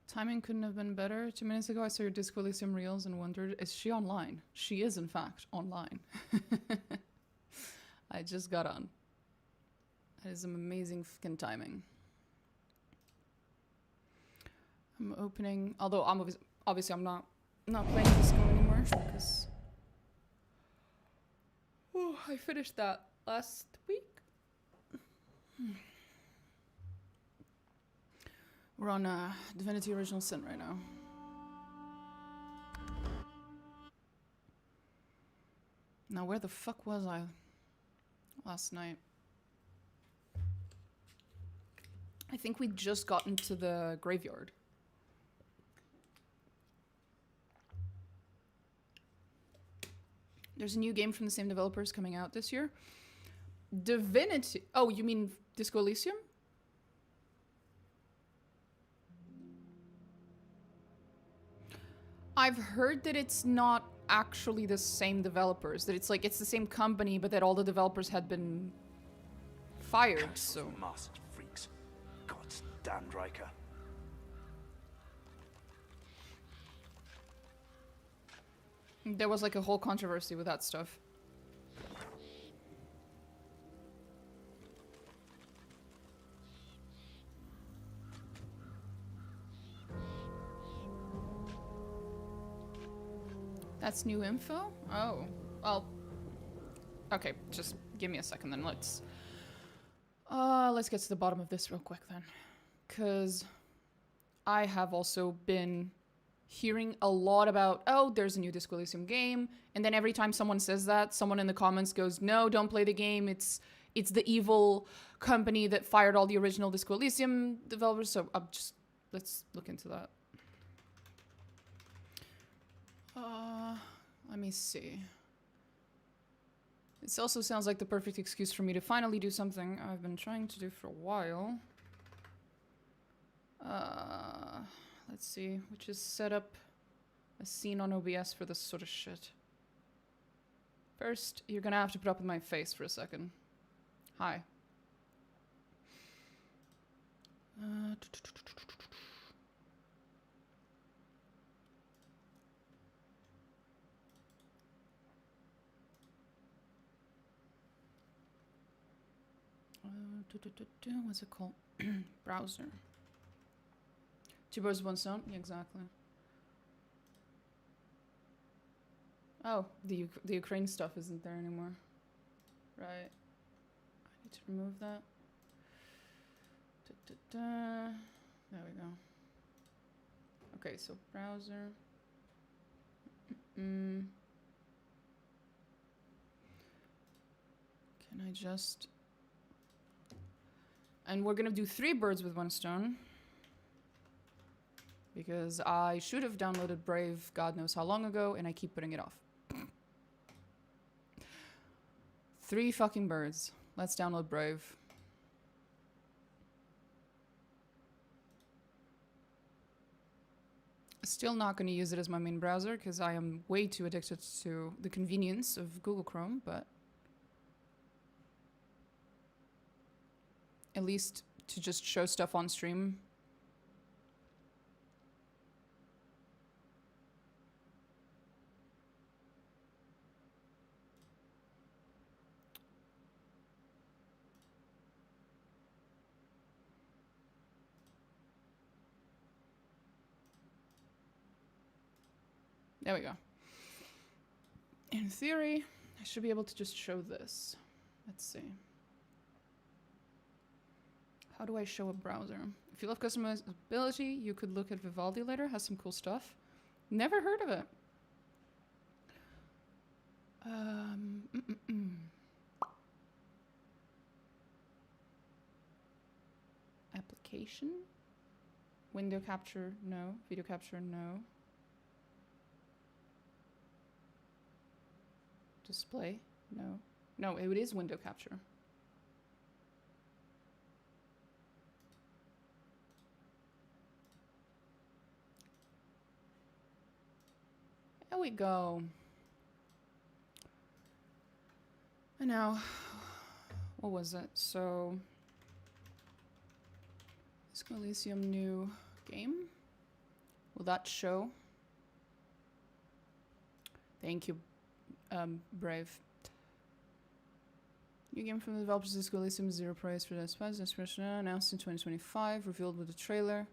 Timing couldn't have been better. 2 minutes ago, I saw your Disco Elysium reels and wondered, is she online? She is, in fact, online. I just got on. That is some amazing fucking timing. I'm opening, although I'm obviously I'm not playing Disco anymore because I finished that last week. We're on Divinity Original Sin right now. Now, where the fuck was I last night? I think we just got into the graveyard. There's a new game from the same developers coming out this year. Divinity. Oh, you mean Disco Elysium? I've heard that it's not actually the same developers, that it's like it's the same company, but that all the developers had been fired. So masked freaks. God's damned Ryker. There was like a whole controversy with that stuff. That's new info? Oh, well, okay, just give me a second then. Let's get to the bottom of this real quick then. Because I have also been hearing a lot about, oh, there's a new Disco Elysium game, and then every time someone says that, someone in the comments goes, no, don't play the game, it's the evil company that fired all the original Disco Elysium developers, so let's look into that. Let me see. This also sounds like the perfect excuse for me to finally do something I've been trying to do for a while. Let's see, which is set up a scene on OBS for this sort of shit. First, you're gonna have to put up with my face for a second. Hi. What's it called? Browser. 2 birds, 1 stone? Yeah, exactly. Oh, the Ukraine stuff isn't there anymore. Right. I need to remove that. There we go. Okay, so browser. Can I just... And we're gonna do 3 birds with 1 stone. Because I should have downloaded Brave God knows how long ago, and I keep putting it off. 3 fucking birds. Let's download Brave. Still not going to use it as my main browser because I am way too addicted to the convenience of Google Chrome, but at least to just show stuff on stream. There we go. In theory, I should be able to just show this. Let's see. How do I show a browser? If you love customizability, you could look at Vivaldi later. Has some cool stuff. Never heard of it. Application? Window capture, no. Video capture, no. Display? No. No, it is window capture. There we go. And now, what was it? So, Disco Elysium new game. Will that show? Thank you. Brave. New game from the developers of Disco Elysium, 0 praise for this expression announced in 2025, revealed with a trailer.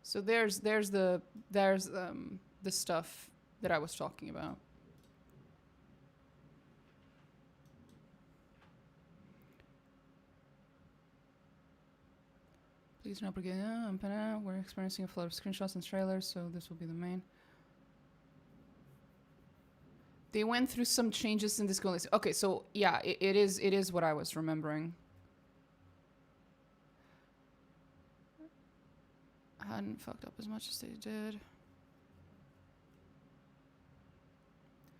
So there's the stuff that I was talking about. Please not forget, we're experiencing a flood of screenshots and trailers, so this will be the main. They went through some changes in this goal. Okay, so yeah, it is what I was remembering. I hadn't fucked up as much as they did.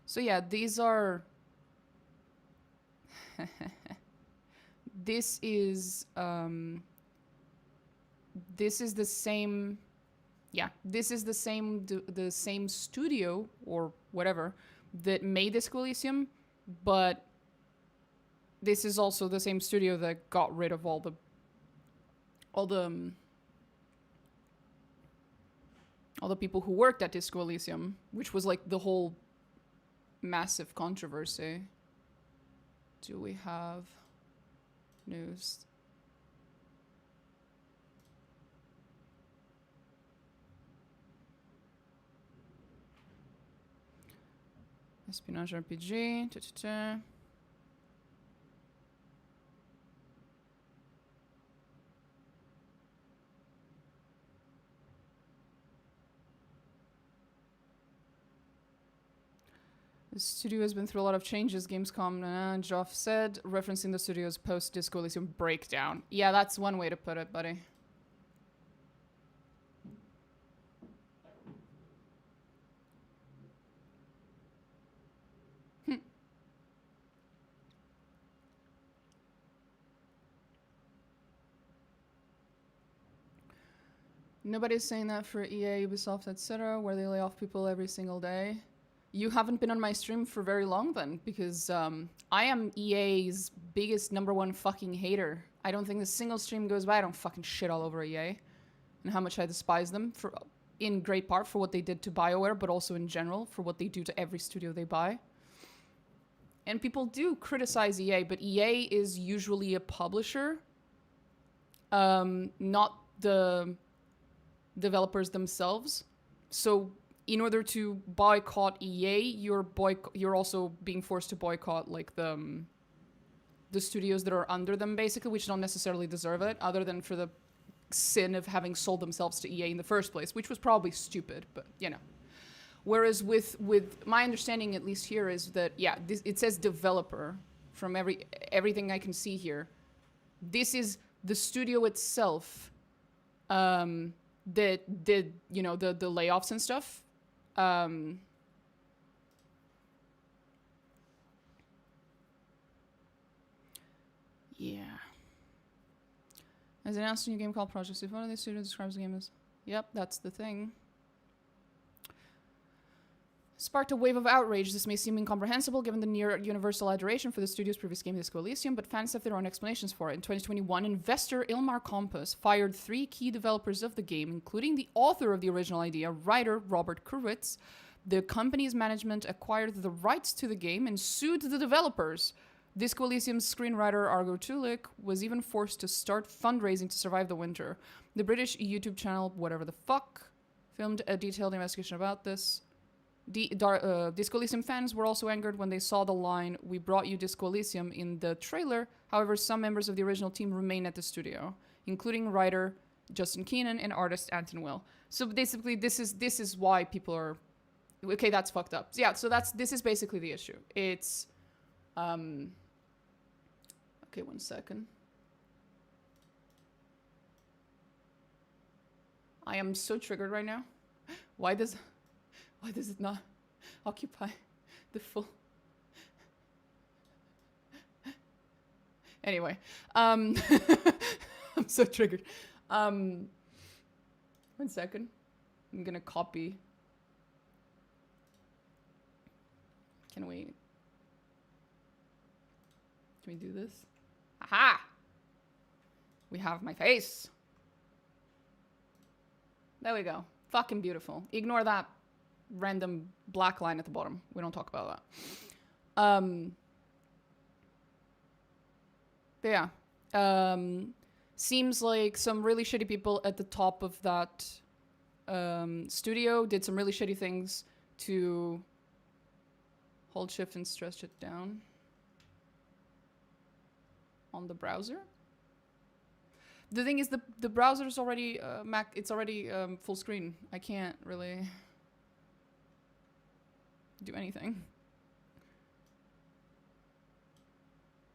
So yeah, these are... This is the same, yeah, this is the same studio or whatever that made Disco Elysium, but this is also the same studio that got rid of all the people who worked at Disco Elysium, which was like the whole massive controversy. Do we have news? Espionage RPG. The studio has been through a lot of changes, Gamescom, Geoff said, referencing the studio's post-Disco Elysium breakdown. Yeah, that's one way to put it, buddy. Nobody's saying that for EA, Ubisoft, etc., where they lay off people every single day. You haven't been on my stream for very long then, because I am EA's biggest #1 fucking hater. I don't think a single stream goes by I don't fucking shit all over EA and how much I despise them, for, in great part for what they did to BioWare, but also in general for what they do to every studio they buy. And people do criticize EA, but EA is usually a publisher, not the developers themselves. So in order to boycott EA, you're also being forced to boycott like the studios that are under them, basically, which don't necessarily deserve it, other than for the sin of having sold themselves to EA in the first place, which was probably stupid, but you know. Whereas with my understanding, at least here, is that yeah, it says developer from everything I can see here. This is the studio itself that did, you know, the layoffs and stuff. Yeah. As announced a new game called Project If one of these studios describes the game as... Yep, that's the thing. Sparked a wave of outrage. This may seem incomprehensible given the near universal adoration for the studio's previous game, Disco Elysium, but fans have their own explanations for it. In 2021, investor Ilmar Kompas fired 3 key developers of the game, including the author of the original idea, writer Robert Kurwitz. The company's management acquired the rights to the game and sued the developers. Disco Elysium's screenwriter Argo Tulik was even forced to start fundraising to survive the winter. The British YouTube channel, whatever the fuck, filmed a detailed investigation about this. Disco Elysium fans were also angered when they saw the line, "We brought you Disco Elysium," in the trailer. However, some members of the original team remain at the studio, including writer Justin Keenan and artist Anton Will. So basically, this is why people are... Okay, that's fucked up. Yeah, so this is basically the issue. It's... Okay, 1 second. I am so triggered right now. Why does it not occupy the full... Anyway, I'm so triggered. 1 second. I'm gonna copy. Can we do this? Aha! We have my face. There we go. Fucking beautiful. Ignore that random black line at the bottom. We don't talk about that. But yeah. Seems like some really shitty people at the top of that studio did some really shitty things to hold shift and stretch it down on the browser. The thing is, the browser's already it's already full screen. I can't really do anything.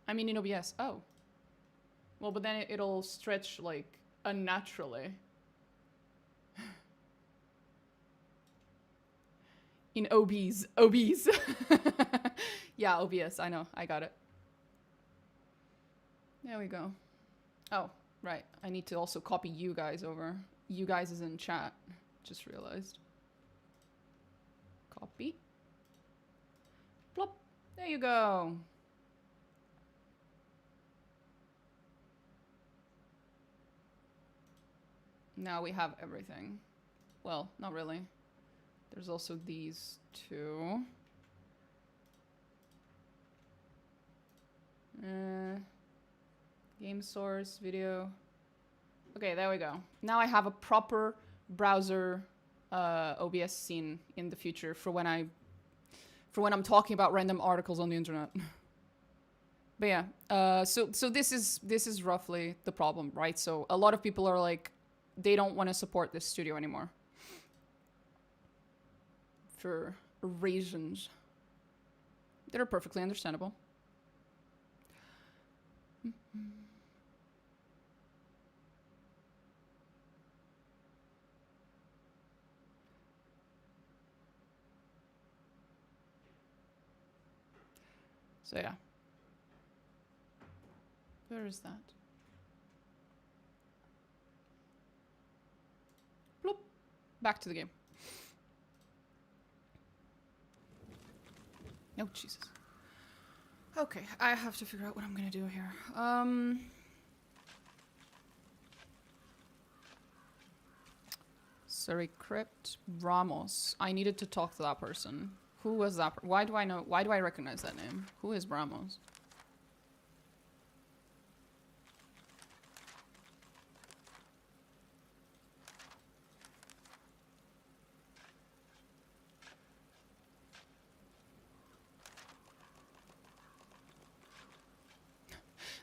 I mean, in OBS. Oh. Well, but then it'll stretch, like, unnaturally. In OBS. Yeah, OBS. I know. I got it. There we go. Oh, right. I need to also copy you guys over. You guys is in chat. Just realized. Copy. Plop. There you go. Now we have everything. Well, not really. There's also these two. Game source, video. Okay, there we go. Now I have a proper browser OBS scene in the future for when I'm talking about random articles on the internet. But yeah, so this is roughly the problem, right? So a lot of people are like, they don't want to support this studio anymore for reasons that are perfectly understandable. So yeah. Where is that? Bloop. Back to the game. Oh, Jesus. Okay, I have to figure out what I'm gonna do here. Sorry, Crypt Ramos. I needed to talk to that person. Who was that? Why do I recognize that name? Who is Ramos?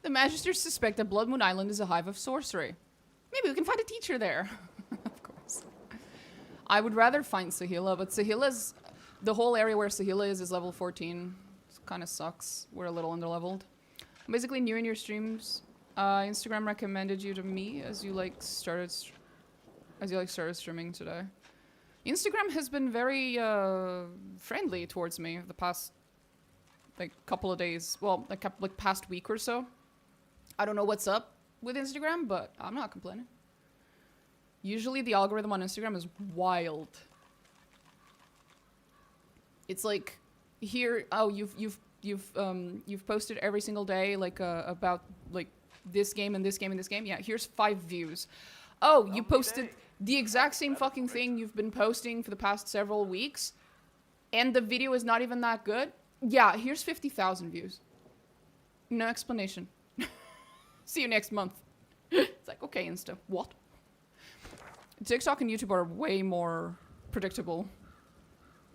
The Magisters suspect that Blood Moon Island is a hive of sorcery. Maybe we can find a teacher there. Of course. I would rather find Sahila, but Sahila's... The whole area where Sahila is level 14. It kind of sucks. We're a little underleveled. I'm basically new in your streams. Instagram recommended you to me as you, like, started... as you like started streaming today. Instagram has been very friendly towards me the past like couple of days. Well, like past week or so. I don't know what's up with Instagram, but I'm not complaining. Usually the algorithm on Instagram is wild. It's like here, oh, you've posted every single day like about like this game and this game and this game. Yeah, here's 5 views. Oh, you posted the exact same fucking thing you've been posting for the past several weeks, and the video is not even that good. Yeah, here's 50,000 views. No explanation. See you next month. It's like, okay, Insta, what? TikTok and YouTube are way more predictable.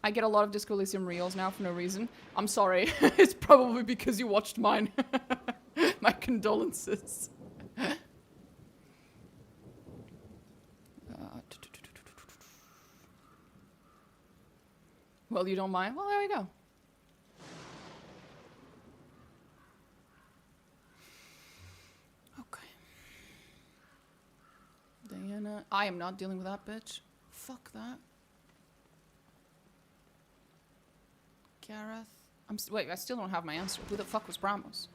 I get a lot of Disco Elysium reels now for no reason. I'm sorry. It's probably because you watched mine. My condolences. Well, you don't mind? Well, there we go. Okay. Diana. I am not dealing with that bitch. Fuck that. Gareth. Wait, I still don't have my answer. Who the fuck was Bramos?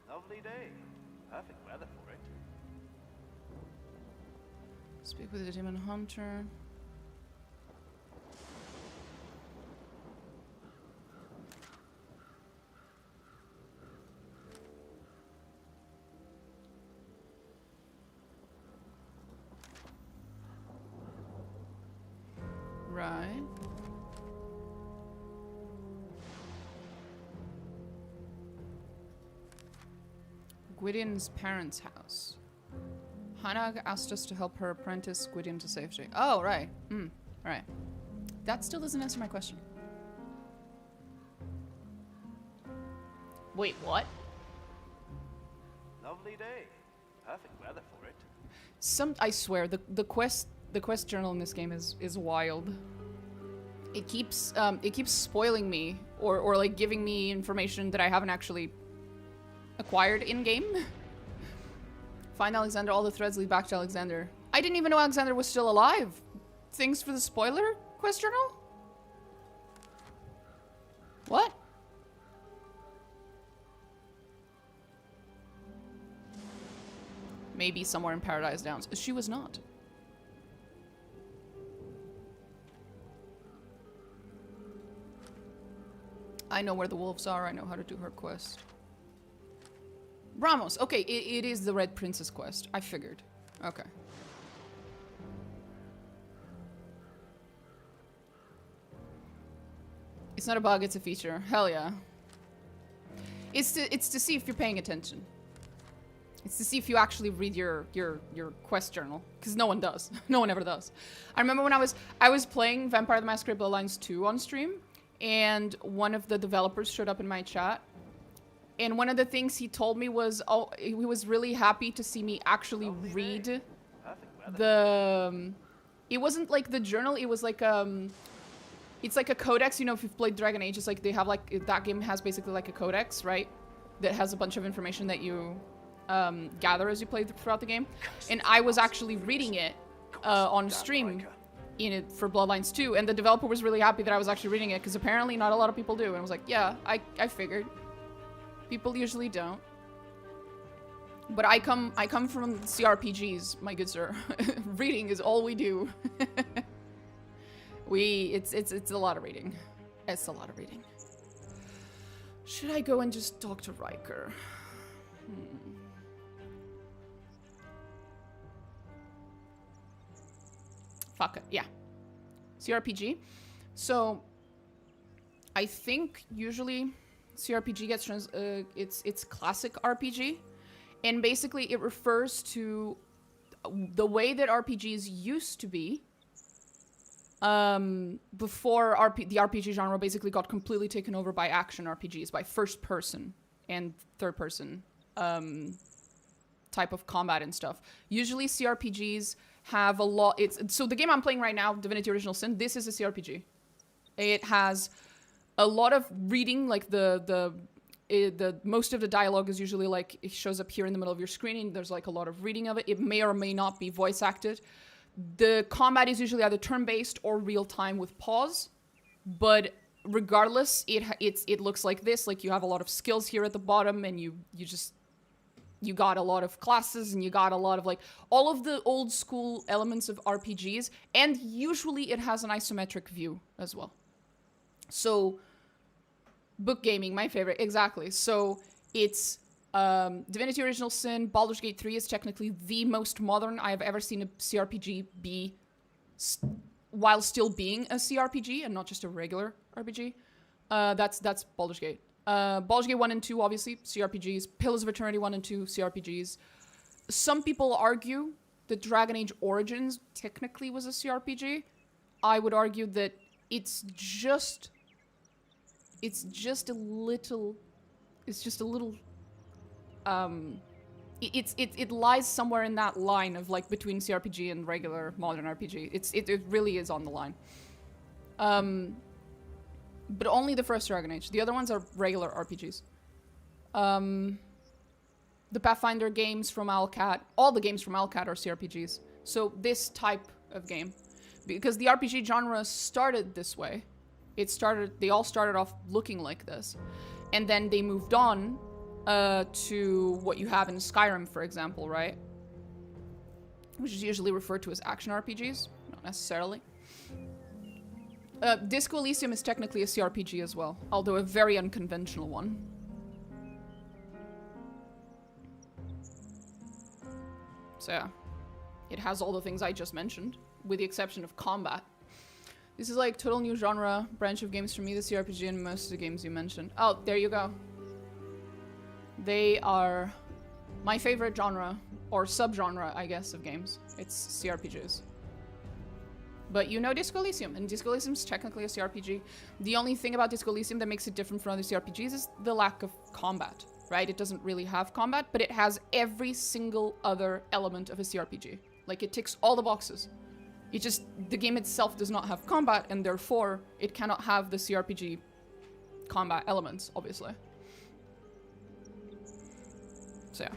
Lovely day. Perfect weather for it. Speak with the demon hunter. Right. Gwydion's parents' house. Hannah asked us to help her apprentice Gwydion to safety. Oh, right. Right. That still doesn't answer my question. Wait, what? Lovely day. Perfect weather for it. I swear, the quest journal in this game is wild. It keeps spoiling me or like giving me information that I haven't actually acquired in game. Find Alexander, all the threads lead back to Alexander. I didn't even know Alexander was still alive. Thanks for the spoiler quest journal? What? Maybe somewhere in Paradise Downs. She was not. I know where the wolves are. I know how to do her quest. Ramos. Okay, it is the Red Princess quest. I figured. Okay. It's not a bug, it's a feature. Hell yeah. It's to see if you're paying attention. It's to see if you actually read your quest journal, because no one does. No one ever does. I remember when I was playing Vampire the Masquerade Bloodlines 2 on stream, and one of the developers showed up in my chat, and one of the things he told me was, oh, he was really happy to see me actually read the. It wasn't like the journal. It was like it's like a codex. You know, if you've played Dragon Age, it's like they have like that game has basically like a codex, right? That has a bunch of information that you gather as you play throughout the game. And I was actually reading it on stream in it for Bloodlines 2, and the developer was really happy that I was actually reading it because apparently not a lot of people do. And I was like, yeah, I figured. People usually don't. But I come from CRPGs, my good sir. Reading is all we do. It's a lot of reading. It's a lot of reading. Should I go and just talk to Ryker? Fuck it, yeah. CRPG. So, I think usually CRPG gets it's classic RPG, and basically it refers to the way that RPGs used to be before the RPG genre basically got completely taken over by action RPGs, by first person and third person type of combat and stuff. Usually CRPGs have a lot. So the game I'm playing right now, Divinity Original Sin, this is a CRPG. It has a lot of reading, like the most of the dialogue is usually like it shows up here in the middle of your screen and there's like a lot of reading of it. It may or may not be voice acted. The combat is usually either turn-based or real-time with pause, but regardless, it looks like this. Like you have a lot of skills here at the bottom, and you got a lot of classes, and you got a lot of like all of the old school elements of RPGs, and usually it has an isometric view as well. So book gaming, my favorite, exactly. So it's Divinity Original Sin. Baldur's Gate 3 is technically the most modern I have ever seen a CRPG be, while still being a CRPG and not just a regular RPG. That's Baldur's Gate. Baldur's Gate 1 and 2, obviously, CRPGs. Pillars of Eternity 1 and 2, CRPGs. Some people argue that Dragon Age Origins technically was a CRPG. I would argue that it's just a little... It lies somewhere in that line of like between CRPG and regular modern RPG. It really is on the line. But only the first Dragon Age. The other ones are regular RPGs. The Pathfinder games from Owlcat, all the games from Owlcat are CRPGs. So this type of game, because the RPG genre started this way. They all started off looking like this, and then they moved on to what you have in Skyrim, for example, right? Which is usually referred to as action RPGs, not necessarily. Disco Elysium is technically a CRPG as well, although a very unconventional one. So yeah, it has all the things I just mentioned, with the exception of combat. This is like total new genre, branch of games for me, the CRPG and most of the games you mentioned. Oh, there you go. They are my favorite genre, or subgenre, I guess, of games. It's CRPGs. But you know Disco Elysium, and Disco Elysium is technically a CRPG. The only thing about Disco Elysium that makes it different from other CRPGs is the lack of combat, right? It doesn't really have combat, but it has every single other element of a CRPG. Like, it ticks all the boxes. It just, the game itself does not have combat, and therefore, it cannot have the CRPG combat elements, obviously. So yeah.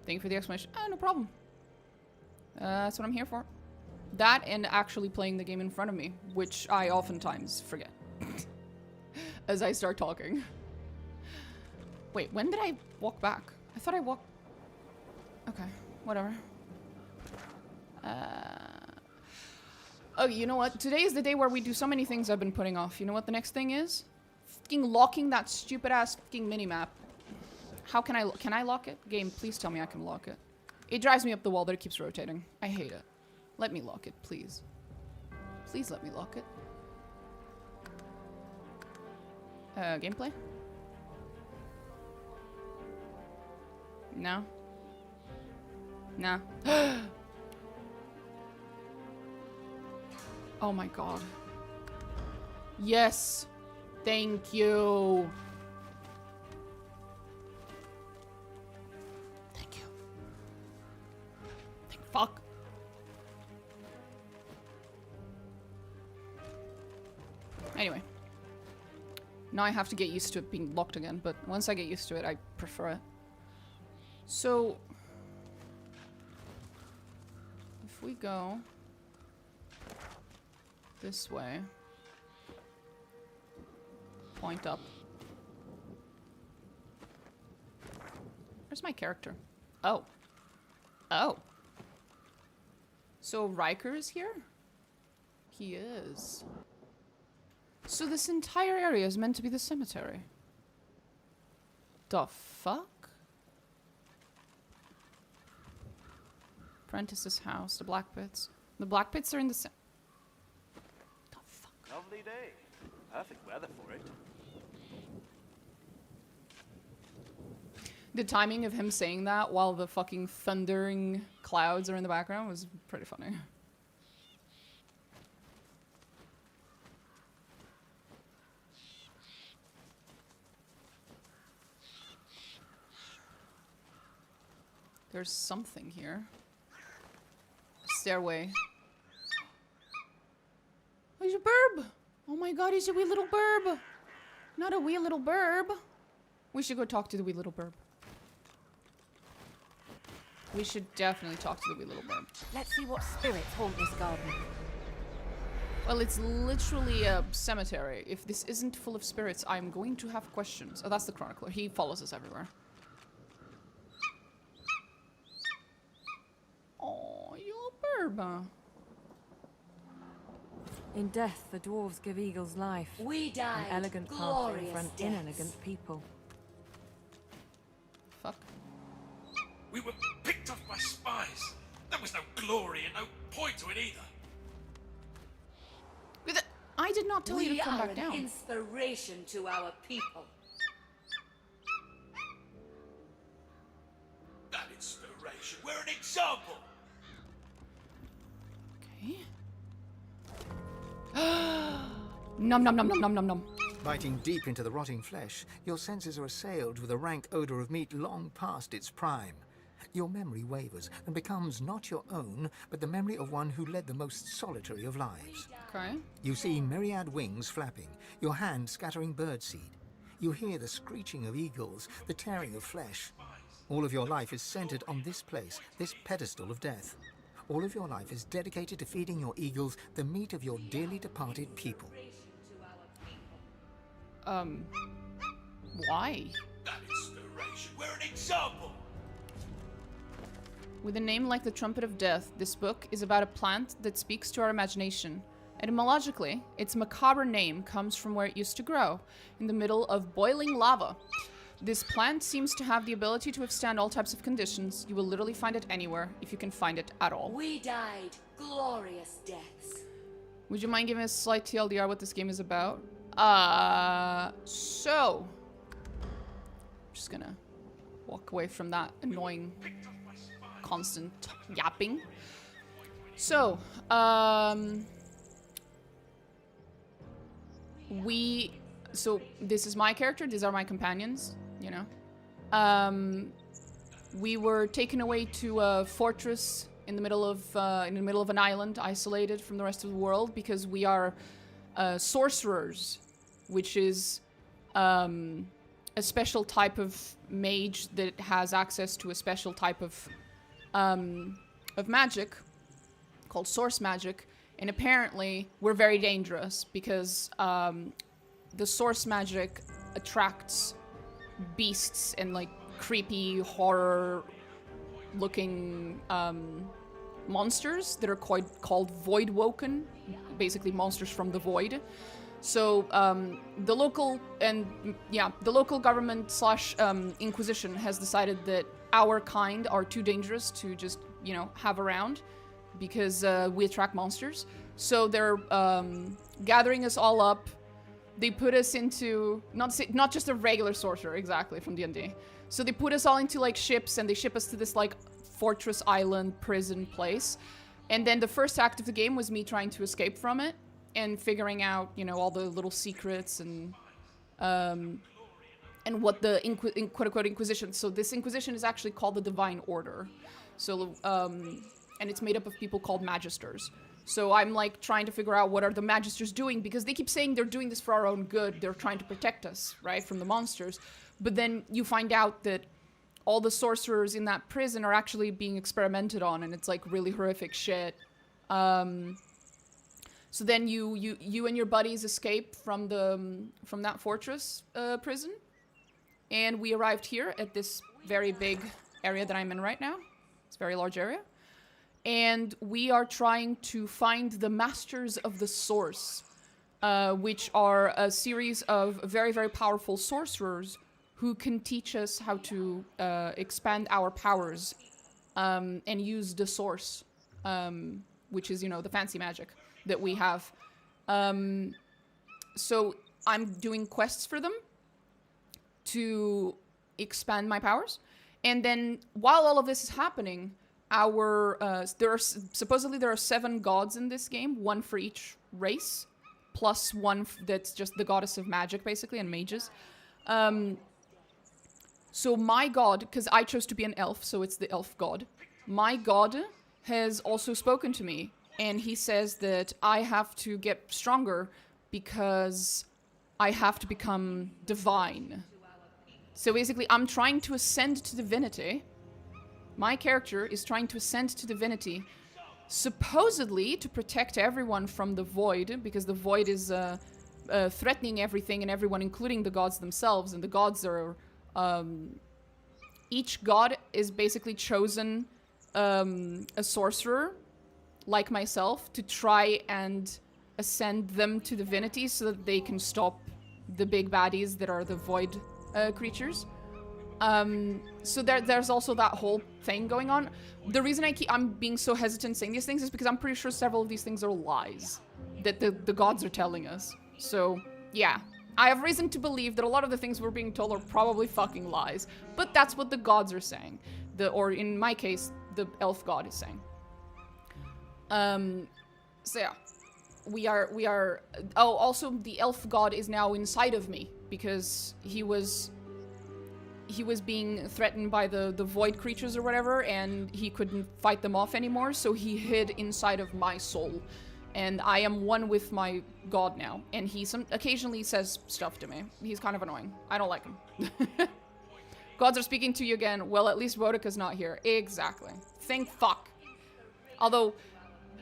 Thank you for the explanation. Oh, no problem. That's what I'm here for. That and actually playing the game in front of me, which I oftentimes forget as I start talking. Wait, when did I walk back? I thought I walked... Okay, whatever. Oh, you know what? Today is the day where we do so many things I've been putting off. You know what the next thing is? Fucking locking that stupid ass fucking minimap. How can I lock it? Game, please tell me I can lock it. It drives me up the wall that it keeps rotating. I hate it. Let me lock it, please. Please let me lock it. Gameplay? No. No. Oh my god. Yes. Thank you. Thank you. Thank fuck. Anyway. Now I have to get used to it being locked again, but once I get used to it, I prefer it. So... if we go... this way. Point up. Where's my character? Oh. Oh. So Ryker is here? He is. So this entire area is meant to be the cemetery. The fuck? Prentice's house, the Black Pits. The Black Pits are in the the fuck? Lovely day. Perfect weather for it. The timing of him saying that while the fucking thundering clouds are in the background was pretty funny. There's something here. stairway. Oh, he's a burb. Oh my god, he's a wee little burb. Not a wee little burb. We should go talk to the wee little burb. We should definitely talk to the wee little burb. Let's see what spirits haunt this garden. Well, it's literally a cemetery. If this isn't full of spirits, I'm going to have questions. Oh, that's the chronicler. He follows us everywhere. Oh, you little burb. In death, the dwarves give eagles life. We died An elegant pathway glorious for an deaths. inelegant people. Fuck. We were picked off by spies. There was no glory and no point to it either. I did not tell you to We come are back an down. inspiration to our people. That inspiration. We're an example. Okay. Nom nom nom nom nom nom nom. Biting deep into the rotting flesh, your senses are assailed with a rank odor of meat long past its prime. Your memory wavers and becomes not your own, but the memory of one who led the most solitary of lives. Okay. You see myriad wings flapping, your hand scattering birdseed. You hear the screeching of eagles, the tearing of flesh. All of your life is centered on this place, this pedestal of death. All of your life is dedicated to feeding your eagles the meat of your dearly departed people. Why? That inspiration. We're an example. With a name like the Trumpet of Death, this book is about a plant that speaks to our imagination. Etymologically, its macabre name comes from where it used to grow, in the middle of boiling lava. This plant seems to have the ability to withstand all types of conditions. You will literally find it anywhere, if you can find it at all. We died glorious deaths. Would you mind giving us a slight TLDR what this game is about? So... I'm just gonna walk away from that annoying constant yapping. So, so this is my character, these are my companions, you know. We were taken away to a fortress in the middle of an island, isolated from the rest of the world, because we are sorcerers, which is a special type of mage that has access to a special type of magic called source magic. And apparently we're very dangerous because the source magic attracts beasts and like creepy horror looking monsters that are called void woken, basically monsters from the void. So the local government / Inquisition has decided that our kind are too dangerous to just, you know, have around because we attract monsters. So they're gathering us all up. They put us into not just a regular sorcerer, exactly, from D&D. So they put us all into like ships and they ship us to this like fortress island prison place. And then the first act of the game was me trying to escape from it and figuring out, you know, all the little secrets and what the quote-unquote Inquisition. So this Inquisition is actually called the Divine Order. So, and it's made up of people called Magisters. So I'm like trying to figure out what are the Magisters doing, because they keep saying they're doing this for our own good. They're trying to protect us, right, from the monsters. But then you find out that all the sorcerers in that prison are actually being experimented on, and it's like really horrific shit. So then you and your buddies escape from that fortress prison, and we arrived here at this very big area that I'm in right now. It's a very large area, and we are trying to find the Masters of the Source, which are a series of very, very powerful sorcerers who can teach us how to expand our powers and use the source, which is, you know, the fancy magic that we have. So I'm doing quests for them to expand my powers. And then while all of this is happening, supposedly there are 7 gods in this game, 1 for each race, plus 1 that's just the goddess of magic, basically, and mages. So my god, because I chose to be an elf, so it's the elf god. My god has also spoken to me, and he says that I have to get stronger because I have to become divine. So basically, I'm trying to ascend to divinity. My character is trying to ascend to divinity, supposedly to protect everyone from the void, because the void is threatening everything and everyone, including the gods themselves. And the gods are... each god is basically chosen a sorcerer, like myself, to try and ascend them to divinity so that they can stop the big baddies that are the void creatures. So there's also that whole thing going on. The reason I'm being so hesitant saying these things is because I'm pretty sure several of these things are lies that the gods are telling us. So, yeah. I have reason to believe that a lot of the things we're being told are probably fucking lies. But that's what the gods are saying. Or in my case, the elf god is saying. So yeah. We are... Oh, also, the elf god is now inside of me. Because he was being threatened by the void creatures or whatever. And he couldn't fight them off anymore. So he hid inside of my soul. And I am one with my god now. And he occasionally says stuff to me. He's kind of annoying. I don't like him. Gods are speaking to you again. Well, at least Wodika's not here. Exactly. Thank fuck. Although,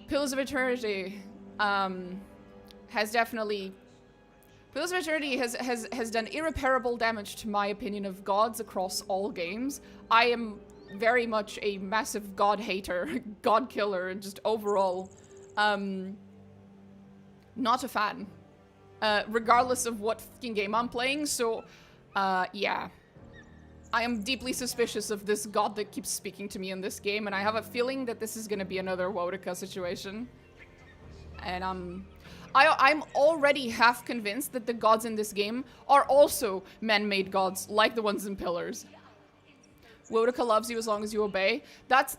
Pillars of Eternity has definitely... Pillars of Eternity has done irreparable damage to my opinion of gods across all games. I am very much a massive god hater, god killer, and just overall... not a fan. Regardless of what fucking game I'm playing, so, yeah. I am deeply suspicious of this god that keeps speaking to me in this game, and I have a feeling that this is gonna be another Wodika situation. And, I'm already half convinced that the gods in this game are also man-made gods, like the ones in Pillars. Wodika loves you as long as you obey. That's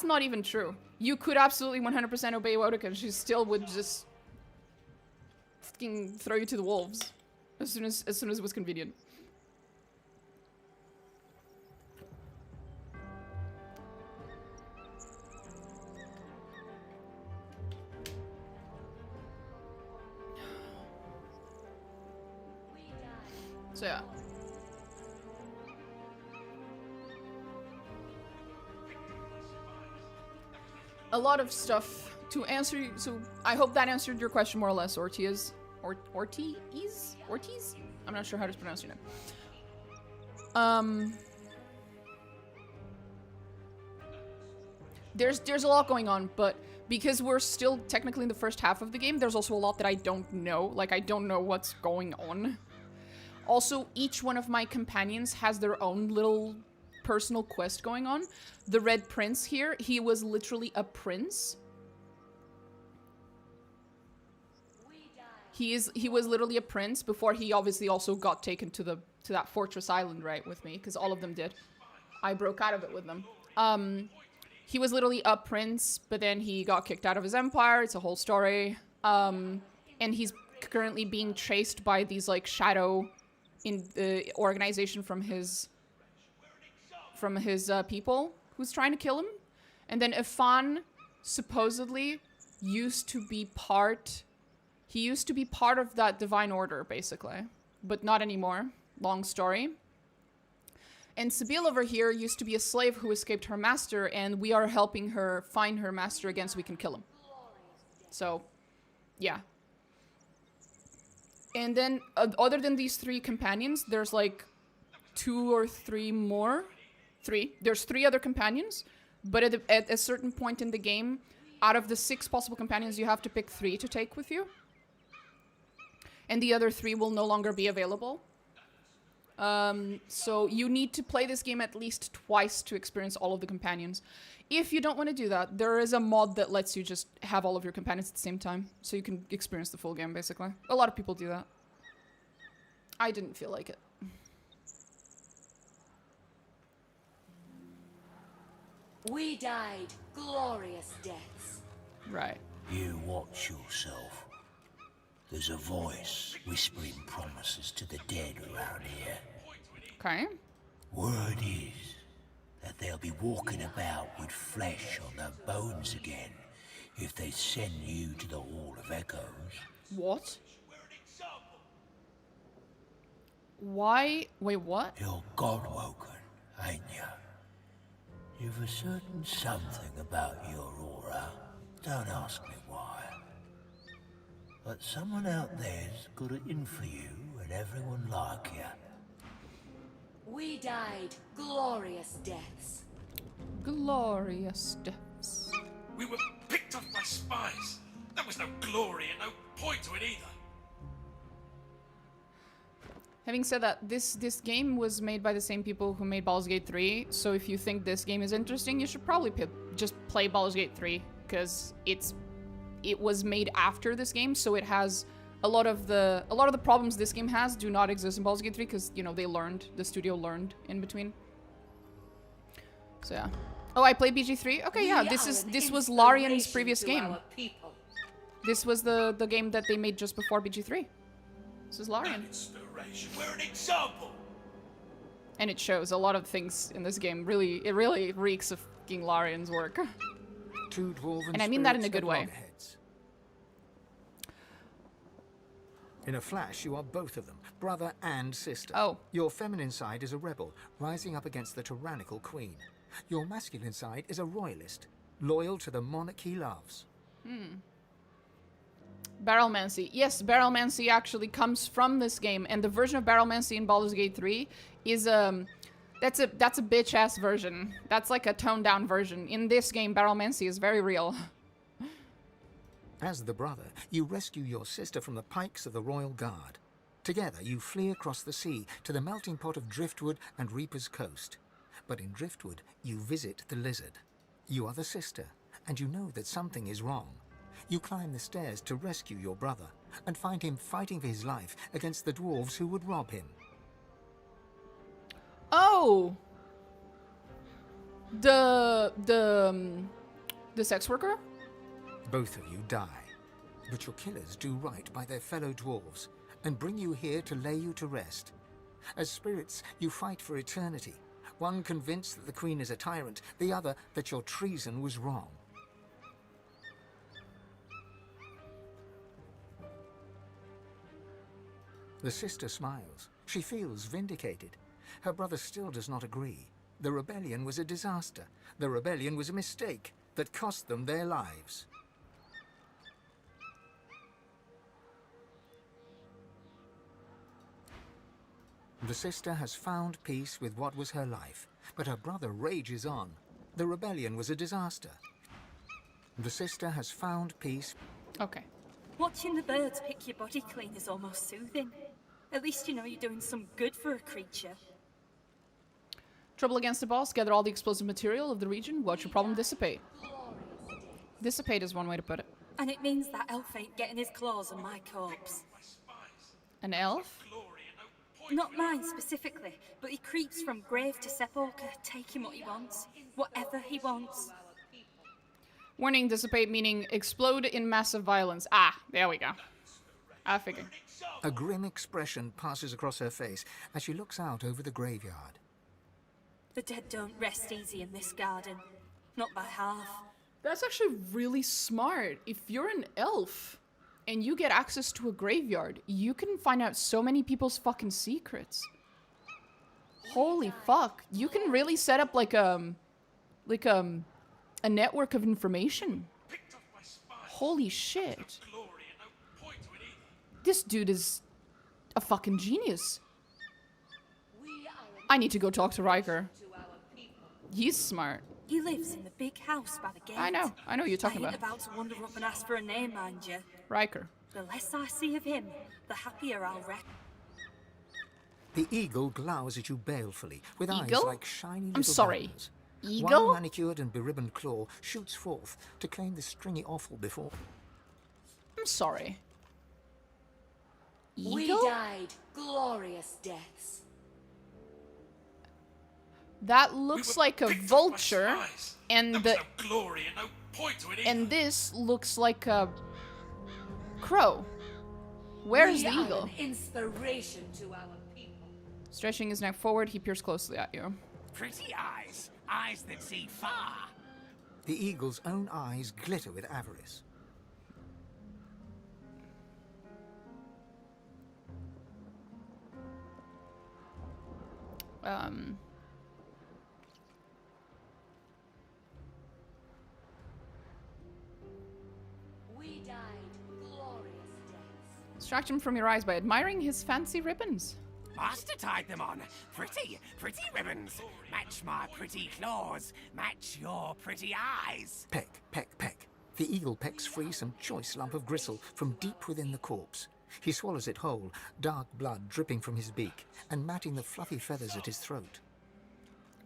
not even true. You could absolutely 100% obey Wodika, and she still would just fucking throw you to the wolves as soon as it was convenient. So yeah. A lot of stuff to answer you, so I hope that answered your question more or less, Ortiz? Ortiz? I'm not sure how to pronounce your name. There's a lot going on, but because we're still technically in the first half of the game, there's also a lot that I don't know. Like, I don't know what's going on. Also, each one of my companions has their own little personal quest going on. The Red Prince here, he was literally a prince. He was literally a prince before he obviously also got taken to that fortress island, right, with me, because all of them did. I broke out of it with them. He was literally a prince, but then he got kicked out of his empire. It's a whole story. And he's currently being chased by these like shadow organization from his people who's trying to kill him. And then Ifan supposedly used to be part of that divine order, basically, but not anymore. Long story. And Sabine over here used to be a slave who escaped her master, and we are helping her find her master again so we can kill him. So, yeah. And then, other than these three companions, there's like 2 or 3 more. 3. There's 3 other companions, but at a certain point in the game, out of the 6 possible companions, you have to pick 3 to take with you. And the other 3 will no longer be available. So you need to play this game at least twice to experience all of the companions. If you don't want to do that, there is a mod that lets you just have all of your companions at the same time, so you can experience the full game, basically. A lot of people do that. I didn't feel like it. We died glorious deaths. Right. You watch yourself. There's a voice whispering promises to the dead around here. Okay. Word is that they'll They'll be walking about with flesh on their bones again if they send you to the Hall of Echoes. What? Why? Wait, what? You're God-woken, ain't you? You've a certain something about your aura. Don't ask me why. But someone out there's got it in for you and everyone like you. We died glorious deaths. Glorious deaths. We were picked off by spies. There was no glory and no point to it either. Having said that, this game was made by the same people who made Baldur's Gate 3, so if you think this game is interesting, you should probably just play Baldur's Gate 3, because it was made after this game, so it has a lot of the problems this game has do not exist in Baldur's Gate 3, because, you know, the studio learned in between. So yeah. Oh, I played BG3? Okay, yeah, this was Larian's previous game. This was the game that they made just before BG3. This is Larian. We're an example. And it shows a lot of things in this game. It really reeks of fucking Larian's work. Two dwarven and I mean that in a spirits good at way. loggerheads. In a flash, you are both of them, brother and sister. Oh. Your feminine side is a rebel, rising up against the tyrannical queen. Your masculine side is a royalist, loyal to the monarch he loves. Barrelmancy. Yes, Barrelmancy actually comes from this game, and the version of Barrelmancy in Baldur's Gate 3 is that's a bitch ass version. That's like a toned down version. In this game, Barrelmancy is very real. As the brother, you rescue your sister from the pikes of the Royal Guard. Together, you flee across the sea to the melting pot of Driftwood and Reaper's Coast. But in Driftwood, you visit the lizard. You are the sister, and you know that something is wrong. You climb the stairs to rescue your brother, and find him fighting for his life against the dwarves who would rob him. Oh! The sex worker? Both of you die, but your killers do right by their fellow dwarves, and bring you here to lay you to rest. As spirits, you fight for eternity, one convinced that the queen is a tyrant, the other that your treason was wrong. The sister smiles. She feels vindicated. Her brother still does not agree. The rebellion was a disaster. The rebellion was a mistake that cost them their lives. The sister has found peace with what was her life, but her brother rages on. The rebellion was a disaster. The sister has found peace. Okay. Watching the birds pick your body clean is almost soothing. At least you know you're doing some good for a creature. Trouble against the boss, gather all the explosive material of the region, watch your problem dissipate. Dissipate is one way to put it. And it means that elf ain't getting his claws on my corpse. An elf? Not mine specifically, but he creeps from grave to sepulchre, taking what he wants. Whatever he wants. Warning, dissipate meaning explode in massive violence. Ah, there we go. I figured. A grim expression passes across her face as she looks out over the graveyard. The dead don't rest easy in this garden. Not by half. That's actually really smart. If you're an elf and you get access to a graveyard, you can find out so many people's fucking secrets. Holy fuck. You can really set up like a network of information. Holy shit. This dude is a fucking genius. I need to go talk to Ryker. He's smart. He lives in the big house by the gate. I know what you're talking I ain't about. about to wander up and ask for a name, mind you. Riker. The less I see of him, the happier I'll wreck. The eagle glowers at you balefully, with eyes Eagle? like shiny little I'm sorry. diamonds. Eagle? One manicured and beribboned claw shoots forth to claim the stringy offal before. I'm sorry. We Eagle? died glorious deaths. That looks like a vulture, and there was no glory and no point to it either. and this looks like a crow. Where's the We are eagle? an inspiration to our people. Stretching his neck forward, he peers closely at you. pretty eyes. Eyes that see far. The eagle's own eyes glitter with avarice. We died glorious deaths. Distract him from your eyes by admiring his fancy ribbons. Master tied them on. Pretty, pretty ribbons. Match my pretty claws. Match your pretty eyes. Peck, peck, peck. The eagle pecks free some choice lump of gristle from deep within the corpse. He swallows it whole, dark blood dripping from his beak and matting the fluffy feathers at his throat.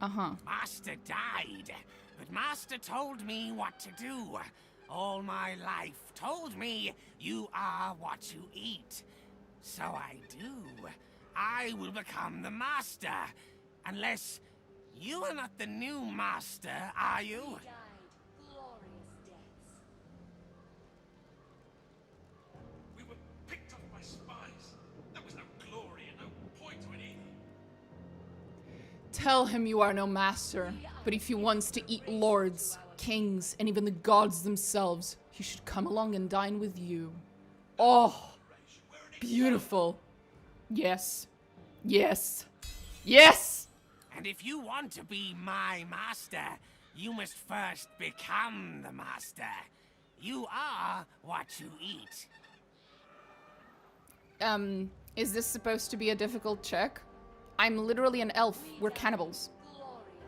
Uh-huh. Master died, but Master told me what to do. All my life told me you are what you eat. So I do. I will become the Master. Unless you are not the new Master, are you? We died glorious deaths. We were picked off by spies. There was no glory and no point to it either. Tell him you are no master, but if he wants to eat lords, kings, and even the gods themselves, he should come along and dine with you. Oh, beautiful. Yes. Yes. Yes! And if you want to be my master, you must first become the master. You are what you eat. Is this supposed to be a difficult check? I'm literally an elf. We're cannibals.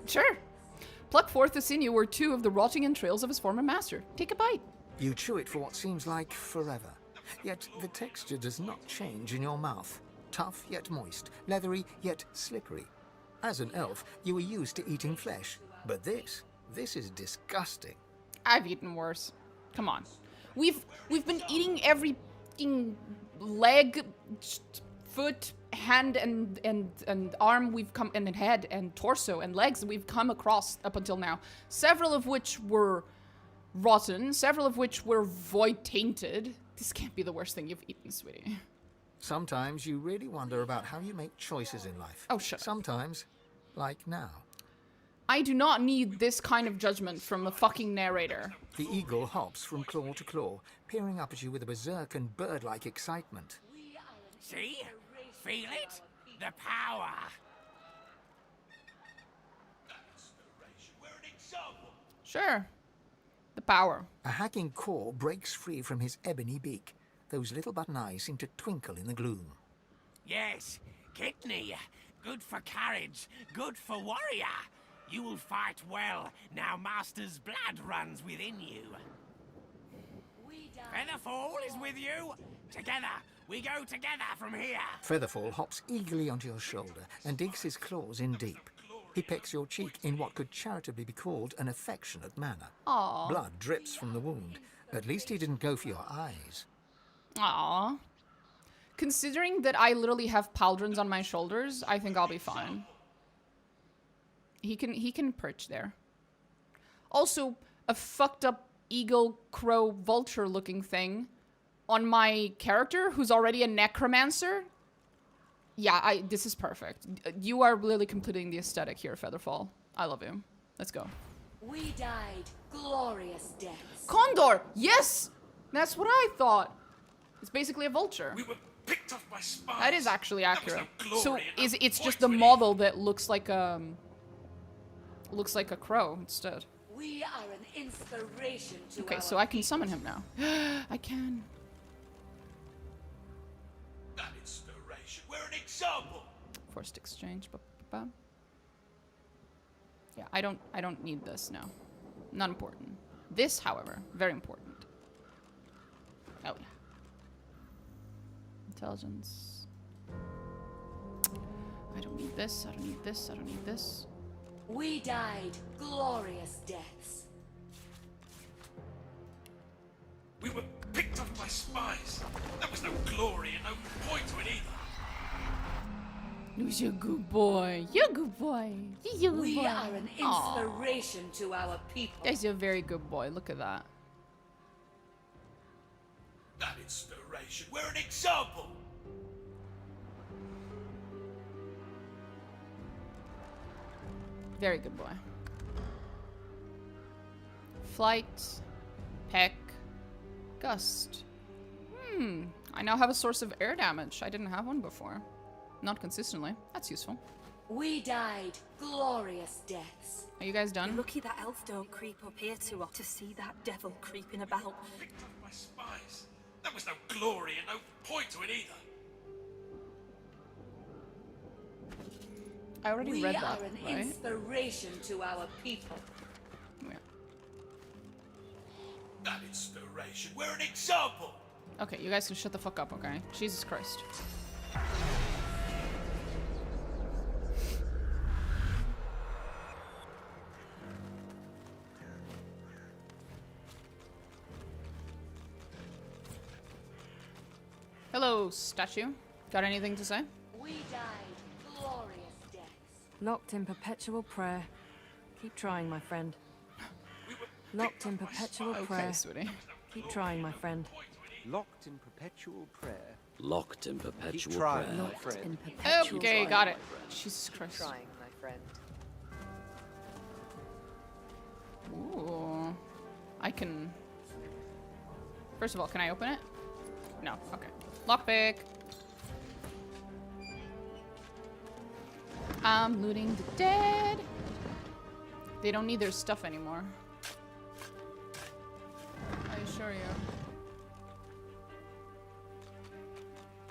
Sure. Pluck forth the sinew or two of the rotting entrails of his former master. Take a bite. You chew it for what seems like forever. Yet the texture does not change in your mouth. Tough yet moist, leathery yet slippery. As an elf, you are used to eating flesh. But this is disgusting. I've eaten worse. Come on. We've been eating every f***ing leg, foot, hand, and arm we've come, and head, and torso, and legs we've come across up until now. Several of which were rotten, several of which were void-tainted. This can't be the worst thing you've eaten, sweetie. Sometimes you really wonder about how you make choices in life. Oh, shut up. Sometimes, like now. I do not need this kind of judgment from a fucking narrator. The eagle hops from claw to claw, peering up at you with a berserk and bird-like excitement. See? Feel it? The power. We're an example. Sure. The power. A hacking caw breaks free from his ebony beak. Those little button eyes seem to twinkle in the gloom. Yes, kidney. Good for courage, good for warrior. You will fight well, now Master's blood runs within you. Featherfall is with you. Together, we go together from here. Featherfall hops eagerly onto your shoulder and digs his claws in deep. He pecks your cheek in what could charitably be called an affectionate manner. Aww. Blood drips from the wound. At least he didn't go for your eyes. Aww. Considering that I literally have pauldrons on my shoulders, I think I'll be fine. He can perch there. Also, a fucked up eagle, crow, vulture looking thing on my character who's already a necromancer. Yeah, this is perfect. You are really completing the aesthetic here, Featherfall. I love you. Let's go. We died glorious deaths. Condor! Yes! That's what I thought. It's basically a vulture. We were picked off by spies. That is actually accurate. There was no So glory and no it's just point the to it model that looks like a crow instead. We are an inspiration to Okay, our so I can summon him now. I can. That inspiration. We're an example. Forced exchange. Ba-ba-ba. Yeah, I don't need this now. Not important. This, however, very important. Oh yeah. Intelligence. I don't need this. I don't need this. I don't need this. We died glorious deaths. We were picked off by spies. There was no glory and no point to it either. You're a good boy. You're a good boy. You're a good We boy. are an Aw. inspiration to our people. Yes, you're a very good boy. Look at that. That inspiration. We're an example. Very good boy. Flight. Peck. Gust. I now have a source of air damage. I didn't have one before. Not consistently. That's useful. We died glorious deaths. Are you guys done? Lucky that elf don't creep up here too often to see that devil creeping about. Picked off by spies. There was no glory and no point to it either. I already We read are that, an right? inspiration to our people. Yeah. That inspiration. We're an example. Okay, you guys can shut the fuck up, okay? Jesus Christ. Hello, statue. Got anything to say? We died glorious deaths. Locked in perpetual prayer. Keep trying, my friend. Locked in perpetual prayer. Okay, sweetie. Keep trying, my friend. Locked in perpetual prayer. Locked in perpetual Keep trying, prayer. my Locked friend. in perpetual Okay, prayer. got it. Jesus Christ. Trying, my friend. Ooh. I can... First of all, can I open it? No. Okay. Lockpick. I'm looting the dead. They don't need their stuff anymore. I assure you.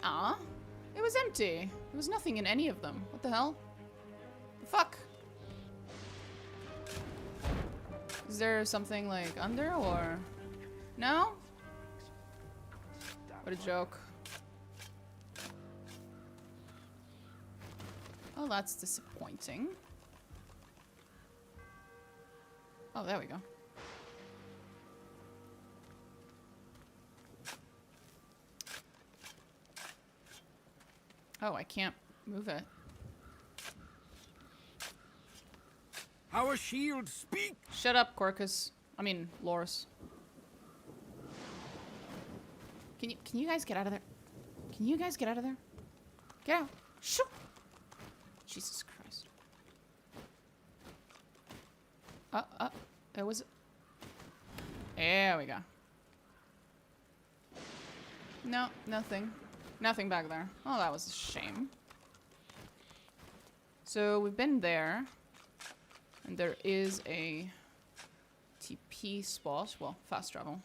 Ah, it was empty. There was nothing in any of them. What the hell? The fuck? Is there something like under or no? What a joke. Oh, that's disappointing. Oh, there we go. Oh, I can't move it. Our shield speak. Shut up, Corcus. I mean, Loris. Can you guys get out of there? Can you guys get out of there? Get out. Shoo! Jesus Christ. There was... There we go. No, nothing. Nothing back there. Oh, that was a shame. So we've been there. And there is a TP spot. Well, fast travel.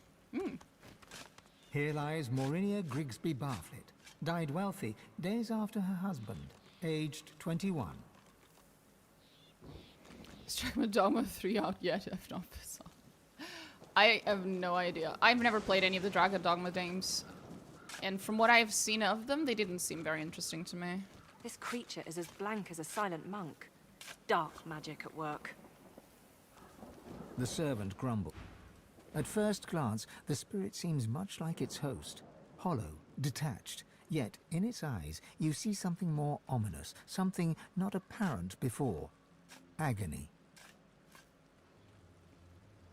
Here lies Maurinia Grigsby Barflett, died wealthy days after her husband, aged 21. Is Dragon Dogma 3 out yet? If not, piss off. I have no idea. I've never played any of the Dragon Dogma games. And from what I've seen of them, they didn't seem very interesting to me. This creature is as blank as a silent monk. Dark magic at work. The servant grumbled. At first glance, the spirit seems much like its host, hollow, detached, yet in its eyes you see something more ominous, something not apparent before. Agony.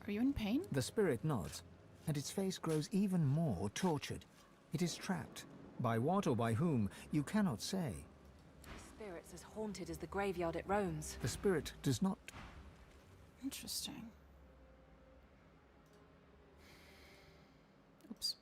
Are you in pain? The spirit nods, and its face grows even more tortured. It is trapped. By what or by whom, you cannot say. The spirit's as haunted as the graveyard it roams. The spirit does not... Interesting. Oops.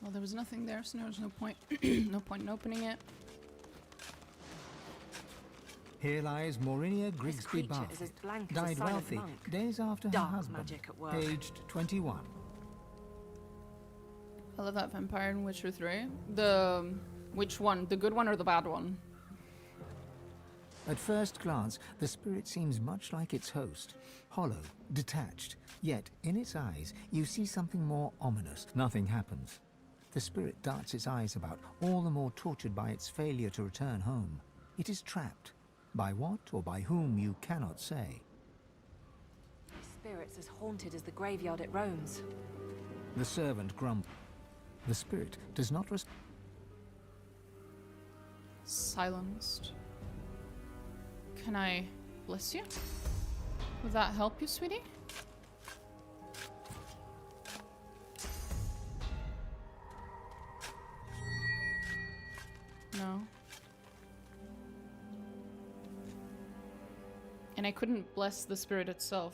Well, there was nothing there, so there was no point, no point in opening it. Here lies Maurinia Grigsby creature is as Barflett, blank as a died silent wealthy monk. days after her Dark husband, magic at work. aged 21. I love that vampire in Witcher 3. The... which one? The good one or the bad one? At first glance, the spirit seems much like its host, hollow, detached, yet in its eyes you see something more ominous. Nothing happens. The spirit darts its eyes about, all the more tortured by its failure to return home. It is trapped. By what or by whom you cannot say. Spirit's as haunted as the graveyard it roams. The servant grumbled. The spirit does not respond. Silenced. Can I bless you? Would that help you, sweetie? No. And I couldn't bless the spirit itself.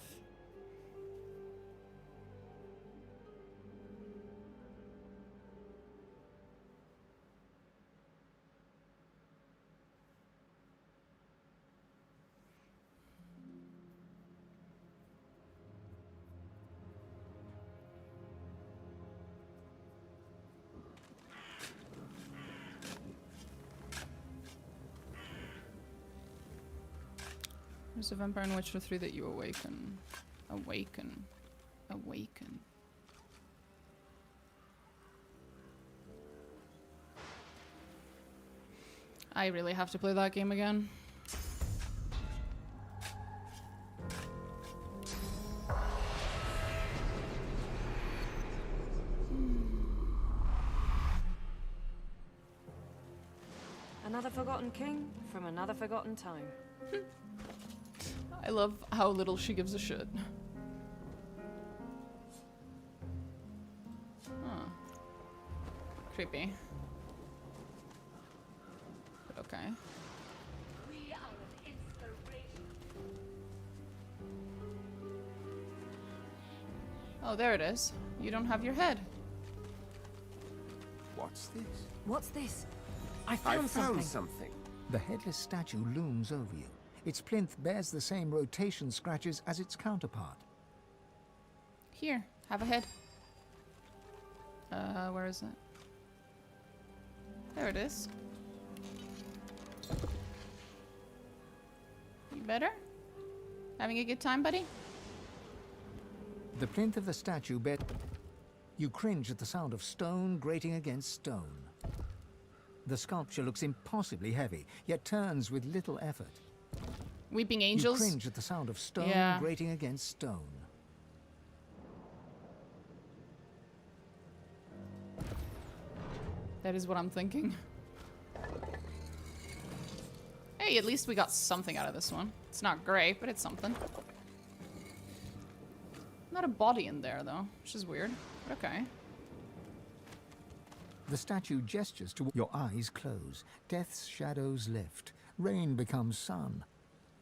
There's a vampire in Witcher 3 that you awaken. Awaken. Awaken. I really have to play that game again. Another forgotten king from another forgotten time. I love how little she gives a shit. Huh. Creepy. But okay. We are an inspiration. Oh, there it is. You don't have your head. What's this? What's this? I found something. The headless statue looms over you. Its plinth bears the same rotation scratches as its counterpart. Here, have a head. Where is it? There it is. You better? Having a good time, buddy? The plinth of the statue bears... You cringe at the sound of stone grating against stone. The sculpture looks impossibly heavy, yet turns with little effort. Weeping angels? You cringe at the sound of stone grating against stone. That is what I'm thinking. Hey, at least we got something out of this one. It's not great, but it's something. Not a body in there, though, which is weird. But okay. The statue gestures to your eyes close. Death's shadows lift. Rain becomes sun.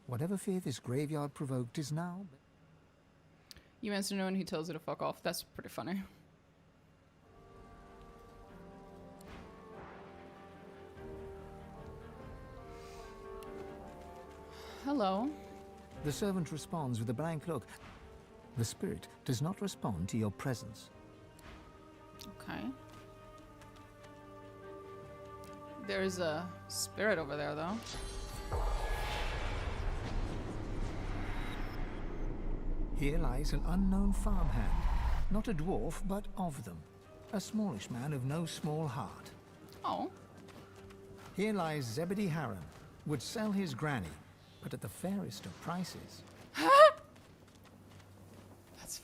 Whatever fear this graveyard provoked is now... You answer no and he tells you to fuck off. That's pretty funny. Hello. The servant responds with a blank look. The spirit does not respond to your presence. Okay. There's a spirit over there, though. Here lies an unknown farmhand. Not a dwarf, but of them. A smallish man of no small heart. Oh. Here lies Zebedee Harron. Would sell his granny, but at the fairest of prices. That's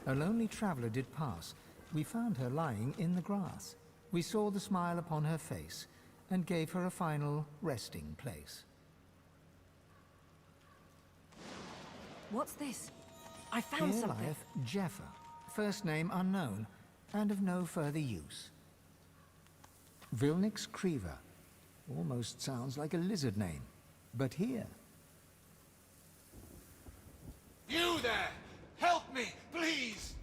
funny. A lonely traveler did pass. We found her lying in the grass. We saw the smile upon her face, and gave her a final resting place. What's this? I found Here something. lieth Jeffer, first name unknown, and of no further use. Vilnix Creever. Almost sounds like a lizard name. But here... You there! Help me, please!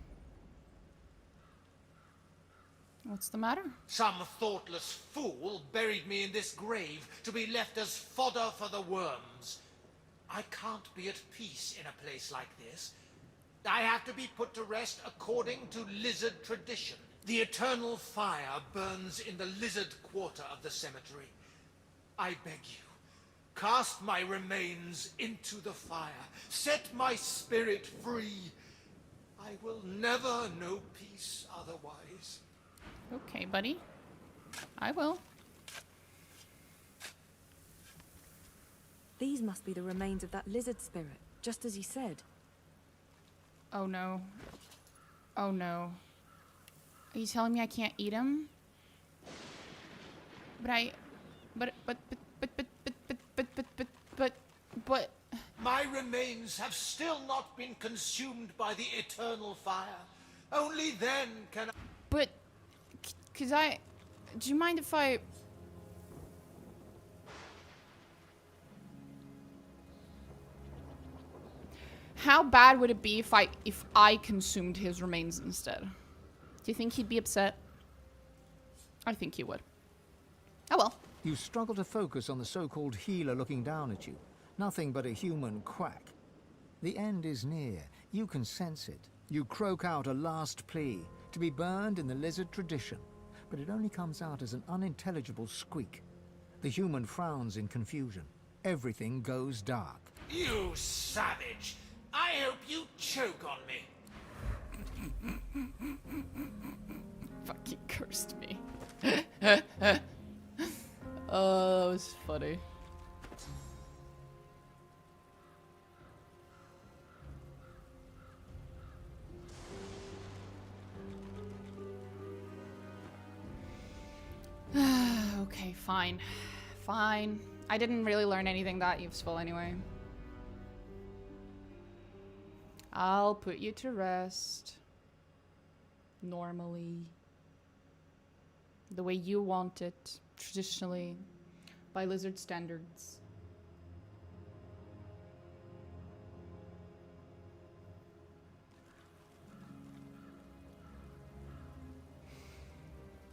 What's the matter? Some thoughtless fool buried me in this grave to be left as fodder for the worms. I can't be at peace in a place like this. I have to be put to rest according to lizard tradition. The eternal fire burns in the lizard quarter of the cemetery. I beg you, cast my remains into the fire. Set my spirit free. I will never know peace otherwise. Okay, buddy. I will. These must be the remains of that lizard spirit, just as he said. Oh no. Oh no. Are you telling me I can't eat him? But My remains have still not been consumed by the eternal fire. Only then can I... But, do you mind if I... How bad would it be if I consumed his remains instead? Do you think he'd be upset? I think he would. Oh well. You struggle to focus on the so-called healer looking down at you. Nothing but a human quack. The end is near. You can sense it. You croak out a last plea, to be burned in the lizard tradition. But it only comes out as an unintelligible squeak. The human frowns in confusion. Everything goes dark. You savage! I hope you choke on me. Fucking cursed me. Oh, that was funny. Okay, fine. Fine. I didn't really learn anything that useful anyway. I'll put you to rest. Normally. The way you want it. Traditionally. By lizard standards.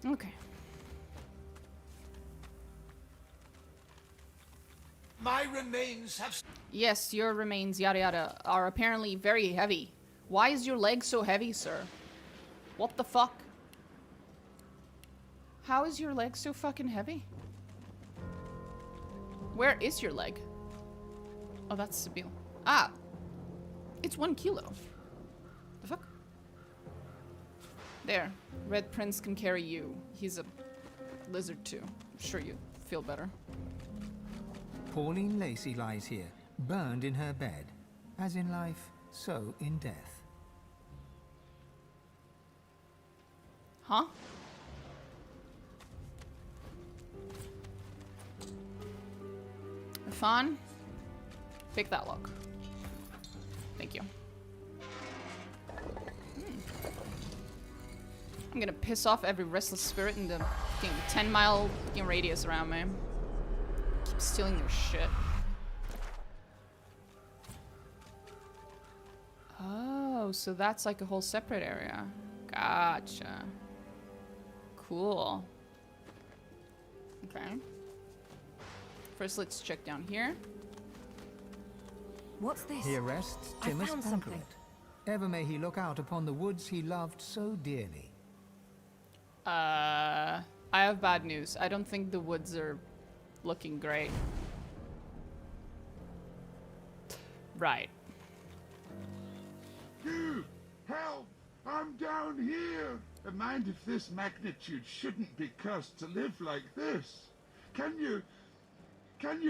Okay. My remains have... Yes, your remains, yada yada, are apparently very heavy. Why is your leg so heavy, sir? What the fuck? How is your leg so fucking heavy? Where is your leg? Oh, that's Sabine. Ah! It's 1 kilo. The fuck? There. Red Prince can carry you. He's a lizard too. I'm sure you'd feel better. Pauline Lacey lies here, burned in her bed. As in life, so in death. Huh? Fawn, pick that lock. Thank you. I'm gonna piss off every restless spirit in the 10-mile radius around me. Keep stealing their shit. Oh, so that's like a whole separate area. Gotcha. Cool. Okay. First, let's check down here. What's this? Here rests I Timus found something. Ankeret. Ever may he look out upon the woods he loved so dearly. I have bad news. I don't think the woods are looking great. Right. Help! I'm down here! Mind if this magnitude shouldn't be cursed to live like this? Can you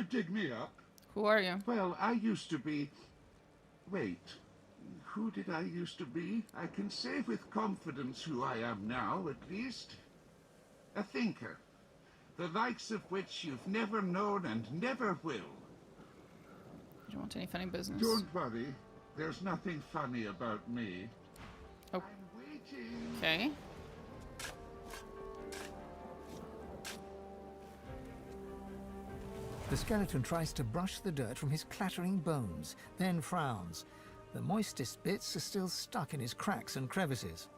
dig me up? Who are you? Well, I used to be... Wait. Who did I used to be? I can say with confidence who I am now, at least. A thinker. The likes of which you've never known and never will. You don't want any funny business. Don't worry. There's nothing funny about me. Oh. I'm waiting. Okay. The skeleton tries to brush the dirt from his clattering bones, then frowns. The moistest bits are still stuck in his cracks and crevices.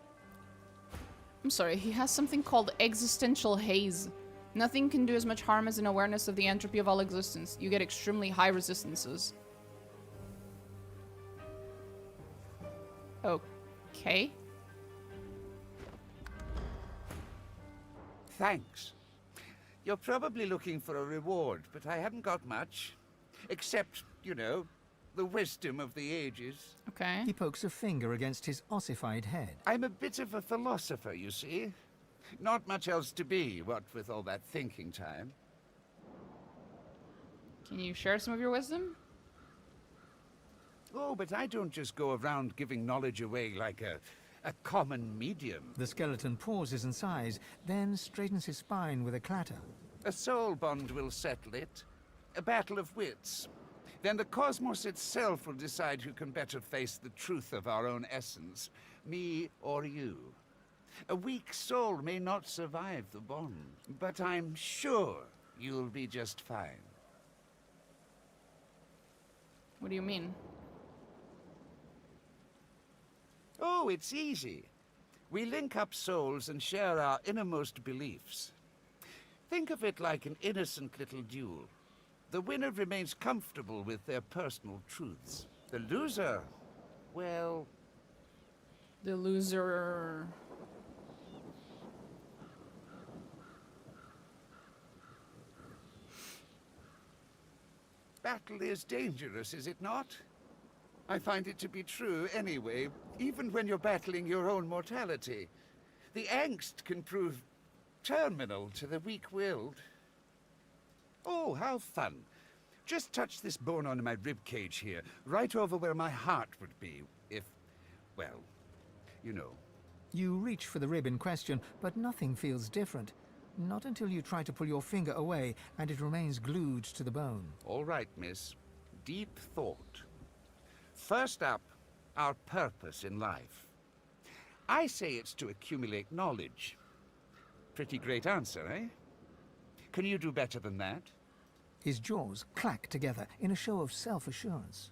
I'm sorry, he has something called existential haze. Nothing can do as much harm as an awareness of the entropy of all existence. You get extremely high resistances. Okay. Thanks. You're probably looking for a reward, but I haven't got much. Except, you know, the wisdom of the ages. Okay. He pokes a finger against his ossified head. I'm a bit of a philosopher, you see. Not much else to be, what with all that thinking time. Can you share some of your wisdom? Oh, but I don't just go around giving knowledge away like a common medium. The skeleton pauses and sighs, then straightens his spine with a clatter. A soul bond will settle it. A battle of wits. Then the cosmos itself will decide who can better face the truth of our own essence, me or you. A weak soul may not survive the bond, but I'm sure you'll be just fine. What do you mean? Oh, it's easy. We link up souls and share our innermost beliefs. Think of it like an innocent little duel. The winner remains comfortable with their personal truths. The loser, well... The loser... Battle is dangerous, is it not? I find it to be true anyway, even when you're battling your own mortality. The angst can prove terminal to the weak-willed. Oh, how fun. Just touch this bone on my rib cage here, right over where my heart would be, if, well, you know. You reach for the rib in question, but nothing feels different. Not until you try to pull your finger away, and it remains glued to the bone. All right, miss. Deep thought. First up, our purpose in life. I say it's to accumulate knowledge. Pretty great answer, eh? Can you do better than that? His jaws clack together in a show of self-assurance.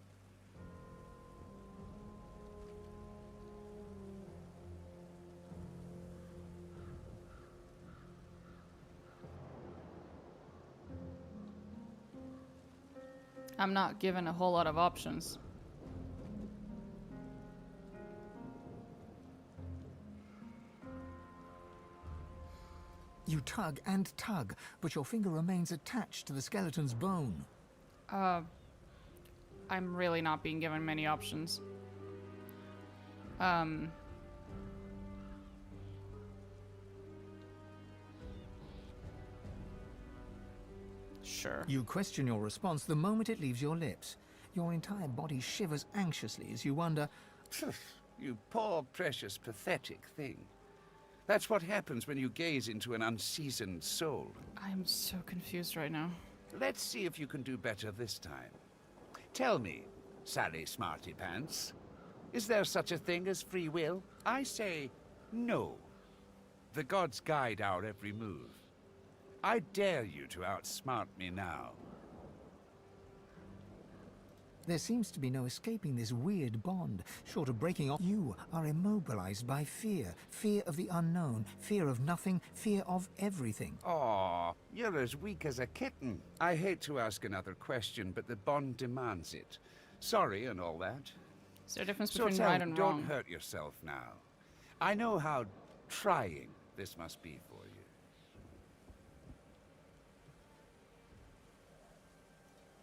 I'm not given a whole lot of options. You tug and tug, but your finger remains attached to the skeleton's bone. I'm really not being given many options. Sure. You question your response the moment it leaves your lips. Your entire body shivers anxiously as you wonder... You poor, precious, pathetic thing. That's what happens when you gaze into an unseasoned soul. I'm so confused right now. Let's see if you can do better this time. Tell me, Sally Smarty Pants, is there such a thing as free will? I say no. The gods guide our every move. I dare you to outsmart me now. There seems to be no escaping this weird bond. Short of breaking off, you are immobilized by fear. Fear of the unknown, fear of nothing, fear of everything. Aw, you're as weak as a kitten. I hate to ask another question, but the bond demands it. Sorry and all that. Is there a difference So between tell right me, and don't wrong? hurt yourself now. I know how trying this must be for you.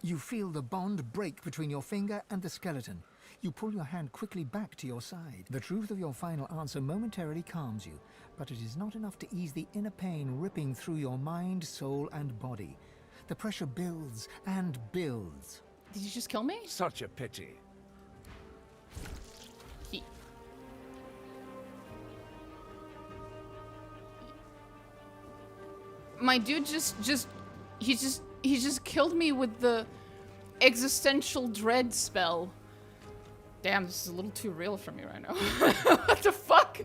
You feel the bond break between your finger and the skeleton. You pull your hand quickly back to your side. The truth of your final answer momentarily calms you, but it is not enough to ease the inner pain ripping through your mind, soul, and body. The pressure builds and builds. Did you just kill me? Such a pity. My dude he just killed me with the existential dread spell. Damn, this is a little too real for me right now. What the fuck?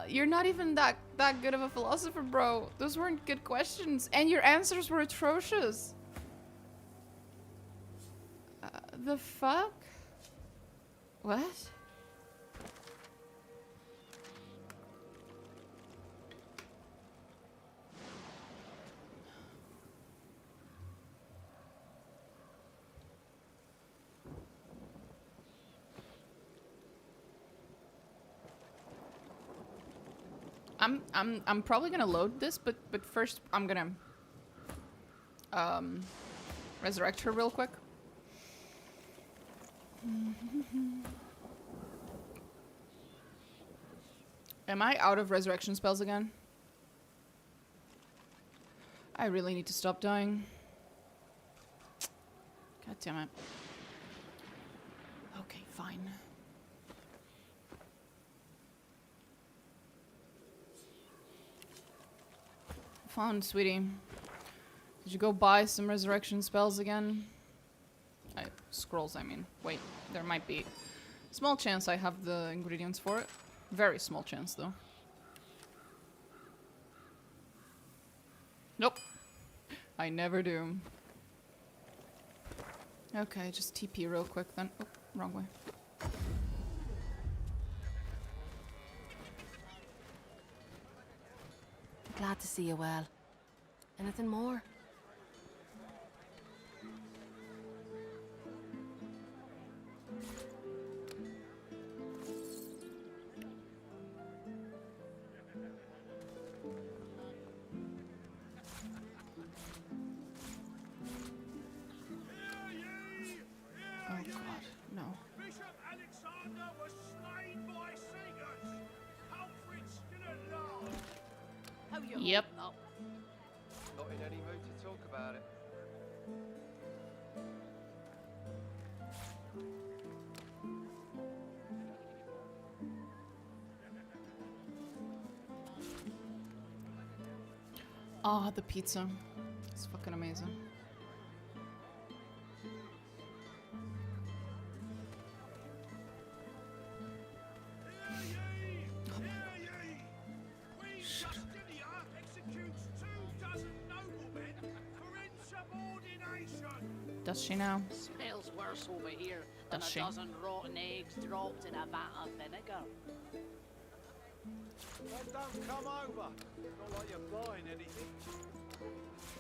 You're not even that good of a philosopher, bro. Those weren't good questions, and your answers were atrocious. The fuck? What? I'm probably gonna load this, but first I'm gonna resurrect her real quick. Am I out of resurrection spells again? I really need to stop dying. God damn it. Okay, fine. Fun, sweetie. Did you go buy some resurrection spells again? Scrolls, I mean. Wait, there might be. Small chance I have the ingredients for it. Very small chance, though. Nope. I never do. Okay, just TP real quick then. Oh, wrong way. Glad to see you well. Anything more? Yep. Not in any mood to talk about it. Ah, the pizza. It's fucking amazing. Does she now? Smells worse over here than Does a she? dozen rotten eggs dropped in a vat of vinegar. Well, don't come over. Not like you're buying anything.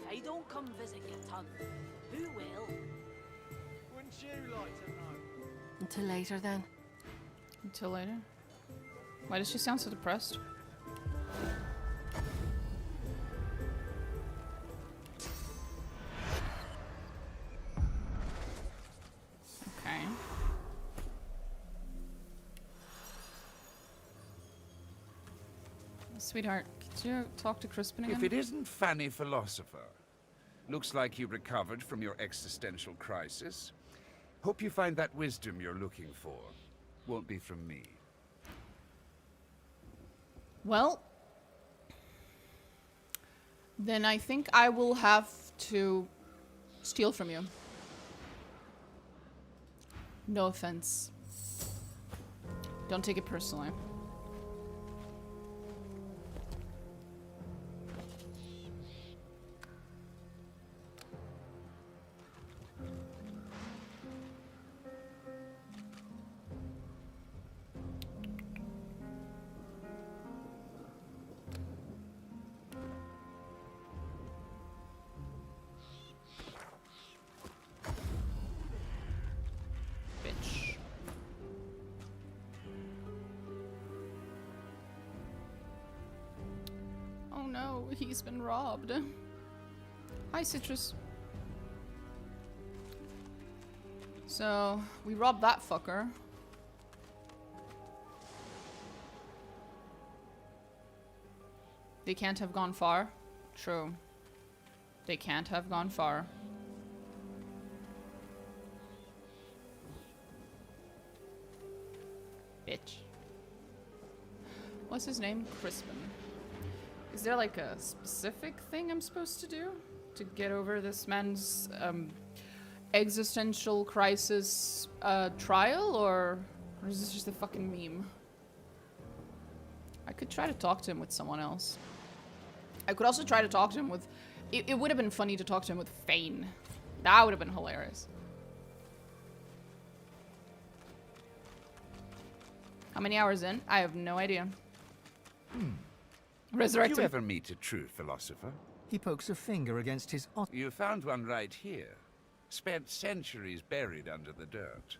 I don't come visit your ton. Who will? Wouldn't you like to know? Until later, then. Until later? Why does she sound so depressed? Okay. Sweetheart, could you talk to Crispin again? If it isn't Fanny Philosopher. Looks like you recovered from your existential crisis. Hope you find that wisdom you're looking for. Won't be from me. Well, then I think I will have to steal from you. No offense. Don't take it personally. Oh no, he's been robbed. Hi, Citrus. So, we robbed that fucker. They can't have gone far. True. They can't have gone far. Bitch. What's his name? Crispin. Is there like a specific thing I'm supposed to do to get over this man's existential crisis trial, or is this just a fucking meme? I could try to talk to him with someone else. I could also try to talk to him with... It would have been funny to talk to him with Fane. That would have been hilarious. How many hours in? I have no idea. Resurrected. Did you ever meet a true philosopher? He pokes a finger against his... You found one right here. Spent centuries buried under the dirt.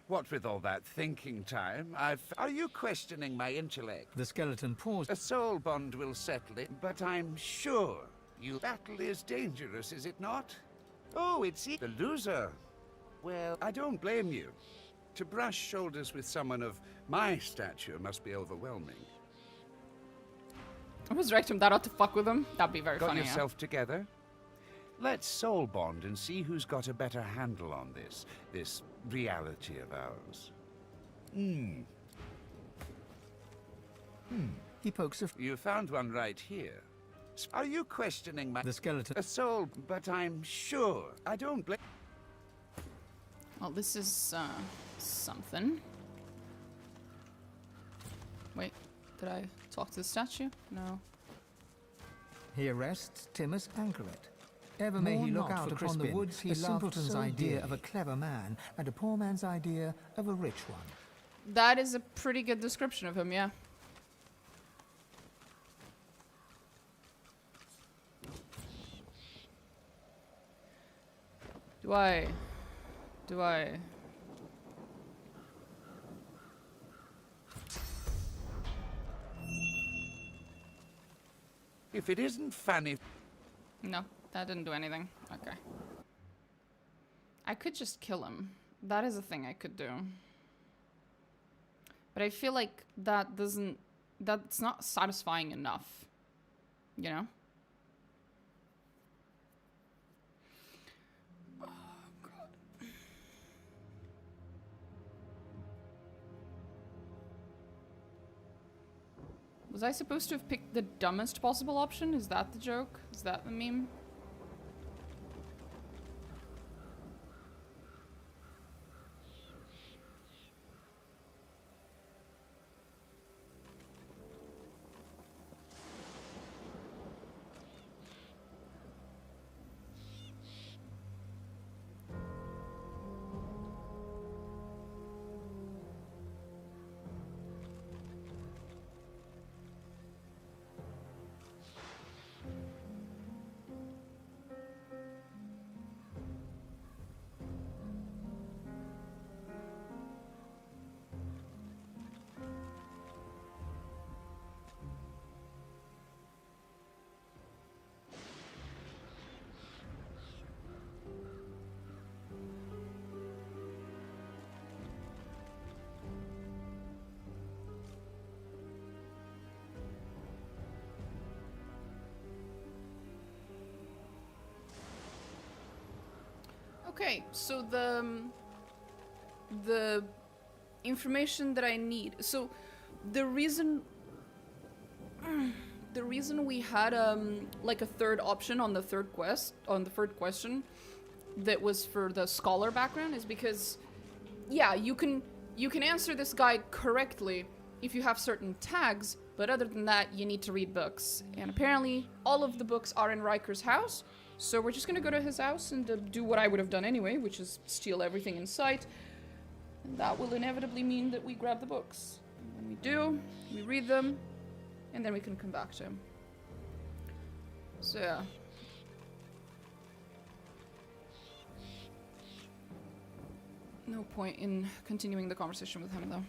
What with all that thinking time, Are you questioning my intellect? The skeleton paused. A soul bond will settle it, but I'm sure battle is dangerous, is it not? Oh, it's the loser. Well, I don't blame you. To brush shoulders with someone of my stature must be overwhelming. I was right him that ought to fuck with him. That'd be very Got funny. yourself together? Let's soul bond and see who's got a better handle on this reality of ours. He pokes a... You found one right here. Are you questioning my... The skeleton... A soul, but I'm sure. I don't blame... Well, this is, something. Wait, did I talk to the statue? No. He arrests Timus Anchoret. Ever may he look out upon the woods he a simpleton's idea of a clever man, and a poor man's idea of a rich one. That is a pretty good description of him, yeah. Do I... If it isn't funny... No, that didn't do anything. Okay. I could just kill him. That is a thing I could do. But I feel like that doesn't... That's not satisfying enough. You know? Oh, God. Was I supposed to have picked the dumbest possible option? Is that the joke? Is that the meme? Okay, so the information that I need. So the reason we had like a third option on the third question that was for the scholar background is because yeah, you can answer this guy correctly if you have certain tags, but other than that, you need to read books. And apparently all of the books are in Ryker's house. So we're just gonna go to his house and do what I would have done anyway, which is steal everything in sight. And that will inevitably mean that we grab the books. And when we do, we read them, and then we can come back to him. So yeah. No point in continuing the conversation with him though.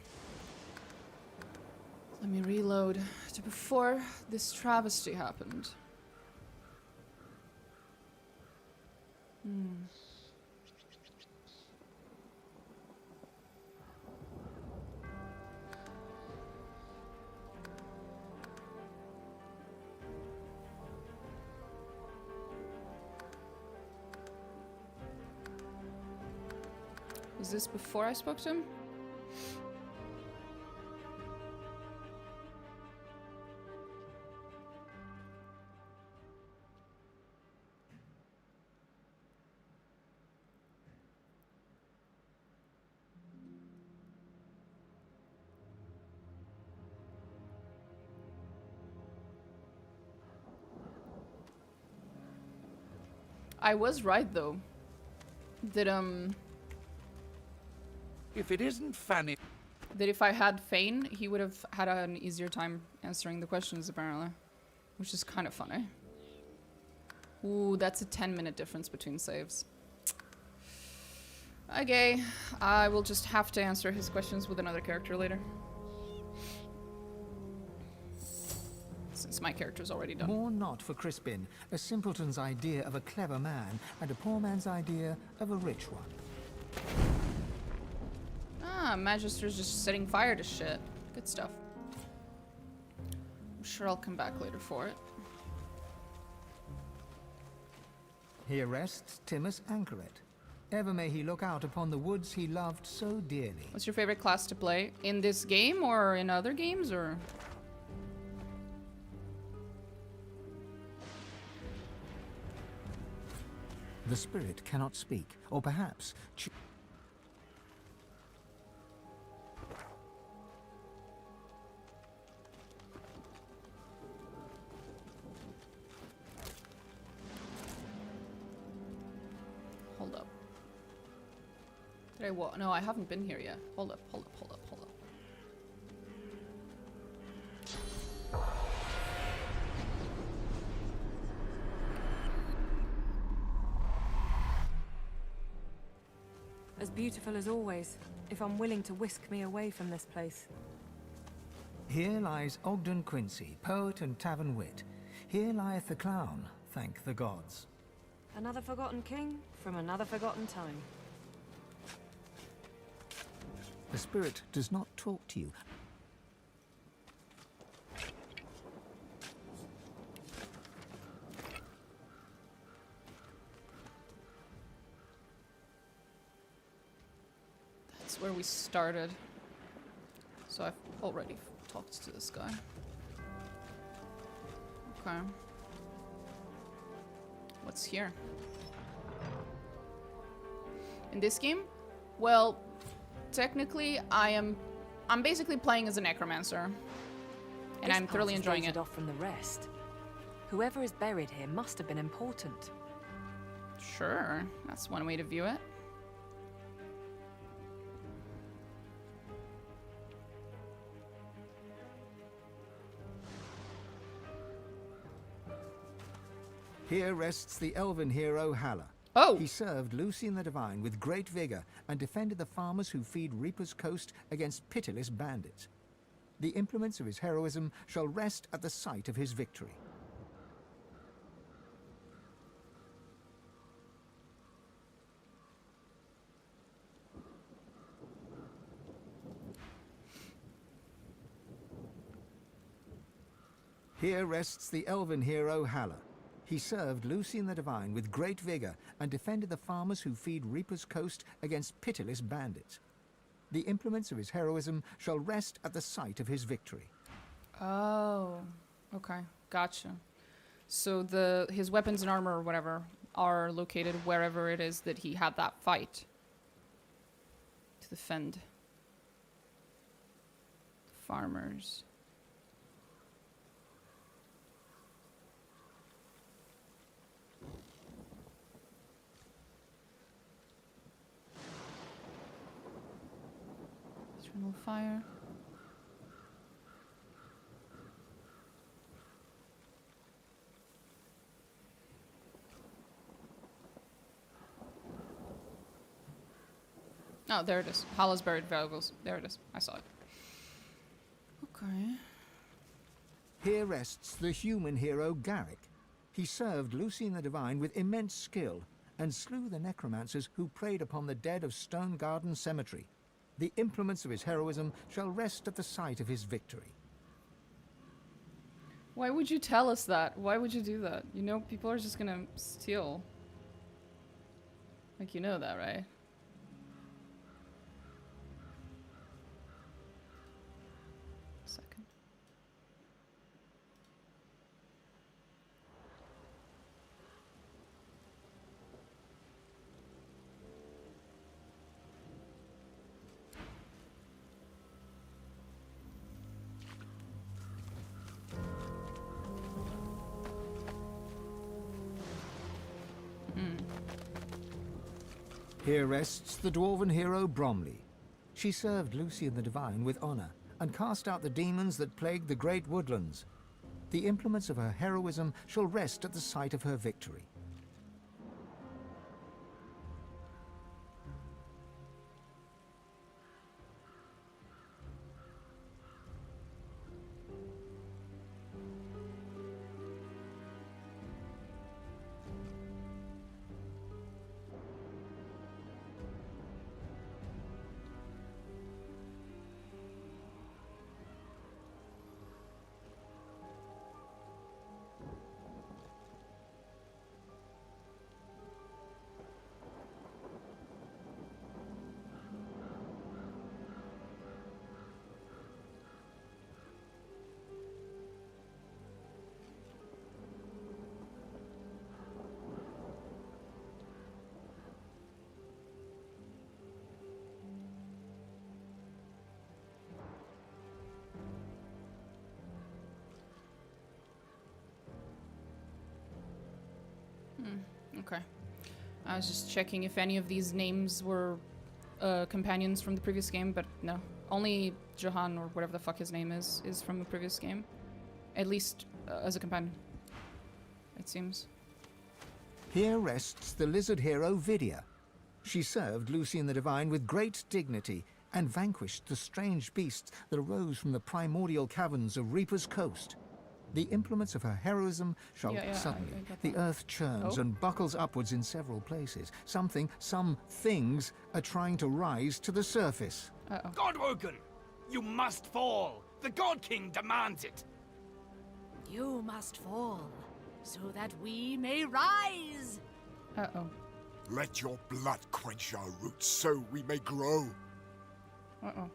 Let me reload to before this travesty happened. Was this before I spoke to him? I was right though. That If it isn't funny... That if I had Fane, he would have had an easier time answering the questions apparently. Which is kind of funny. Ooh, that's a 10-minute difference between saves. Okay, I will just have to answer his questions with another character later. Since my character's already done. More not for Crispin, a simpleton's idea of a clever man, and a poor man's idea of a rich one. Ah, Magister's just setting fire to shit. Good stuff. I'm sure I'll come back later for it. Here rests Timus Anchoret. Ever may he look out upon the woods he loved so dearly. What's your favorite class to play? In this game or in other games, or? The spirit cannot speak, or perhaps... Hold up. Did I what? No, I haven't been here yet. Hold up, hold up, hold up, hold up. As beautiful as always, if I'm willing to whisk me away from this place. Here lies Ogden Quincy, poet and tavern wit. Here lieth the clown, thank the gods. Another forgotten king from another forgotten time. The spirit does not talk to you. That's where we started. So I've already talked to this guy. Okay. What's here? In this game? Well, technically I'm basically playing as a necromancer. And I'm thoroughly enjoying it. Off from the rest. Whoever is buried here must have been important. Sure, that's one way to view it. Here rests the elven hero Halla. Oh! He served Lucian the Divine with great vigor and defended the farmers who feed Reaper's Coast against pitiless bandits. The implements of his heroism shall rest at the site of his victory. Here rests the elven hero Halla. He served Lucian the Divine with great vigor and defended the farmers who feed Reaper's Coast against pitiless bandits. The implements of his heroism shall rest at the site of his victory. Oh, okay, gotcha. So his weapons and armor or whatever are located wherever it is that he had that fight to defend the farmers. Eternal fire. Oh, there it is. Halla's buried valuables. There it is. I saw it. Okay. Here rests the human hero Garrick. He served Lucian the Divine with immense skill and slew the necromancers who preyed upon the dead of Stone Garden Cemetery. The implements of his heroism shall rest at the site of his victory. Why would you tell us that? Why would you do that? You know, people are just gonna steal. Like, you know that, right? Second. Here rests the dwarven hero Bromley. She served Lucian the Divine with honor and cast out the demons that plagued the great woodlands. The implements of her heroism shall rest at the site of her victory. Okay. I was just checking if any of these names were companions from the previous game, but no. Only Jahan, or whatever the fuck his name is from the previous game. At least as a companion, it seems. Here rests the lizard hero Vidya. She served Lucian the Divine with great dignity and vanquished the strange beasts that arose from the primordial caverns of Reaper's Coast. The implements of her heroism shall suddenly, the earth churns and buckles upwards in several places. Some things are trying to rise to the surface. Godwoken! You must fall! The God King demands it! You must fall, so that we may rise! Uh-oh. Let your blood quench our roots, so we may grow. Uh-oh.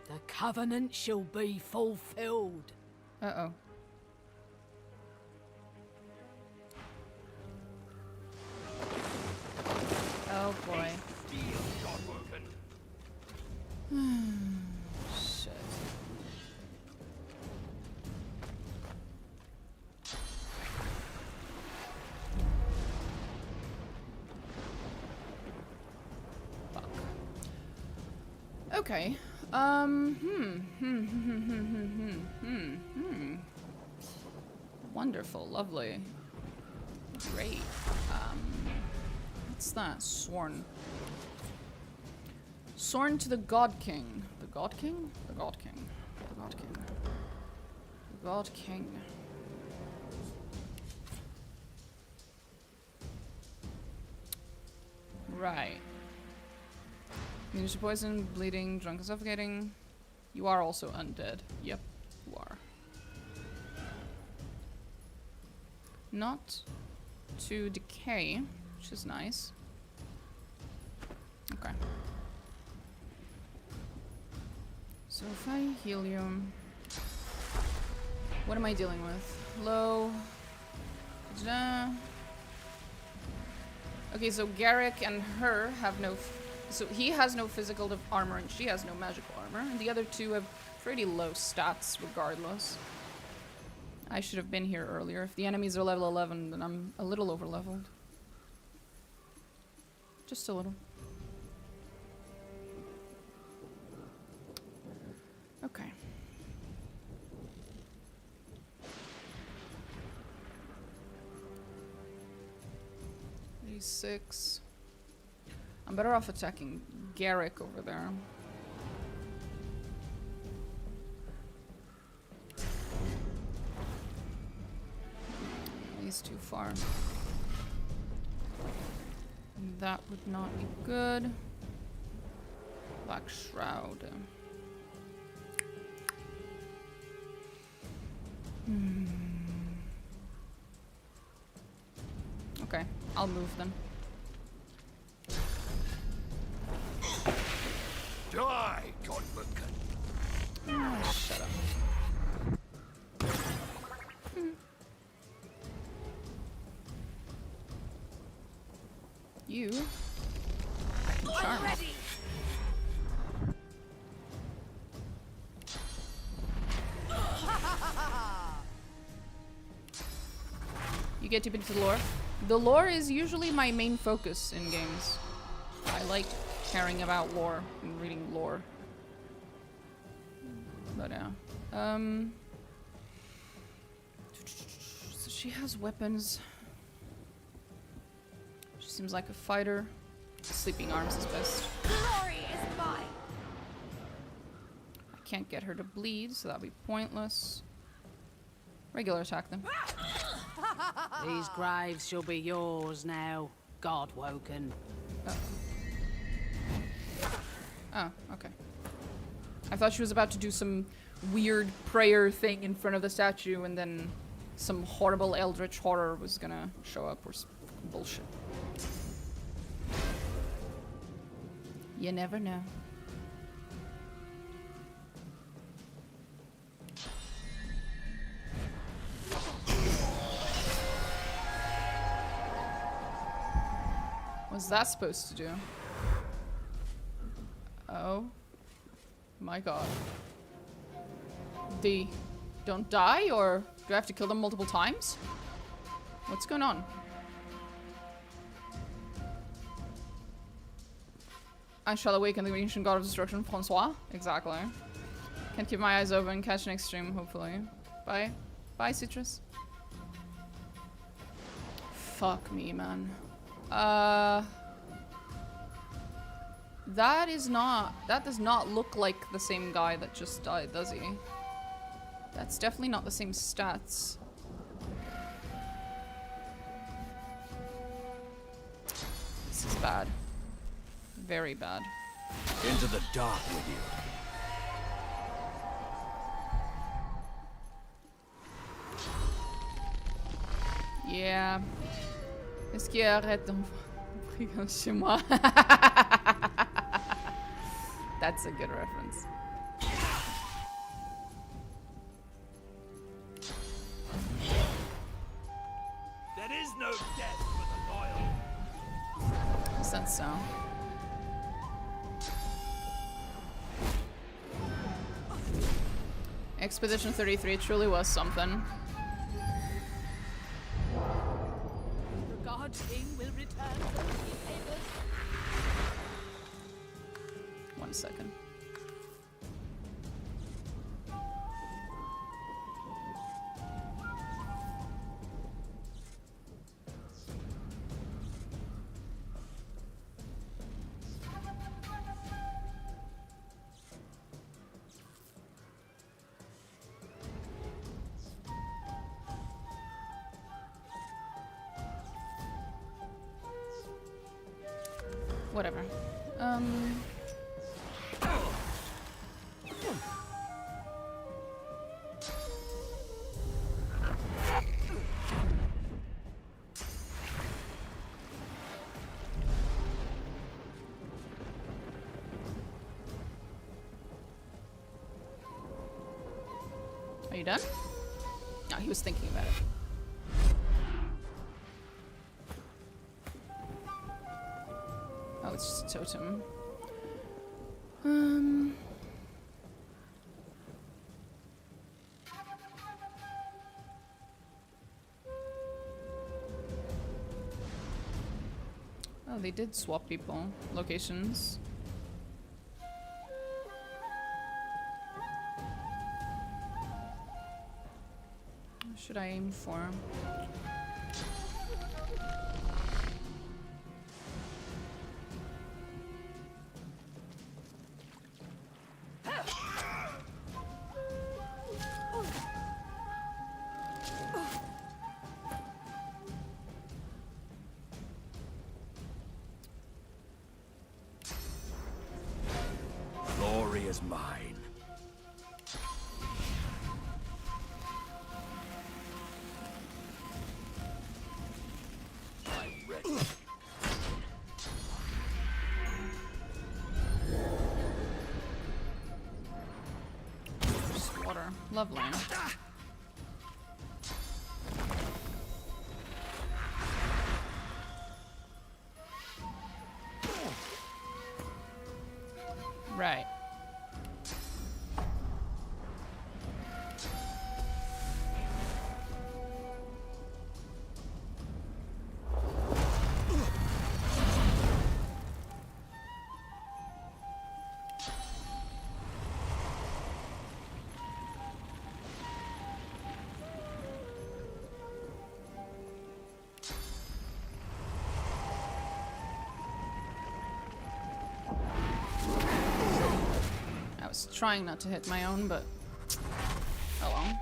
The covenant shall be fulfilled. Uh-oh. Oh boy. Shit. Fuck. Okay. Wonderful, lovely. Great. What's that? Sworn. Sworn to the God King. The God King? The God King. The God King. The God King. Right. Immune to poison, bleeding, drunk and suffocating. You are also undead. Yep, you are. Not to decay, which is nice. Okay. So if I heal you... What am I dealing with? Low... Okay, so Garrick and her have no... So he has no physical armor and she has no magical armor. And the other two have pretty low stats regardless. I should have been here earlier. If the enemies are level 11, then I'm a little over-leveled. Just a little. Okay. Six. I'm better off attacking Garrick over there. He's too far. That would not be good. Black Shroud. Okay, I'll move then. Die, Godwoken! Oh, shut up. You. Charm. You get deep into the lore. The lore is usually my main focus in games. I like caring about lore and reading lore. But yeah. So she has weapons. She seems like a fighter. Sleeping arms is best. Glory is mine. I can't get her to bleed, so that'll be pointless. Regular attack then. These graves shall be yours now, Godwoken. Oh, okay. I thought she was about to do some weird prayer thing in front of the statue and then some horrible eldritch horror was gonna show up or some bullshit. You never know. What's that supposed to do? Oh my god. They don't die, or do I have to kill them multiple times? What's going on? I shall awaken the ancient god of destruction, Francois. Exactly. Can't keep my eyes open, catch next stream, hopefully. Bye. Bye, Citrus. Fuck me, man. That does not look like the same guy that just died, does he? That's definitely not the same stats. This is bad. Very bad. Into the dark with you. Yeah. Est-ce qu'il arrête d'envoyer chez moi? That's a good reference. There is no death for the loyal. I sense so. Expedition 33 truly was something. The God King will return to the papers. 1 second. Whatever. Are you done? No, he was thinking about it. Oh, it's just a totem. Oh, they did swap people. Locations. What should I aim for? Glory is mine. I'm ready. Just water. Lovely. Right. I was trying not to hit my own, but oh well.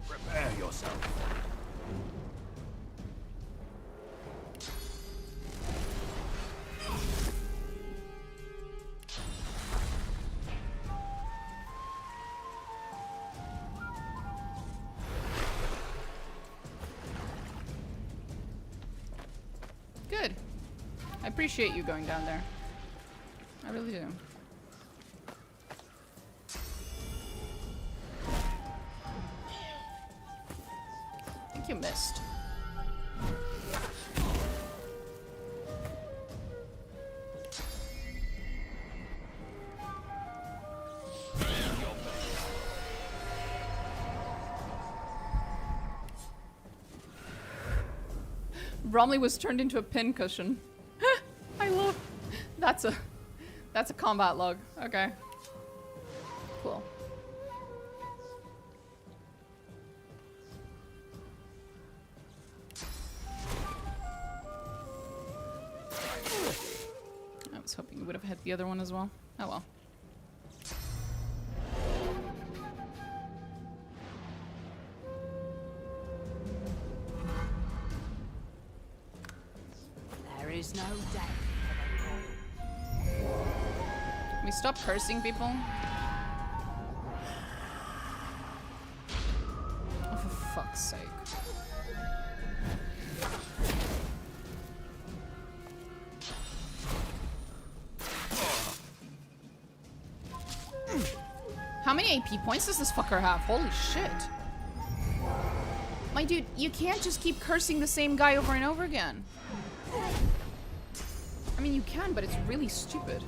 Prepare yourself. Good. I appreciate you going down there. I really do. I think you missed. Bromley was turned into a pin cushion. I love. That's a combat log. Okay. Cool. I was hoping you would have hit the other one as well. Oh well. There is no death. Can we stop cursing people? Oh, for fuck's sake. How many AP points does this fucker have? Holy shit. My dude, you can't just keep cursing the same guy over and over again. I mean, you can, but it's really stupid.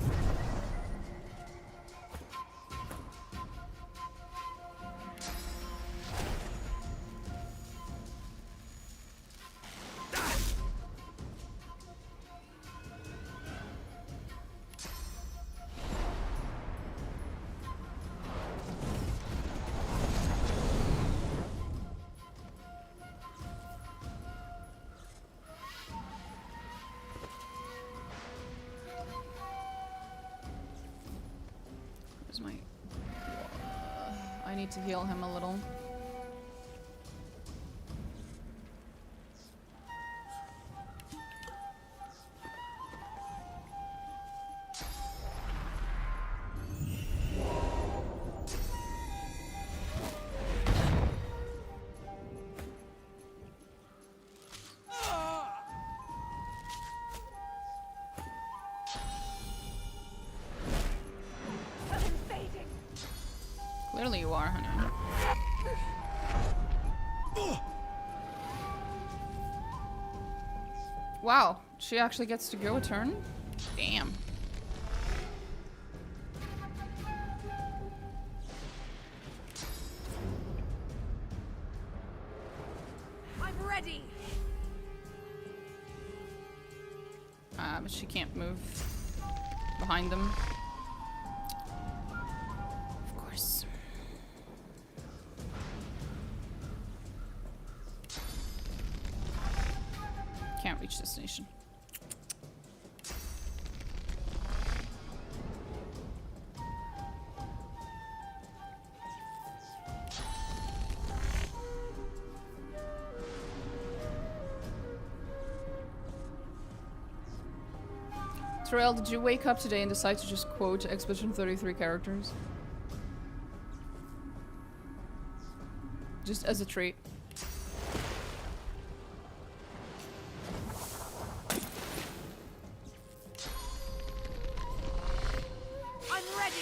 I need to heal him a little. Clearly you are, honey. Wow, she actually gets to go a turn? Damn. I'm ready. But she can't move behind them. Of course. Can't reach destination. Terrell, did you wake up today and decide to just quote Expedition 33 characters? Just as a treat. I'm ready.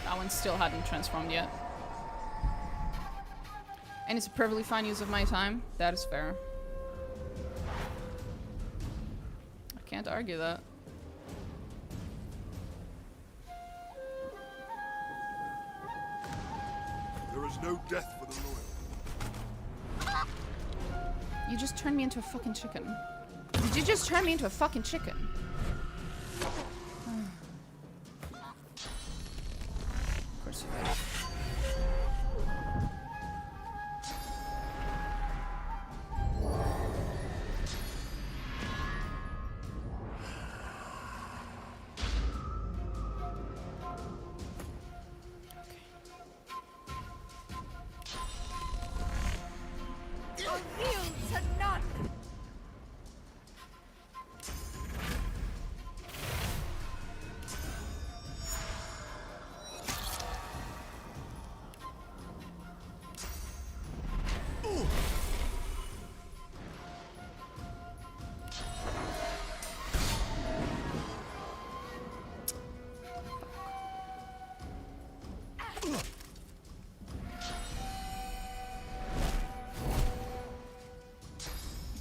That one still hadn't transformed yet. And it's a perfectly fine use of my time. That is fair. I can't argue that. There is no death for the loyal. You just turned me into a fucking chicken. Did you just turn me into a fucking chicken? Of course you did.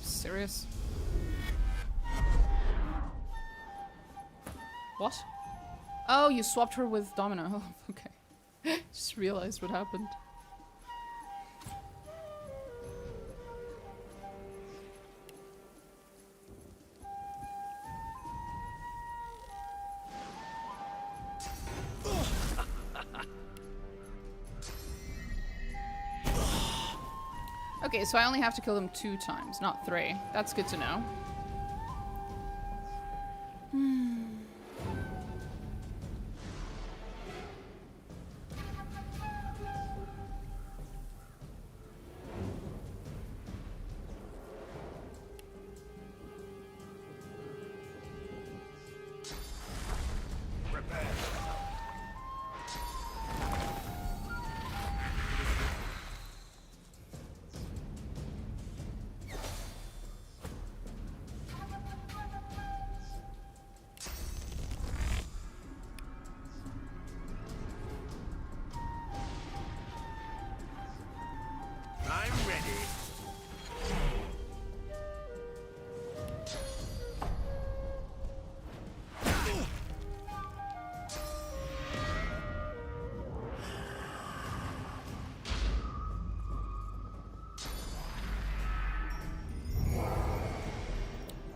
Serious? What? Oh, you swapped her with Domino. Oh, okay. Just realized what happened. Okay, so I only have to kill them 2 times, not 3. That's good to know. I'm ready.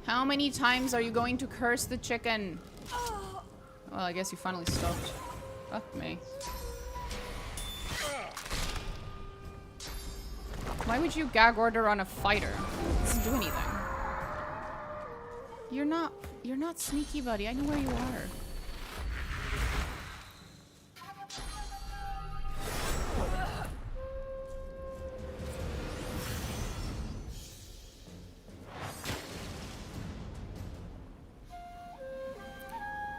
How many times are you going to curse the chicken? Well, I guess you finally stopped. Fuck me. Why would you gag order on a fighter? It doesn't do anything. You're not sneaky, buddy. I know where you are.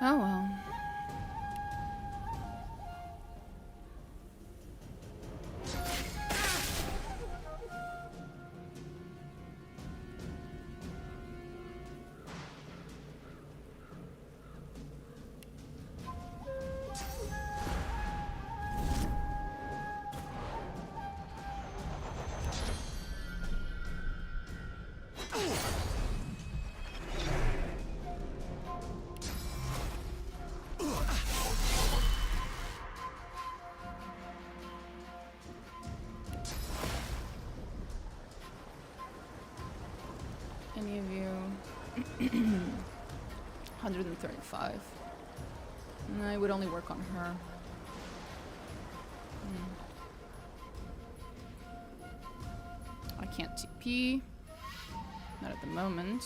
Oh well. Any of you? 135. And I would only work on her. I can't TP. Not at the moment.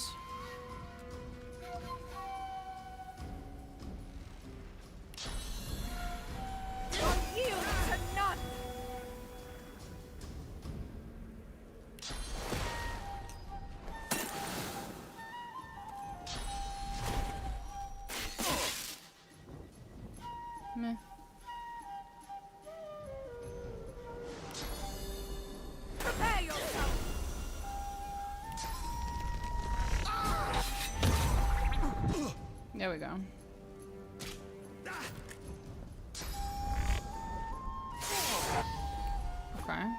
Meh. Prepare yourself. There we go. Okay. How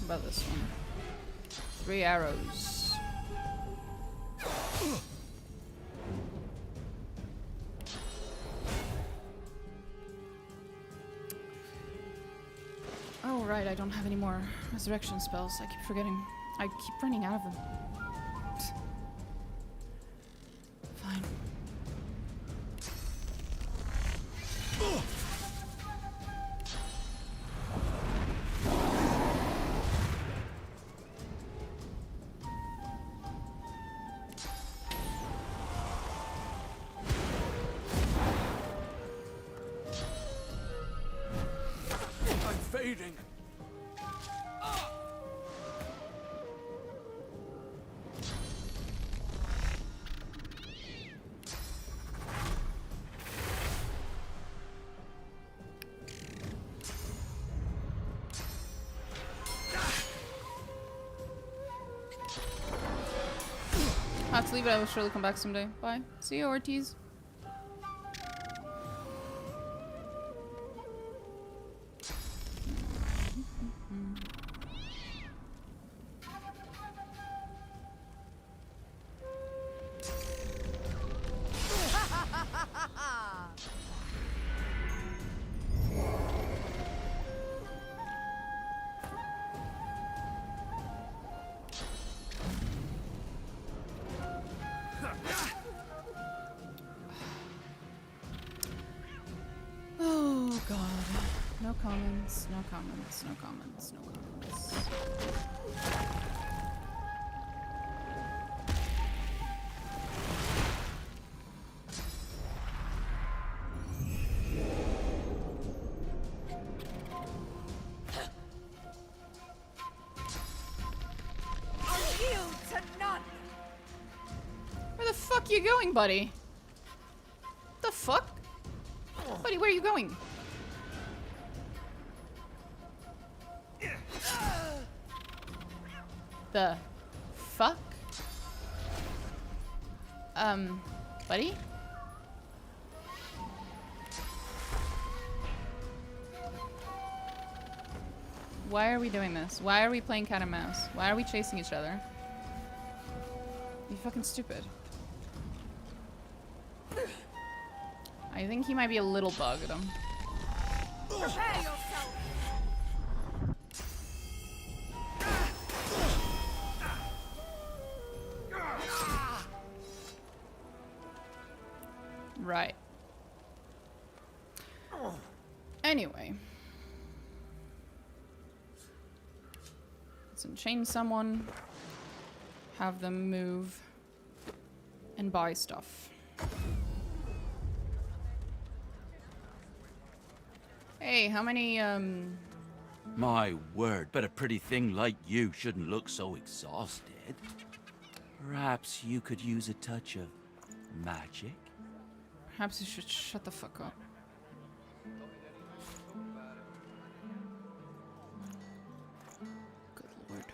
about this one? 3 arrows. Oh, right, I don't have any more resurrection spells. I keep forgetting. I keep running out of them. Fine. I'm fading. I have to leave it. I will surely come back someday. Bye. See you, Ortiz. No comments, no comments, no comments, no comments. Where the fuck you going, buddy? The fuck? Buddy, where are you going? The fuck? Buddy? Why are we doing this? Why are we playing cat and mouse? Why are we chasing each other? You fucking stupid. I think he might be a little bugged. Prepare yourself. Right. Anyway. Let's unchain someone. Have them move. And buy stuff. Hey, how many, My word, but a pretty thing like you shouldn't look so exhausted. Perhaps you could use a touch of magic? Perhaps you should shut the fuck up. Good lord.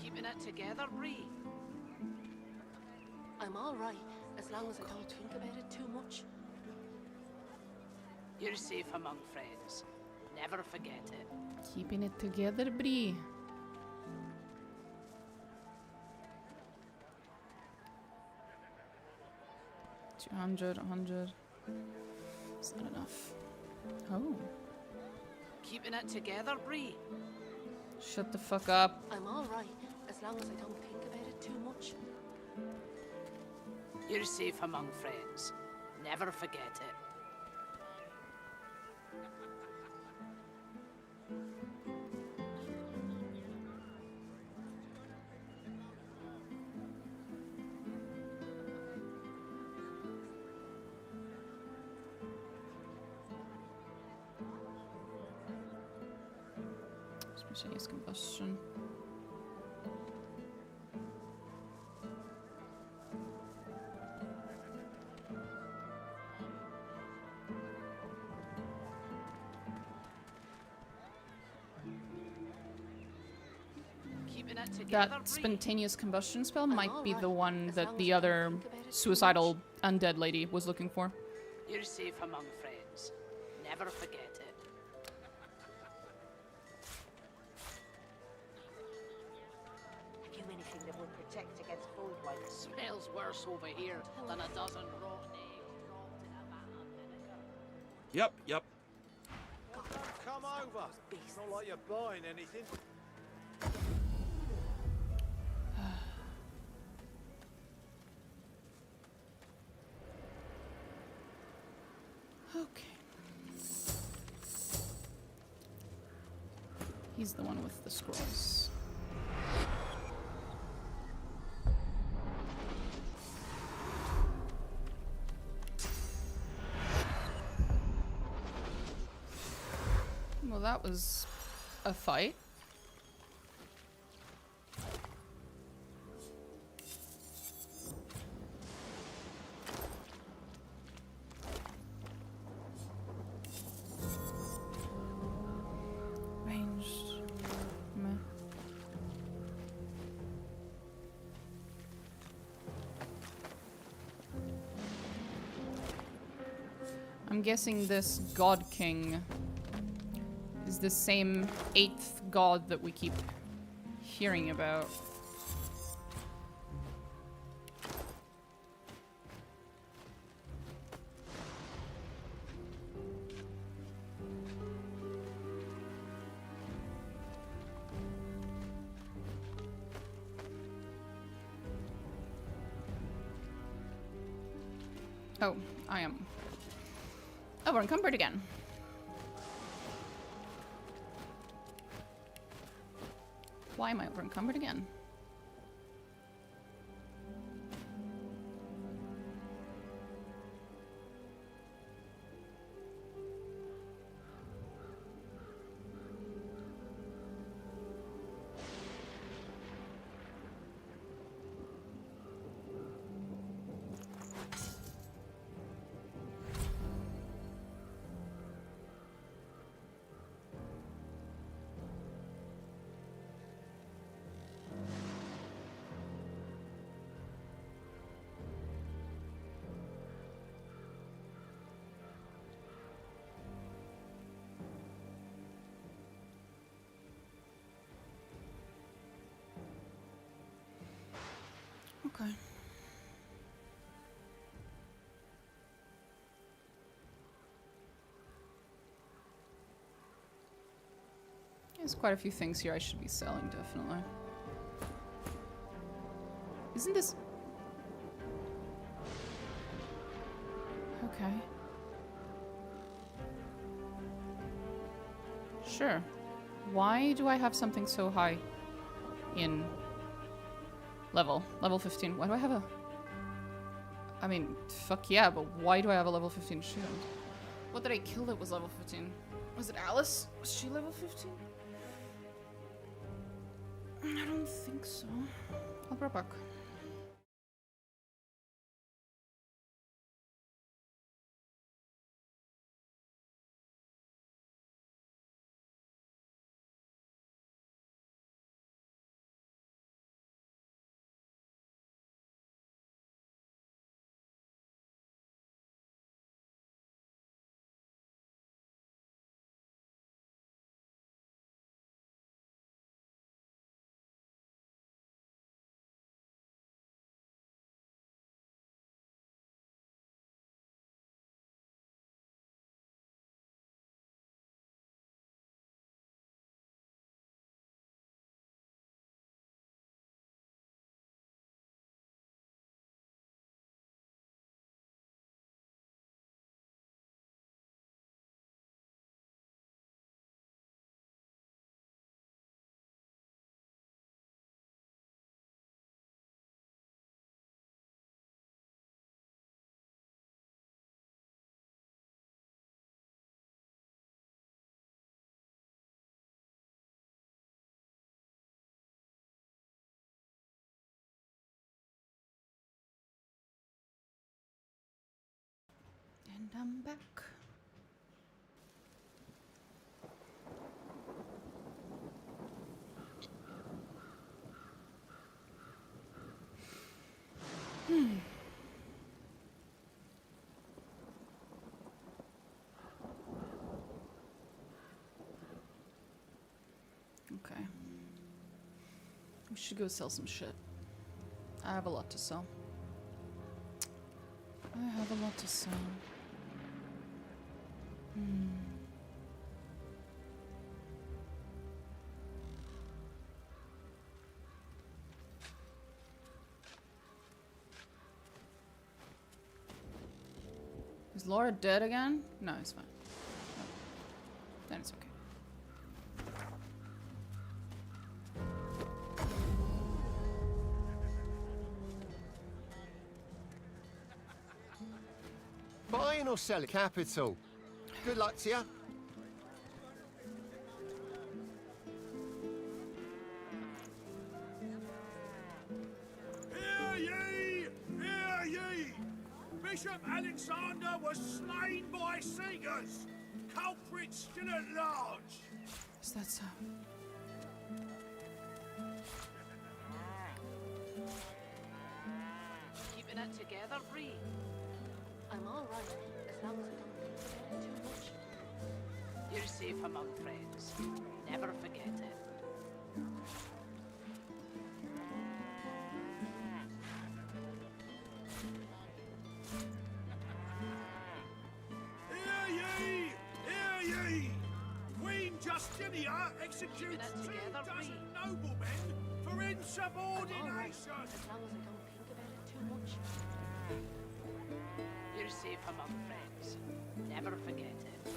Keeping it together, Bree. I'm all right, as long as I don't think about it too much. You're safe among friends. Never forget it. Keeping it together, Bree. $200, $100. Is that enough? Oh. Keeping it together, Bree. Shut the fuck up. I'm all right, as long as I don't think about it too much. You're safe among friends. Never forget it. Spontaneous combustion. Keeping it together, That Bree. spontaneous combustion spell might be the one that the other suicidal undead lady was looking for. You're safe among friends. Never forget it. Have you anything that will protect against food white? Smells worse over here than a dozen rotten eggs dropped in a vat of vinegar. Yep. Come over. It's not like you're buying anything. Okay. He's the one with the scrolls. Well, that was a fight. Ranged. Meh. I'm guessing this God King is the same 8th god that we keep hearing about. Oh, I am over encumbered again. Why am I over encumbered again? Okay. There's quite a few things here I should be selling, definitely. Isn't this... Okay. Sure. Why do I have something so high in level 15? Why do I have a... I mean, fuck yeah, but why do I have a level 15 shield? What did I kill that was level 15? Was it Alice? Was she level 15? I don't think so. I'll be right back. And I'm back. Okay. We should go sell some shit. I have a lot to sell. I have a lot to sell. Is Laura dead again? No, it's fine. No. Then it's okay. Buying or selling? Capital. Good luck to you. Hear ye! Hear ye! Bishop Alexander was slain by Seegers. Culprits still at large. Is that so? Keeping it together, Bree? I'm all right, as long as I don't think about it too much. You're safe among friends. Never forget it. Hear ye! Hear ye! Queen Justinia executes 2,000 noblemen for insubordination! As long as I don't think about it too much. You're among friends. Never forget it.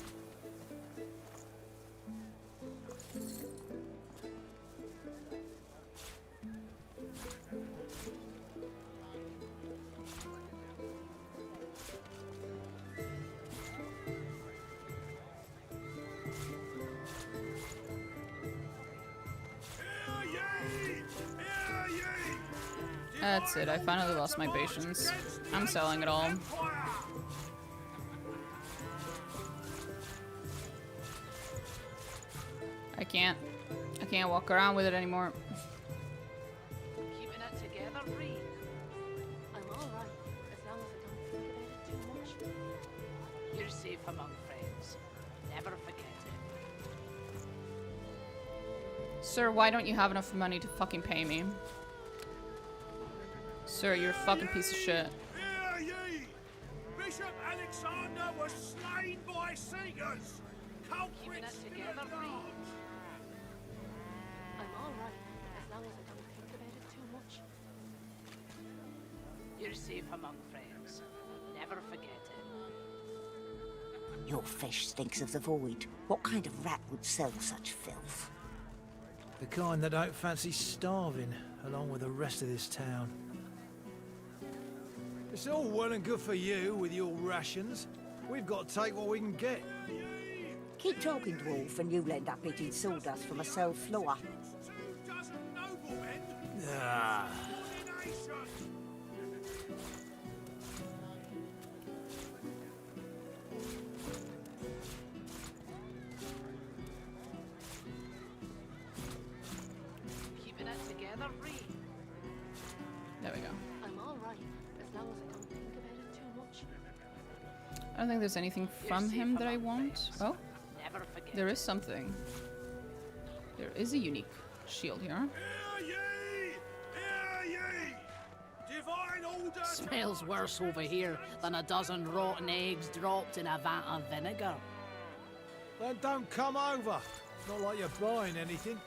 That's it, I finally lost my patience. I'm selling it all. I can't walk around with it anymore. Keeping it together, Bree. I'm alright, as long as I don't think about it too much. You're safe among friends. Never forget it. Sir, why don't you have enough money to fucking pay me? Sir, you're a fucking piece of shit. Hear ye! Bishop Alexander was slain by Seekers. Culprits together, Bree. I'm alright, as long as I don't think about it too much. You're safe among friends. Never forget it. Your fish stinks of the void. What kind of rat would sell such filth? The kind that don't fancy starving, along with the rest of this town. It's all well and good for you with your rations. We've got to take what we can get. Keep talking, dwarf, and you'll end up eating sawdust from a cell floor. Ah. Keeping it together, Bree. There we go. I'm alright, as long as I don't think about it too much. I don't think there's anything from him that I want. Oh, Never forget. there is something. There is a unique shield here. Divine order. Smells worse over here than a dozen rotten eggs dropped in a vat of vinegar. Then don't come over. Not like you're buying anything.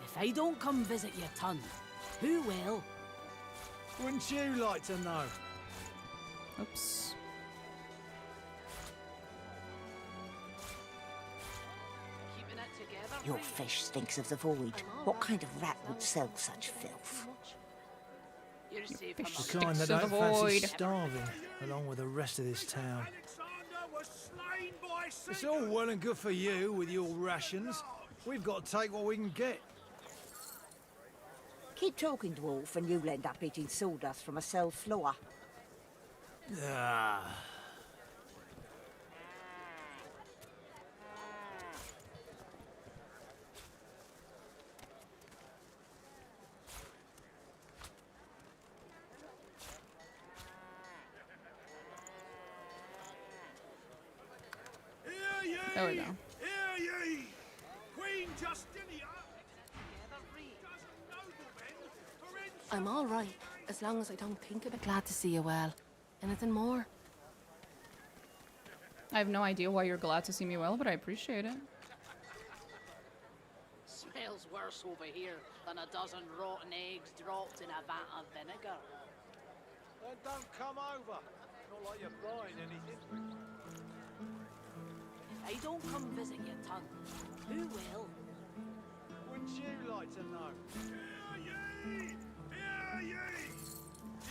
If I don't come visit your ton, who will? Wouldn't you like to know? Oops. Keeping it together, Your Bree. fish stinks of the void. What kind of rat would sell such filth? You're safe fish among The kind that Sticks of don't the fancy void. starving, along with the rest of this town. Alexander was slain by Seekers. It's all well and good for you with your rations. We've got to take what we can get. Keep talking, dwarf, and you'll end up eating sawdust from a cell floor. Ah. Hear ye! There we go. Hear ye! Queen Justinia. I'm all right, as long as I don't think of it. Glad to see you well. Anything more? I have no idea why you're glad to see me well, but I appreciate it. Smells worse over here than a dozen rotten eggs dropped in a vat of vinegar. Then don't come over. Not like you're buying anything. If I don't come visit your ton, who will? Wouldn't you like to know? Hear ye! Hear ye!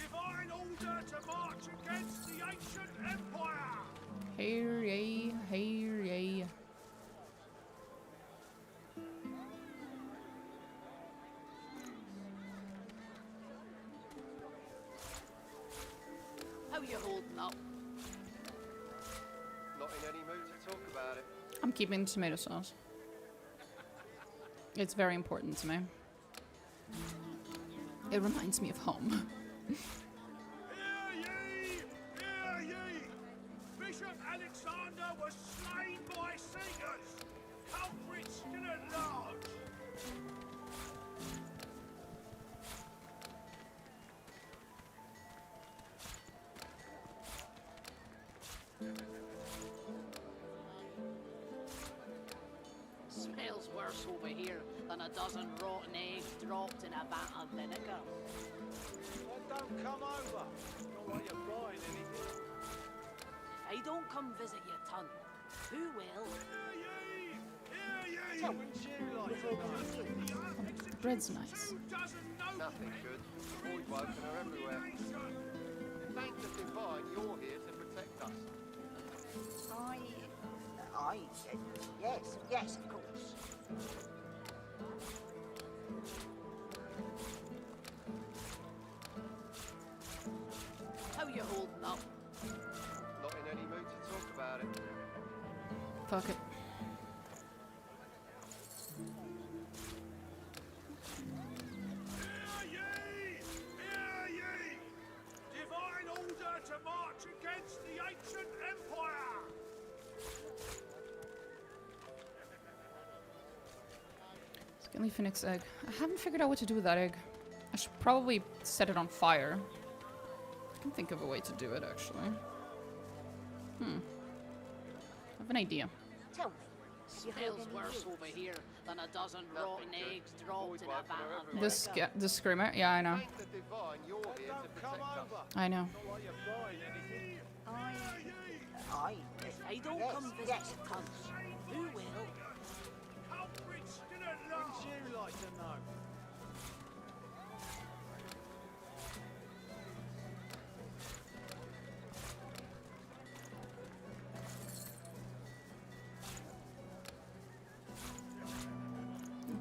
Divine order to march against the ancient empire. Hear ye, hear ye. How you holding up? Not in any mood to talk about it. I'm keeping the tomato sauce. It's very important to me. It reminds me of home. Hear ye! Hear ye! Bishop Alexander was slain by Seekers. Culprits still at large. Smells worse over here than a dozen rotten eggs dropped in a vat of vinegar. Then don't come over. Not like you're buying anything. I don't come visit your ton, who will? Bread's nice. Nothing good. Void woken are everywhere. Thank the divine you're here to protect us. Yes, of course. How you holding up? Not in any mood to talk about it. Fuck it. Divine order to march against the ancient empire! Scaly Phoenix egg. I haven't figured out what to do with that egg. I should probably set it on fire. I can think of a way to do it, actually. I have an idea. Tell me. Smells worse over here than a dozen rotten eggs dropped in a vat of The screamer? Yeah, I know. Thank the divine you're here to protect us. I know. I don't come visit your ton, who will? Culprits didn't lie! Wouldn't you like to know?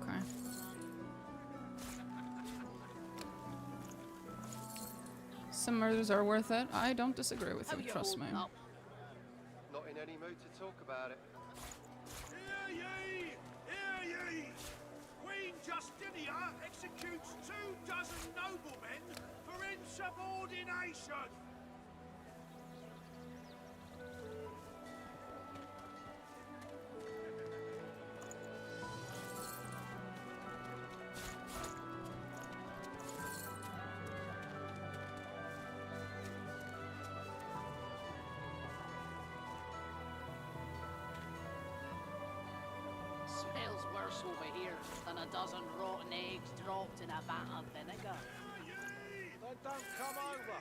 Okay. Some murders are worth it. I don't disagree with you, trust me. Not in any mood to talk about it. Hear ye! Hear ye! Queen Justinia executes 24 noblemen for insubordination! Smells worse over here than a dozen rotten eggs dropped in a vat of vinegar. Then don't come over.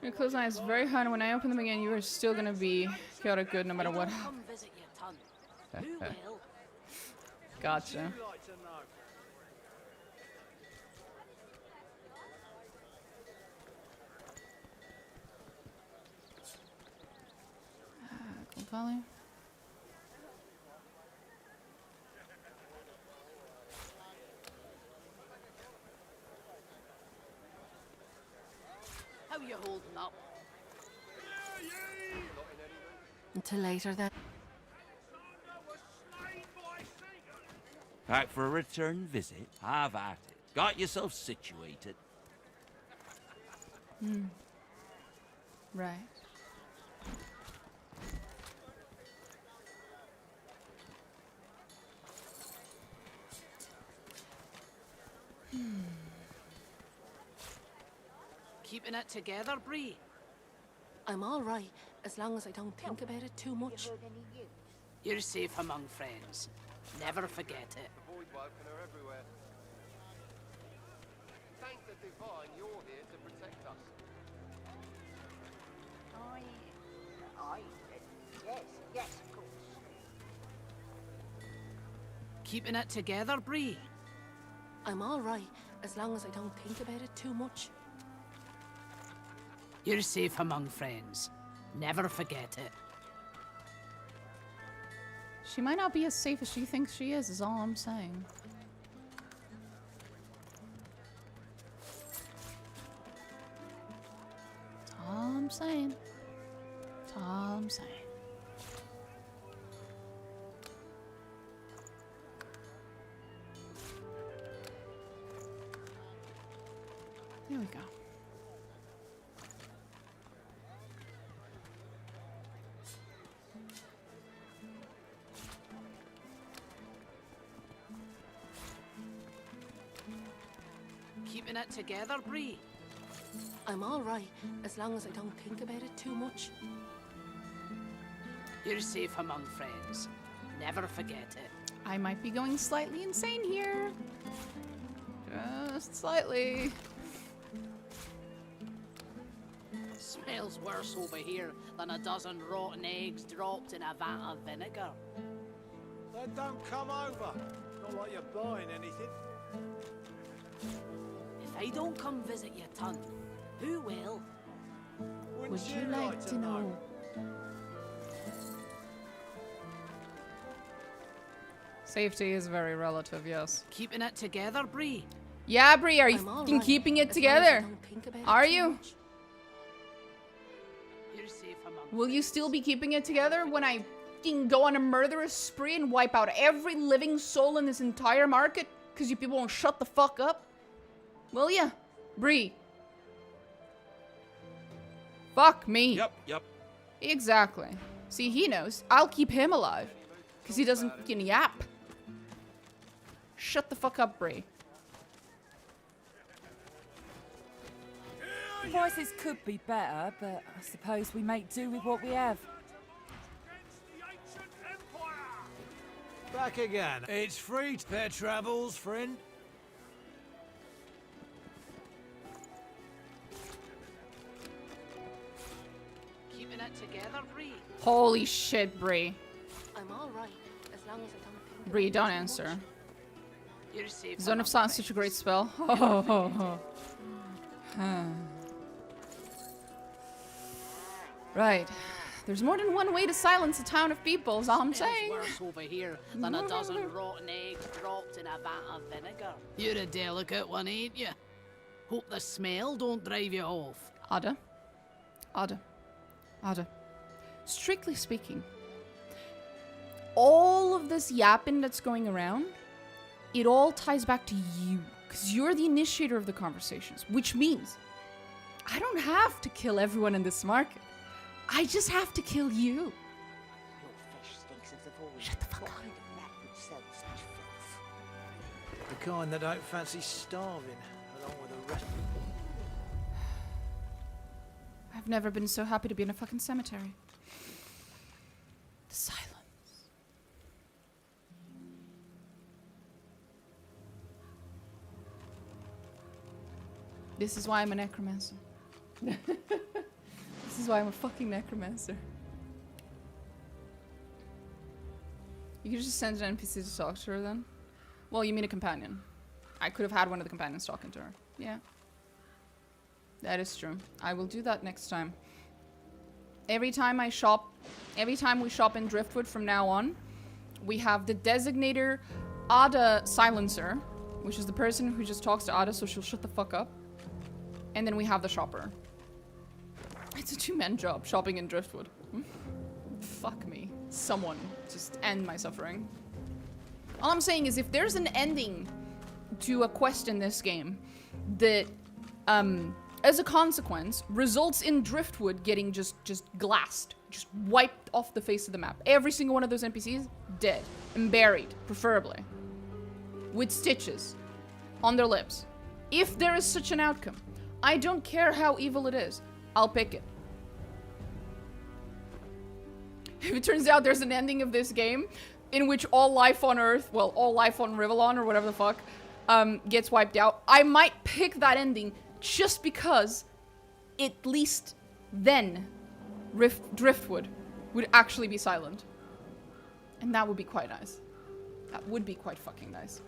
Your close eye is very high, and when I open them again, you are still gonna be chaotic good no matter what. Come visit your ton, who will? Gotcha. Would you like to know? Gold Valley. How you holding up? Until later then. Back for a return visit? Have at it. Got yourself situated. Right. Keeping it together, Bree? I'm all right, as long as I don't think about it too much. You're safe among friends. Never forget it. Void woken are everywhere. Thank the divine you're here to protect us. Yes, of course. Keeping it together, Bree? I'm all right, as long as I don't think about it too much. You're safe among friends. Never forget it. She might not be as safe as she thinks she is all I'm saying. That's all I'm saying. That's all I'm saying. There we go. Keeping it together, Bree? I'm all right, as long as I don't think about it too much. You're safe among friends. Never forget it. I might be going slightly insane here. Just slightly. Smells worse over here than a dozen rotten eggs dropped in a vat of vinegar. Then don't come over. Not like you're buying anything. If I don't come visit your ton, who will? Would you like to know? Safety is very relative, yes. Keeping it together, Bree? Yeah, Bree, are you I'm all fucking right, keeping it as long as I together? don't think about it Are too you? much. You're safe among Will you still be keeping it together when I fucking go on a murderous spree and wipe out every living soul in this entire market? Because you people won't shut the fuck up? Will ya? Bree. Fuck me. Yep. Exactly. See, he knows. I'll keep him alive. Because he doesn't fucking yap. Shut the fuck up, Bree. Prices could be better, but I suppose we make do with what we have. Back again. It's free to their travels, friend. Keeping it together, Bree? Holy shit, Bree. I'm all right, as long as I don't think Bree, don't answer. You're safe. Zone of Silence, such a great spell. Right. There's more than one way to silence a town of people, is all I'm saying. Worse over here than a dozen rotten eggs dropped in a vat of vinegar. You're a delicate one, ain't you? Hope the smell don't drive you off. Ada. Strictly speaking, all of this yapping that's going around, it all ties back to you. Because you're the initiator of the conversations. Which means, I don't have to kill everyone in this market. I just have to kill you. Your fish stinks of the void. Shut the fuck What up. kind of rat would sell such filth? The kind that don't fancy starving, along with the rest. I've never been so happy to be in a fucking cemetery. The silence. This is why I'm a necromancer. This is why I'm a fucking necromancer. You could just send an NPC to talk to her then? Well, you mean a companion. I could have had one of the companions talking to her. Yeah. That is true. I will do that next time. Every time we shop in Driftwood from now on, we have the designator Ada Silencer, which is the person who just talks to Ada so she'll shut the fuck up. And then we have the shopper. It's a two-man job, shopping in Driftwood. Fuck me. Someone just end my suffering. All I'm saying is if there's an ending to a quest in this game that, as a consequence, results in Driftwood getting just glassed, just wiped off the face of the map. Every single one of those NPCs, dead. And buried, preferably. With stitches on their lips. If there is such an outcome, I don't care how evil it is, I'll pick it. If it turns out there's an ending of this game in which all life on Earth, well, all life on Rivellon or whatever the fuck, gets wiped out, I might pick that ending just because at least then Driftwood would actually be silent. And that would be quite nice. That would be quite fucking nice.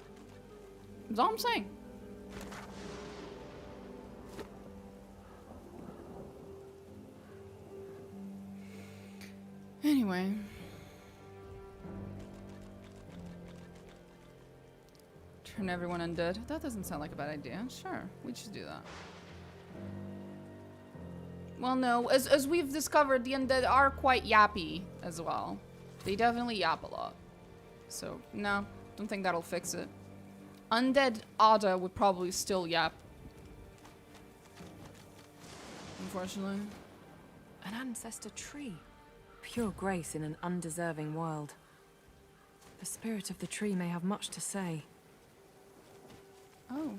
That's all I'm saying. Anyway. Turn everyone undead. That doesn't sound like a bad idea. Sure, we should do that. Well, no, as we've discovered, the undead are quite yappy as well. They definitely yap a lot. So, no, don't think that'll fix it. Undead Ada would probably still yap. Unfortunately. An ancestor tree. Pure grace in an undeserving world. The spirit of the tree may have much to say. Oh.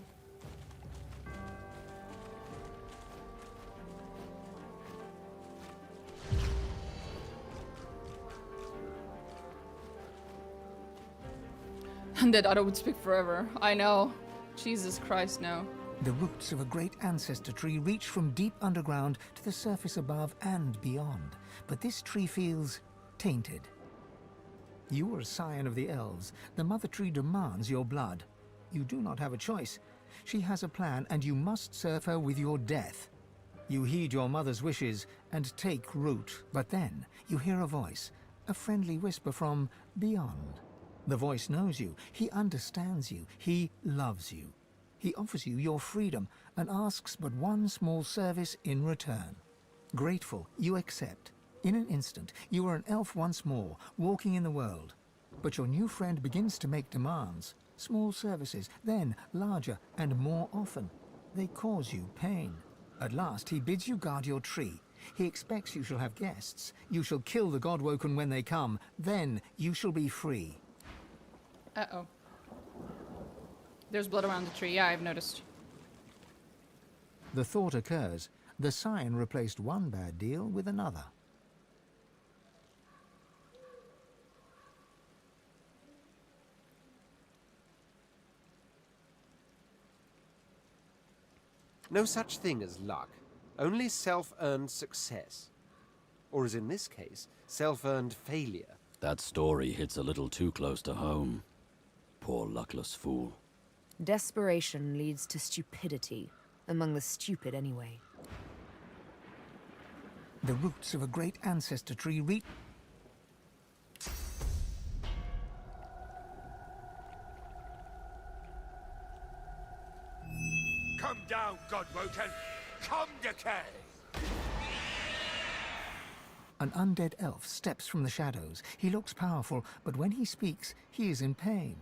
Undead Ada would speak forever. I know. Jesus Christ, no. The roots of a great ancestor tree reach from deep underground to the surface above and beyond, but this tree feels tainted. You are a scion of the elves. The mother tree demands your blood. You do not have a choice. She has a plan, and you must serve her with your death. You heed your mother's wishes and take root, but then you hear a voice, a friendly whisper from beyond. The voice knows you, he understands you, he loves you. He offers you your freedom and asks but one small service in return. Grateful, you accept. In an instant, you are an elf once more, walking in the world. But your new friend begins to make demands. Small services, then larger and more often. They cause you pain. At last, he bids you guard your tree. He expects you shall have guests. You shall kill the Godwoken when they come. Then you shall be free. Uh-oh. There's blood around the tree. Yeah, I've noticed. The thought occurs. The scion replaced one bad deal with another. No such thing as luck, only self-earned success. Or as in this case, self-earned failure. That story hits a little too close to home. Poor luckless fool. Desperation leads to stupidity, among the stupid anyway. The roots of a great ancestor tree reach... Come down, Godwoken! Come, decay! An undead elf steps from the shadows. He looks powerful, but when he speaks, he is in pain.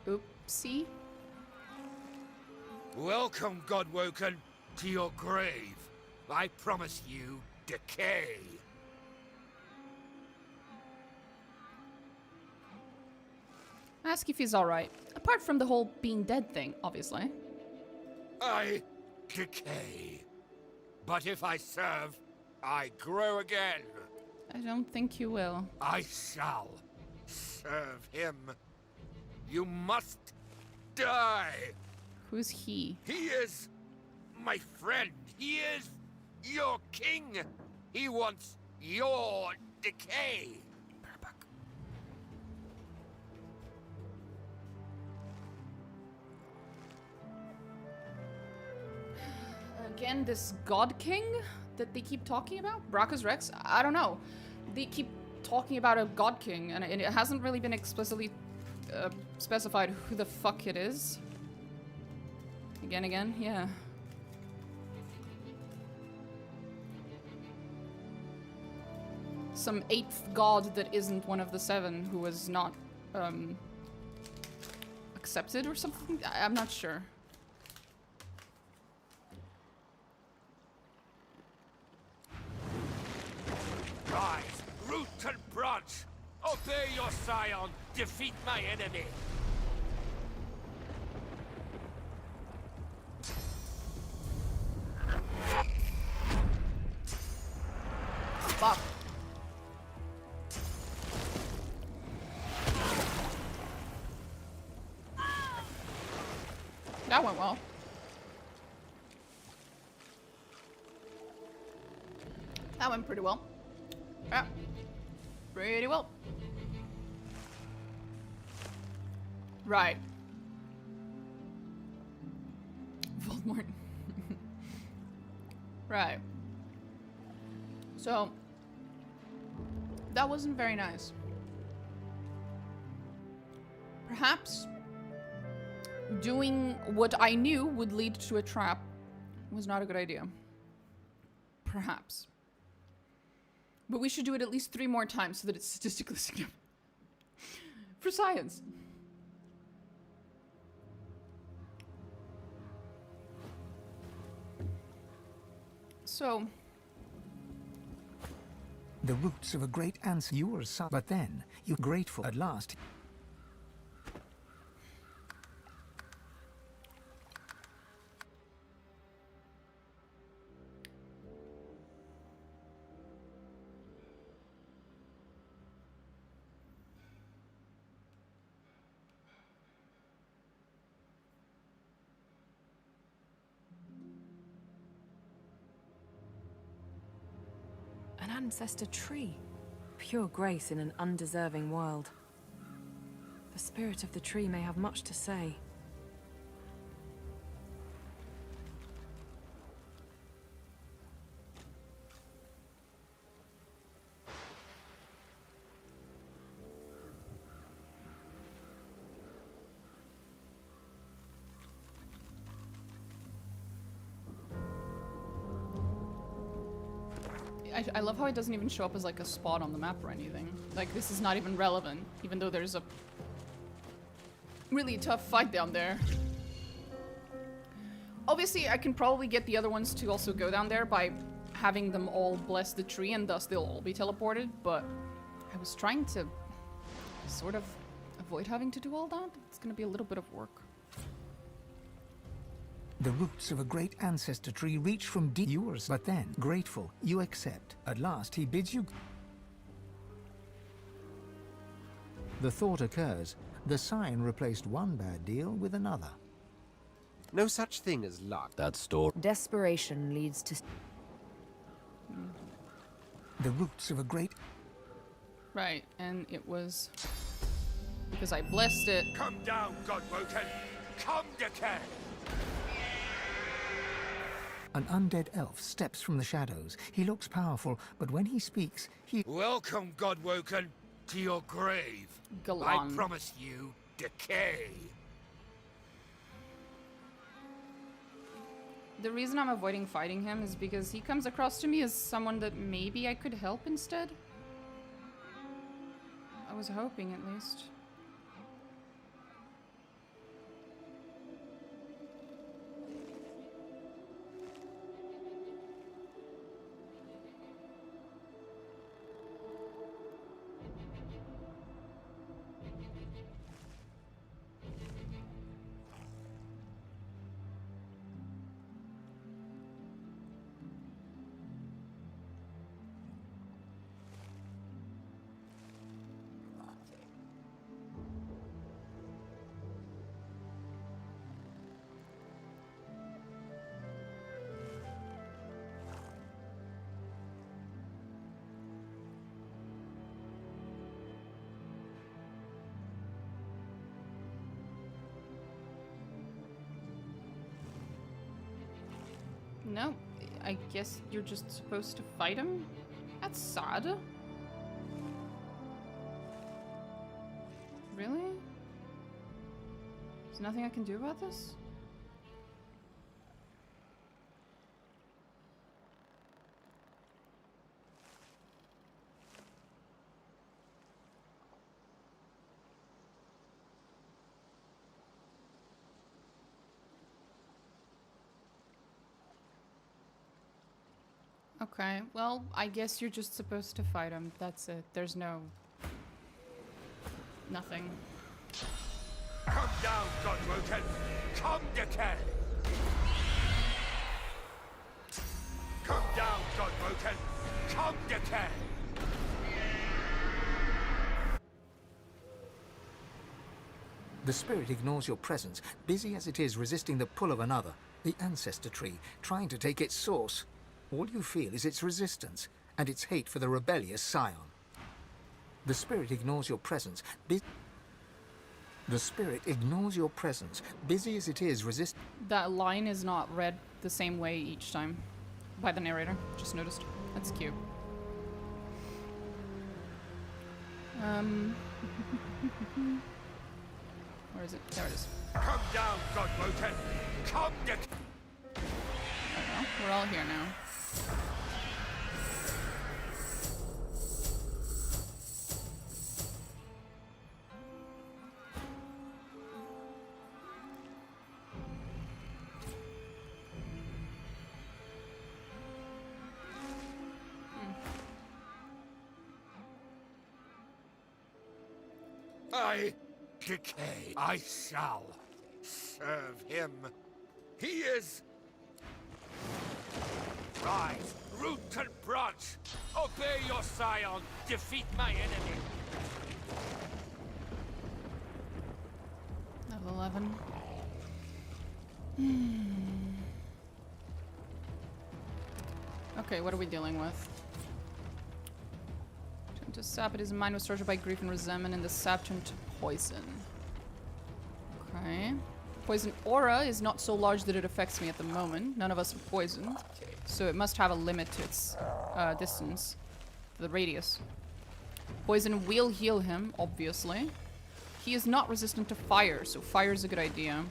Oopsie. Welcome, Godwoken, to your grave. I promise you, decay. Ask if he's alright. Apart from the whole being dead thing, obviously. I decay. But if I serve, I grow again. I don't think you will. I shall serve him. You must die. Who's he? He is my friend. He is your king. He wants your decay. Again, this God King that they keep talking about? Brachus Rex? I don't know. They keep talking about a God King, and it hasn't really been explicitly specified who the fuck it is. Again, yeah. Some 8th god that isn't one of the 7 who was not accepted or something? I'm not sure. Rise, root and branch. Obey your scion. Defeat my enemy. Fuck. That went well. That went pretty well. Yeah. Pretty well. Right. Voldemort. Right. So, that wasn't very nice. Perhaps doing what I knew would lead to a trap was not a good idea. Perhaps. But we should do it at least 3 more times so that it's statistically significant. For science. So... The roots of a great ancestor. You were a son, but then you're grateful at last. An ancestor tree. Pure grace in an undeserving world. The spirit of the tree may have much to say. I love how it doesn't even show up as like a spot on the map or anything. Like this is not even relevant, even though there's a really tough fight down there. Obviously, I can probably get the other ones to also go down there by having them all bless the tree and thus they'll all be teleported, but I was trying to sort of avoid having to do all that. It's gonna be a little bit of work. The roots of a great ancestor tree reach from deep yours, but then, grateful, you accept. At last, he bids you. The thought occurs. The sign replaced one bad deal with another. No such thing as luck. That story. Desperation leads to... The roots of a great... Right, and it was because I blessed it. Come down, Godwoken! Come, decay! An undead elf steps from the shadows. He looks powerful, but when he speaks, he... Welcome, Godwoken, to your grave. Galan. I promise you, decay. The reason I'm avoiding fighting him is because he comes across to me as someone that maybe I could help instead. I was hoping, at least. No, I guess you're just supposed to fight him? That's sad. Really? There's nothing I can do about this? Okay, well, I guess you're just supposed to fight him. That's it. There's no... nothing. Come down, Godwoken! Come, decay! Come down, Godwoken! Come, decay! The spirit ignores your presence, busy as it is resisting the pull of another, the ancestor tree, trying to take its source. All you feel is its resistance, and its hate for the rebellious scion. The spirit ignores your presence. The spirit ignores your presence, busy as it is That line is not read the same way each time by the narrator. Just noticed. That's cute. Where is it? There it is. Come down, Godwoken! Come, decay! There we go. We're all here now. I decay. I shall serve him. He is... Rise, root and branch. Obey your scion. Defeat my enemy. Level 11. Okay, what are we dealing with? the sap. It is mind was tortured by grief and resentment, and the sap turned to poison. Okay. Poison aura is not so large that it affects me at the moment. None of us are poisoned. So it must have a limit to its distance. The radius. Poison will heal him, obviously. He is not resistant to fire, so fire is a good idea.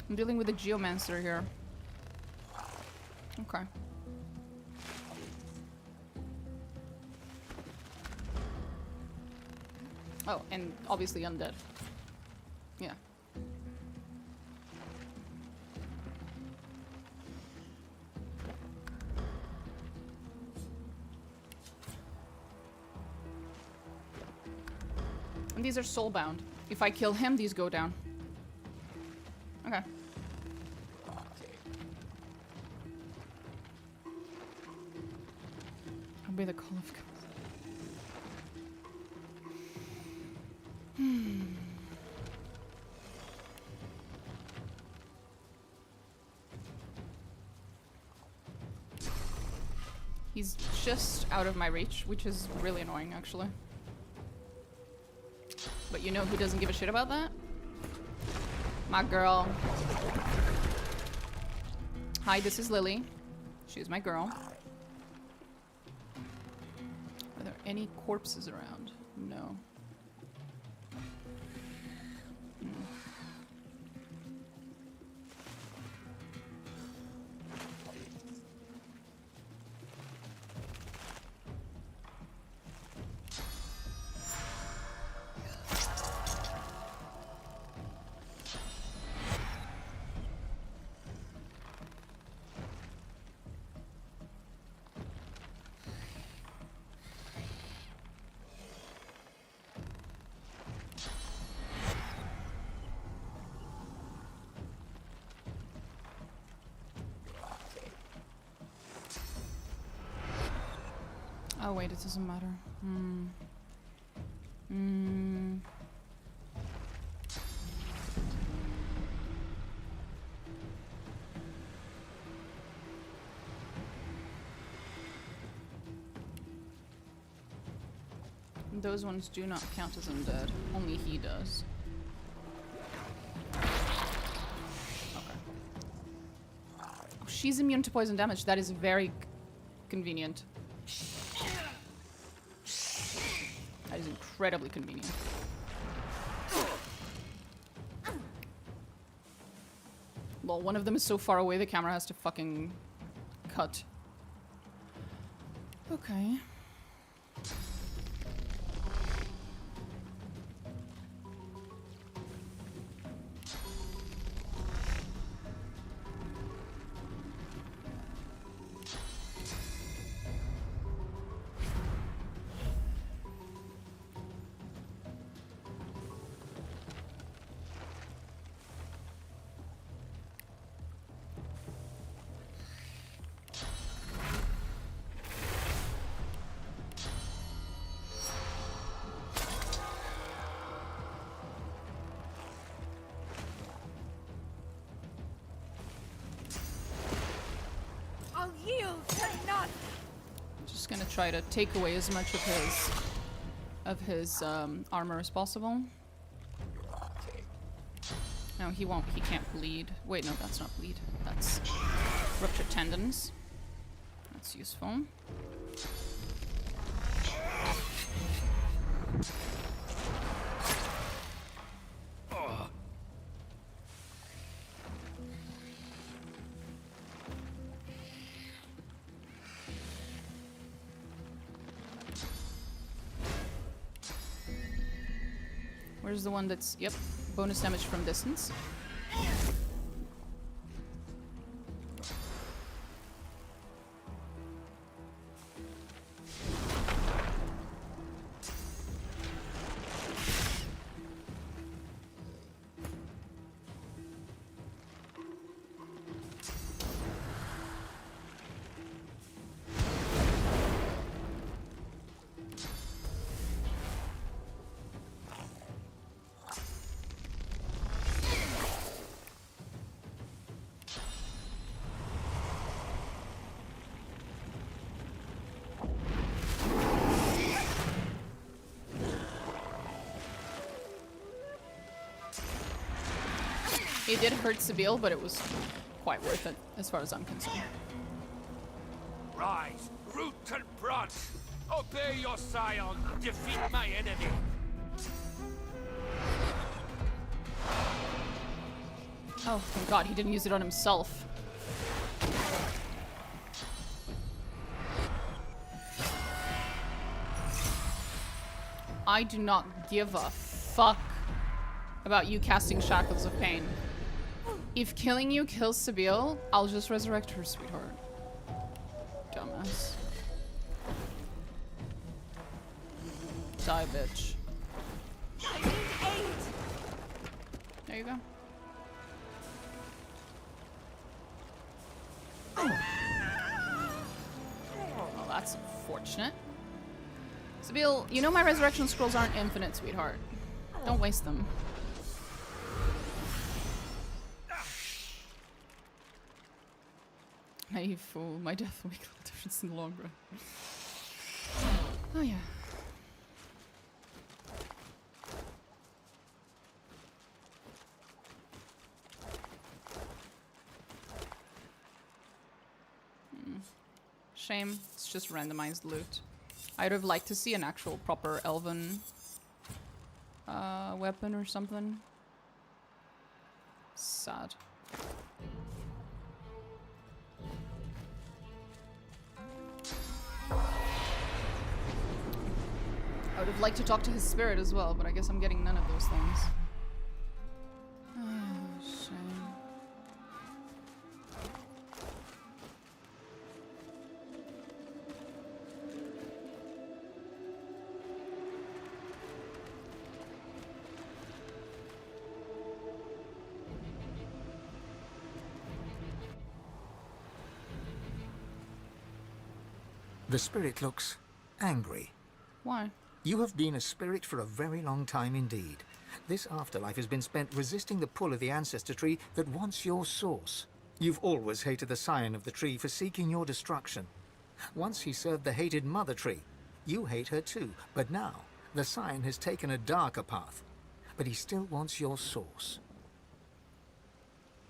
I'm dealing with a geomancer here. Okay. Oh, and obviously undead. Yeah. And these are soulbound. If I kill him, these go down. Okay. Obey the call of... He's just out of my reach, which is really annoying, actually. But you know who doesn't give a shit about that? My girl. Hi, this is Lily. She's my girl. Are there any corpses around? No. Oh wait, it doesn't matter. Those ones do not count as undead. Only he does. Okay. Oh, she's immune to poison damage. That is very convenient. That is incredibly convenient. Well, one of them is so far away the camera has to fucking cut. Okay. Gonna try to take away as much of his armor as possible. No, he won't. He can't bleed. Wait, no, that's not bleed. That's ruptured tendons. That's useful. Where's the one that's, yep, bonus damage from distance. It did hurt Sabine, but it was quite worth it, as far as I'm concerned. Rise, root and branch. Obey your scion. Defeat my enemy. Oh, thank God, he didn't use it on himself. I do not give a fuck about you casting Shackles of Pain. If killing you kills Sabine, I'll just resurrect her, sweetheart. Dumbass. Die, bitch. There you go. Well, that's unfortunate. Sabine, you know my resurrection scrolls aren't infinite, sweetheart. Don't waste them. Naive fool. My death will make a difference in the long run. Oh yeah. Shame. It's just randomized loot. I'd have liked to see an actual proper elven weapon or something. Sad. I would have liked to talk to his spirit as well, but I guess I'm getting none of those things. Oh, shame. The spirit looks angry. Why? You have been a spirit for a very long time indeed. This afterlife has been spent resisting the pull of the ancestor tree that wants your source. You've always hated the scion of the tree for seeking your destruction. Once he served the hated mother tree. You hate her too, but now the scion has taken a darker path. But he still wants your source.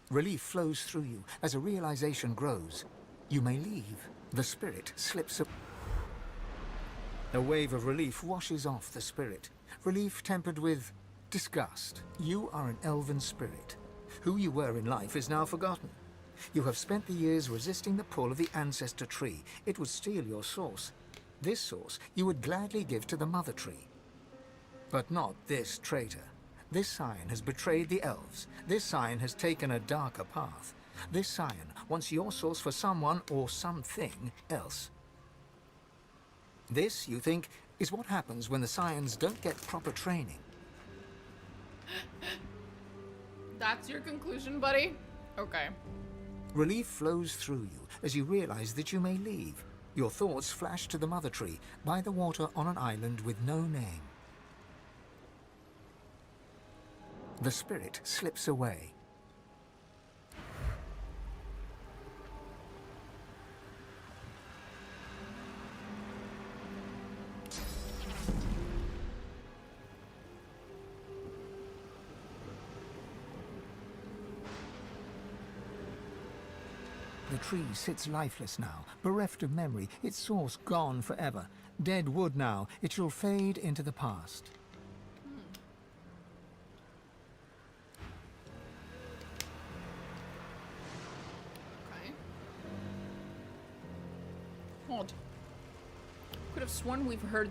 Relief flows through you as a realization grows. You may leave. The spirit slips up. A wave of relief washes off the spirit. Relief tempered with disgust. You are an elven spirit. Who you were in life is now forgotten. You have spent the years resisting the pull of the ancestor tree. It would steal your source. This source you would gladly give to the mother tree. But not this traitor. This scion has betrayed the elves. This scion has taken a darker path. This scion wants your source for someone or something else. This, you think, is what happens when the scions don't get proper training. That's your conclusion, buddy? Okay. Relief flows through you as you realize that you may leave. Your thoughts flash to the mother tree by the water on an island with no name. The spirit slips away. The tree sits lifeless now, bereft of memory, its source gone forever. Dead wood now, it shall fade into the past. Okay. Odd. Could have sworn we've heard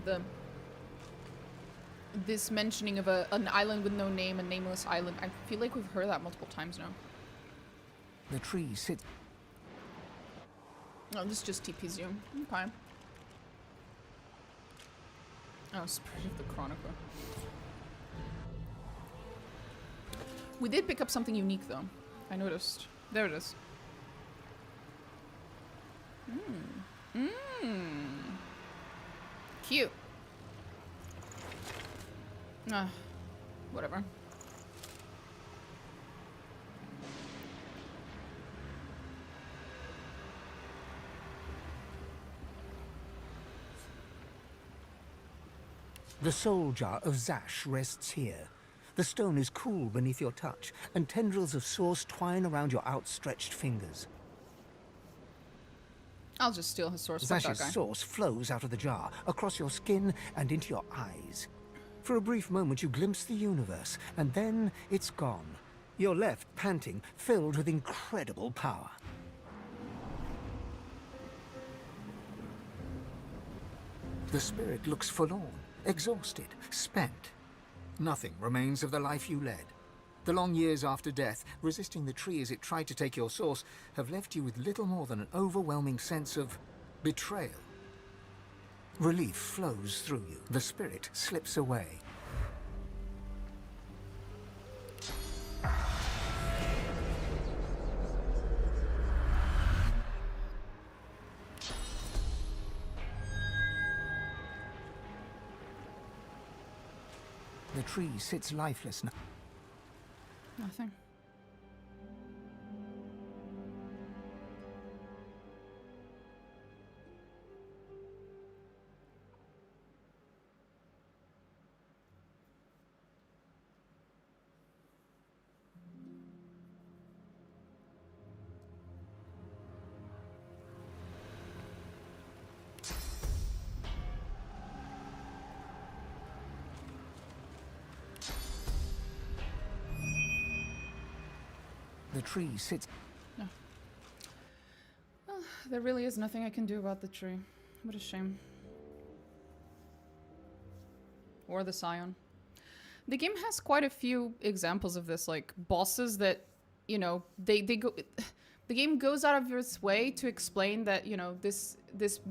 this mentioning of an island with no name, a nameless island. I feel like we've heard that multiple times now. The tree sits... Oh, this just TPs you. Okay. Oh, Spirit of the Chronicler. We did pick up something unique, though. I noticed. There it is. Cute. Whatever. The soul jar of Zash rests here. The stone is cool beneath your touch, and tendrils of source twine around your outstretched fingers. I'll just steal his source. Fuck that Zash's guy. source flows out of the jar, across your skin and into your eyes. For a brief moment you glimpse the universe, and then it's gone. You're left panting, filled with incredible power. The spirit looks forlorn, exhausted, spent. Nothing remains of the life you led. The long years after death, resisting the tree as it tried to take your source, have left you with little more than an overwhelming sense of betrayal. Relief flows through you. The spirit slips away. The tree sits lifeless now. Nothing. The tree sits... No. Well, there really is nothing I can do about the tree. What a shame. Or the scion. The game has quite a few examples of this, like bosses that, you know, they go... The game goes out of its way to explain that, you know, this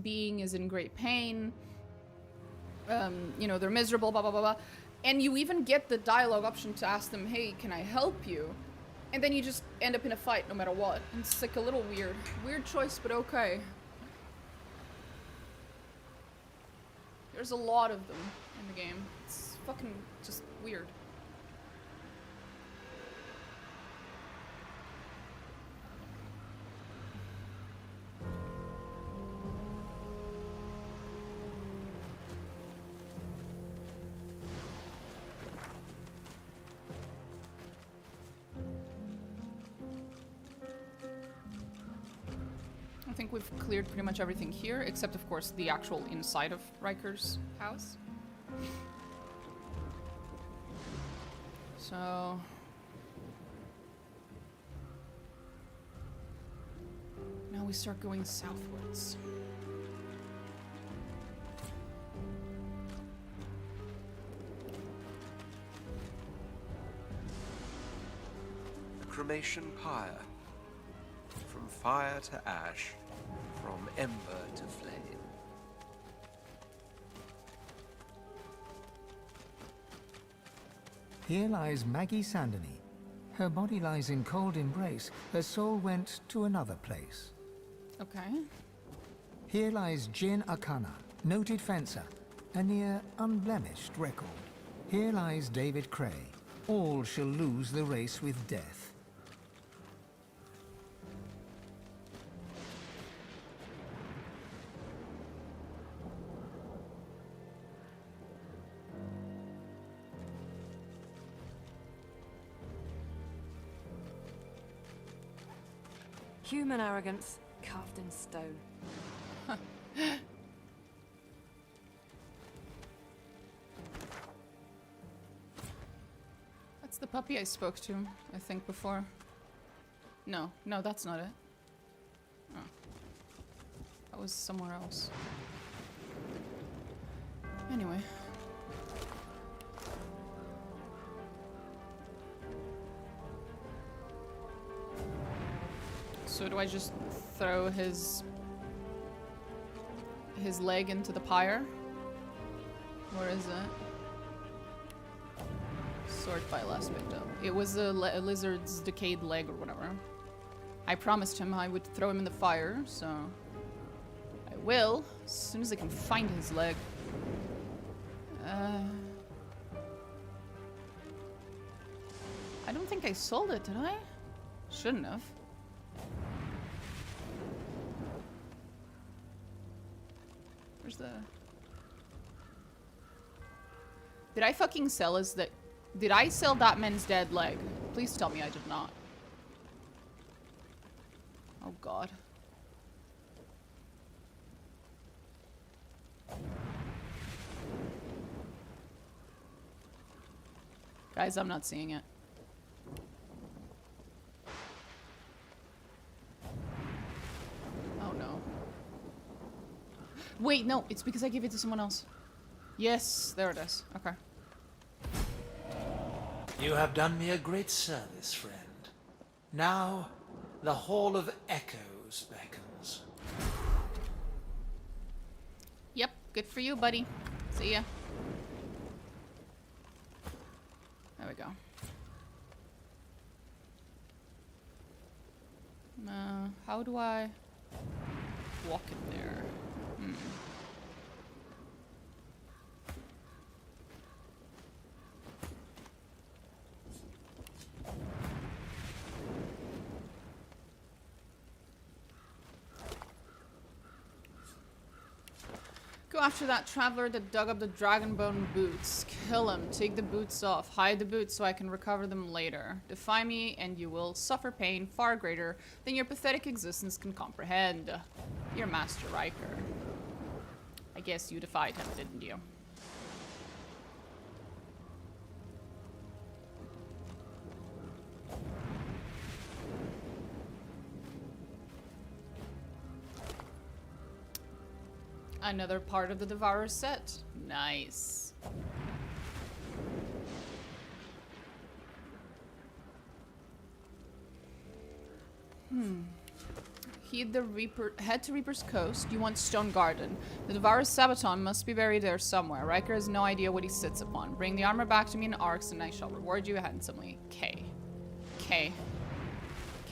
being is in great pain. You know, they're miserable, blah, blah, blah, blah. And you even get the dialogue option to ask them, hey, can I help you? And then you just end up in a fight no matter what. And it's like a little weird. Weird choice, but okay. There's a lot of them in the game. It's fucking just weird. I think we've cleared pretty much everything here, except of course the actual inside of Ryker's house. So... now we start going southwards. A cremation pyre. From fire to ash, from ember to flame. Here lies Maggie Sandony. Her body lies in cold embrace. Her soul went to another place. Okay. Here lies Jin Akana, noted fencer, a near unblemished record. Here lies David Cray. All shall lose the race with death. Human arrogance, carved in stone. That's the puppy I spoke to, I think, before. No, that's not it. Oh. That was somewhere else. Anyway. So do I just throw his leg into the pyre? Where is it? Sword by last picked up. It was a lizard's decayed leg or whatever. I promised him I would throw him in the fire, so I will as soon as I can find his leg. I don't think I sold it, did I? Shouldn't have. Where's the... Did I fucking sell his Did I sell that man's dead leg? Please tell me I did not. Oh god. Guys, I'm not seeing it. Oh no. Wait, no, it's because I gave it to someone else. Yes, there it is. Okay. You have done me a great service, friend. Now, the Hall of Echoes beckons. Yep, good for you, buddy. See ya. There we go. How do I walk in there? Go after that traveler that dug up the dragonbone boots. Kill him. Take the boots off. Hide the boots so I can recover them later. Defy me and you will suffer pain far greater than your pathetic existence can comprehend. Your master Ryker. I guess you defied him, didn't you? Another part of the Devourer set. Nice. Head to Reaper's Coast. You want Stone Garden. The Devourer's Sabaton must be buried there somewhere. Riker has no idea what he sits upon. Bring the armor back to me in Arcs and I shall reward you handsomely. K. K.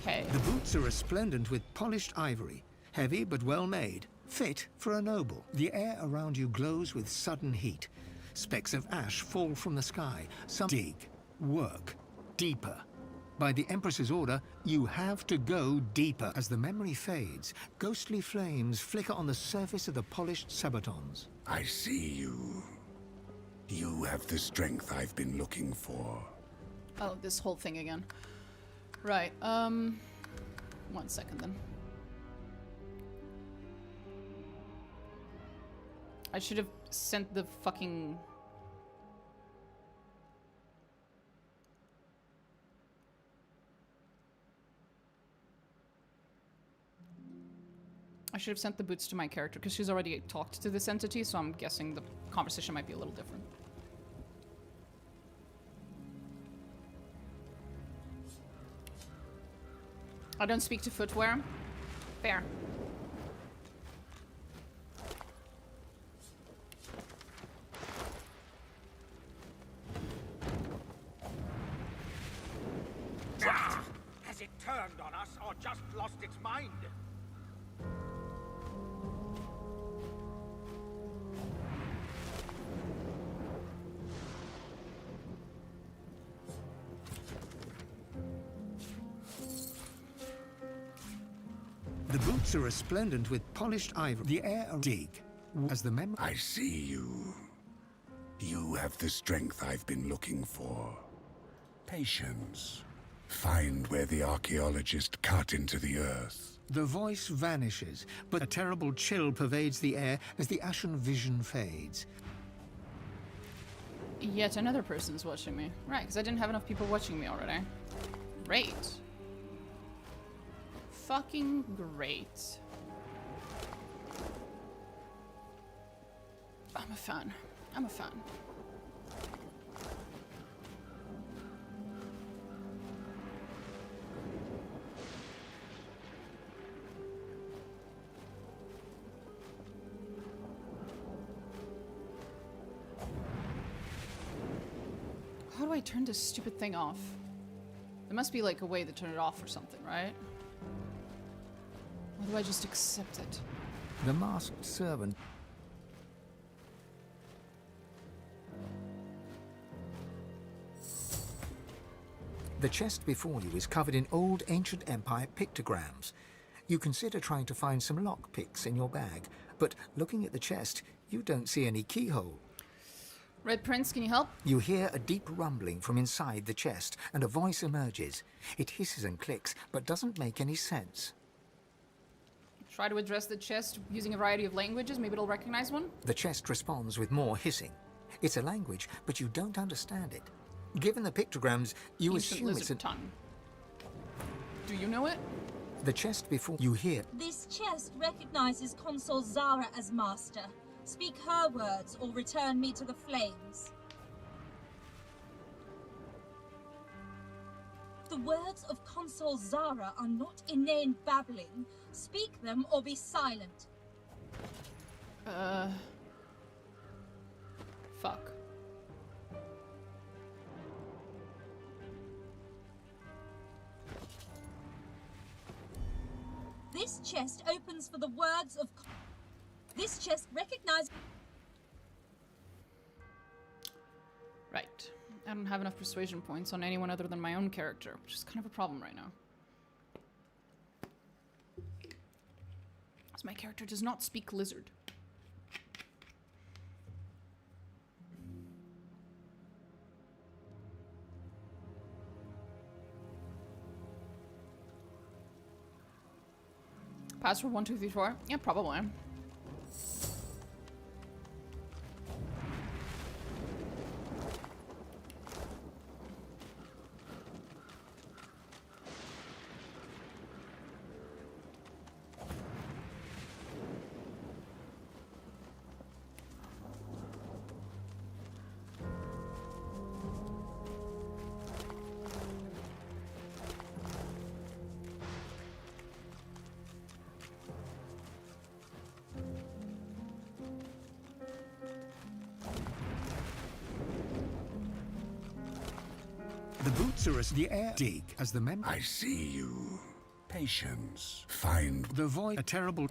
K. The boots are resplendent with polished ivory. Heavy but well made. Fit for a noble. The air around you glows with sudden heat. Specks of ash fall from the sky. Some dig, work, deeper. By the Empress's order, you have to go deeper. As the memory fades, ghostly flames flicker on the surface of the polished sabatons. I see you. You have the strength I've been looking for. Oh, this whole thing again. Right, 1 second then. I should have sent the fucking... I should have sent the boots to my character because she's already talked to this entity, so I'm guessing the conversation might be a little different. I don't speak to footwear. Fair. Has it turned on us or just lost its mind? The boots are resplendent with polished ivory. The air dig. As the memory... I see you. You have the strength I've been looking for. Patience. Find where the archaeologist cut into the earth. The voice vanishes, but a terrible chill pervades the air as the ashen vision fades. Yet another person is watching me. Right, because I didn't have enough people watching me already. Great. Fucking great. I'm a fan. I'm a fan. How do I turn this stupid thing off? There must be like a way to turn it off or something, right? Or do I just accept it? The masked servant. The chest before you is covered in old ancient empire pictograms. You consider trying to find some lockpicks in your bag, but looking at the chest, you don't see any keyhole. Red Prince, can you help? You hear a deep rumbling from inside the chest, and a voice emerges. It hisses and clicks, but doesn't make any sense. Try to address the chest using a variety of languages. Maybe it'll recognize one. The chest responds with more hissing. It's a language, but you don't understand it. Given the pictograms, you Ancient assume it's lizard a tongue. Do you know it? The chest before you hear. This chest recognizes Consul Zara as master. Speak her words or return me to the flames. The words of Consul Zara are not inane babbling. Speak them or be silent. Fuck. This chest opens for the words of... This chest recognizes... Right. I don't have enough persuasion points on anyone other than my own character, which is kind of a problem right now. As my character does not speak lizard. Password 1234? Yeah, probably. The boots are as the air dig as the mem. I see you. Patience. Find the void. A terrible.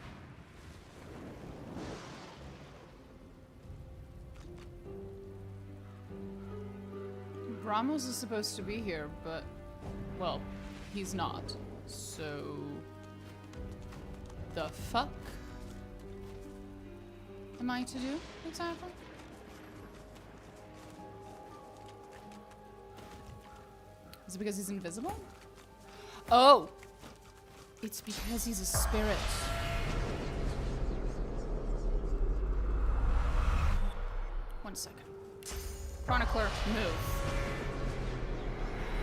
Bramos is supposed to be here, but, well, he's not. So, the fuck am I to do exactly? Is it because he's invisible? Oh! It's because he's a spirit. One second. Chronicler, move.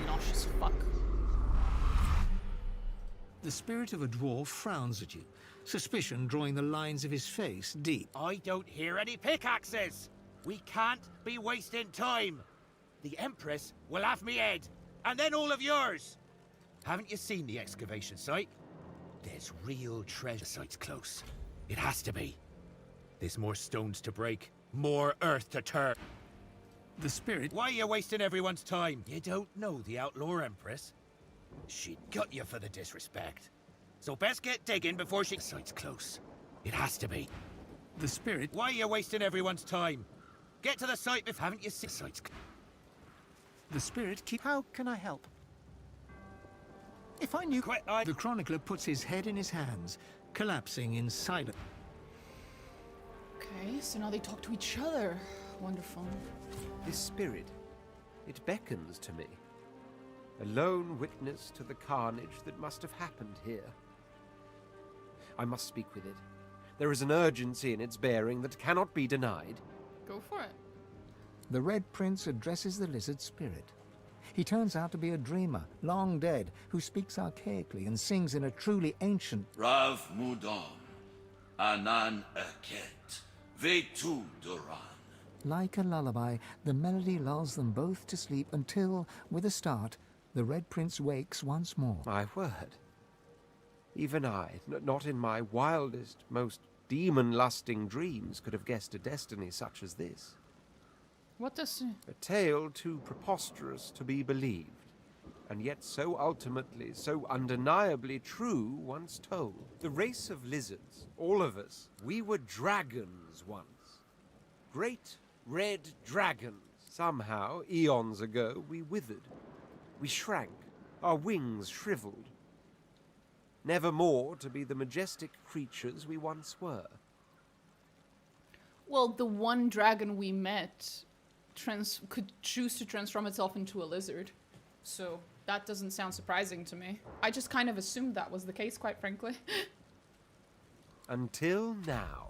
Nauseous fuck. The spirit of a dwarf frowns at you, suspicion drawing the lines of his face deep. I don't hear any pickaxes. We can't be wasting time. The Empress will have me head, and then all of yours. Haven't you seen the excavation site? There's real treasure sites close. It has to be. There's more stones to break, more earth to turn. The spirit... Why are you wasting everyone's time? You don't know the Outlaw Empress? She'd gut you for the disrespect. So best get digging before she... Site's close. It has to be. The spirit... Why are you wasting everyone's time? Get to the site if haven't you seen... Site's... The spirit keep... How can I help? If I knew... The chronicler puts his head in his hands, collapsing in silence. Okay, so now they talk to each other. Wonderful. This spirit, it beckons to me. A lone witness to the carnage that must have happened here. I must speak with it. There is an urgency in its bearing that cannot be denied. Go for it. The Red Prince addresses the lizard spirit. He turns out to be a dreamer, long dead, who speaks archaically and sings in a truly ancient... Rav Mudon, Anan Eket, Vetu Duran. Like a lullaby, the melody lulls them both to sleep until, with a start, the Red Prince wakes once more. My word. Even I, not in my wildest, most demon-lusting dreams, could have guessed a destiny such as this. What does... A tale too preposterous to be believed, and yet so ultimately, so undeniably true once told. The race of lizards, all of us, we were dragons once. Great red dragons. Somehow, eons ago, we withered. We shrank, our wings shriveled. Never more to be the majestic creatures we once were. Well, the one dragon we met could choose to transform itself into a lizard. So that doesn't sound surprising to me. I just kind of assumed that was the case, quite frankly. Until now.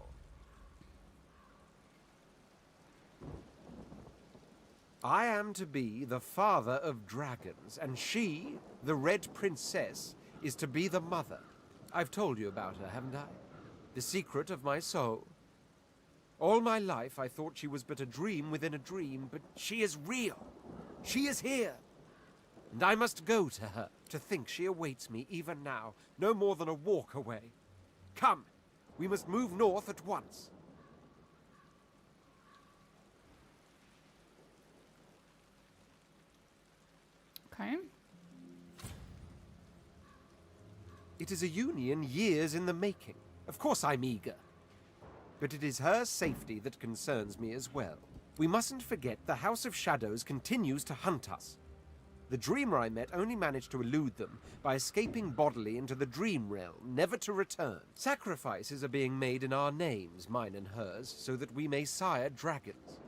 I am to be the father of dragons, and she, the Red Princess, is to be the mother. I've told you about her, haven't I? The secret of my soul. All my life I thought she was but a dream within a dream, but she is real. She is here. And I must go to her. To think she awaits me even now, no more than a walk away. Come, we must move north at once. Okay. It is a union years in the making. Of course I'm eager. But it is her safety that concerns me as well. We mustn't forget the House of Shadows continues to hunt us. The dreamer I met only managed to elude them by escaping bodily into the dream realm, never to return. Sacrifices are being made in our names, mine and hers, so that we may sire dragons.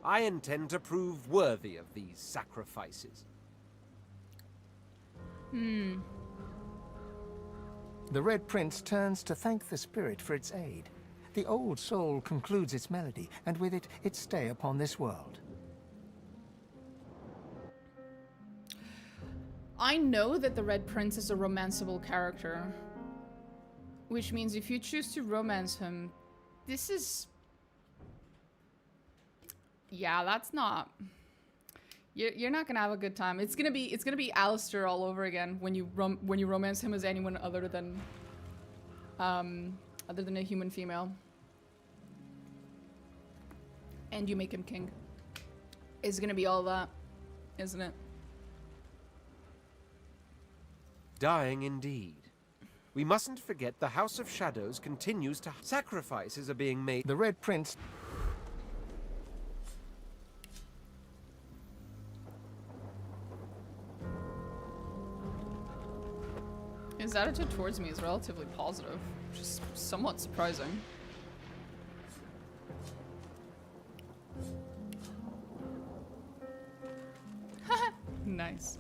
I intend to prove worthy of these sacrifices. The Red Prince turns to thank the spirit for its aid. The old soul concludes its melody, and with it, its stay upon this world. I know that the Red Prince is a romanceable character. Which means if you choose to romance him, this is... Yeah, that's not... You're not gonna have a good time. It's gonna be Alistair all over again when you romance him as anyone other than a human female. And you make him king. It's gonna be all that, isn't it? Dying indeed. We mustn't forget the House of Shadows continues to... Sacrifices are being made... The Red Prince... His attitude towards me is relatively positive, which is somewhat surprising. Nice.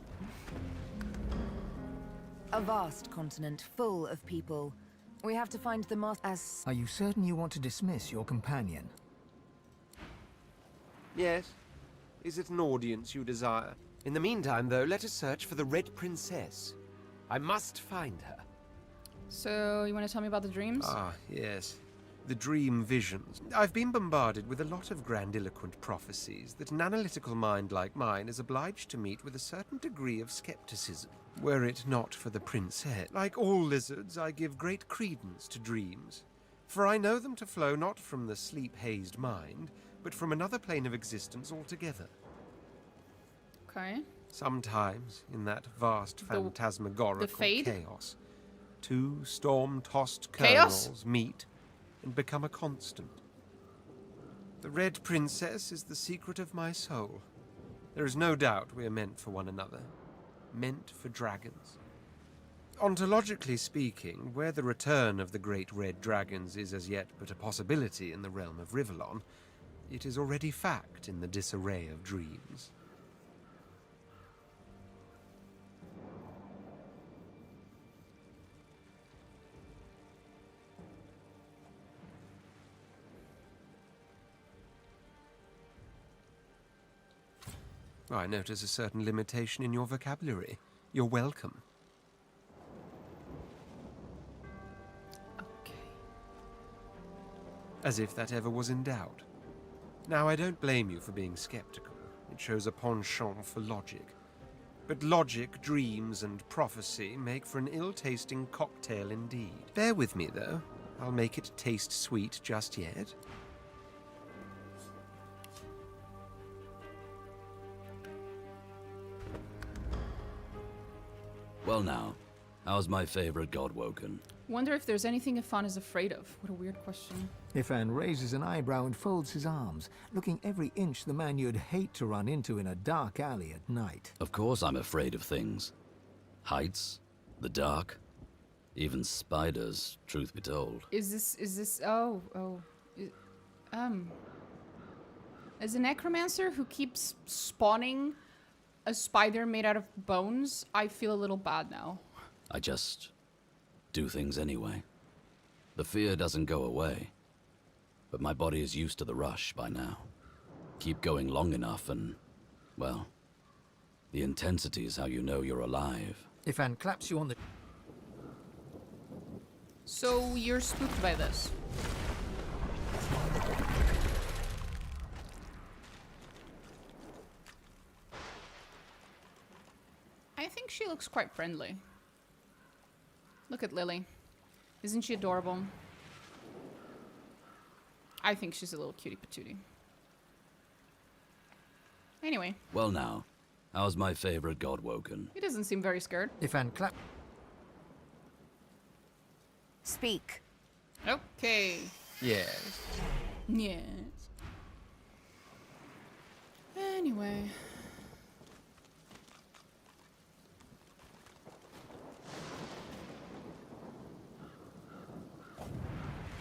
A vast continent full of people. We have to find the master as... Are you certain you want to dismiss your companion? Yes. Is it an audience you desire? In the meantime, though, let us search for the Red Princess. I must find her. So, you want to tell me about the dreams? Ah, yes. The dream visions. I've been bombarded with a lot of grandiloquent prophecies that an analytical mind like mine is obliged to meet with a certain degree of skepticism. Were it not for the princess. Like all lizards, I give great credence to dreams, for I know them to flow not from the sleep-hazed mind, but from another plane of existence altogether. Okay. Sometimes, in that vast phantasmagorical chaos, two storm-tossed kernels meet and become a constant. The Red Princess is the secret of my soul. There is no doubt we are meant for one another. Meant for dragons. Ontologically speaking, where the return of the great red dragons is as yet but a possibility in the realm of Rivellon, it is already fact in the disarray of dreams. I notice a certain limitation in your vocabulary. You're welcome. Okay. As if that ever was in doubt. Now, I don't blame you for being skeptical. It shows a penchant for logic. But logic, dreams, and prophecy make for an ill-tasting cocktail indeed. Bear with me, though. I'll make it taste sweet just yet. Well now, how's my favorite god woken? Wonder if there's anything Ifan is afraid of. What a weird question. Ifan raises an eyebrow and folds his arms, looking every inch the man you'd hate to run into in a dark alley at night. Of course I'm afraid of things. Heights, the dark, even spiders, truth be told. Is this, As a necromancer who keeps spawning a spider made out of bones, I feel a little bad now. I just do things anyway. The fear doesn't go away, but my body is used to the rush by now. Keep going long enough and, well, the intensity is how you know you're alive. Ifan claps you on the... So you're spooked by this? I think she looks quite friendly. Look at Lily. Isn't she adorable? I think she's a little cutie patootie. Anyway. Well now, how's my favorite god woken? He doesn't seem very scared. Ifan clap... Speak. Okay. Yes. Yes. Anyway.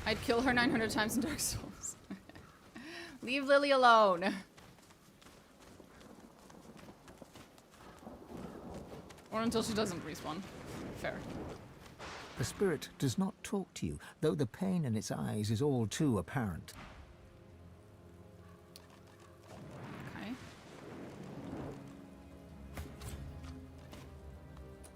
I'd kill her 900 times in Dark Souls. Leave Lily alone. Or until she doesn't respawn. Fair. The spirit does not talk to you, though the pain in its eyes is all too apparent. Okay.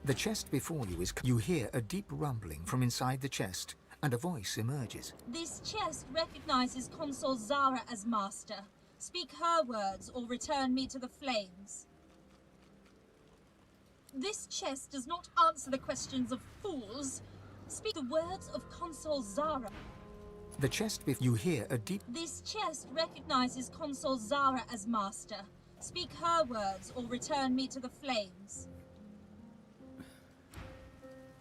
The chest before you is... You hear a deep rumbling from inside the chest, and a voice emerges. This chest recognizes Consul Zara as master. Speak her words or return me to the flames. This chest does not answer the questions of fools. Speak the words of Consul Zara. The chest before you hear a deep... This chest recognizes Consul Zara as master. Speak her words or return me to the flames.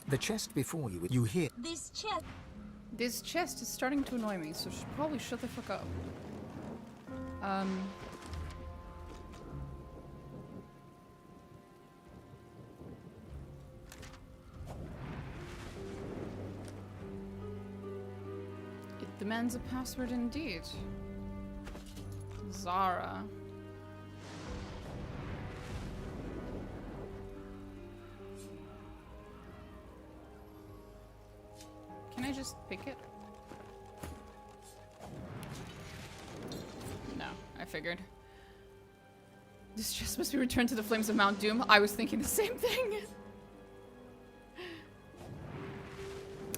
The chest before you hear... This chest... This chest is starting to annoy me, so should probably shut the fuck up. It demands a password indeed. Zara. Can I just pick it? No, I figured. This chest must be returned to the flames of Mount Doom. I was thinking the same thing.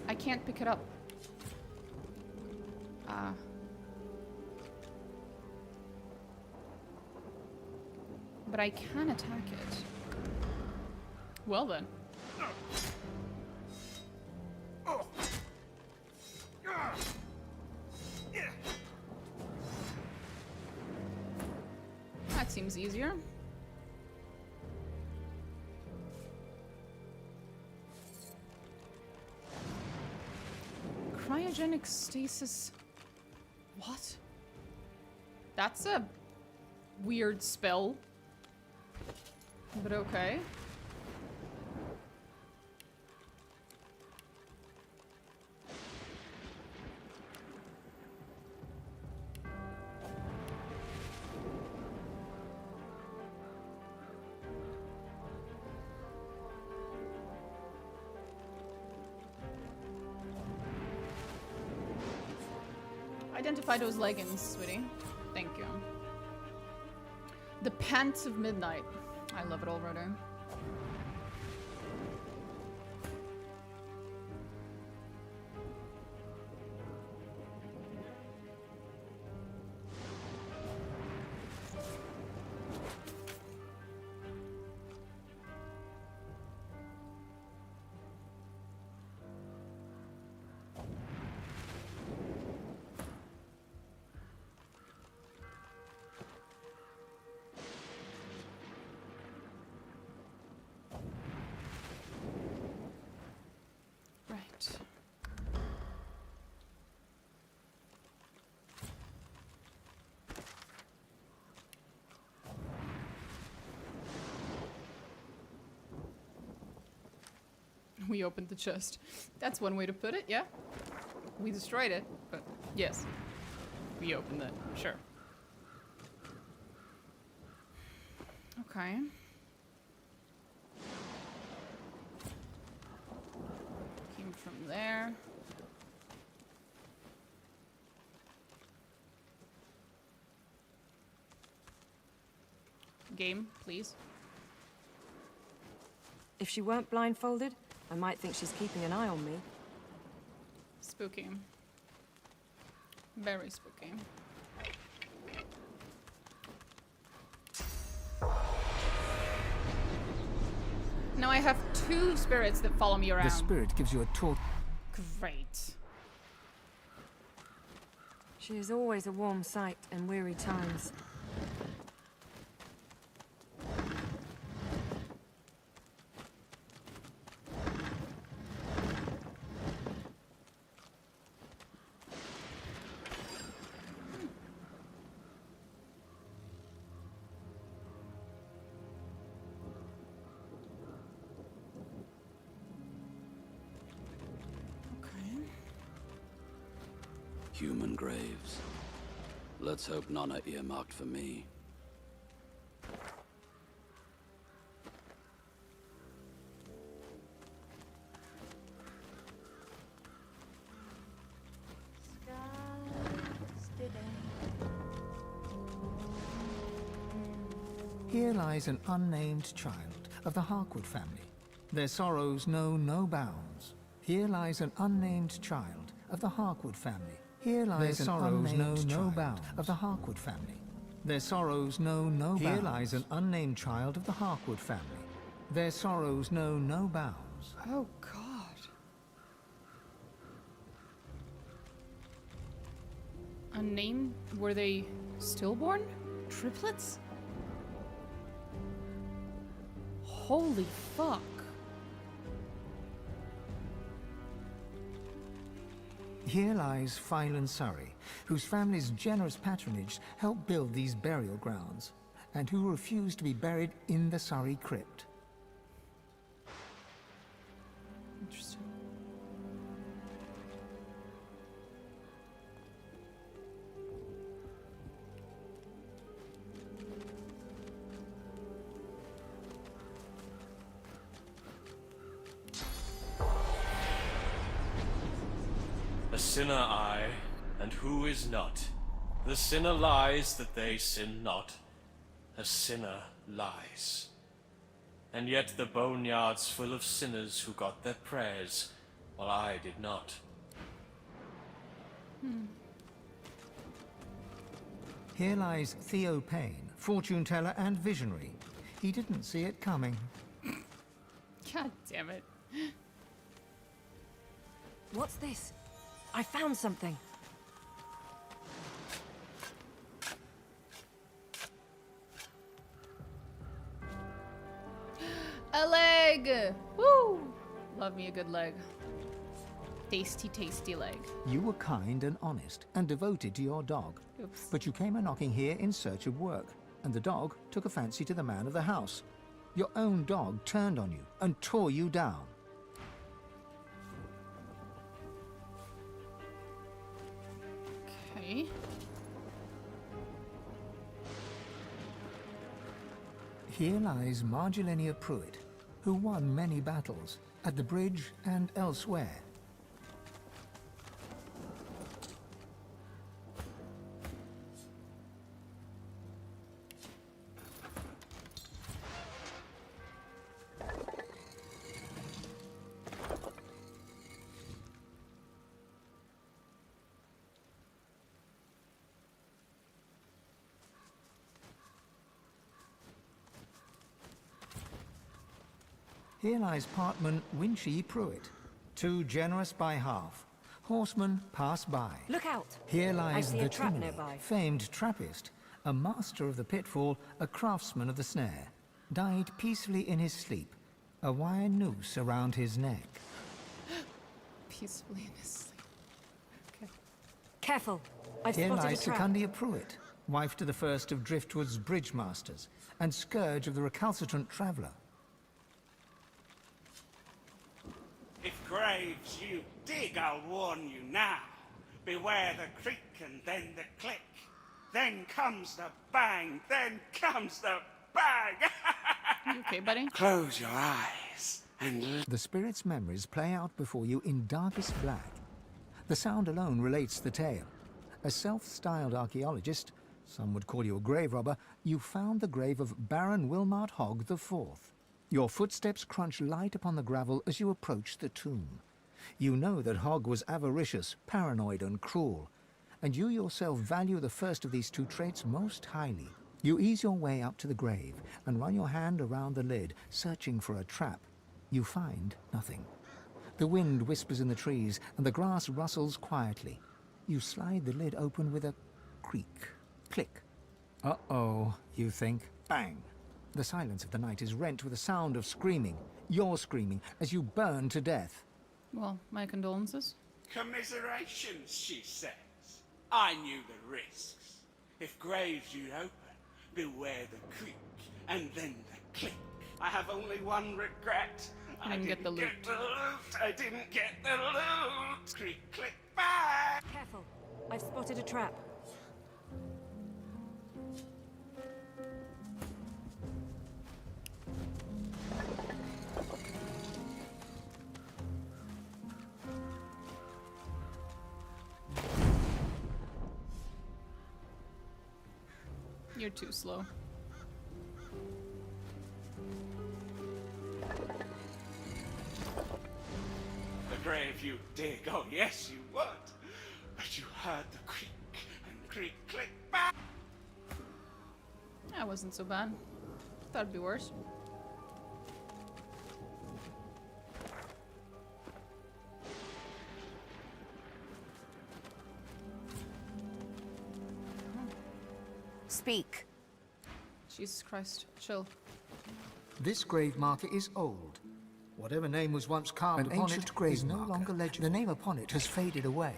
I can't pick it up. But I can attack it. Well then. That seems easier. Cryogenic stasis. What? That's a weird spell. But okay. Identify those leggings, sweetie. Thank you. The Pants of Midnight. I love it already. We opened the chest. That's one way to put it, yeah? We destroyed it, but yes. We opened it, sure. Okay. Came from there. Game, please. If she weren't blindfolded, I might think she's keeping an eye on me. Spooky. Very spooky. Now I have 2 spirits that follow me around. The spirit gives you a torch. Great. She is always a warm sight in weary times. Human graves. Let's hope none are earmarked for me. Here lies an unnamed child of the Harkwood family. Their sorrows know no bounds. Here lies an unnamed child of the Harkwood family. Here lies an unnamed child of the Harkwood family. Their sorrows know no bounds. Here lies an unnamed child of the Harkwood family. Their sorrows know no bounds. Oh, God. Unnamed? Were they stillborn? Triplets? Holy fuck. Here lies Phylan Surrey, whose family's generous patronage helped build these burial grounds, and who refused to be buried in the Surrey crypt. Interesting. A sinner I, and who is not? The sinner lies that they sin not. A sinner lies. And yet the boneyard's full of sinners who got their prayers, while I did not. Here lies Theo Payne, fortune teller and visionary. He didn't see it coming. God damn it. What's this? I found something. A leg! Woo! Love me a good leg. Tasty, tasty leg. You were kind and honest and devoted to your dog. Oops. But you came a-knocking here in search of work, and the dog took a fancy to the man of the house. Your own dog turned on you and tore you down. Okay. Here lies Margilenia Pruitt, who won many battles, at the bridge and elsewhere. Here lies Partman Winchie Pruitt, too generous by half. Horsemen pass by. Look out! Here I lies see the a trap Trimley, nearby. famed trappist, a master of the pitfall, a craftsman of the snare, died peacefully in his sleep, a wire noose around his neck. Peacefully in his sleep. Okay. Careful! I've Here spotted lies a trap. Secundia Pruitt, wife to the first of Driftwood's bridge masters, and scourge of the recalcitrant traveller. If graves you dig, I'll warn you now. Beware the creak and then the click. Then comes the bang, then comes the bang! You okay, buddy? Close your eyes and... The spirit's memories play out before you in darkest black. The sound alone relates the tale. A self-styled archaeologist, some would call you a grave robber, you found the grave of Baron Wilmart Hogg IV. Your footsteps crunch light upon the gravel as you approach the tomb. You know that Hogg was avaricious, paranoid, and cruel, and you yourself value the first of these two traits most highly. You ease your way up to the grave and run your hand around the lid, searching for a trap. You find nothing. The wind whispers in the trees, and the grass rustles quietly. You slide the lid open with a creak, click. Uh-oh, you think. Bang! The silence of the night is rent with a sound of screaming. You're screaming as you burn to death. Well, my condolences. Commiserations, she says. I knew the risks. If graves you'd open, beware the creak, and then the click. I have only one regret. I didn't get the loot. I didn't get the loot. Creak, click, bang! Careful. I've spotted a trap. You're too slow. The grave you dig, oh yes you would. But you heard the creak and creak, click, bang! That wasn't so bad. Thought it'd be worse. Speak. Jesus Christ, chill. This grave marker is old. Whatever name was once carved upon it is no longer legible. The name upon it has faded away.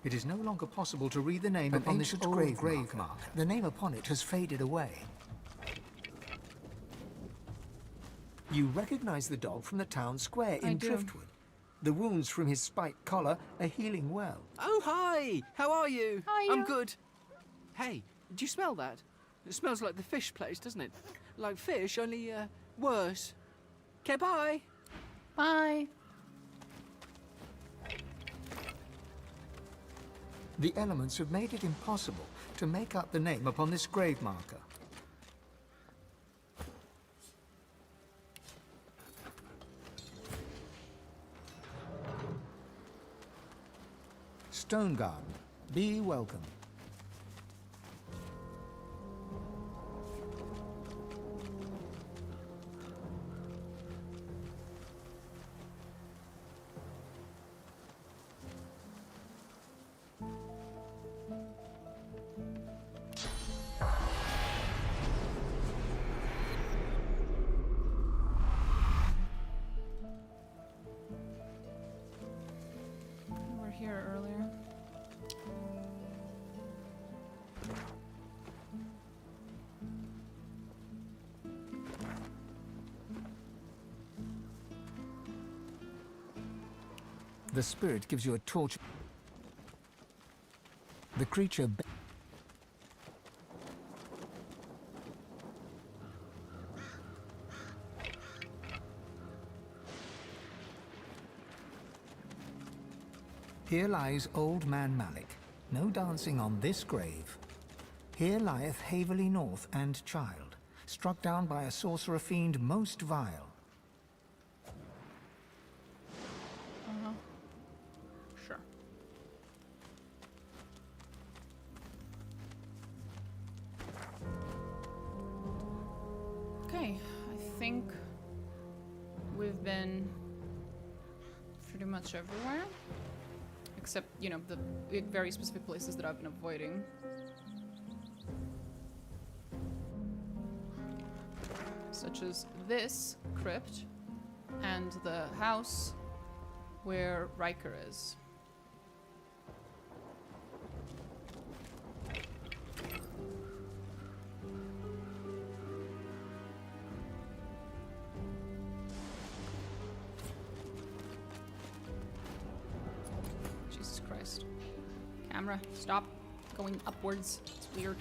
It is no longer possible to read the name upon this old grave marker. The name upon it has faded away. You recognize the dog from the town square in Driftwood. The wounds from his spiked collar are healing well. Oh, hi! How are you? Hiya. I'm good. Hey, do you smell that? It smells like the fish place, doesn't it? Like fish, only, worse. Okay, bye! Bye! The elements have made it impossible to make out the name upon this grave marker. Stone Garden, be welcome. We were here earlier. The spirit gives you a torch. The creature... Here lies Old Man Malik. No dancing on this grave. Here lieth Haverley North and child, struck down by a sorcerer fiend most vile. Sure. Okay, I think we've been pretty much everywhere. Except, you know, the very specific places that I've been avoiding. Such as this crypt and the house where Ryker is. Jesus Christ. Camera, stop going upwards. It's weird.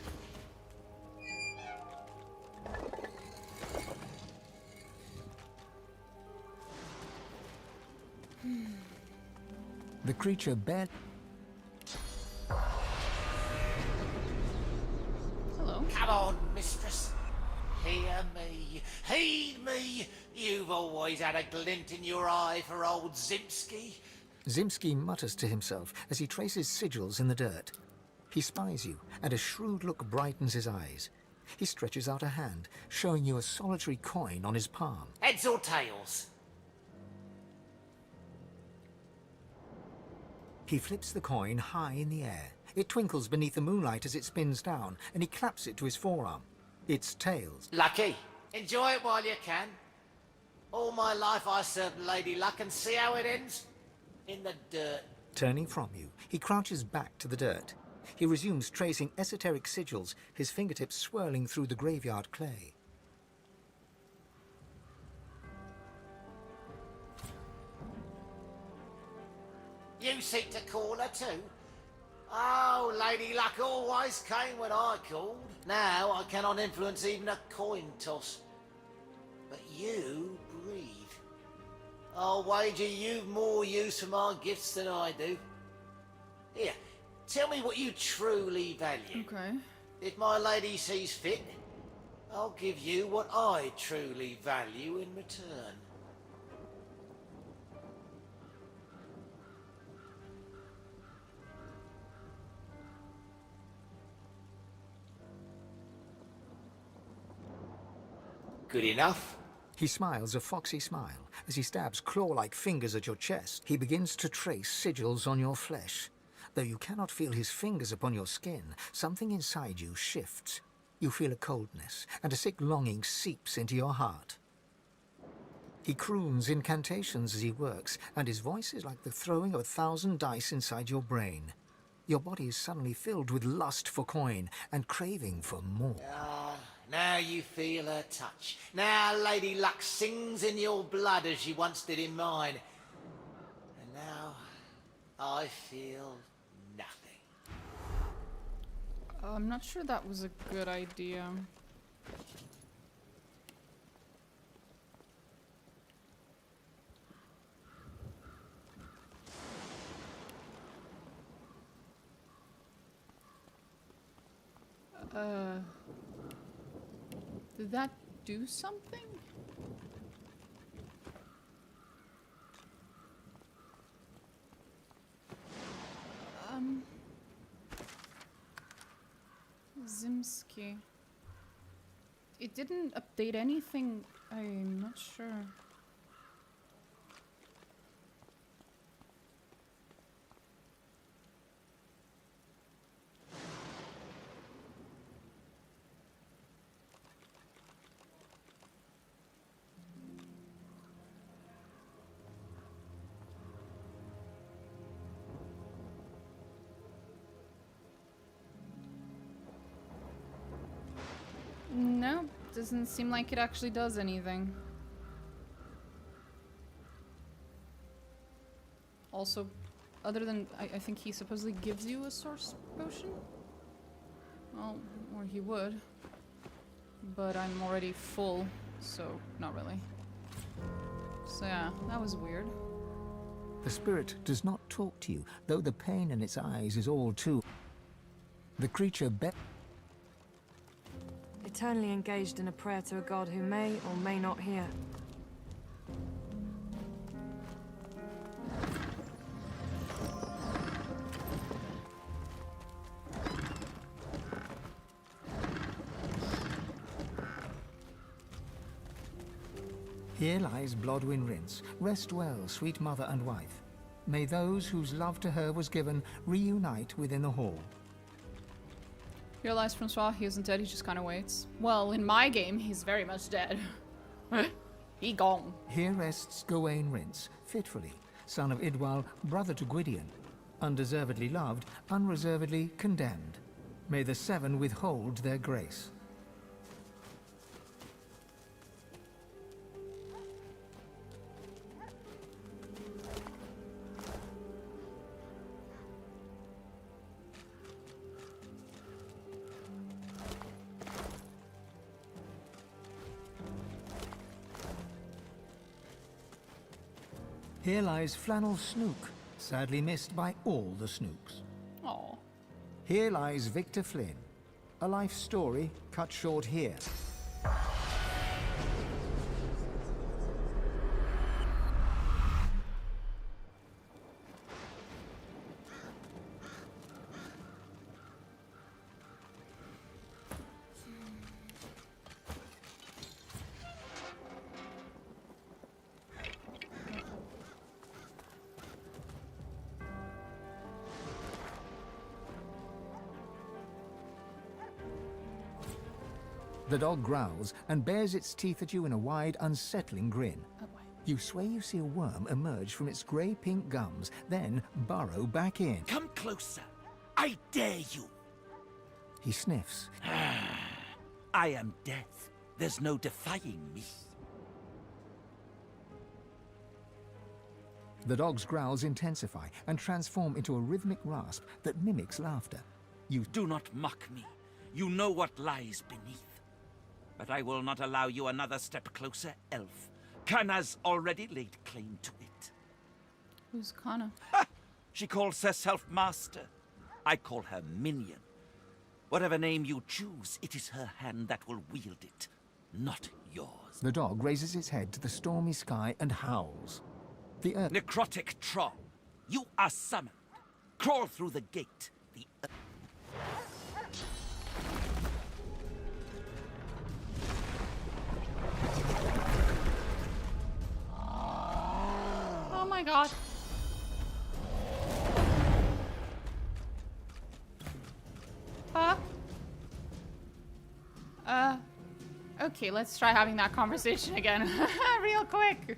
The creature barely... Hello. Come on, mistress. Hear me. Heed me. You've always had a glint in your eye for old Zimski. Zimski mutters to himself as he traces sigils in the dirt. He spies you, and a shrewd look brightens his eyes. He stretches out a hand, showing you a solitary coin on his palm. Heads or tails? He flips the coin high in the air. It twinkles beneath the moonlight as it spins down, and he claps it to his forearm. It's tails. Lucky. Enjoy it while you can. All my life I served Lady Luck, and see how it ends? In the dirt. Turning from you, he crouches back to the dirt. He resumes tracing esoteric sigils, his fingertips swirling through the graveyard clay. You seek to call her too? Oh, Lady Luck always came when I called. Now I cannot influence even a coin toss. But you breathe. I'll wager you've more use for my gifts than I do. Here, tell me what you truly value. Okay. If my lady sees fit, I'll give you what I truly value in return. Good enough? He smiles a foxy smile as he stabs claw-like fingers at your chest. He begins to trace sigils on your flesh. Though you cannot feel his fingers upon your skin, something inside you shifts. You feel a coldness, and a sick longing seeps into your heart. He croons incantations as he works, and his voice is like the throwing of 1,000 dice inside your brain. Your body is suddenly filled with lust for coin and craving for more. Now you feel her touch. Now Lady Luck sings in your blood as she once did in mine. And now I feel nothing. I'm not sure that was a good idea. Did that do something? Zimski. It didn't update anything. I'm not sure. No, doesn't seem like it actually does anything. Also, other than, I think he supposedly gives you a source potion? Well, or he would. But I'm already full, so not really. So yeah, that was weird. The spirit does not talk to you, though the pain in its eyes is all too... The creature Eternally engaged in a prayer to a god who may or may not hear. Here lies Blodwyn Rince. Rest well, sweet mother and wife. May those whose love to her was given reunite within the hall. Here lies Francois. He isn't dead, he just kind of waits. Well, in my game, he's very much dead. He gone. Here rests Gawain Rince, fitfully, son of Idwal, brother to Gwydion. Undeservedly loved, unreservedly condemned. May the seven withhold their grace. Here lies Flannel Snook, sadly missed by all the snooks. Oh. Here lies Victor Flynn, a life story cut short here. The dog growls and bares its teeth at you in a wide, unsettling grin. Oh boy. You swear you see a worm emerge from its grey-pink gums, then burrow back in. Come closer. I dare you. He sniffs. I am death. There's no defying me. The dog's growls intensify and transform into a rhythmic rasp that mimics laughter. You do not mock me. You know what lies beneath. But I will not allow you another step closer, elf. Kana's already laid claim to it. Who's Kana? Ha! She calls herself master. I call her minion. Whatever name you choose, it is her hand that will wield it, not yours. The dog raises its head to the stormy sky and howls. The earth... Necrotic troll, you are summoned. Crawl through the gate. The Oh my god. Okay, let's try having that conversation again real quick.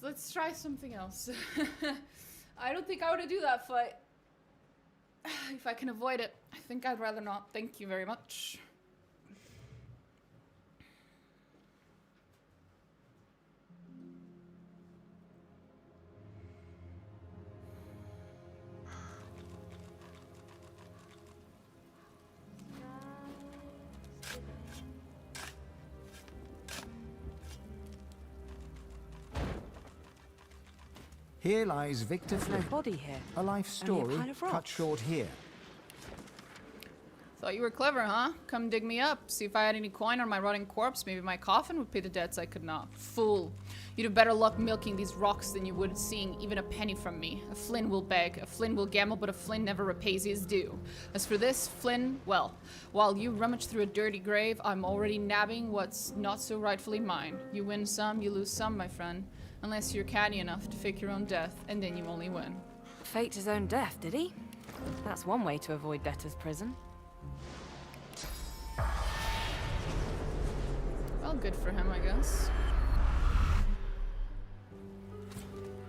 Let's try something else. I don't think I want to do that fight. If I can avoid it, I think I'd rather not. Thank you very much. Here lies Victor Flynn. Body here. A life story cut short here. Thought you were clever, huh? Come dig me up. See if I had any coin on my rotting corpse. Maybe my coffin would pay the debts I could not. Fool. You'd have better luck milking these rocks than you would seeing even a penny from me. A Flynn will beg, a Flynn will gamble, but a Flynn never repays his due. As for this, Flynn, well, while you rummage through a dirty grave, I'm already nabbing what's not so rightfully mine. You win some, you lose some, my friend. Unless you're canny enough to fake your own death, and then you only win. Faked his own death, did he? That's one way to avoid debtor's prison. Well, good for him, I guess.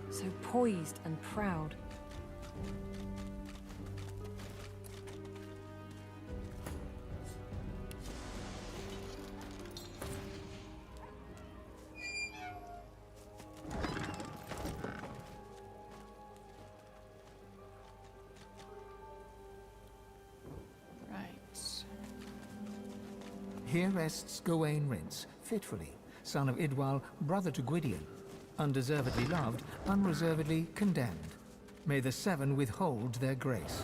So poised and proud. Here rests Gawain Rhys, fitfully, son of Idwal, brother to Gwydion, undeservedly loved, unreservedly condemned. May the Seven withhold their grace.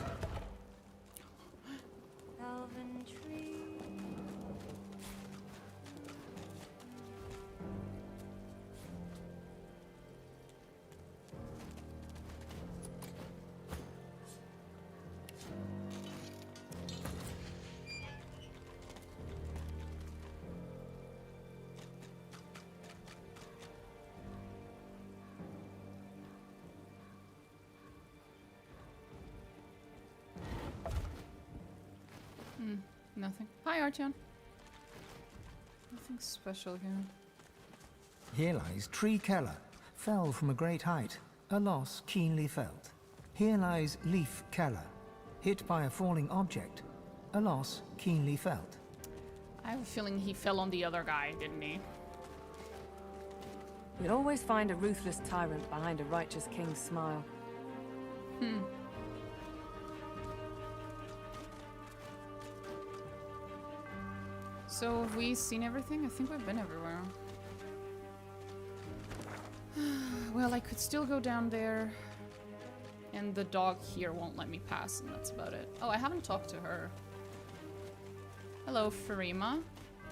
Nothing. Hi, Artyom. Nothing special here. Here lies Tree Keller, fell from a great height, a loss keenly felt. Here lies Leaf Keller, hit by a falling object, a loss keenly felt. I have a feeling he fell on the other guy, didn't he? You'll always find a ruthless tyrant behind a righteous king's smile. So have we seen everything? I think we've been everywhere. Well, I could still go down there. And the dog here won't let me pass, and that's about it. Oh, I haven't talked to her. Hello, Farima.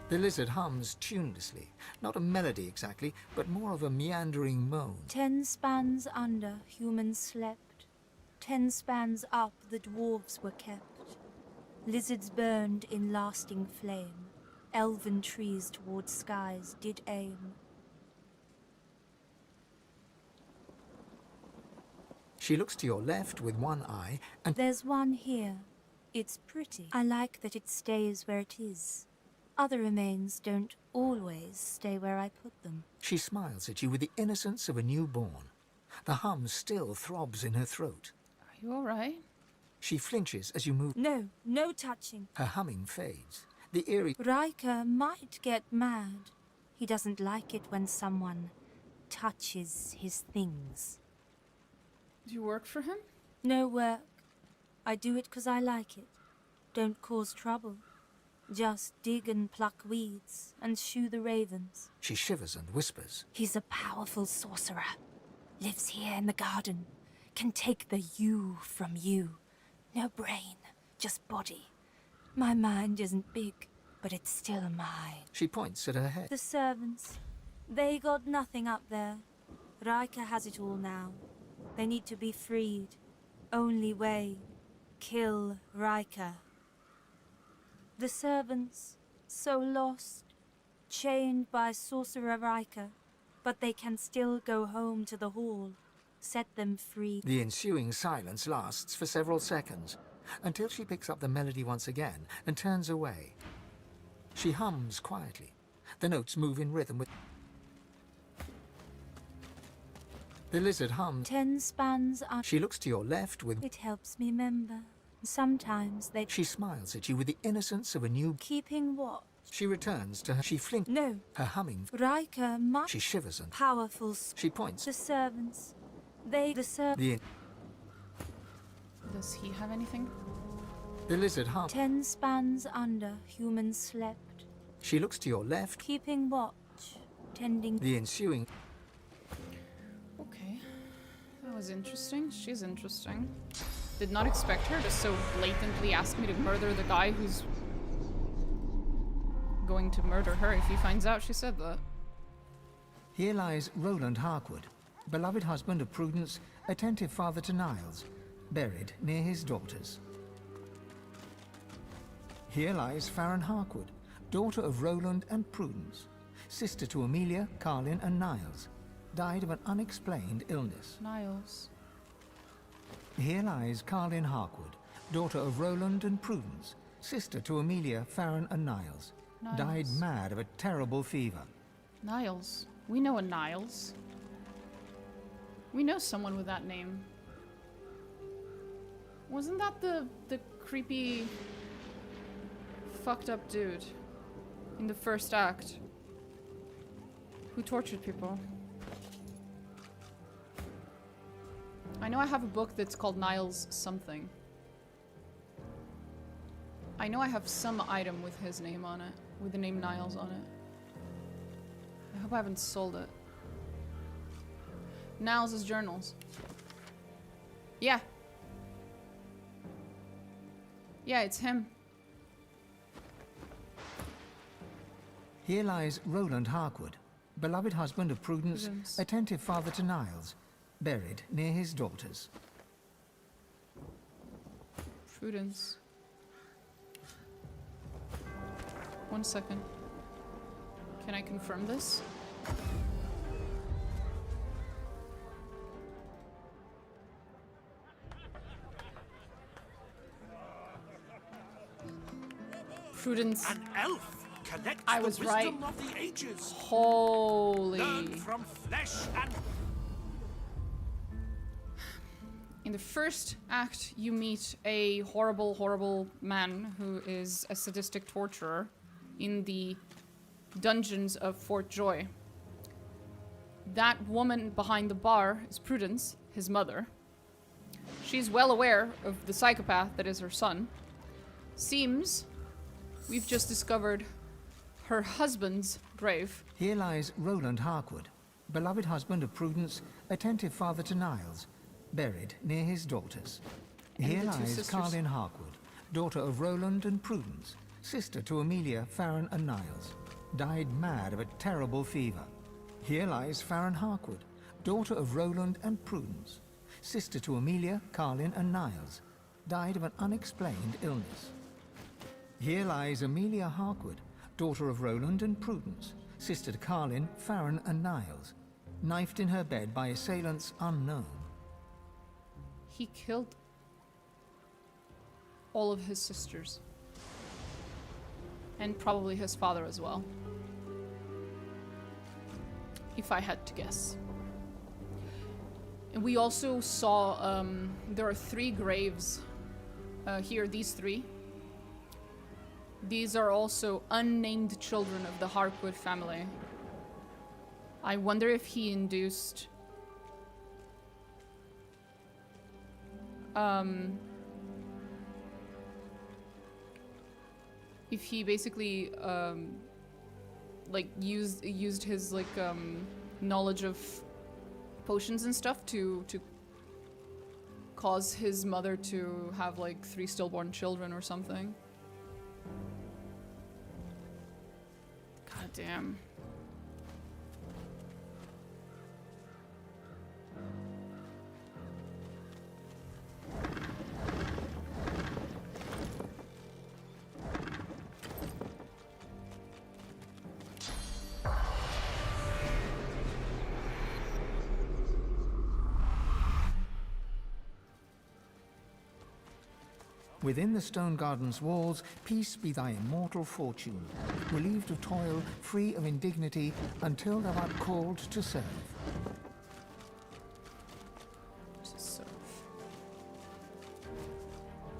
The lizard hums tunelessly. Not a melody exactly, but more of a meandering moan. 10 spans under, humans slept. 10 spans up, the dwarves were kept. Lizards burned in lasting flame. Elven trees towards skies did aim. She looks to your left with one eye, and there's one here. It's pretty. I like that it stays where it is. Other remains don't always stay where I put them. she smiles at you with the innocence of a newborn. The hum still throbs in her throat. Are you alright? She flinches as you move. No, no touching. Her humming fades. The eerie... Ryker might get mad. He doesn't like it when someone touches his things. Do you work for him? No work. I do it 'cause I like it. Don't cause trouble. Just dig and pluck weeds and shoo the ravens. She shivers and whispers. He's a powerful sorcerer. Lives here in the garden. Can take the you from you. No brain, just body. My mind isn't big, but it's still mine. She points at her head. The servants. They got nothing up there. Ryker has it all now. They need to be freed. Only way. Kill Ryker. The servants, so lost, chained by Sorcerer Ryker, but they can still go home to the hall. Set them free. The ensuing silence lasts for several seconds, until she picks up the melody once again and turns away. She hums quietly. The notes move in rhythm with... The lizard hums. 10 spans up. She looks to your left with... It helps me remember. Sometimes they... She smiles at you with the innocence of a new... Keeping what? She returns to her... She flinches. No. Her humming... Ryker might... She shivers and... Powerful... She points. The servants. They... The servants... Does he have anything? The lizard hums. 10 spans under, humans slept. She looks to your left. Keeping watch. Tending... The ensuing... Okay. That was interesting. She's interesting. Did not expect her to so blatantly ask me to murder the guy who's going to murder her if he finds out she said that. Here lies Roland Harkwood, beloved husband of Prudence, attentive father to Niles, buried near his daughters. Here lies Farron Harkwood, daughter of Roland and Prudence, sister to Amelia, Carlin and Niles, died of an unexplained illness. Niles. Here lies Carlin Harkwood, daughter of Roland and Prudence, sister to Amelia, Farron and Niles, died mad of a terrible fever. Niles. We know a Niles. We know someone with that name. Wasn't that the creepy fucked up dude in the first act who tortured people? I know I have a book that's called Niles something. I know I have some item with his name on it, with the name Niles on it. I hope I haven't sold it. Niles' journals. Yeah. Yeah, it's him. Here lies Roland Harkwood, beloved husband of Prudence, attentive father to Niles, buried near his daughters. Prudence. 1 second. Can I confirm this? Prudence. An elf collects I was the right. wisdom of the ages. Holy. Learn from flesh and... In the first act, you meet a horrible, horrible man who is a sadistic torturer in the dungeons of Fort Joy. That woman behind the bar is Prudence, his mother. She's well aware of the psychopath that is her son. Seems we've just discovered her husband's grave. Here lies Roland Harkwood, beloved husband of Prudence, attentive father to Niles, buried near his daughters. Here lies Carlin Harkwood, daughter of Roland and Prudence, sister to Amelia, Farron and Niles, died mad of a terrible fever. Here lies Farron Harkwood, daughter of Roland and Prudence, sister to Amelia, Carlin and Niles, died of an unexplained illness. Here lies Amelia Harkwood, daughter of Roland and Prudence, sister to Carlin, Farron and Niles, knifed in her bed by assailants unknown. He killed all of his sisters. And probably his father as well. If I had to guess. And we also saw, there are 3 graves here, these 3. These are also unnamed children of the Harkwood family. I wonder if he induced... if he basically, like, used his, like, knowledge of potions and stuff to cause his mother to have, like, 3 stillborn children or something. God damn. Within the stone garden's walls, peace be thy immortal fortune, relieved of toil, free of indignity, until thou art called to serve. To serve.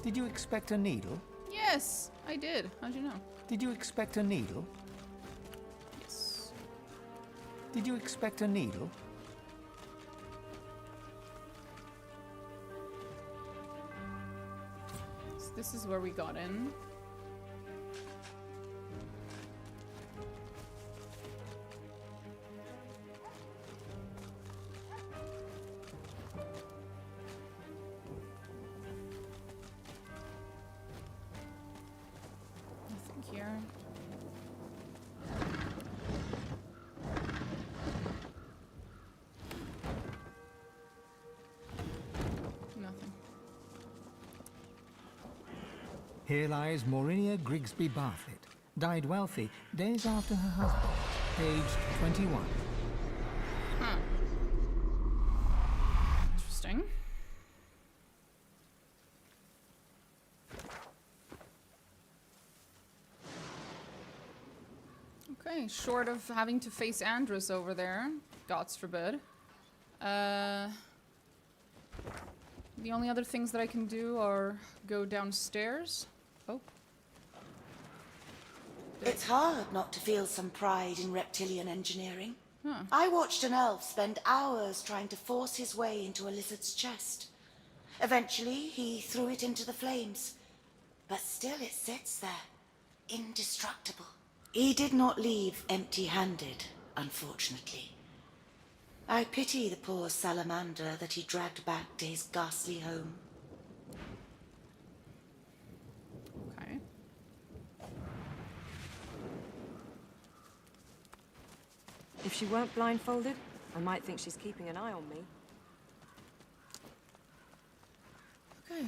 Did you expect a needle? Yes, I did. How'd you know? Did you expect a needle? Yes. Did you expect a needle? This is where we got in. Nothing here. Nothing. Here lies Maurinia Grigsby Bartlett, died wealthy days after her husband, aged 21. Huh. Interesting. Okay, short of having to face Andrus over there, gods forbid. The only other things that I can do are go downstairs. Oh. It's hard not to feel some pride in reptilian engineering. Huh. I watched an elf spend hours trying to force his way into a lizard's chest. Eventually, he threw it into the flames. But still it sits there, indestructible. He did not leave empty-handed, unfortunately. I pity the poor salamander that he dragged back to his ghastly home. Okay. If she weren't blindfolded, I might think she's keeping an eye on me. Okay.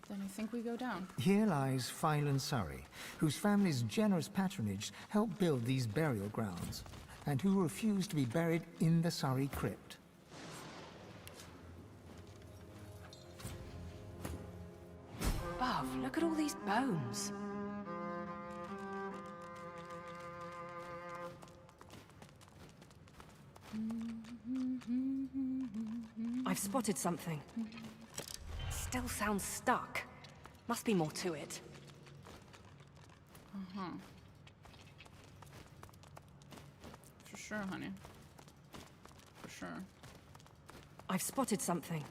Then I think we go down. Here lies Phylan Surrey, whose family's generous patronage helped build these burial grounds, and who refused to be buried in the Surrey crypt. Buff, look at all these bones. I've spotted something. Still sounds stuck. Must be more to it. Uh-huh. For sure, honey. For sure. I've spotted something.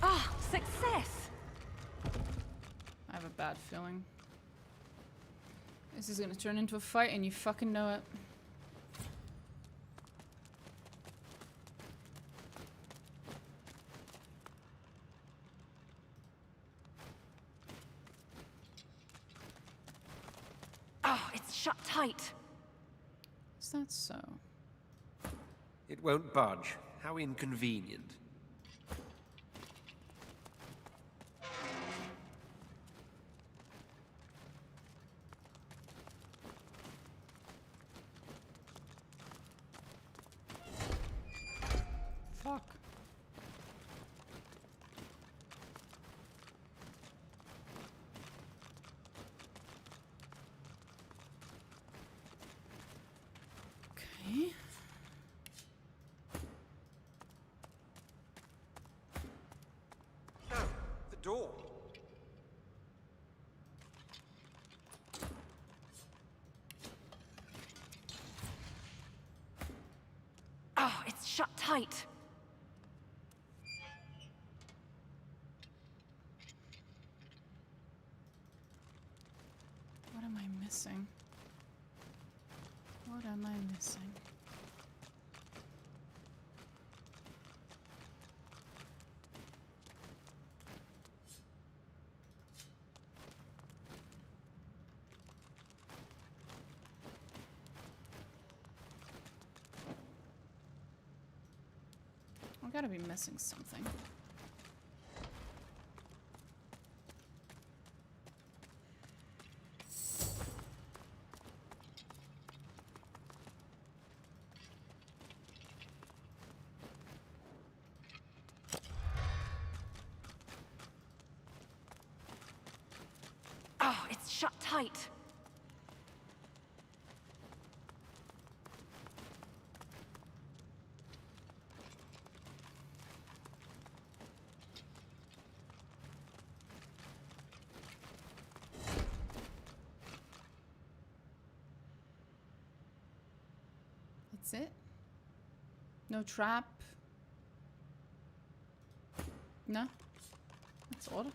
Ah, success! I have a bad feeling. This is gonna turn into a fight and you fucking know it. tight. Is that so? It won't budge. How inconvenient. Fuck. Okay. No, the door. Oh, it's shut tight. What am I missing? What am I missing? I gotta be missing something. Oh, it's shut tight. That's it? No trap? No? That's odd.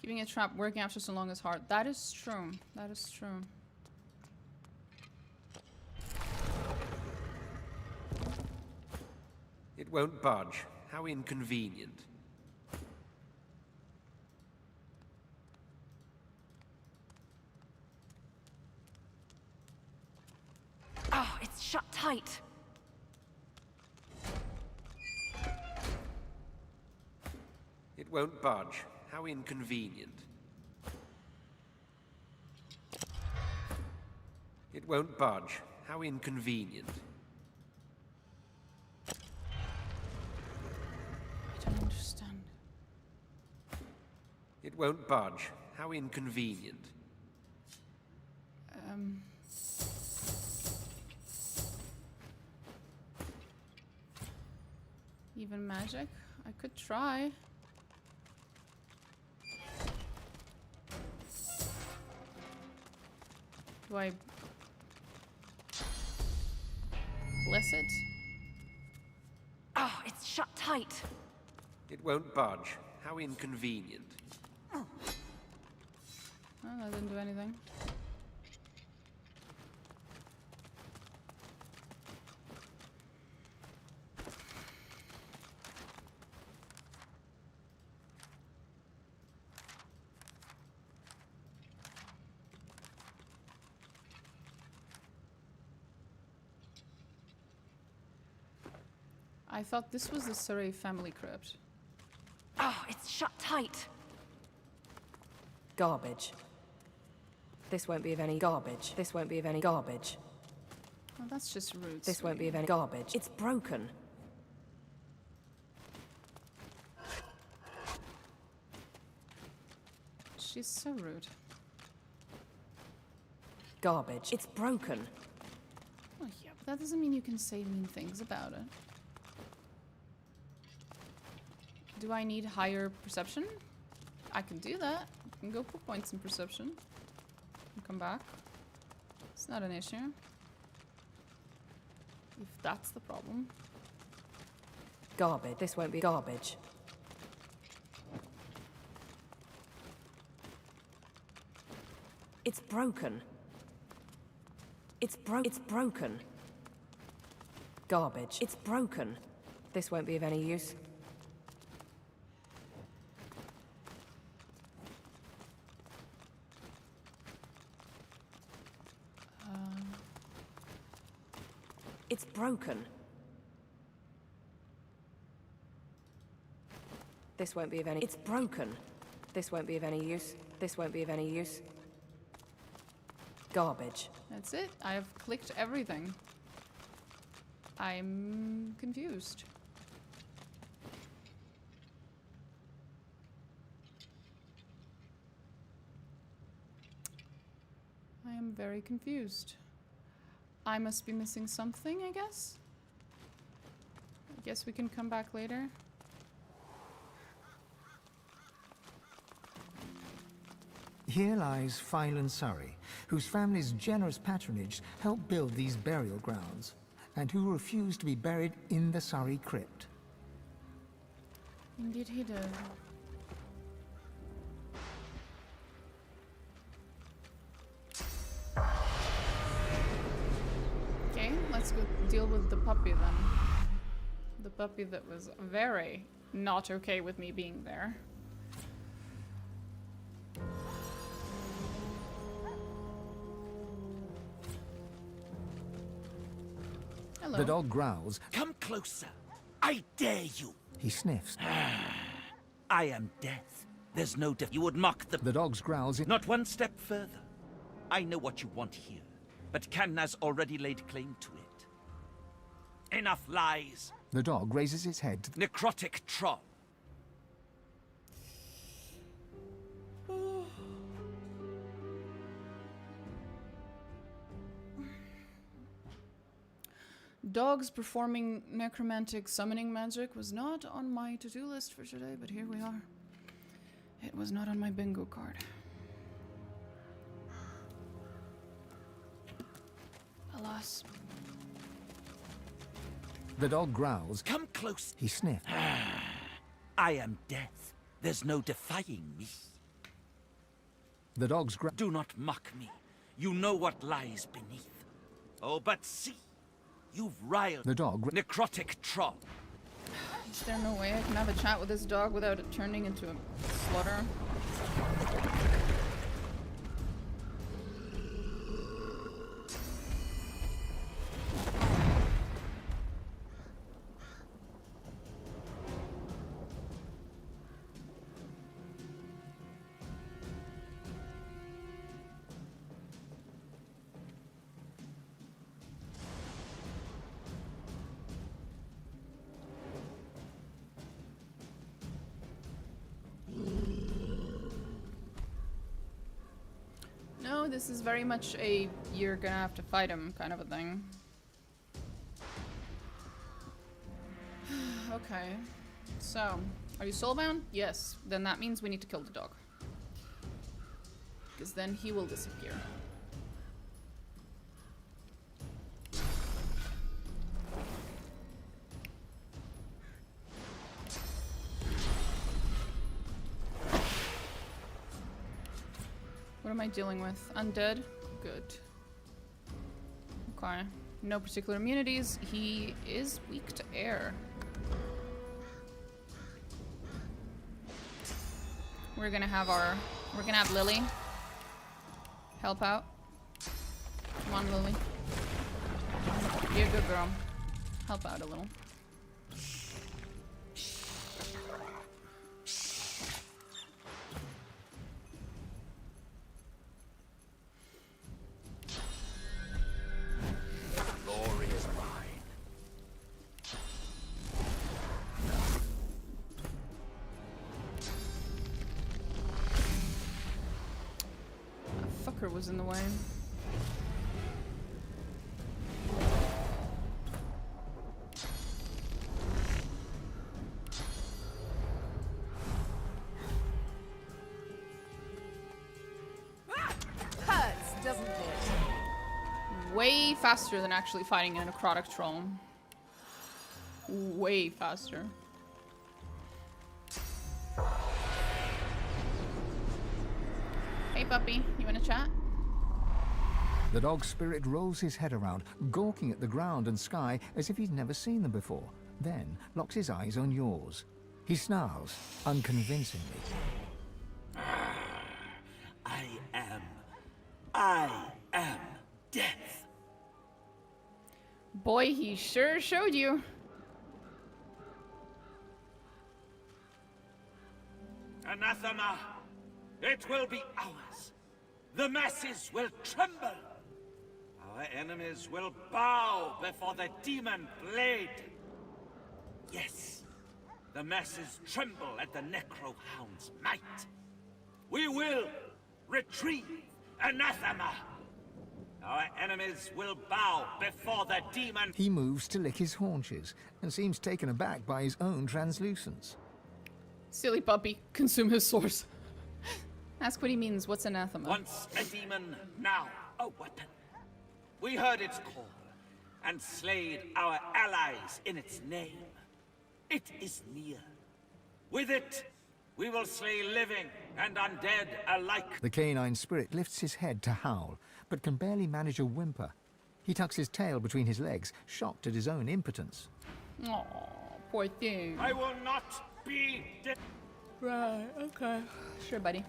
Keeping a trap working after so long is hard. That is true. That is true. It won't budge. How inconvenient. Oh, it's shut tight. It won't budge. How inconvenient. It won't budge. How inconvenient. I don't understand. It won't budge. How inconvenient. Even magic? I could try. Do I bless it? Oh, it's shut tight. It won't budge. How inconvenient. Oh, that didn't do anything. I thought this was the Surrey family crypt. Oh, it's shut tight. Garbage. This won't be of any garbage. This won't be of any garbage. Well, that's just rude. This won't be of any garbage. It's broken. She's so rude. Garbage. It's broken. Well, yeah, but that doesn't mean you can say mean things about it. Do I need higher perception? I can do that. I can go put points in perception. And come back. It's not an issue. If that's the problem. Garbage. This won't be garbage. It's broken. It's broken. Garbage. It's broken. This won't be of any use. It's broken. This won't be of any... It's broken. This won't be of any use. This won't be of any use. Garbage. That's it. I have clicked everything. I'm confused. I am very confused. I must be missing something, I guess? I guess we can come back later. Here lies Phylan Surrey, whose family's generous patronage helped build these burial grounds, and who refused to be buried in the Surrey crypt. Indeed he did. Okay, let's go deal with the puppy then. The puppy that was very not okay with me being there. Hello. The dog growls. Come closer. I dare you. He sniffs. I am death. There's no You would mock the... The dog's growls. Not one step further. I know what you want here, but Canna's already laid claim to it. Enough lies. The dog raises its head. Necrotic troll. Dogs performing necromantic summoning magic was not on my to-do list for today, but here we are. It was not on my bingo card. Alas. The dog growls. Come close. He sniffs. I am death. There's no defying me. The dog's growl. Do not mock me. You know what lies beneath. Oh, but see. You've riled the dog. Necrotic troll. Is there no way I can have a chat with this dog without it turning into a slaughter? No, this is very much a you're gonna have to fight him kind of a thing. Okay. So, are you soulbound? Yes. Then that means we need to kill the dog. Because then he will disappear. What am I dealing with? Undead? Good. Okay. No particular immunities. He is weak to air. We're gonna have Lily help out. Come on, Lily. Be a good girl. Help out a little. Was in the way. way faster than actually fighting a necrotic troll. Way faster. Hey puppy, you wanna chat? The dog spirit rolls his head around, gawking at the ground and sky as if he's never seen them before, then locks his eyes on yours. He snarls, unconvincingly. I am death. Boy, he sure showed you. Anathema, it will be ours. The masses will tremble. Our enemies will bow before the demon blade. Yes, the masses tremble at the necrohound's might. We will retrieve Anathema. Our enemies will bow before the demon. He moves to lick his haunches and seems taken aback by his own translucence. Silly puppy, consume his source. Ask what he means. What's anathema? Once a demon, now a weapon. We heard its call and slayed our allies in its name. It is near. With it, we will slay living and undead alike. The canine spirit lifts his head to howl, but can barely manage a whimper. He tucks his tail between his legs, shocked at his own impotence. Aw, poor thing. I will not be dead. Right, okay. Sure, buddy.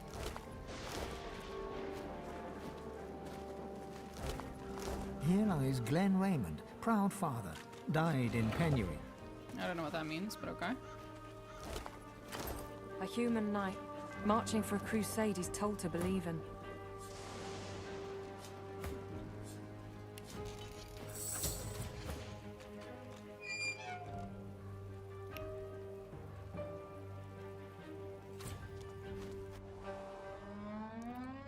Here lies Glenn Raymond, proud father, died in penury. I don't know what that means, but okay. A human knight, marching for a crusade he's told to believe in.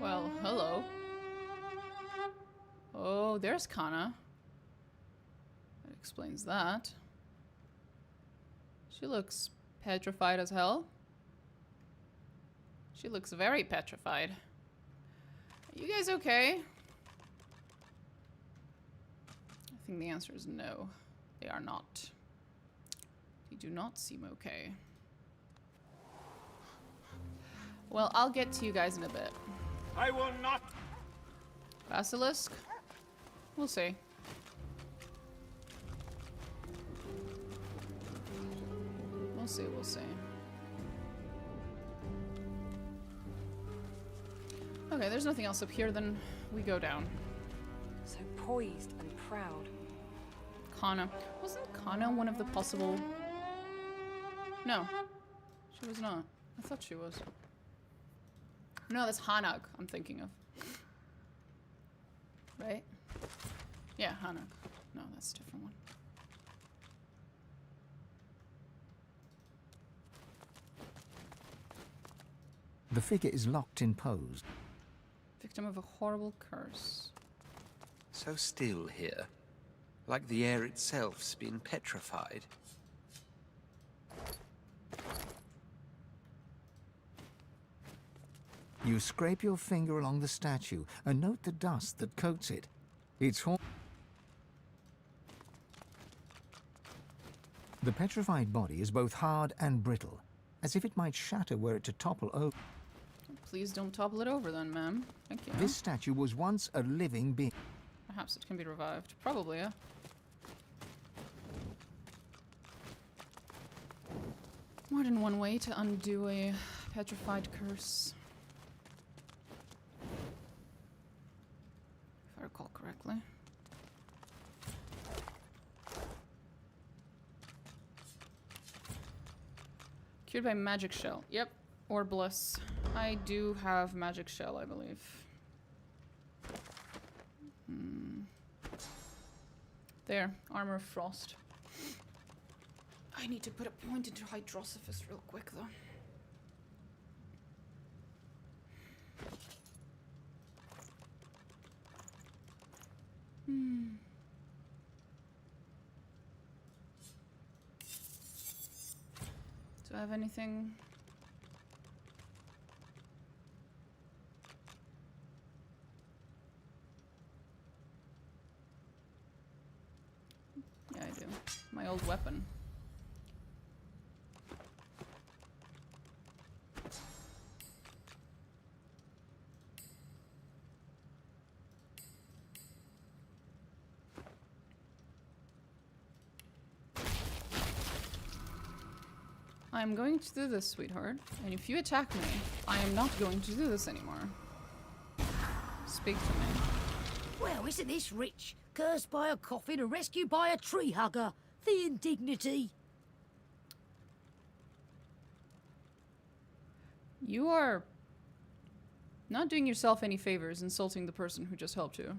Well, hello. Oh, there's Kana. That explains that. She looks petrified as hell. She looks very petrified. Are you guys okay? I think the answer is no. They are not. They do not seem okay. Well, I'll get to you guys in a bit. I will not. Basilisk? We'll see. We'll see, we'll see. Okay, there's nothing else up here, then we go down. So poised and proud. Kana. Wasn't Kana one of the possible... No. She was not. I thought she was. No, that's Hanag I'm thinking of. Right? Yeah, Hanag. No, that's a different one. The figure is locked in pose. Victim of a horrible curse. So still here, like the air itself's been petrified. You scrape your finger along the statue and note the dust that coats it. The petrified body is both hard and brittle, as if it might shatter were it to topple over. Please don't topple it over then, ma'am. Thank you. This statue was once a living being. Perhaps it can be revived. Probably, yeah. More than one way to undo a petrified curse. If I recall correctly. Cured by magic shell. Yep. Or bliss. I do have magic shell, I believe. There. Armor of frost. I need to put a point into Hydrosophus real quick, though. Do I have anything? my old weapon. I am going to do this, sweetheart. And if you attack me, I am not going to do this anymore. Speak to me. Well, isn't this rich? Cursed by a coffin and rescued by a tree hugger. The indignity. You are not doing yourself any favors insulting the person who just helped you.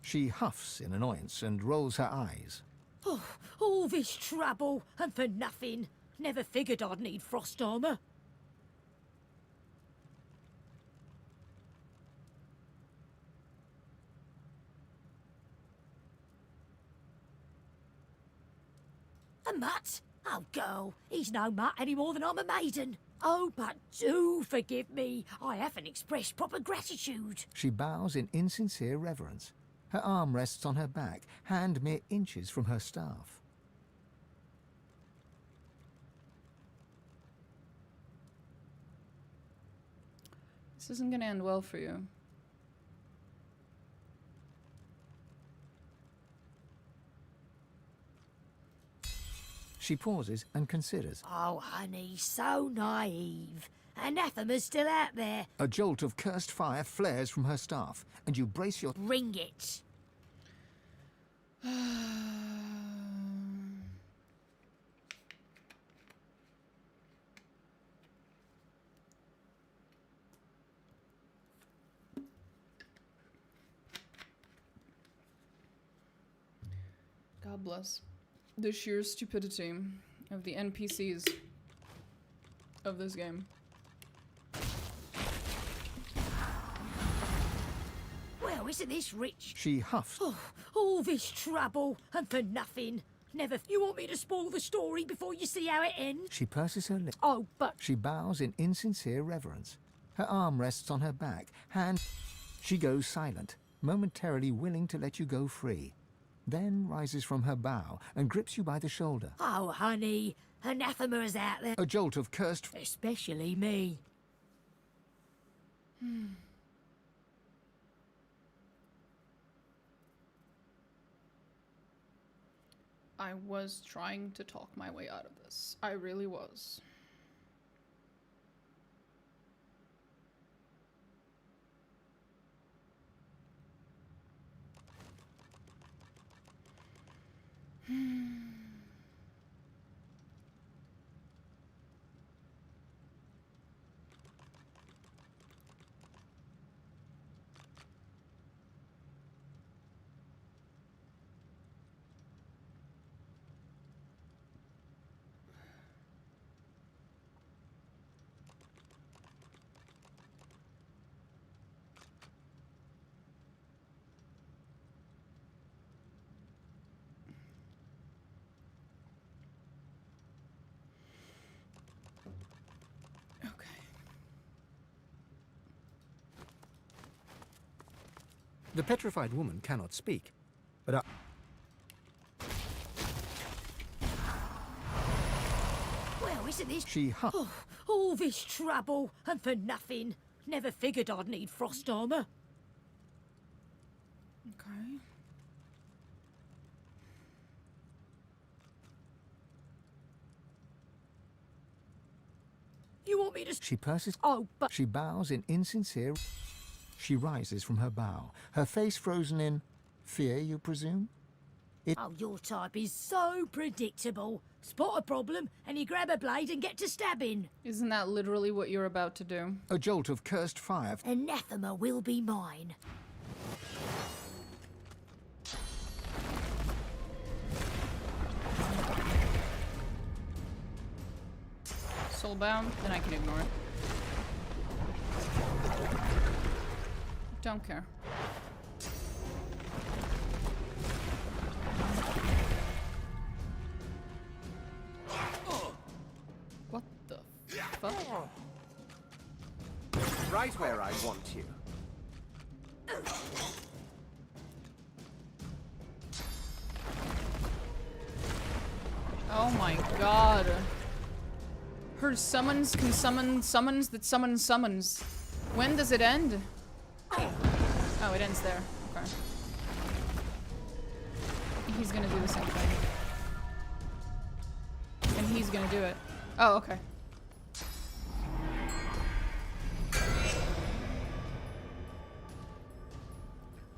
She huffs in annoyance and rolls her eyes. Oh, all this trouble, and for nothing. Never figured I'd need frost armor. A mutt? Oh, girl, he's no mutt any more than I'm a maiden. Oh, but do forgive me. I haven't expressed proper gratitude. She bows in insincere reverence. Her arm rests on her back, hand mere inches from her staff. This isn't gonna end well for you. She pauses and considers. Oh, honey, so naive. Anathema's still out there. A jolt of cursed fire flares from her staff, and you brace your... Bring it. God bless the sheer stupidity of the NPCs of this game. Well, isn't this rich? She huffs. Oh, all this trouble, and for nothing. Never. You want me to spoil the story before you see how it ends? She purses her lips. Oh, but... She bows in insincere reverence. Her arm rests on her back, hand... She goes silent, momentarily willing to let you go free. Then rises from her bow and grips you by the shoulder. Oh, honey, anathema's out there. A jolt of cursed... Especially me. I was trying to talk my way out of this. I really was. The petrified woman cannot speak, but... Well, isn't this... She huffs. Oh, all this trouble, and for nothing. Never figured I'd need frost armor. Okay. You want me to... She purses... Oh, but... She bows in insincere... She rises from her bow, her face frozen in... fear, you presume? Oh, your type is so predictable. Spot a problem, and you grab a blade and get to stabbing. Isn't that literally what you're about to do? A jolt of cursed fire... Anathema will be mine. Soulbound, then I can ignore it. Don't care. What the fuck? Right where I want you. Oh my god. Her summons can summon summons that summons summons. When does it end? Oh, it ends there. Okay. He's gonna do the same thing. And he's gonna do it. Oh, okay.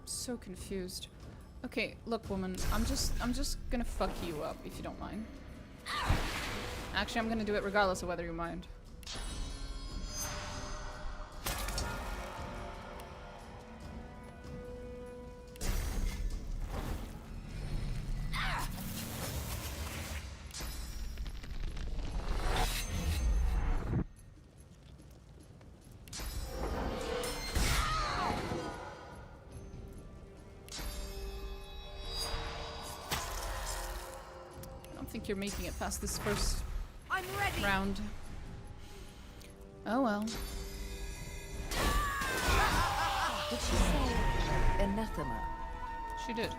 So confused. Okay, look, woman. I'm just gonna fuck you up if you don't mind. Actually, I'm gonna do it regardless of whether you mind. You're making it past this first round. Oh well. Did she say anathema? She did.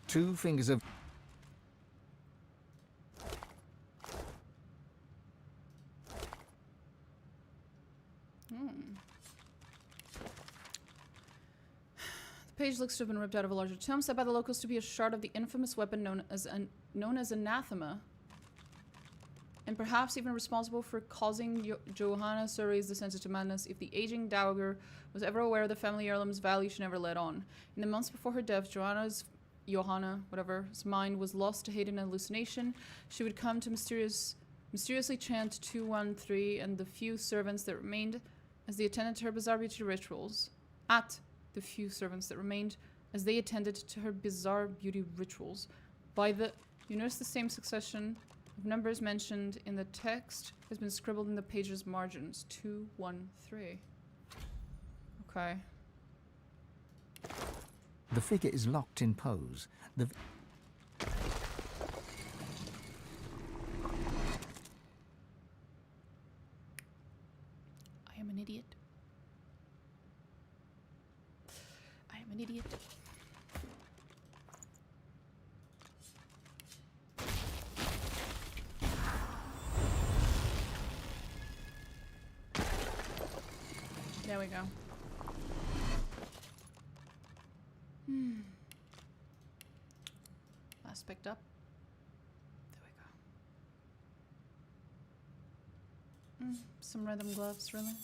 2 fingers of... The page looks to have been ripped out of a larger tome, said by the locals to be a shard of the infamous weapon known as anathema, and perhaps even responsible for causing Johanna Surrey's descent into madness. If the aging dowager was ever aware of the family heirloom's value, she never let on. In the months before her death, Johanna's mind was lost to hate and hallucination. She would come to mysteriously chant 213 and the few servants that remained as they attended to her bizarre beauty rituals. The few servants that remained as they attended to her bizarre beauty rituals. You notice the same succession of numbers mentioned in the text has been scribbled in the page's margins. 213. Okay. The figure is locked in pose. I am an idiot. An idiot. There we go. Last picked up. There we go. Some random gloves, really?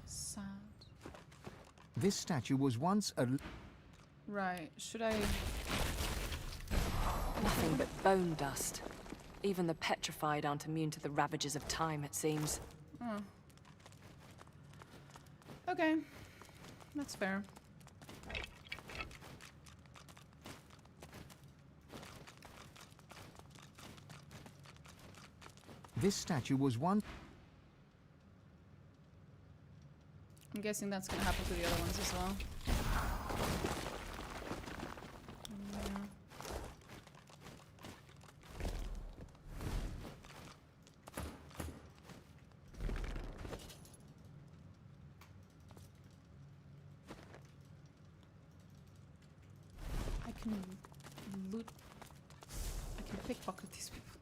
Sad. This statue was once a... Right, should I... Nothing but bone dust. Even the petrified aren't immune to the ravages of time, it seems. Oh. Okay. That's fair. This statue was once... I'm guessing that's gonna happen to the other ones as well. Yeah. I can loot. I can pickpocket these people.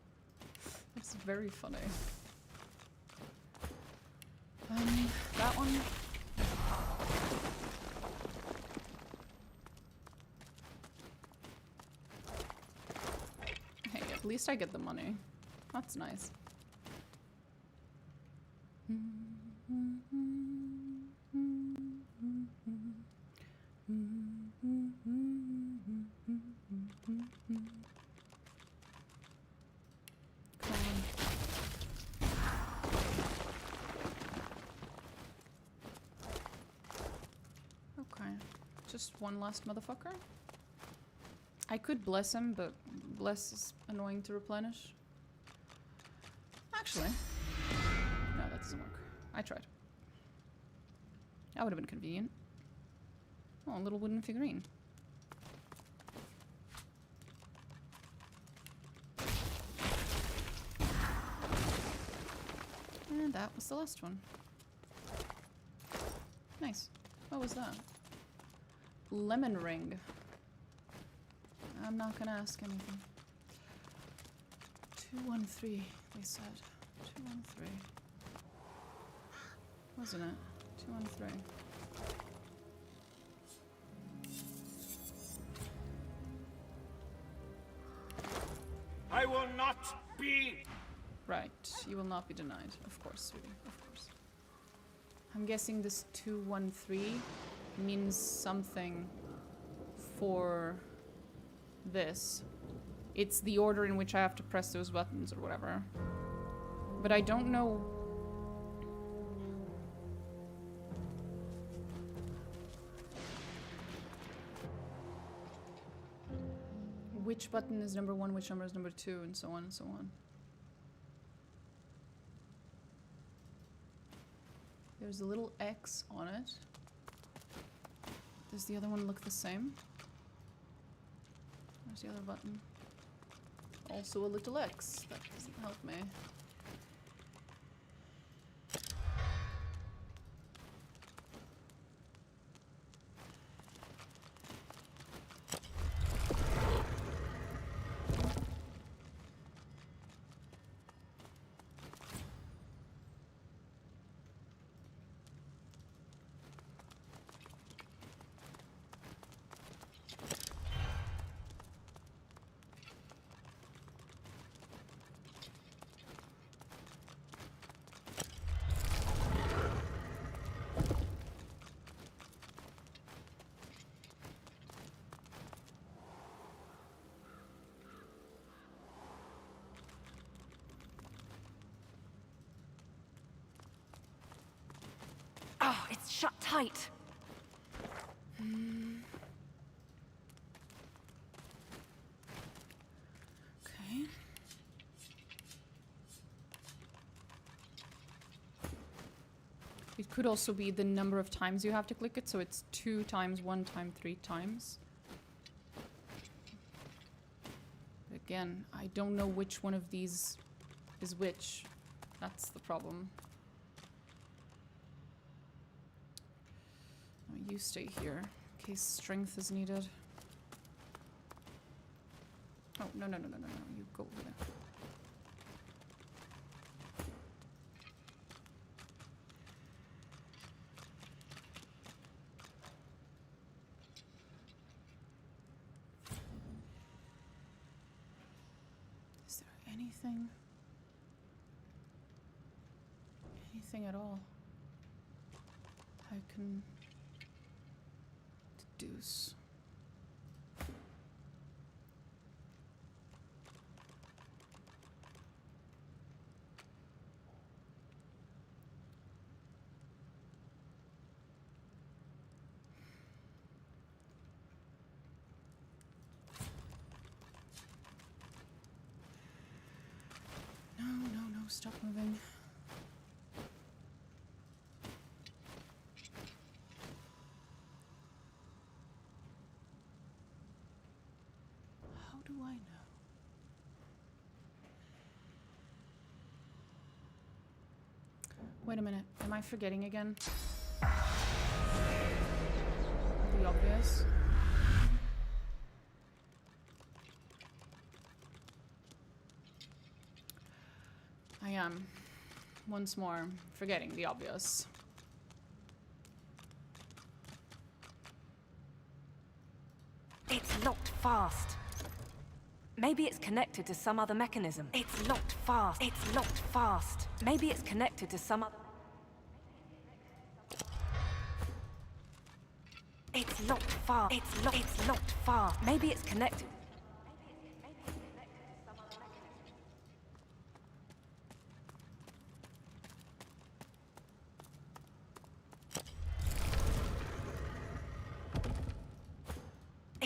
That's very funny. That one. Hey, at least I get the money. That's nice. Just one last motherfucker. I could bless him, but bless is annoying to replenish. Actually, no, that doesn't work. I tried. That would have been convenient. Oh, a little wooden figurine. And that was the last one. Nice. What was that? Lemon ring. I'm not gonna ask anything. 213, they said. 213. Wasn't it? 213. I will not be... Right, you will not be denied. Of course, sweetie, of course. I'm guessing this 213 means something for this. It's the order in which I have to press those buttons or whatever. But I don't know... which button is number 1, which number is number 2, and so on and so on. There's a little X on it. Does the other one look the same? Where's the other button? Also a little X. That doesn't help me. Oh, it's shut tight. Okay. It could also be the number of times you have to click it, so it's 2 times, 1 time, 3 times. Again, I don't know which one of these is which. That's the problem. No, you stay here in case strength is needed. Oh, no, no, no, no, no, no. You go over there. Is there anything? Anything at all I can deduce? No, no, no, stop moving. How do I know? Wait a minute, am I forgetting again? The obvious. I am, once more, forgetting the obvious. It's locked fast. Maybe it's connected to some other mechanism. It's locked fast. It's locked fast. Maybe it's connected to some other... It's locked fast. It's locked fast. Maybe it's connected...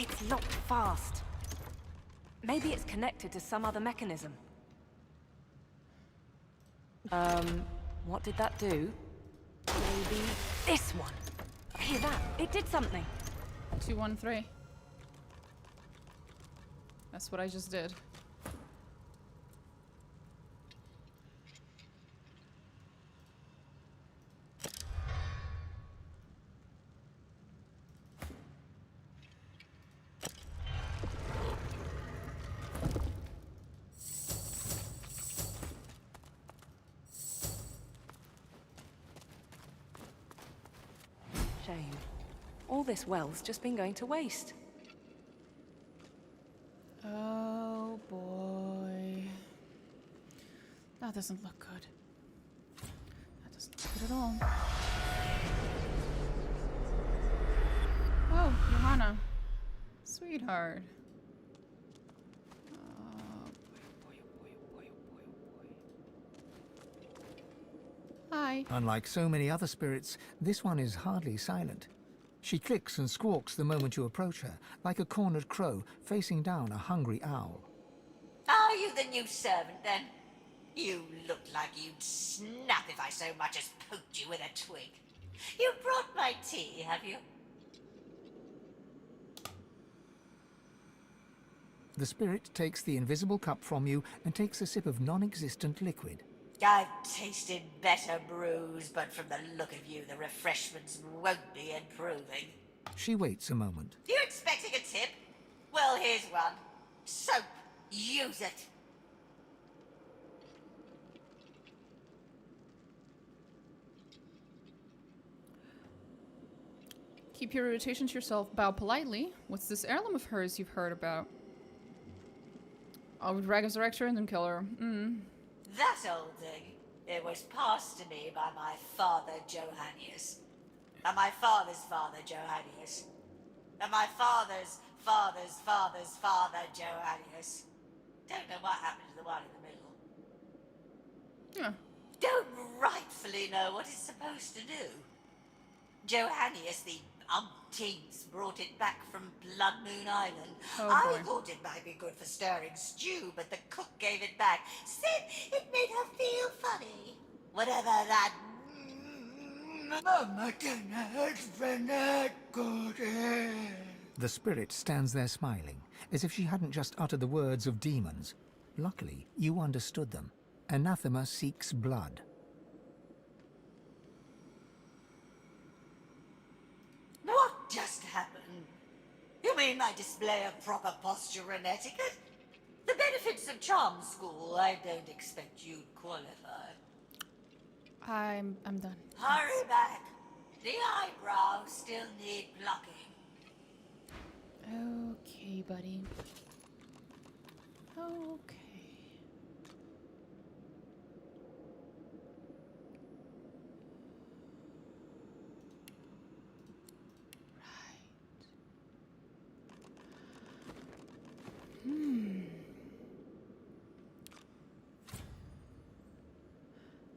It's locked fast. Maybe it's connected to some other mechanism. What did that do? Maybe this one. Hear that? It did something. 213. That's what I just did. shame. All this wealth's just been going to waste. Oh boy. That doesn't look good. That doesn't look good at all. Oh, Johanna. Sweetheart. Hi. Unlike so many other spirits, this one is hardly silent. She clicks and squawks the moment you approach her, like a cornered crow facing down a hungry owl. Are you the new servant, then? You look like you'd snap if I so much as poked you with a twig. You brought my tea, have you? The spirit takes the invisible cup from you and takes a sip of non-existent liquid. I've tasted better brews, but from the look of you, the refreshments won't be improving. She waits a moment. You expecting a tip? Well, here's one. Soap. Use it. Keep your irritation to yourself. Bow politely. What's this heirloom of hers you've heard about? I would resurrect her and then kill her. That old thing. It was passed to me by my father, Johannius. And my father's father, Johannius. And my father's father's father's father, Johannius. Don't know what happened to the one in the middle. Yeah. Don't rightfully know what it's supposed to do. Johannius, the umpteenth, brought it back from Blood Moon Island. Oh, I boy. thought it might be good for stirring stew, but the cook gave it back. Said it made her feel funny. Whatever that... Mama has been that good. The spirit stands there smiling, as if she hadn't just uttered the words of demons. Luckily, you understood them. Anathema seeks blood. What just happened? You mean my display of proper posture and etiquette? The benefits of charm school, I don't expect you'd qualify. I'm done. Hurry back. The eyebrows still need blocking. Okay, buddy. Okay.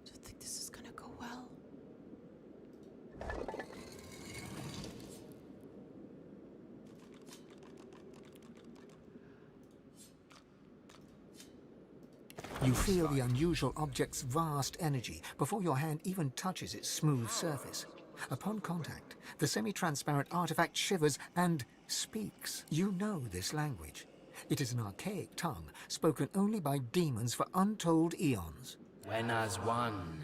Don't think this is gonna go well. You feel the unusual object's vast energy before your hand even touches its smooth surface. Upon contact, the semi-transparent artifact shivers and speaks. You know this language. It is an archaic tongue, spoken only by demons for untold eons. When as one,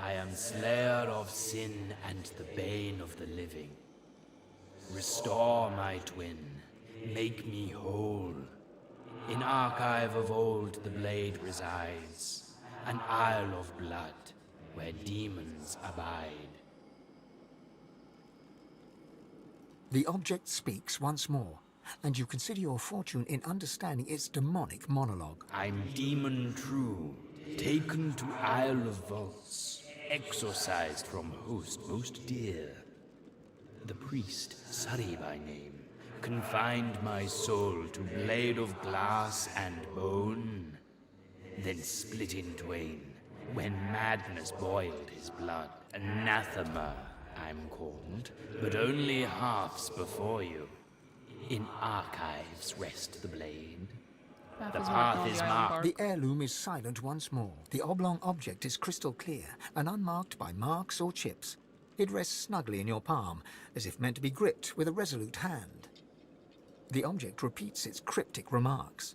I am slayer of sin and the bane of the living. Restore my twin, make me whole. In archive of old the blade resides, an isle of blood, where demons abide. The object speaks once more, and you consider your fortune in understanding its demonic monologue. I'm demon true, taken to Isle of Vaults, exorcised from host most dear. The priest, Sari by name, confined my soul to blade of glass and bone, then split in twain when madness boiled his blood. Anathema, I'm called, but only halves before you. In archives rest the blade. The path is marked. The heirloom is silent once more. The oblong object is crystal clear and unmarked by marks or chips. It rests snugly in your palm, as if meant to be gripped with a resolute hand. The object repeats its cryptic remarks.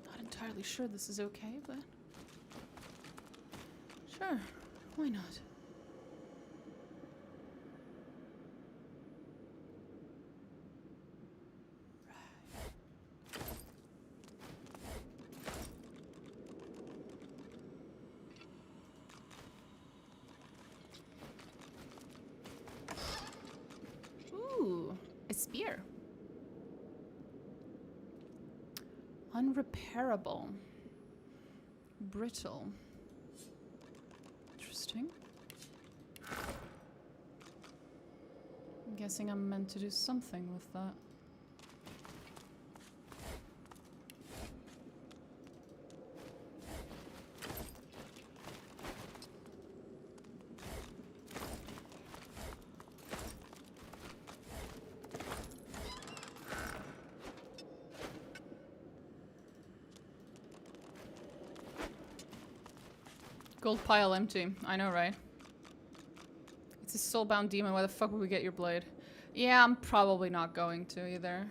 Not entirely sure this is okay, but sure, why not? Unrepairable. Brittle. Interesting. I'm guessing I'm meant to do something with that. Gold pile empty. I know, right? It's a soulbound demon. Why the fuck would we get your blade? Yeah, I'm probably not going to either.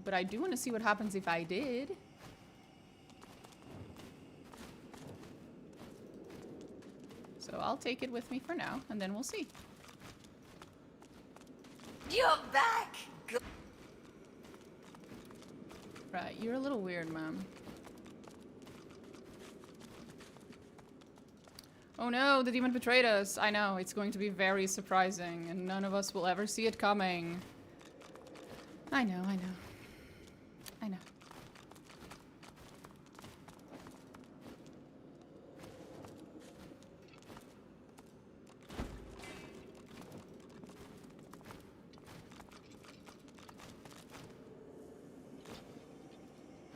But I do want to see what happens if I did. So I'll take it with me for now, and then we'll see. You're back! Right, you're a little weird, man. Oh no, the demon betrayed us. I know, it's going to be very surprising, and none of us will ever see it coming. I know, I know. I know.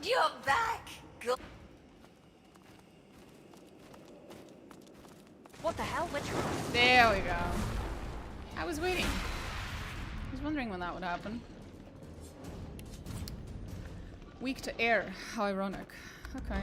You're back! What the hell? Which one? There we go. I was waiting. I was wondering when that would happen. Weak to air. How ironic. Okay.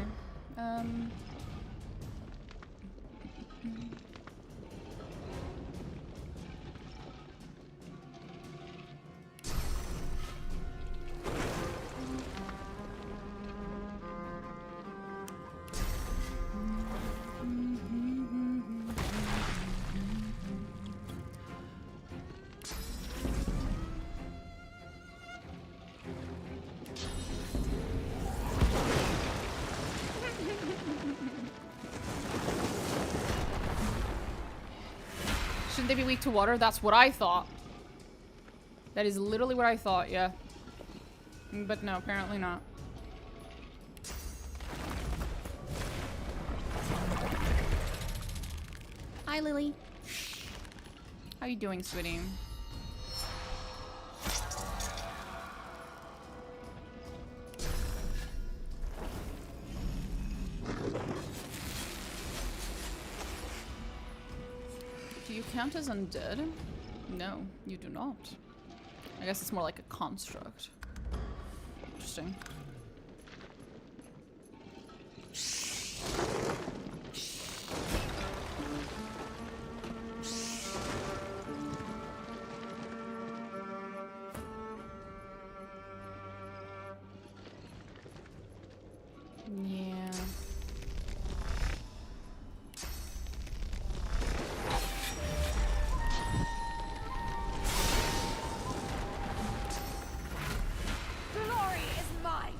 Shouldn't they be weak to water? That's what I thought. That is literally what I thought, yeah. But no, apparently not. Hi, Lily. How you doing, sweetie? Do you count as undead? No, you do not. I guess it's more like a construct. Interesting. Yeah. Glory is mine.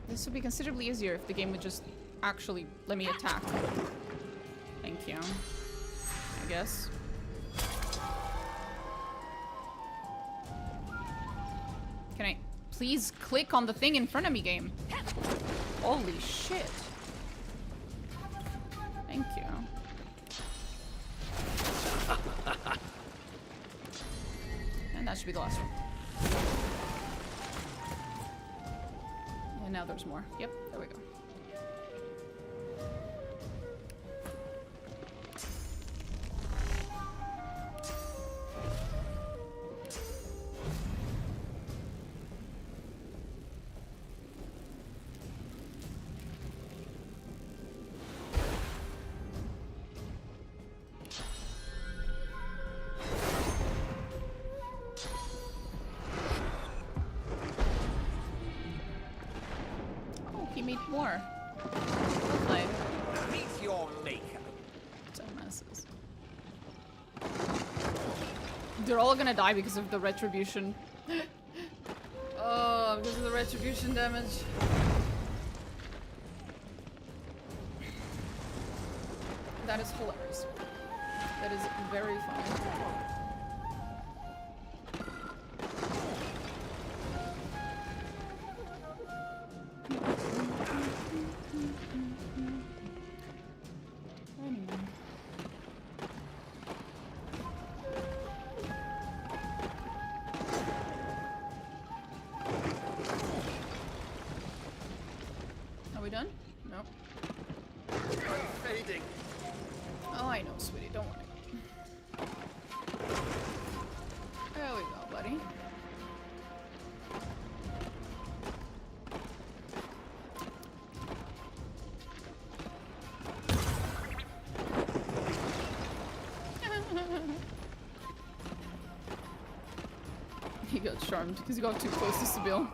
This would be considerably easier if the game would just actually let me attack. Thank you. I guess. Can I please click on the thing in front of me, game? Holy shit. Thank you. And that should be the last one. And now there's more. Yep, there we go. He made more. Lovely. Meet your maker. Dumbasses. They're all gonna die because of the retribution. Oh, because of the retribution damage. That is hilarious. That is very funny. Are we done? Nope. Fading. Oh, I know, sweetie. Don't worry. There we go, buddy. He got charmed because he got too close to Sibyl.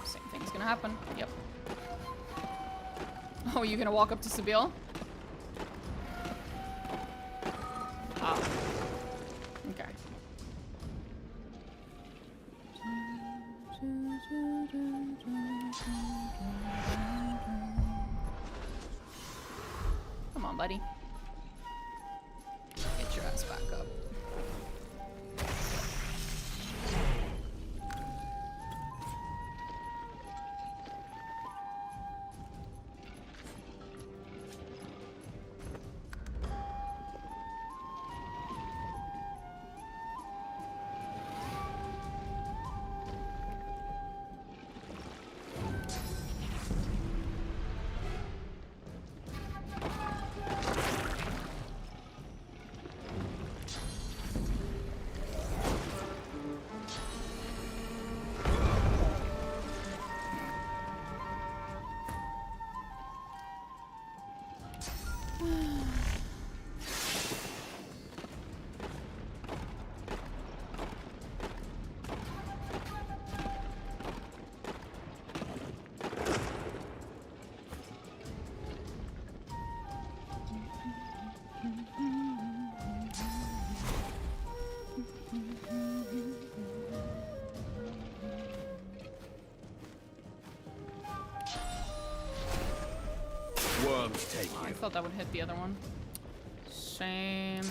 Same thing's gonna happen. Yep. Oh, you gonna walk up to Sibyl? Ah. Okay. Come on, buddy. Get your ass back up. Worms take I thought that would hit the other one. Same.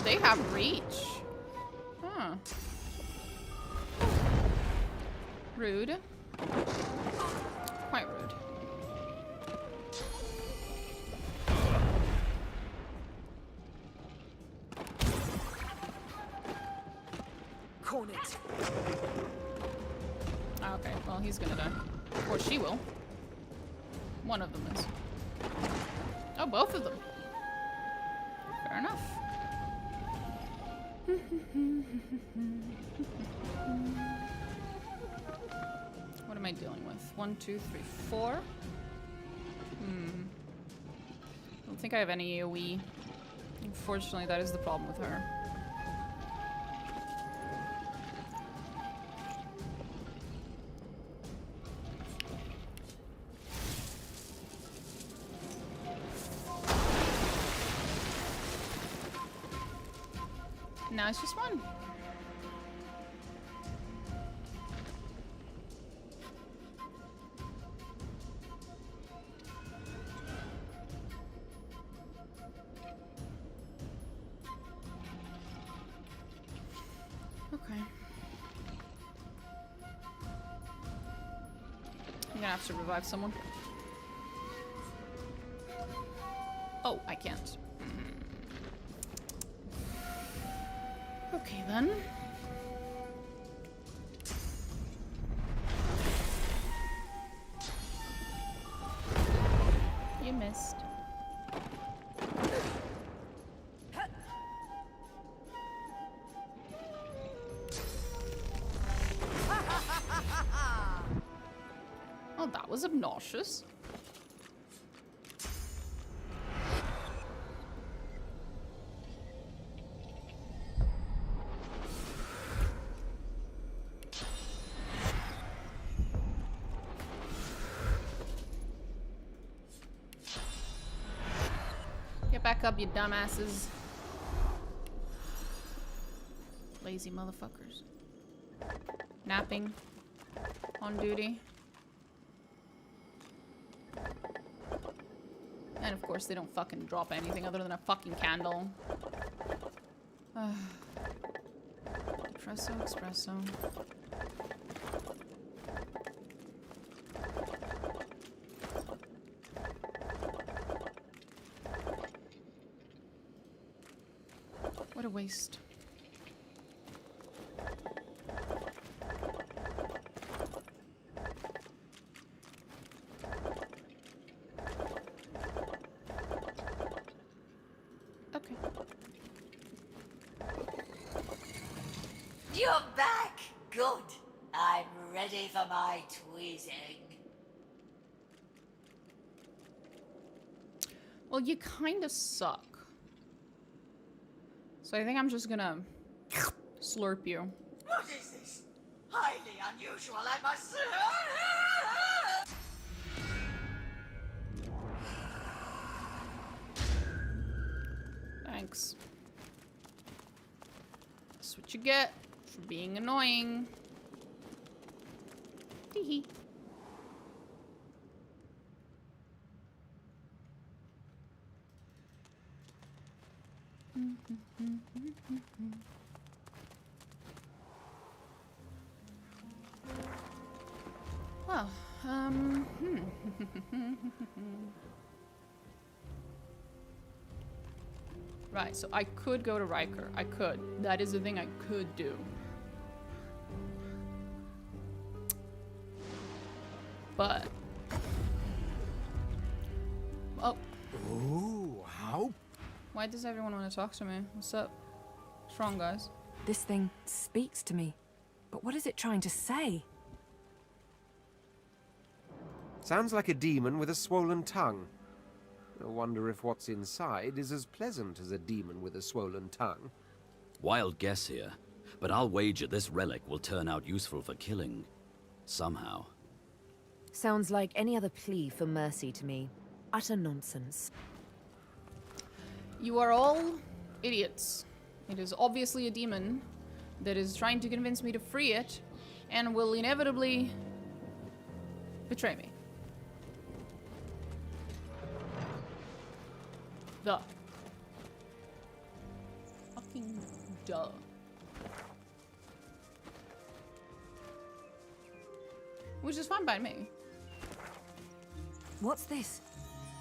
They have reach. Huh. Rude. Quite rude. Cornet. Okay, well, he's gonna die. Or she will. One of them is. Oh, both of them. Fair enough. What am I dealing with? 1, 2, 3, 4. I don't think I have any AoE. Unfortunately, that is the problem with her. Now it's just one. Okay. I'm gonna have to revive someone. Oh, I can't. Okay, then. You missed. Oh, that was obnoxious. Back up, you dumbasses. Lazy motherfuckers. Napping. On duty. And of course they don't fucking drop anything other than a fucking candle. Espresso, espresso. What a waste. Okay. You're back! Good. I'm ready for my tweezing. Well, you kind of suck. So I think I'm just gonna slurp you. What is this? Highly unusual, I must say. Thanks. That's what you get for being annoying. Teehee. Well, Right, so I could go to Ryker. I could. That is the thing I could do. But... Oh. Ooh, how? Why does everyone want to talk to me? What's up? What's wrong, guys? This thing speaks to me. But what is it trying to say? Sounds like a demon with a swollen tongue. I wonder if what's inside is as pleasant as a demon with a swollen tongue. Wild guess here, but I'll wager this relic will turn out useful for killing. Somehow. Sounds like any other plea for mercy to me. Utter nonsense. You are all idiots. It is obviously a demon that is trying to convince me to free it and will inevitably betray me. Duh. Fucking duh. Which is fine by me. What's this?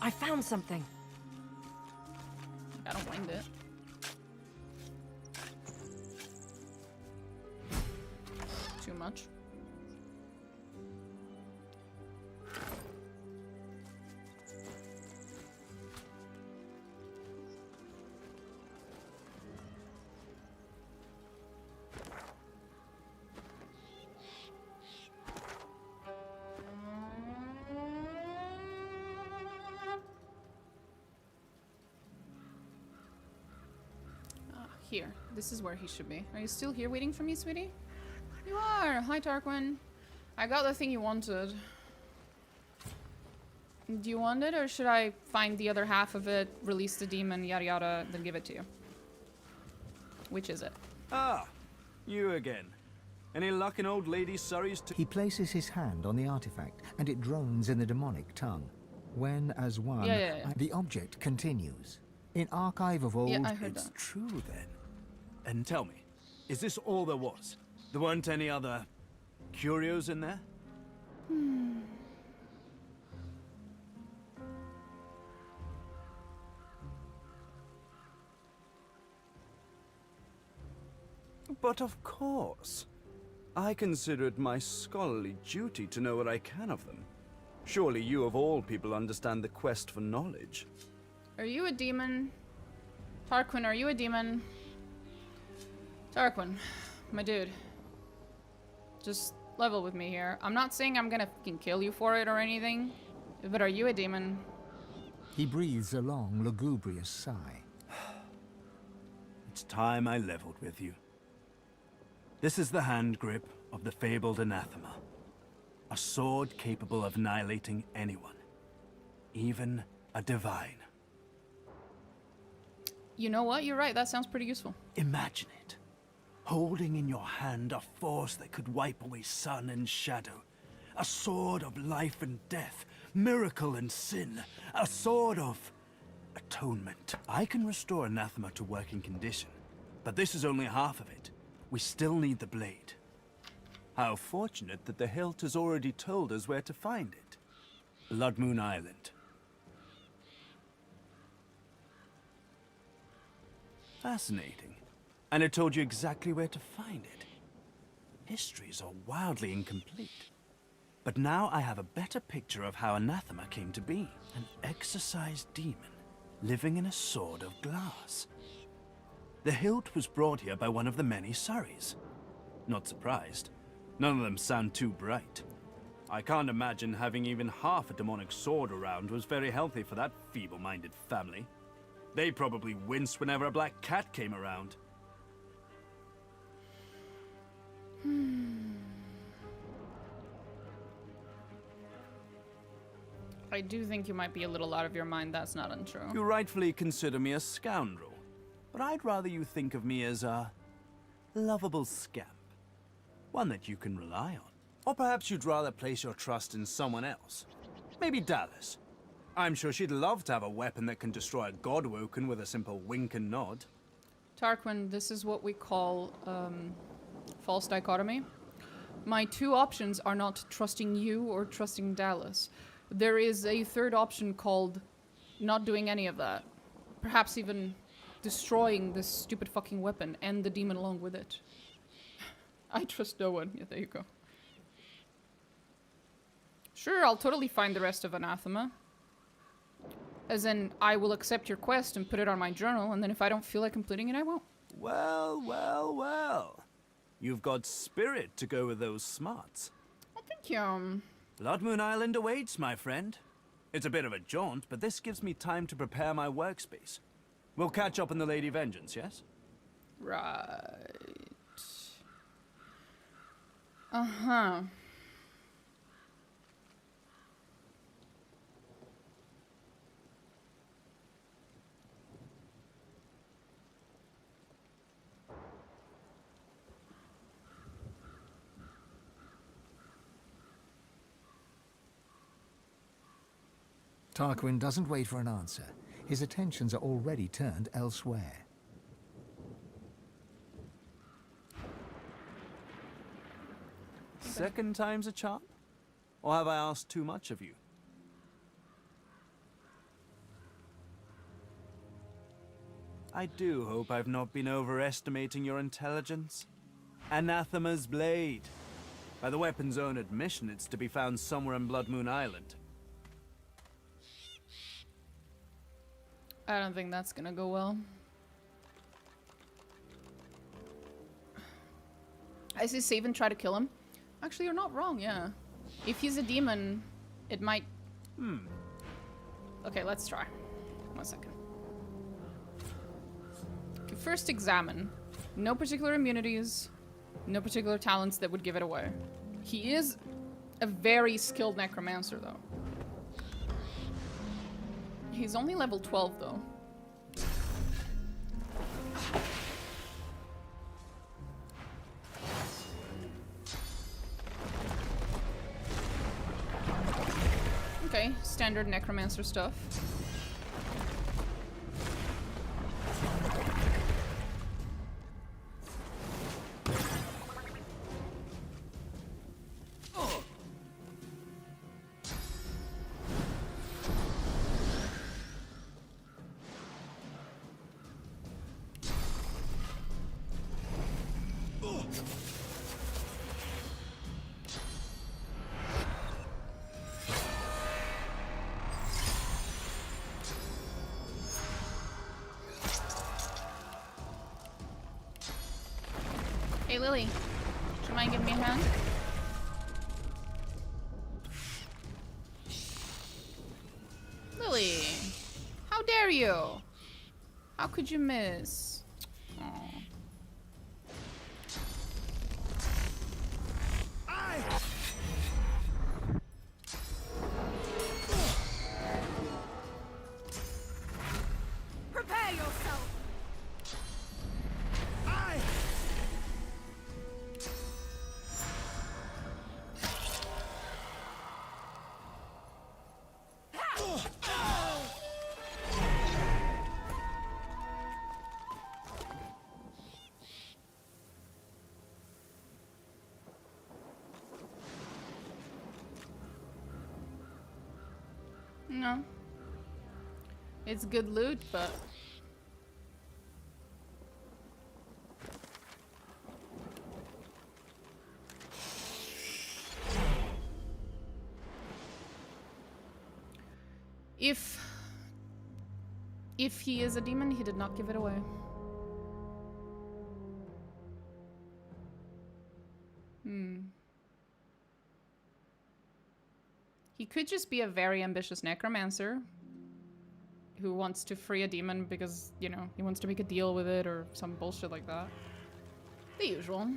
I found something. I don't mind it. Too much. Here. This is where he should be. Are you still here waiting for me, sweetie? You are! Hi, Tarquin. I got the thing you wanted. Do you want it, or should I find the other half of it, release the demon, yada yada, then give it to you? Which is it? Ah, you again. Any luck in old lady Surrey's He places his hand on the artifact, and it drones in the demonic tongue. When, as one, the object continues. In Archive of Old... Yeah, I heard it's that. true, then. And tell me, is this all there was? There weren't any other curios in there? But of course. I consider it my scholarly duty to know what I can of them. Surely you of all people understand the quest for knowledge. Are you a demon? Tarquin, are you a demon? Tarquin, my dude. Just level with me here. I'm not saying I'm gonna fucking kill you for it or anything, but are you a demon? He breathes a long, lugubrious sigh. It's time I leveled with you. This is the hand grip of the fabled anathema. A sword capable of annihilating anyone. Even a divine. You know what? You're right. That sounds pretty useful. Imagine it. Holding in your hand a force that could wipe away sun and shadow. A sword of life and death, miracle and sin, a sword of atonement. I can restore anathema to working condition, but this is only half of it. We still need the blade. How fortunate that the hilt has already told us where to find it. Blood Moon Island. Fascinating. And it told you exactly where to find it. Histories are wildly incomplete. But now I have a better picture of how anathema came to be. An exorcised demon living in a sword of glass. The hilt was brought here by one of the many Surreys. Not surprised. None of them sound too bright. I can't imagine having even half a demonic sword around was very healthy for that feeble-minded family. They probably winced whenever a black cat came around. I do think you might be a little out of your mind. That's not untrue. You rightfully consider me a scoundrel, but I'd rather you think of me as a lovable scamp. One that you can rely on. Or perhaps you'd rather place your trust in someone else. Maybe Dallas. I'm sure she'd love to have a weapon that can destroy a Godwoken with a simple wink and nod. Tarquin, this is what we call false dichotomy. My two options are not trusting you or trusting Dallas. There is a third option called not doing any of that. Perhaps even destroying this stupid fucking weapon and the demon along with it. I trust no one. Yeah, there you go. Sure, I'll totally find the rest of Anathema. As in, I will accept your quest and put it on my journal, and then if I don't feel like completing it, I won't. Well, well, well. You've got spirit to go with those smarts. Oh, thank you. Blood Moon Island awaits, my friend. It's a bit of a jaunt, but this gives me time to prepare my workspace. We'll catch up in the Lady Vengeance, yes? Right. Uh-huh. Tarquin doesn't wait for an answer. His attentions are already turned elsewhere. Second time's a charm? Or have I asked too much of you? I do hope I've not been overestimating your intelligence. Anathema's blade. By the weapon's own admission, it's to be found somewhere in Blood Moon Island. I don't think that's gonna go well. I say save and try to kill him. Actually, you're not wrong, yeah. If he's a demon, it might... Okay, let's try. 1 second. Okay, first examine. No particular immunities, no particular talents that would give it away. He is a very skilled necromancer, though. He's only level 12, though. Okay, standard necromancer stuff. Hey, Lily. Do you mind giving me a hand? Lily! How dare you? How could you miss? Aw. Prepare yourself! No. It's good loot, but... If he is a demon, he did not give it away. He could just be a very ambitious necromancer who wants to free a demon because, you know, he wants to make a deal with it or some bullshit like that. The usual.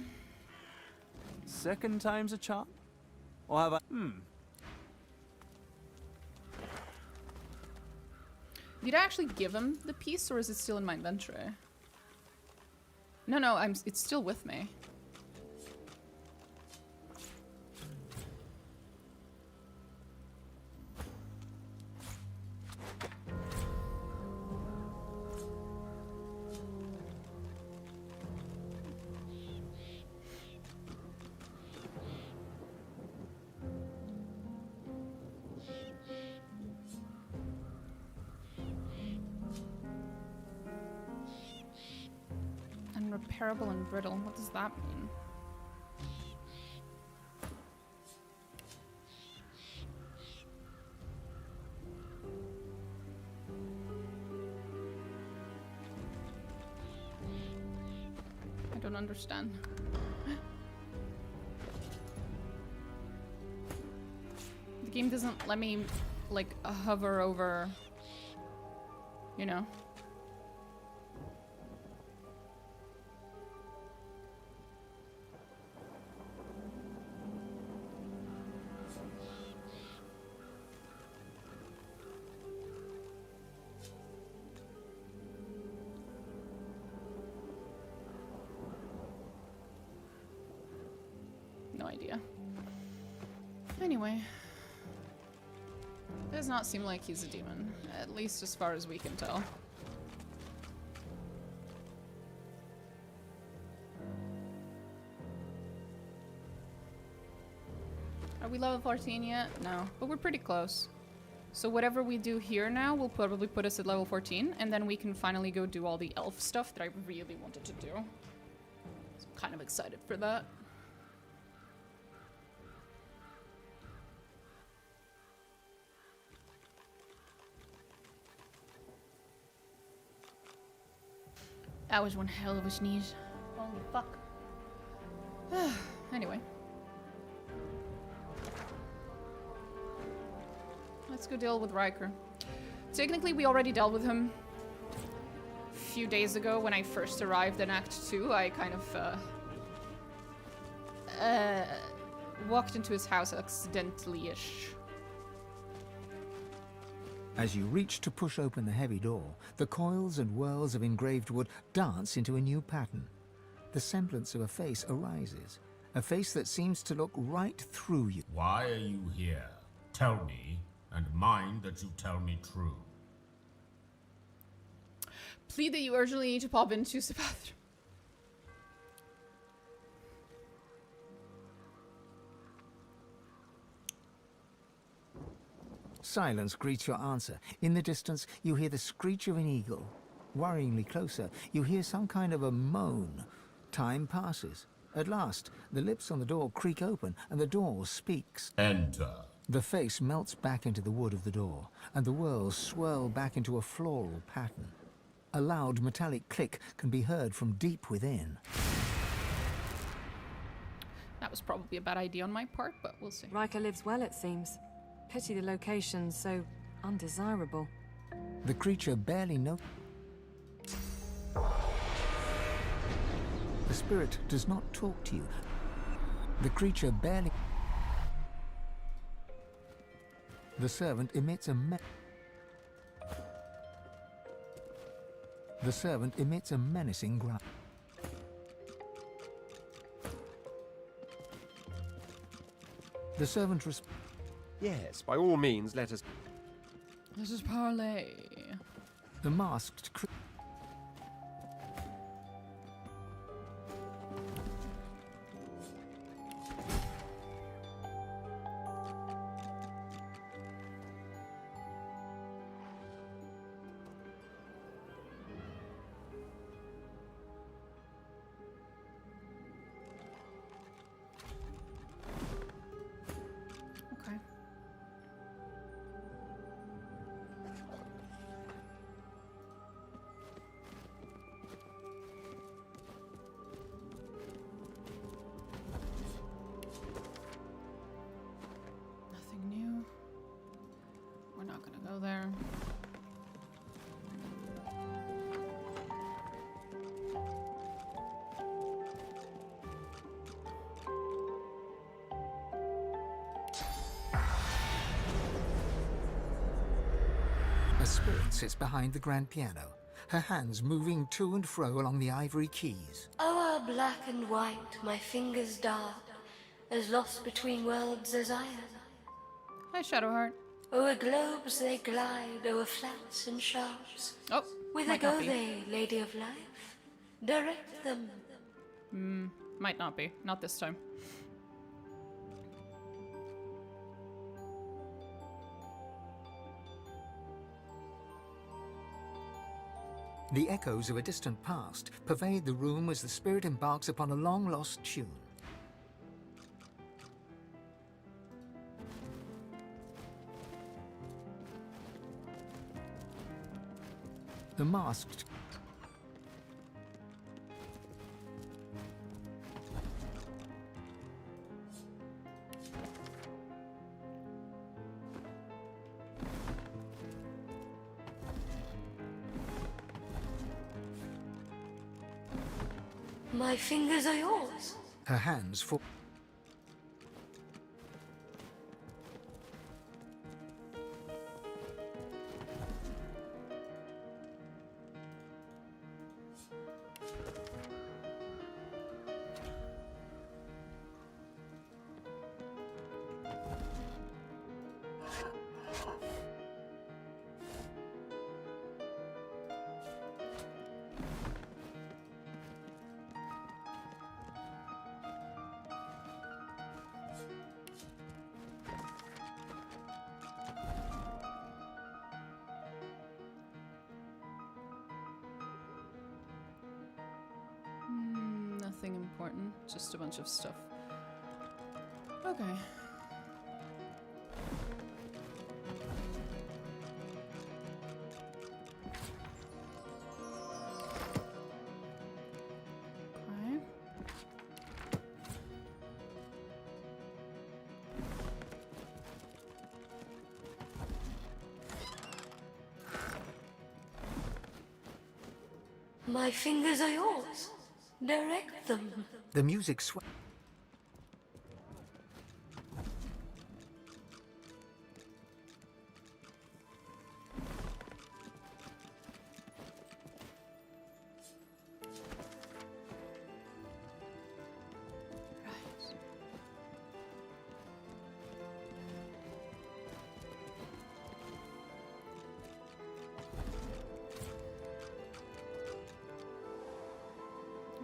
Second time's a charm? Or have I... Did I actually give him the piece, or is it still in my inventory? No, it's still with me. Unrepairable and brittle. What does that mean? I don't understand. The game doesn't let me, like, hover over, you know? No idea. Anyway. Does not seem like he's a demon, at least as far as we can tell. Are we level 14 yet? No, but we're pretty close. So whatever we do here now will probably put us at level 14, and then we can finally go do all the elf stuff that I really wanted to do. So I'm kind of excited for that. That was one hell of a sneeze. Holy fuck. Anyway. Let's go deal with Ryker. Technically, we already dealt with him a few days ago when I first arrived in Act 2. I kind of, walked into his house accidentally-ish. As you reach to push open the heavy door, the coils and whirls of engraved wood dance into a new pattern. The semblance of a face arises, a face that seems to look right through you. Why are you here? Tell me, and mind that you tell me true. Plead that you urgently need to pop into the bathroom. Silence greets your answer. In the distance, you hear the screech of an eagle. Worryingly closer, you hear some kind of a moan. Time passes. At last, the lips on the door creak open, and the door speaks. Enter. The face melts back into the wood of the door, and the whirls swirl back into a floral pattern. A loud metallic click can be heard from deep within. That was probably a bad idea on my part, but we'll see. Ryker lives well, it seems. Pity the location's so undesirable. The creature barely knows. The spirit does not talk to you. The creature barely... The servant emits a The servant emits a menacing growl. The servant Yes, by all means, let us... This is parlay. The masked here. A spirit sits behind the grand piano, her hands moving to and fro along the ivory keys. O'er black and white, my fingers dart, as lost between worlds as I am. Hi, Shadowheart. O'er globes they glide, o'er flats and sharps. Oh, whither might not go be. they, lady of life? Direct them. Might not be. Not this time. The echoes of a distant past pervade the room as the spirit embarks upon a long-lost tune. The masked... My fingers are yours. Her hands fall... Nothing important, just a bunch of stuff. Okay. Okay. My fingers are yours. Direct them. The music sw...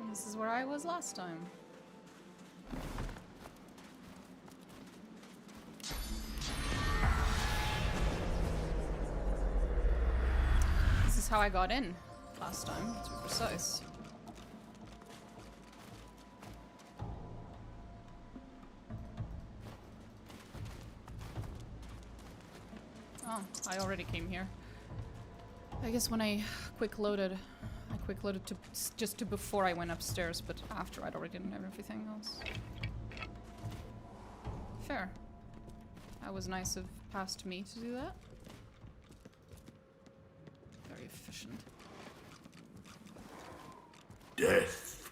This is where I was last time. This is how I got in last time, to be precise. Oh, I already came here. I guess when I quick loaded to just to before I went upstairs, but after I'd already done everything else. Fair. That was nice of past me to do that. Very efficient. Death.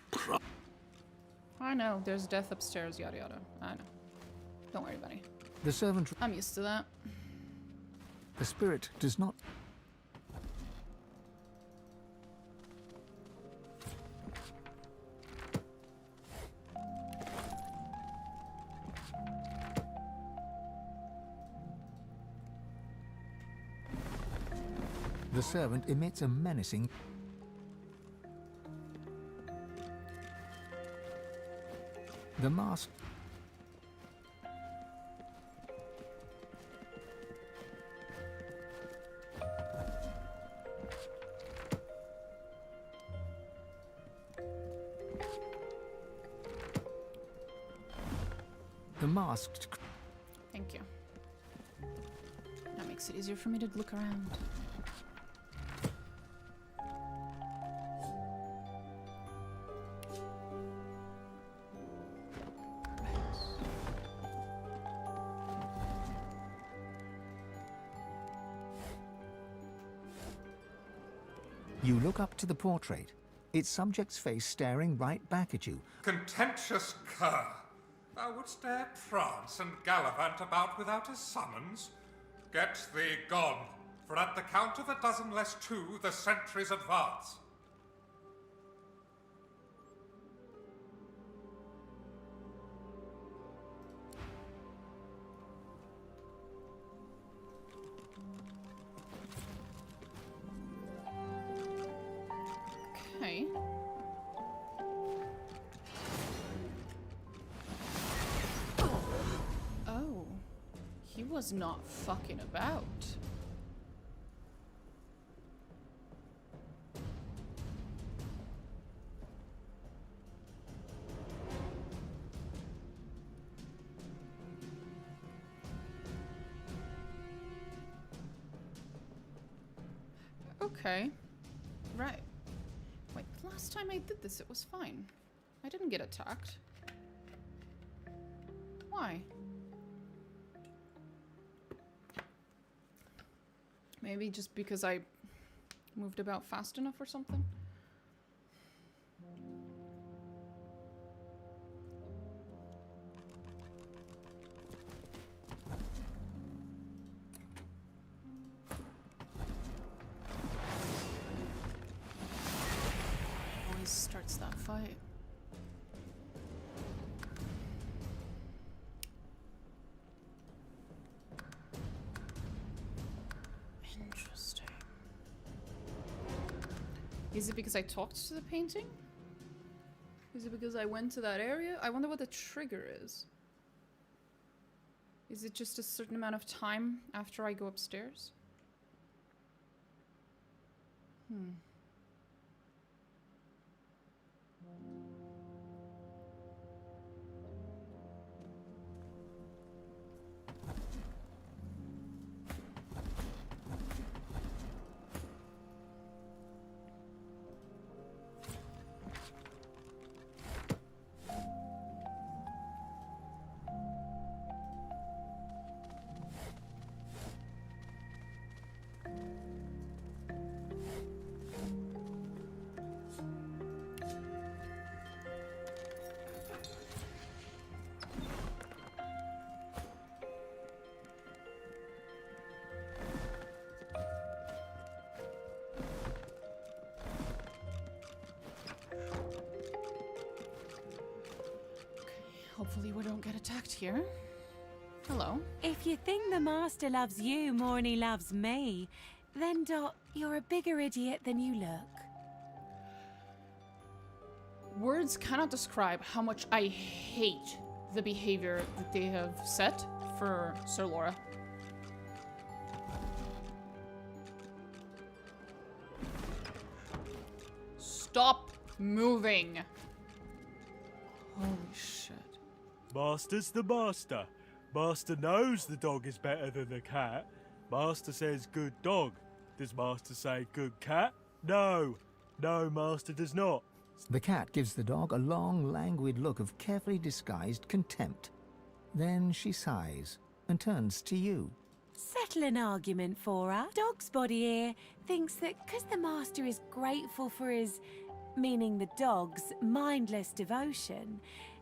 I know, there's death upstairs, yada yada. I know. Don't worry, buddy. The servant... I'm used to that. The spirit does not... The servant emits a menacing... The mask... The masked... Thank you. That makes it easier for me to look around. You look up to the portrait, its subject's face staring right back at you. Contentious cur! Thou wouldst dare prance and gallivant about without a summons? Get thee gone, for at the count of 12 less 2, the sentries advance. Okay. Oh. He was not fucking about. Okay. Right. Wait, the last time I did this, it was fine. I didn't get attacked. Why? Maybe just because I moved about fast enough or something? Always starts that fight. Interesting. Is it because I talked to the painting? Is it because I went to that area? I wonder what the trigger is. Is it just a certain amount of time after I go upstairs? Hmm. Hopefully we don't get attacked here. Hello. If you think the Master loves you more than he loves me, then Dot, you're a bigger idiot than you look. Words cannot describe how much I hate the behavior that they have set for Sir Laura. Stop moving. Holy shit. Master's the master. Master knows the dog is better than the cat. Master says good dog. Does Master say good cat? No. No, Master does not. The cat gives the dog a long, languid look of carefully disguised contempt. Then she sighs and turns to you. Settle an argument for her. Dog's body here thinks that because the Master is grateful for his, meaning the dog's, mindless devotion,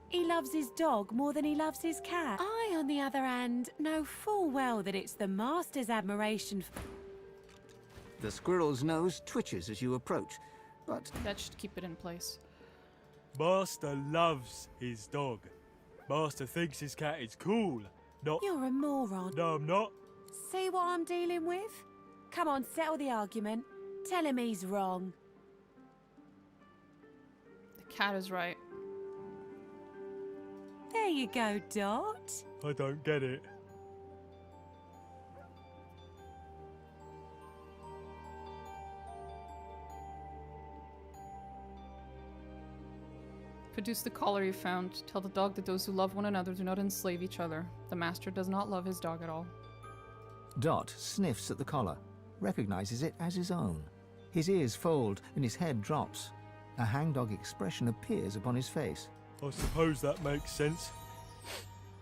he loves his dog more than he loves his cat. I, on the other hand, know full well that it's the Master's admiration for... The squirrel's nose twitches as you approach, but... That should keep it in place. Master loves his dog. Master thinks his cat is cool, not... You're a moron. No, I'm not. See what I'm dealing with? Come on, settle the argument. Tell him he's wrong. The cat is right. There you go, Dot. I don't get it. Produce the collar you found. Tell the dog that those who love one another do not enslave each other. The Master does not love his dog at all. Dot sniffs at the collar, recognizes it as his own. His ears fold and his head drops. A hangdog expression appears upon his face. I suppose that makes sense.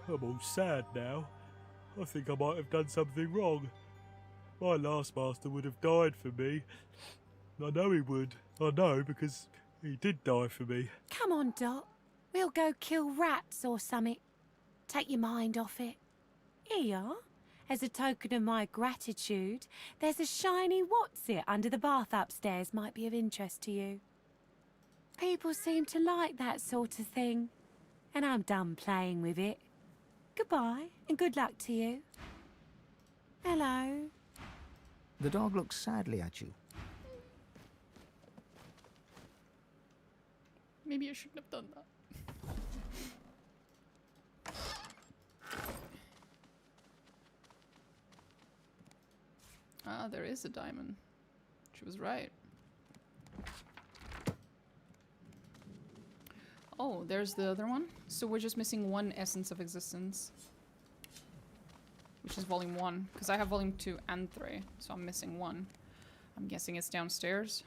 I'm all sad now. I think I might have done something wrong. My last master would have died for me. I know he would. I know because he did die for me. Come on, Dot. We'll go kill rats or something. Take your mind off it. Here you are. As a token of my gratitude, there's a shiny what's-it under the bath upstairs might be of interest to you. People seem to like that sort of thing, and I'm done playing with it. Goodbye, and good luck to you. Hello. The dog looks sadly at you. Maybe I shouldn't have done that. Ah, there is a diamond. She was right. Oh, there's the other one. So we're just missing one essence of existence. Which is volume 1. Because I have volume 2 and 3. So I'm missing one. I'm guessing it's downstairs.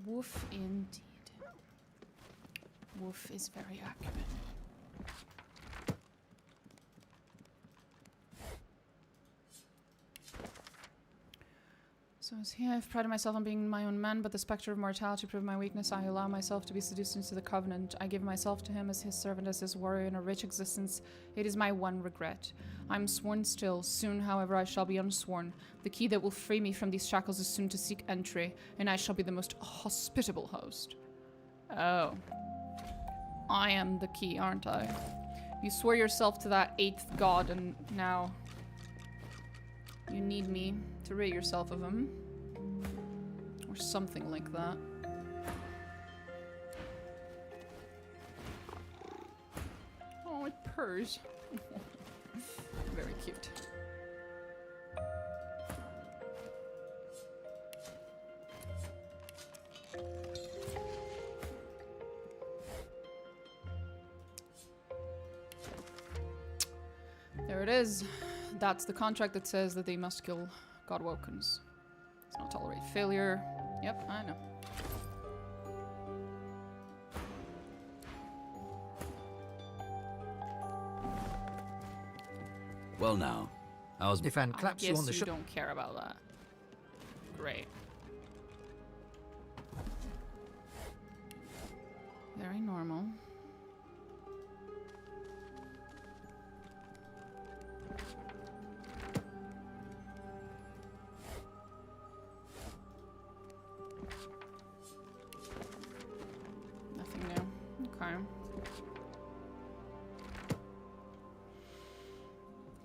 Woof indeed. Woof is very accurate. So as here, I've prided myself on being my own man, but the spectre of mortality proved my weakness. I allow myself to be seduced into the covenant. I give myself to him as his servant, as his warrior in a rich existence. It is my one regret. I'm sworn still. Soon, however, I shall be unsworn. The key that will free me from these shackles is soon to seek entry, and I shall be the most hospitable host. Oh. I am the key, aren't I? You swore yourself to that 8th god, and now you need me to rid yourself of him. Or something like that. Oh, it purrs. Very cute. There it is. That's the contract that says that they must kill Godwokens. Let's not tolerate failure. Yep, I know. Well now, how's... Ifan claps you on the you shoulder. don't care about that. Great. Very normal. Nothing new. Okay.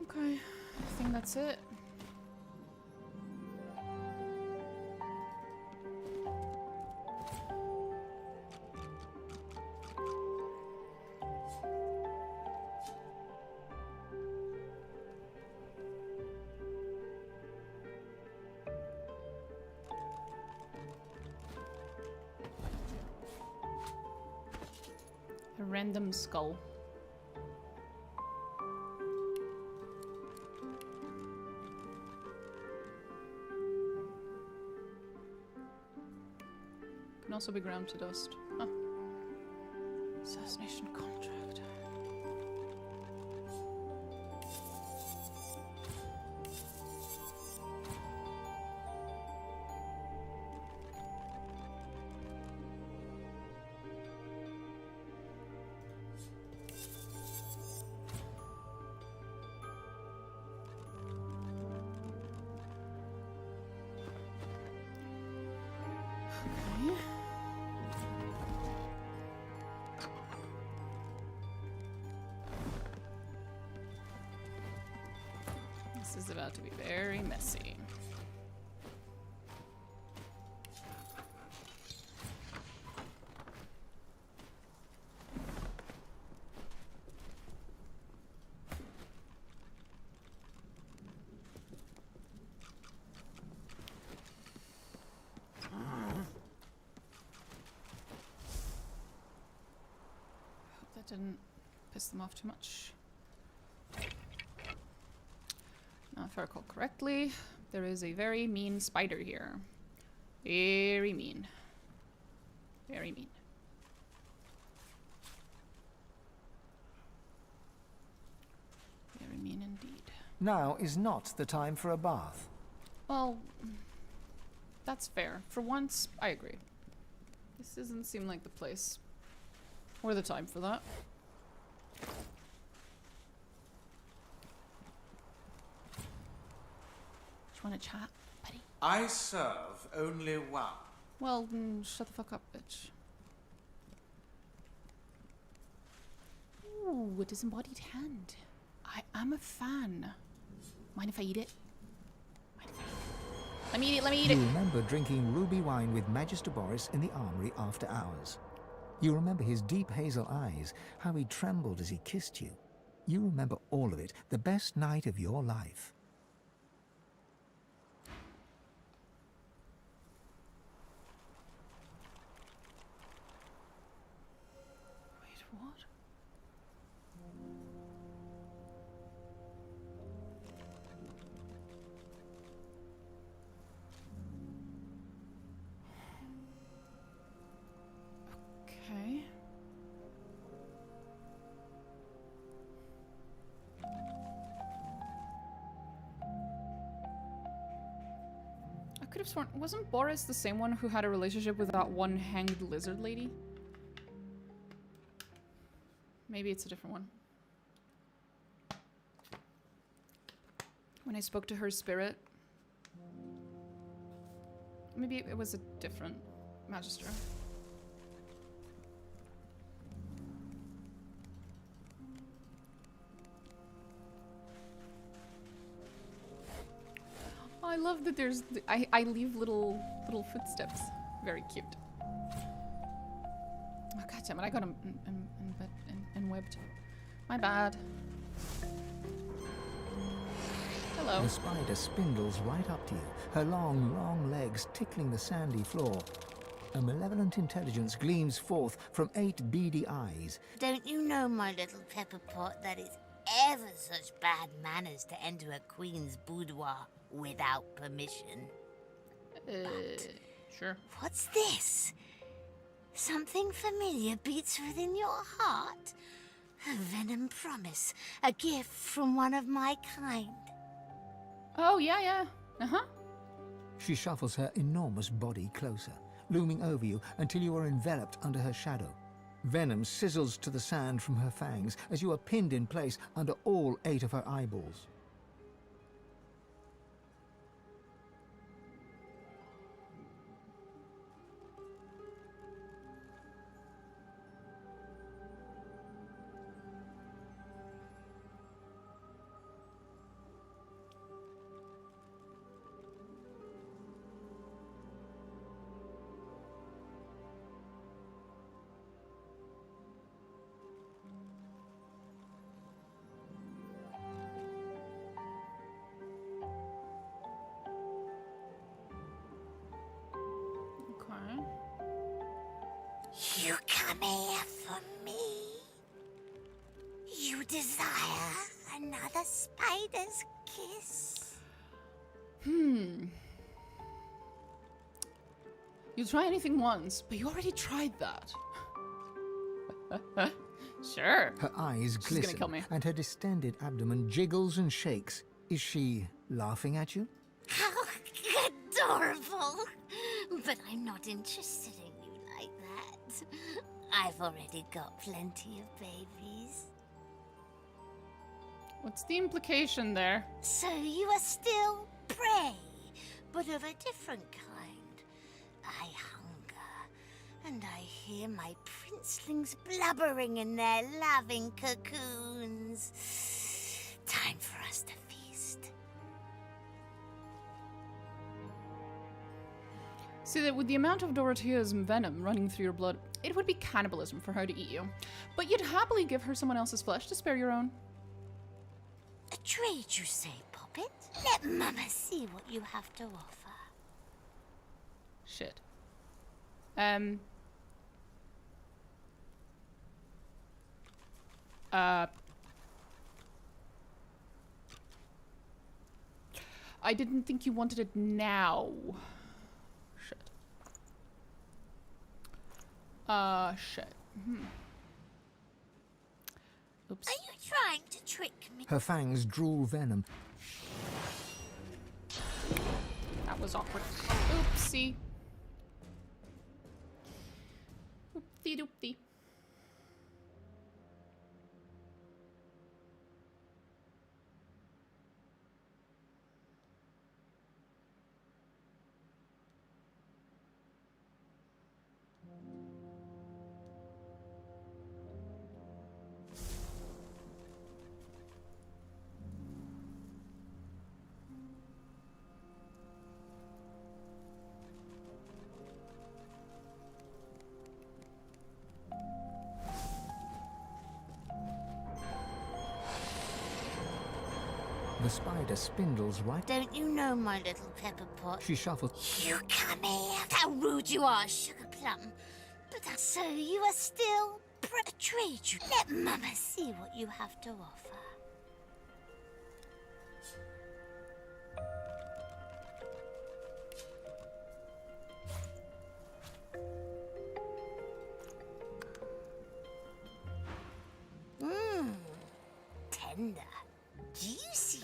Okay, I think that's it. A random skull. Can also be ground to dust. Huh. Assassination contract. Okay. This is about to be very messy. Hope that didn't piss them off too much. If I recall correctly, there is a very mean spider here. Very mean. Very mean. Very mean indeed. Now is not the time for a bath. Well, that's fair. For once, I agree. This doesn't seem like the place or the time for that. Just want to chat, buddy? I serve only one. Well, shut the fuck up, bitch. Ooh, a disembodied hand. I am a fan. Mind if I eat it? Let me eat it, let me eat it. You remember drinking ruby wine with Magister Boris in the armory after hours. You remember his deep hazel eyes, how he trembled as he kissed you. You remember all of it, the best night of your life. Wait, what? Okay. I could have sworn, wasn't Boris the same one who had a relationship with that one hanged lizard lady? Maybe it's a different one. When I spoke to her spirit. Maybe it was a different Magister. I love that there's I leave little footsteps. Very cute. Oh god damn it, I got him and webbed. My bad. Hello. The spider spindles right up to you, her long, long legs tickling the sandy floor. A malevolent intelligence gleams forth from 8 beady eyes. Don't you know, my little pepper pot, that it's ever such bad manners to enter a queen's boudoir without permission? Sure. What's this? Something familiar beats within your heart? A venom promise, a gift from one of my kind. Oh, yeah, yeah. Uh-huh. She shuffles her enormous body closer, looming over you until you are enveloped under her shadow. Venom sizzles to the sand from her fangs as you are pinned in place under all 8 of her eyeballs. You come here for me? You desire another spider's kiss? You try anything once, but you already tried that. Sure. Her eyes She's gonna glisten, kill me. and her distended abdomen jiggles and shakes. Is she laughing at you? How adorable! But I'm not interested in you like that. I've already got plenty of babies. What's the implication there? So you are still prey, but of a different kind. I hunger, and I hear my princelings blubbering in their loving cocoons. Time for us to feast. See that with the amount of Dorothea's venom running through your blood, it would be cannibalism for her to eat you. But you'd happily give her someone else's flesh to spare your own. A trade, you say, Poppet? Let Mama see what you have to offer. Shit. I didn't think you wanted it now. Shit. Shit. Oops. Are you trying to trick me? Her fangs drool venom. That was awkward. Oopsie. Oopsie doopsie. The spider spindles right. Don't you know, my little pepper pot? She shuffles. You come here. How rude you are, Sugar Plum. But so you are still a trade. Let Mama see what you have to offer. Tender. Juicy.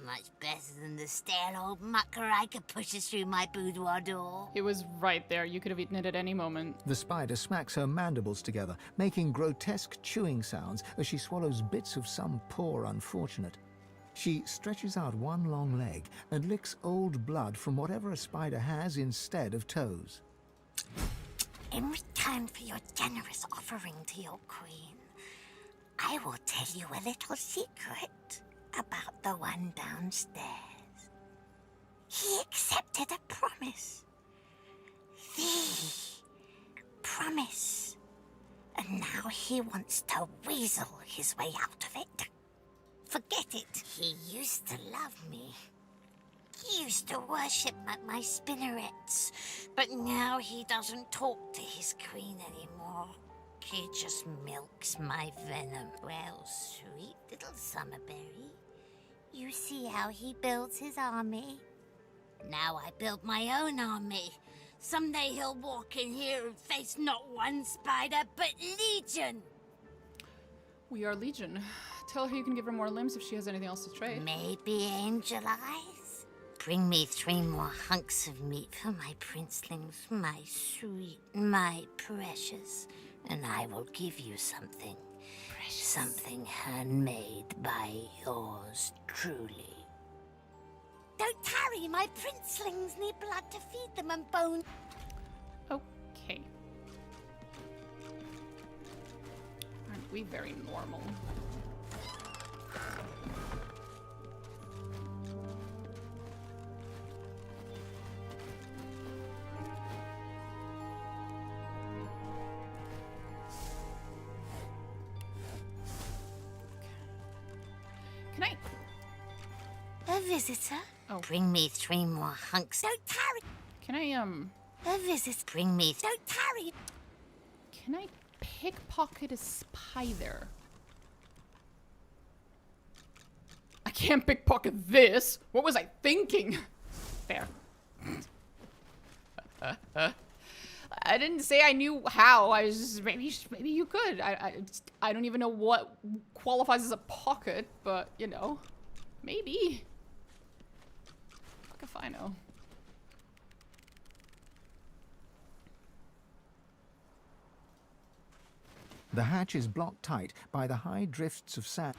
Much better than the stale old muck Ryker pushes through my boudoir door. It was right there. You could have eaten it at any moment. The spider smacks her mandibles together, making grotesque chewing sounds as she swallows bits of some poor unfortunate. She stretches out one long leg and licks old blood from whatever a spider has instead of toes. In return for your generous offering to your queen, I will tell you a little secret about the one downstairs. He accepted a promise. The promise. And now he wants to weasel his way out of it. Forget it. He used to love me. He used to worship my spinnerets. But now he doesn't talk to his queen anymore. He just milks my venom. Well, sweet little Summerberry, you see how he builds his army? Now I build my own army. Someday he'll walk in here and face not one spider, but legion. We are Legion. Tell her you can give her more limbs if she has anything else to trade. Maybe angel eyes? Bring me 3 more hunks of meat for my princelings, my sweet, my precious. And I will give you something. Precious. Something handmade by yours truly. Don't tarry, my princelings need blood to feed them and bone. Okay. Aren't we very normal? Can I? A visitor? Oh. Bring me 3 more hunks. Don't tarry. Can I, A visit. Bring me. Don't tarry. Can I pickpocket a spider? I can't pickpocket this. What was I thinking? There. I didn't say I knew how. I was just, maybe you could. I don't even know what qualifies as a pocket, but you know, maybe. Fuck if I know. The hatch is blocked tight by the high drifts of sand.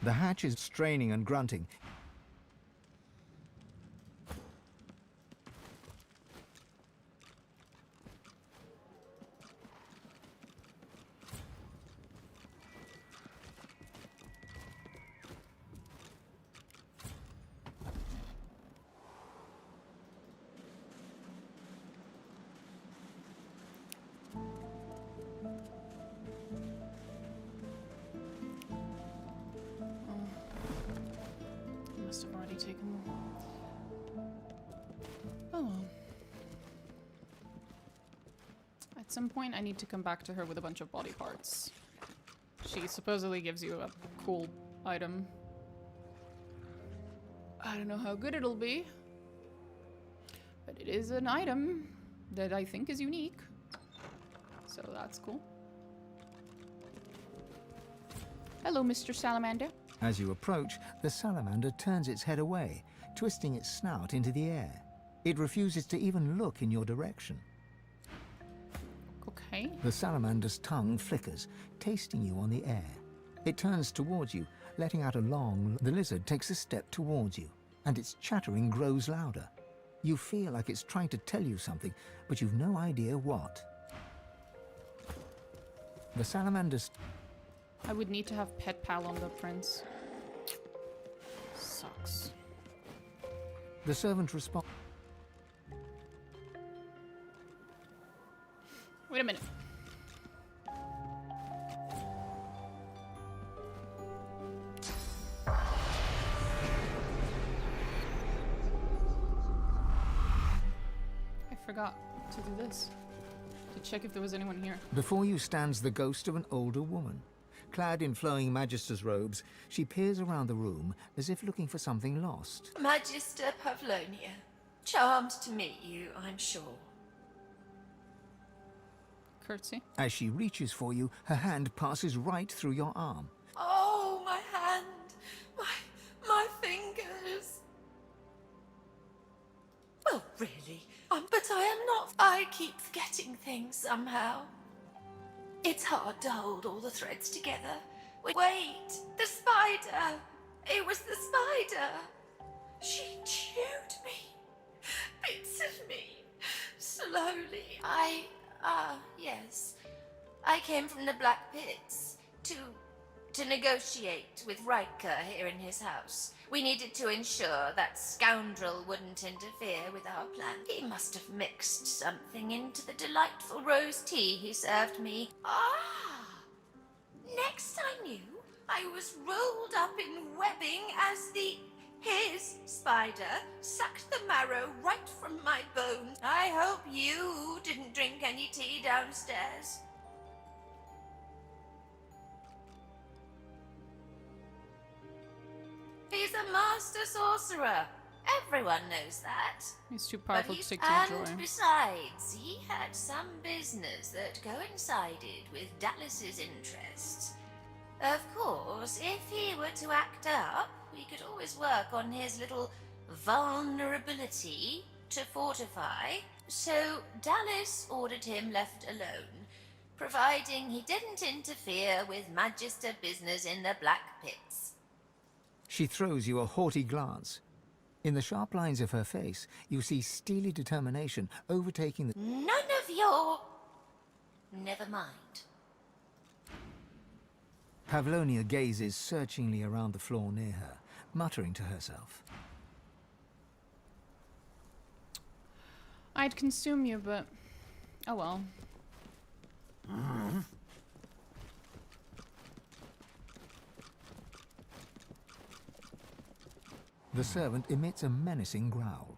The hatch is straining and grunting. Must have already taken them. Oh well. At some point I need to come back to her with a bunch of body parts. She supposedly gives you a cool item. I don't know how good it'll be, but it is an item that I think is unique. So that's cool. Hello, Mr. Salamander. As you approach, the salamander turns its head away, twisting its snout into the air. It refuses to even look in your direction. Okay. The salamander's tongue flickers, tasting you on the air. It turns towards you, letting out a long... The lizard takes a step towards you, and its chattering grows louder. You feel like it's trying to tell you something, but you've no idea what. The salamander's... I would need to have pet pal on the prince. Sucks. The servant responds... Wait a minute. I forgot to do this. To check if there was anyone here. Before you stands the ghost of an older woman. Clad in flowing Magister's robes, she peers around the room as if looking for something lost. Magister Pavlonia. Charmed to meet you, I'm sure. Curtsy. As she reaches for you, her hand passes right through your arm. Oh, my hand. My fingers. Well, really, but I am not. I keep forgetting things somehow. It's hard to hold all the threads together. Wait, the spider. It was the spider. She chewed me. Bits of me. Slowly. Yes. I came from the Black Pits to negotiate with Ryker here in his house. We needed to ensure that scoundrel wouldn't interfere with our plan. He must have mixed something into the delightful rose tea he served me. Next I knew, I was rolled up in webbing as his spider sucked the marrow right from my bones. I hope you didn't drink any tea downstairs. He's a master sorcerer. Everyone knows that. He's too powerful to take to And enjoy. besides, he had some business that coincided with Dallas's interests. Of course, if he were to act up, we could always work on his little vulnerability to fortify. So Dallas ordered him left alone, providing he didn't interfere with Magister business in the Black Pits. She throws you a haughty glance. In the sharp lines of her face, you see steely determination overtaking the... None of your... Never mind. Pavlonia gazes searchingly around the floor near her, muttering to herself. I'd consume you, but... oh well. The servant emits a menacing growl.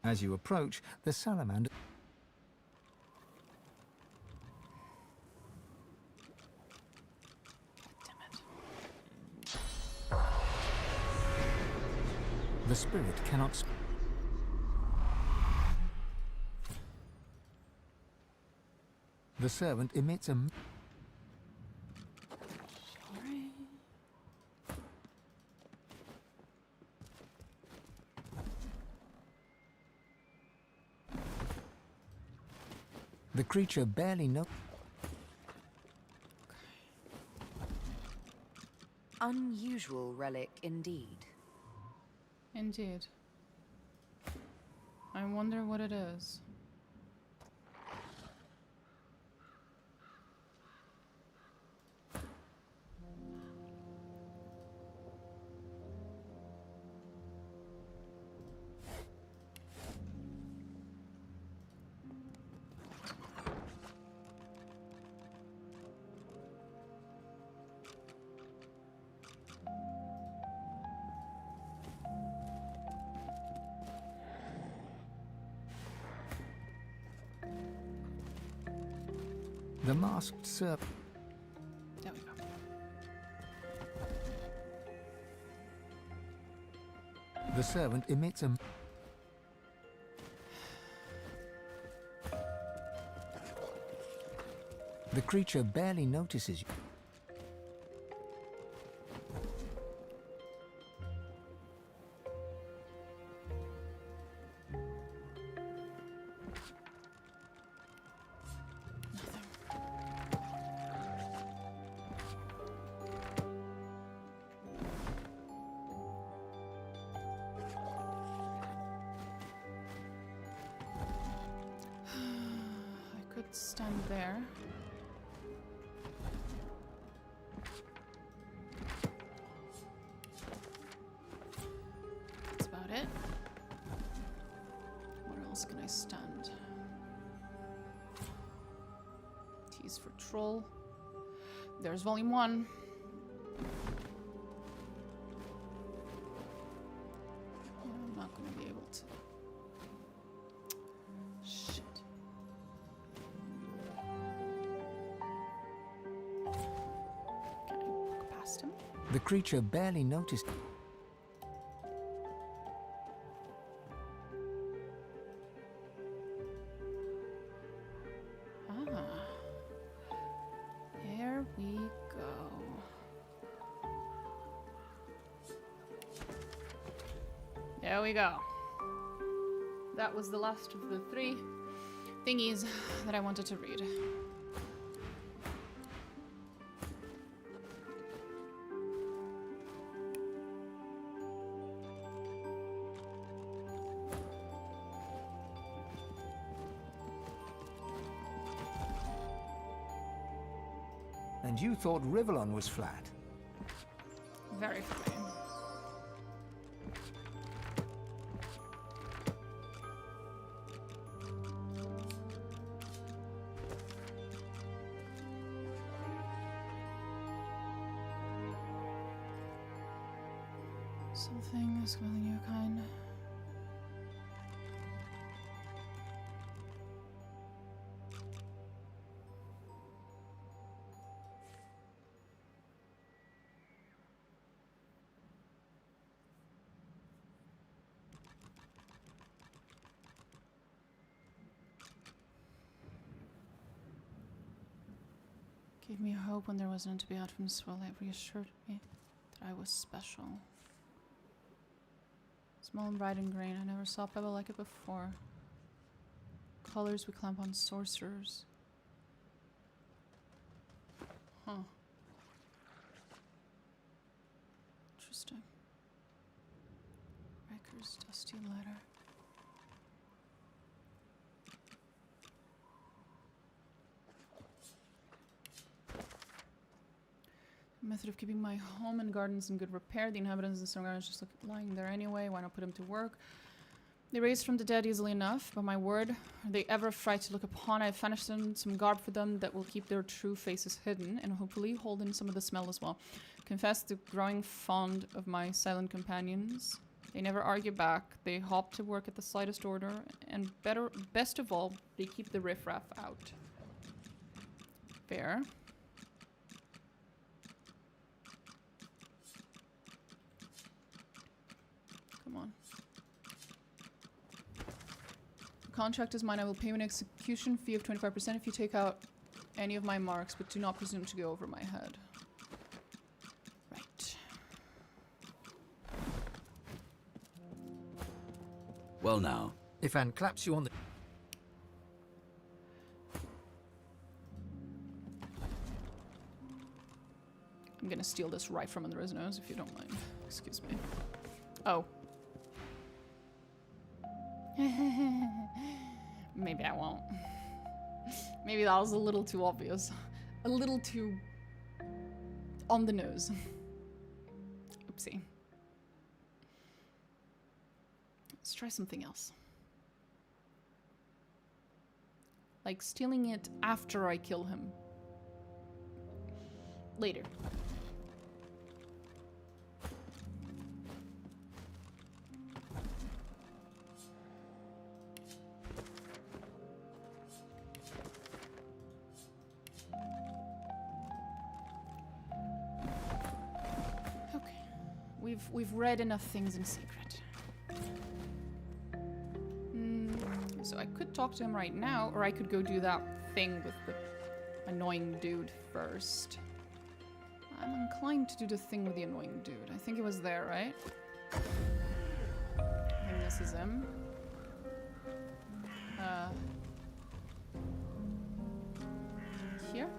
As you approach, the salamander... The spirit cannot... The servant emits a... The creature barely knows... Unusual relic indeed. Indeed. I wonder what it is. The masked serpent... There we go. The servant emits a... The creature barely notices you. I could stand there. That's about it. Where else can I stand? T's for troll. There's volume 1. I'm not gonna be able to. Shit. Can I walk past him? The creature barely noticed. There we go. There we go. That was the last of the 3 thingies that I wanted to read. And you thought Rivellon was flat. Very funny. Something is calling you kind. Gave me hope when there was none to be out from the swell. It reassured me that I was special. Small and bright and green. I never saw a pebble like it before. Colors we clamp on sorcerers. Huh. Interesting. Ryker's dusty letter. Method of keeping my home and gardens in good repair. The inhabitants of the stone gardens just lying there anyway. Why not put them to work? They raised from the dead easily enough, but my word, are they ever afraid to look upon? I've furnished them some garb for them that will keep their true faces hidden, and hopefully hold in some of the smell as well. Confess to growing fond of my silent companions. They never argue back. They hop to work at the slightest order, and best of all, they keep the riffraff out. Fair. Come on. The contract is mine. I will pay an execution fee of 25% if you take out any of my marks, but do not presume to go over my head. Right. Well now. If Anne claps you on the... I'm gonna steal this right from under his nose, if you don't mind. Excuse me. Oh. Maybe I won't. Maybe that was a little too obvious. A little too on the nose. Oopsie. Let's try something else. Like stealing it after I kill him. Later. We've read enough things in secret. So I could talk to him right now, or I could go do that thing with the annoying dude first. I'm inclined to do the thing with the annoying dude. I think it was there, right? I think this is him. Here?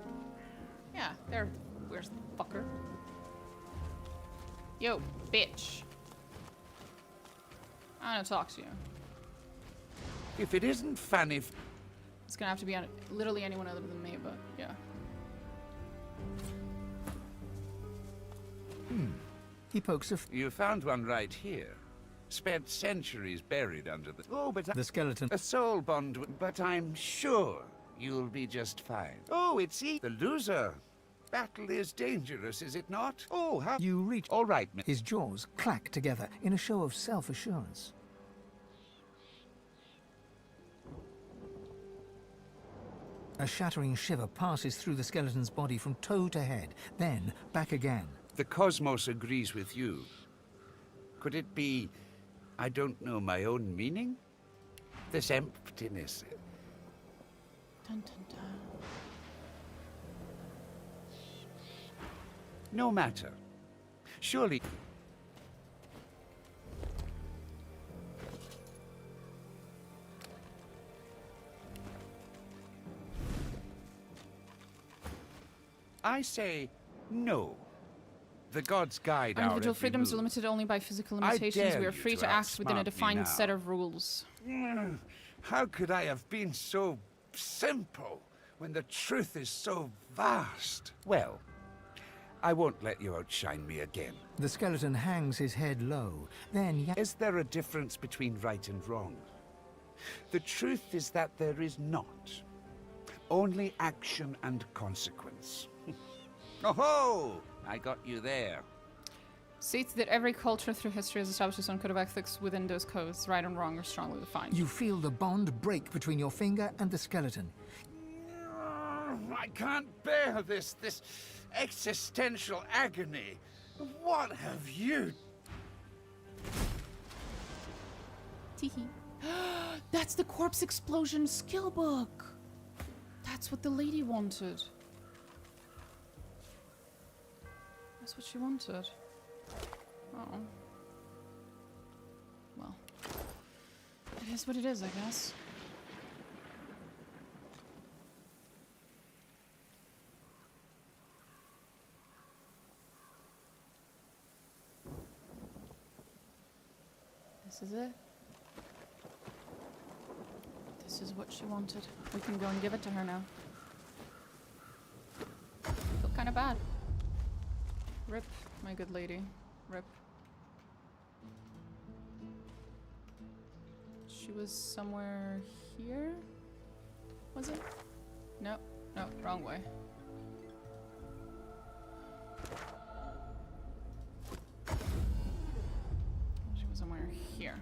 Yeah, there. Where's the fucker? Yo, bitch. I want to talk to you. If it isn't funny... It's gonna have to be on literally anyone other than me, but yeah. He pokes a... You found one right here. Spent centuries buried under the... Oh, but... The skeleton... A soul bond, but I'm sure you'll be just fine. Oh, it's he, the loser. Battle is dangerous, is it not? Oh, how... You reach... All right, His jaws clack together in a show of self-assurance. A shattering shiver passes through the skeleton's body from toe to head, then back again. The cosmos agrees with you. Could it be, I don't know, my own meaning? This emptiness. Dun, dun, dun. No matter. Surely... I say no. The gods guide our Individual every freedoms are move. limited only by physical I limitations. dare We are you free to to act within a outsmart me defined now. set of rules. How could I have been so simple when the truth is so vast? Well, I won't let you outshine me again. The skeleton hangs his head low, then... Is there a difference between right and wrong? The truth is that there is not. Only action and consequence. Oh-ho! I got you there. States that every culture through history has established its own code of ethics within those codes. Right and wrong are strongly defined. You feel the bond break between your finger and the skeleton. I can't bear this existential agony. What have you... Teehee. That's the corpse explosion skill book. That's what the lady wanted. That's what she wanted. Oh. Well. It is what it is, I guess. This is it. This is what she wanted. We can go and give it to her now. Feel kind of bad. Rip, my good lady. Rip. She was somewhere here? Was it? No, no, wrong way. She was somewhere here.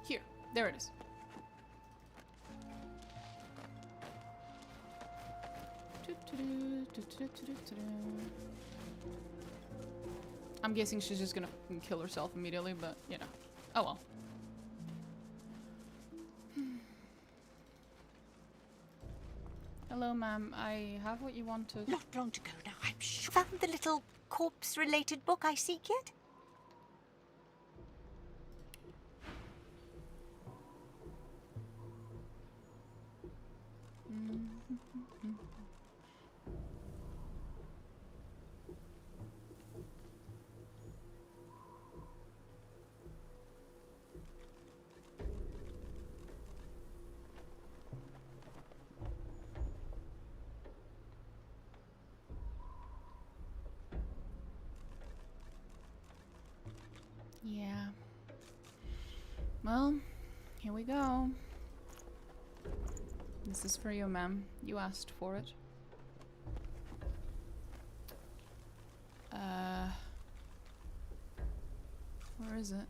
Here, there it is. I'm guessing she's just gonna kill herself immediately, but you know. Oh well. Hello, ma'am. I have what you wanted. Not long to go now, I'm sure. Found the little corpse-related book I seek yet? Yeah. Well, here we go. This is for you, ma'am. You asked for it. Where is it?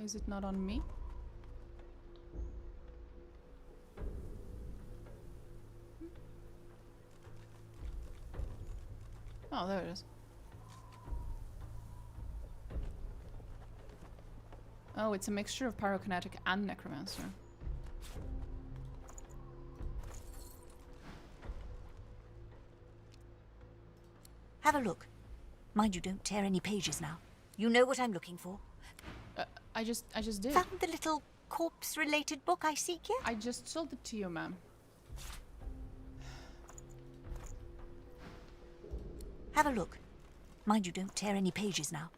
Is it not on me? Oh. Oh, there it is. Oh, it's a mixture of pyrokinetic and necromancer. Have a look. Mind you don't tear any pages now. You know what I'm looking for. I just did. Found the little corpse-related book I seek here? I just sold it to you, ma'am. Have a look. Mind you don't tear any pages now.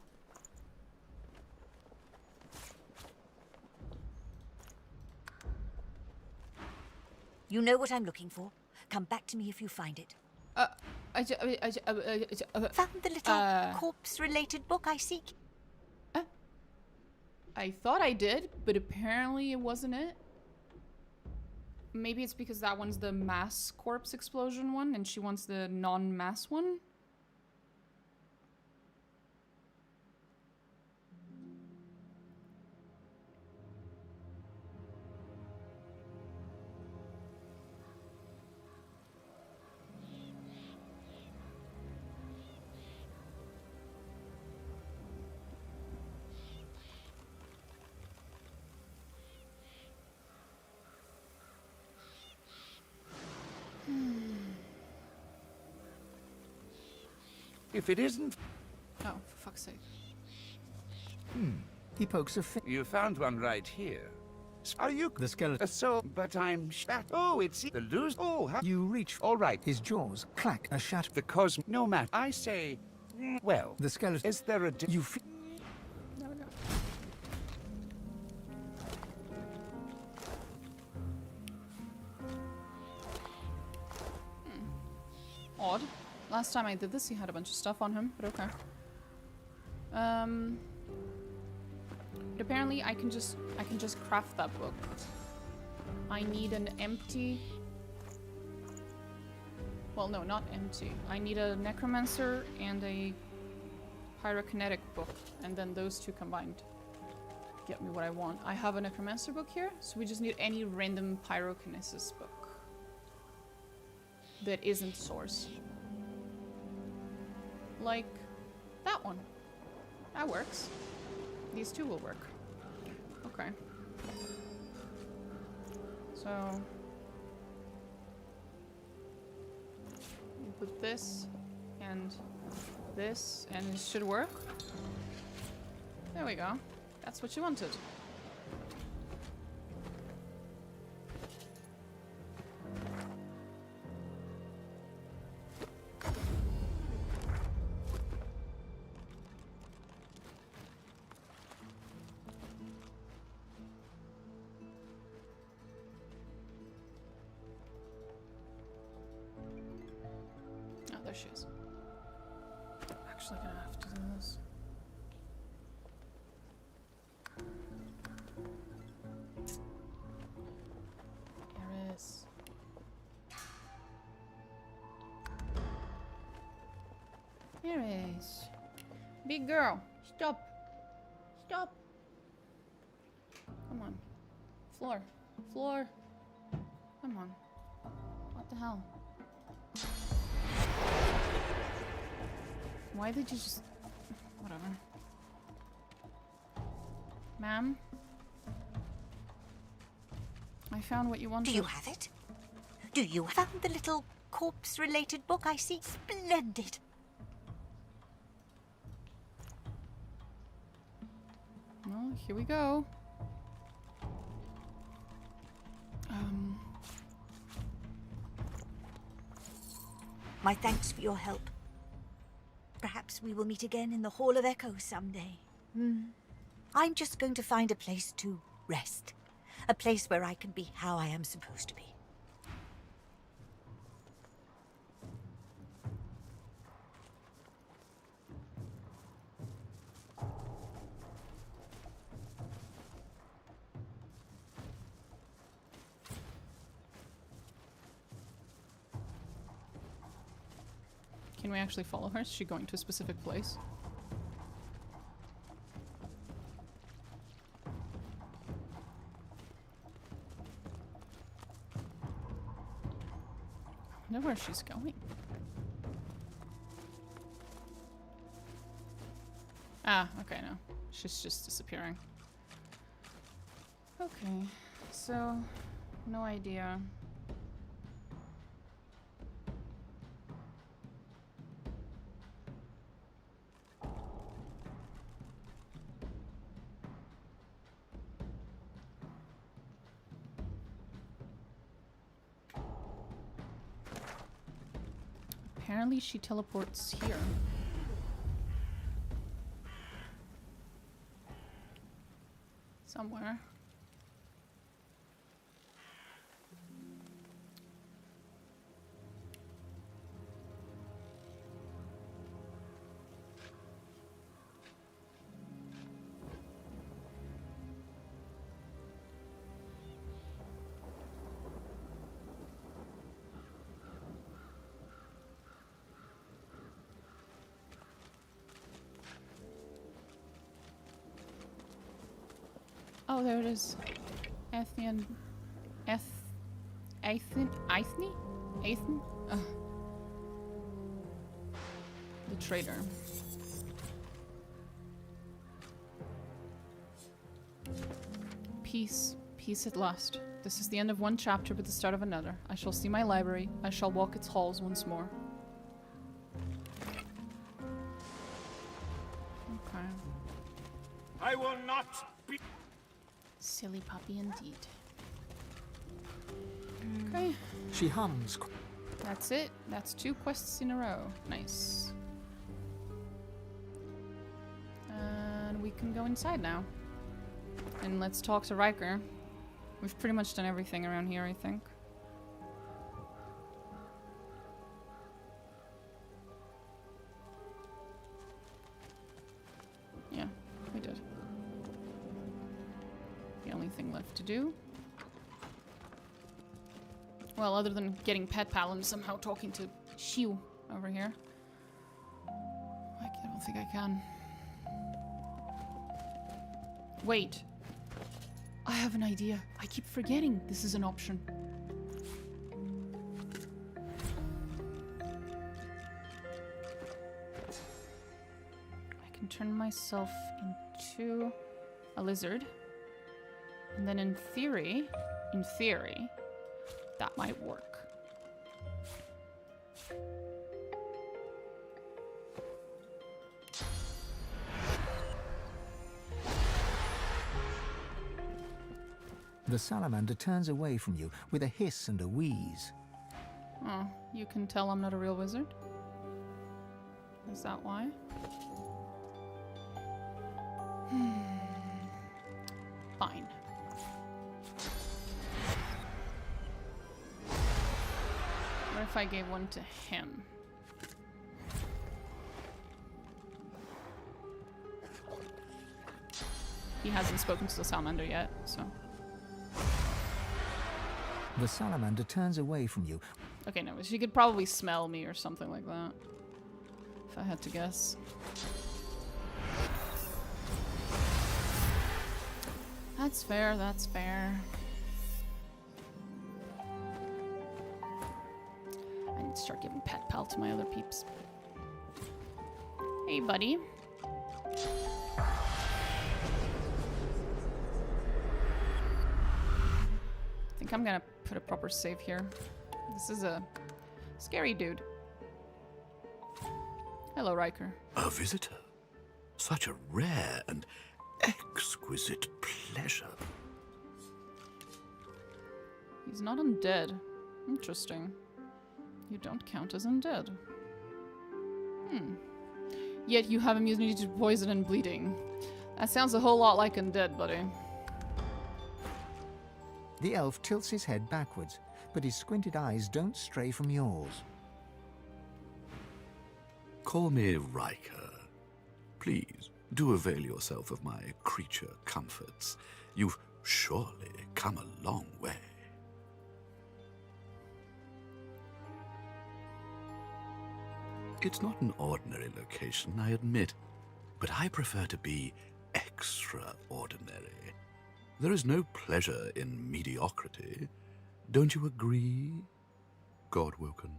You know what I'm looking for. Come back to me if you find it. Found the little corpse-related book I seek. I thought I did, but apparently it wasn't it. Maybe it's because that one's the mass corpse explosion one, and she wants the non-mass one. If it isn't... Oh, for fuck's sake. He pokes a finger. You found one right here. Are you... The skeleton. So, but I'm... Oh, it's... The lose... Oh, how... You reach. All right. His jaws clack a shatter. The cosm... No matter. I say... Well... The skeleton. Is there a... You No. Odd. Last time I did this, he had a bunch of stuff on him, but okay. But apparently I can just craft that book. I need an empty... Well, no, not empty. I need a necromancer and a pyrokinetic book, and then those two combined get me what I want. I have a necromancer book here, so we just need any random pyrokinesis book that isn't source. Like that one. That works. These two will work. Okay. So you put this and it should work. There we go. That's what you wanted. There she is. I'm actually gonna have to do this. Eris. Eris. Big girl. Stop. Stop. Come on. Floor. Floor. Come on. What the hell? Why did you just... Whatever. Ma'am? I found what you wanted. Do you have it? Do you found the little corpse-related book I see? Splendid. Well, here we go. My thanks for your help. Perhaps we will meet again in the Hall of Echoes someday. I'm just going to find a place to rest. A place where I can be how I am supposed to be. Can we actually follow her? Is she going to a specific place? I wonder where she's going. Ah, okay, no. She's just disappearing. Okay, so no idea. Apparently she teleports here. Somewhere. Oh, there it is. Athen. Athen? The traitor. Peace. Peace at last. This is the end of one chapter, but the start of another. I shall see my library. I shall walk its halls once more. Okay. I will not be... Silly puppy indeed. Okay. She hums. That's it. That's 2 quests in a row. Nice. And we can go inside now. And let's talk to Ryker. We've pretty much done everything around here, I think. Yeah, we did. The only thing left to do. Well, other than getting Pet Pal and somehow talking to Shiu over here. I don't think I can. Wait. I have an idea. I keep forgetting this is an option. I can turn myself into a lizard. And then in theory, that might work. The salamander turns away from you with a hiss and a wheeze. Oh, you can tell I'm not a real wizard? Is that why? Fine. What if I gave one to him? He hasn't spoken to the salamander yet, so... The salamander turns away from you. Okay, no, she could probably smell me or something like that. If I had to guess. That's fair, that's fair. I need to start giving Pet Pal to my other peeps. Hey, buddy. I think I'm gonna put a proper save here. This is a scary dude. Hello, Ryker. A visitor? Such a rare and exquisite pleasure. He's not undead. Interesting. You don't count as undead. Yet you have immunity to poison and bleeding. That sounds a whole lot like undead, buddy. The elf tilts his head backwards, but his squinted eyes don't stray from yours. Call me Ryker. Please, do avail yourself of my creature comforts. You've surely come a long way. It's not an ordinary location, I admit, but I prefer to be extraordinary. There is no pleasure in mediocrity. Don't you agree, Godwoken?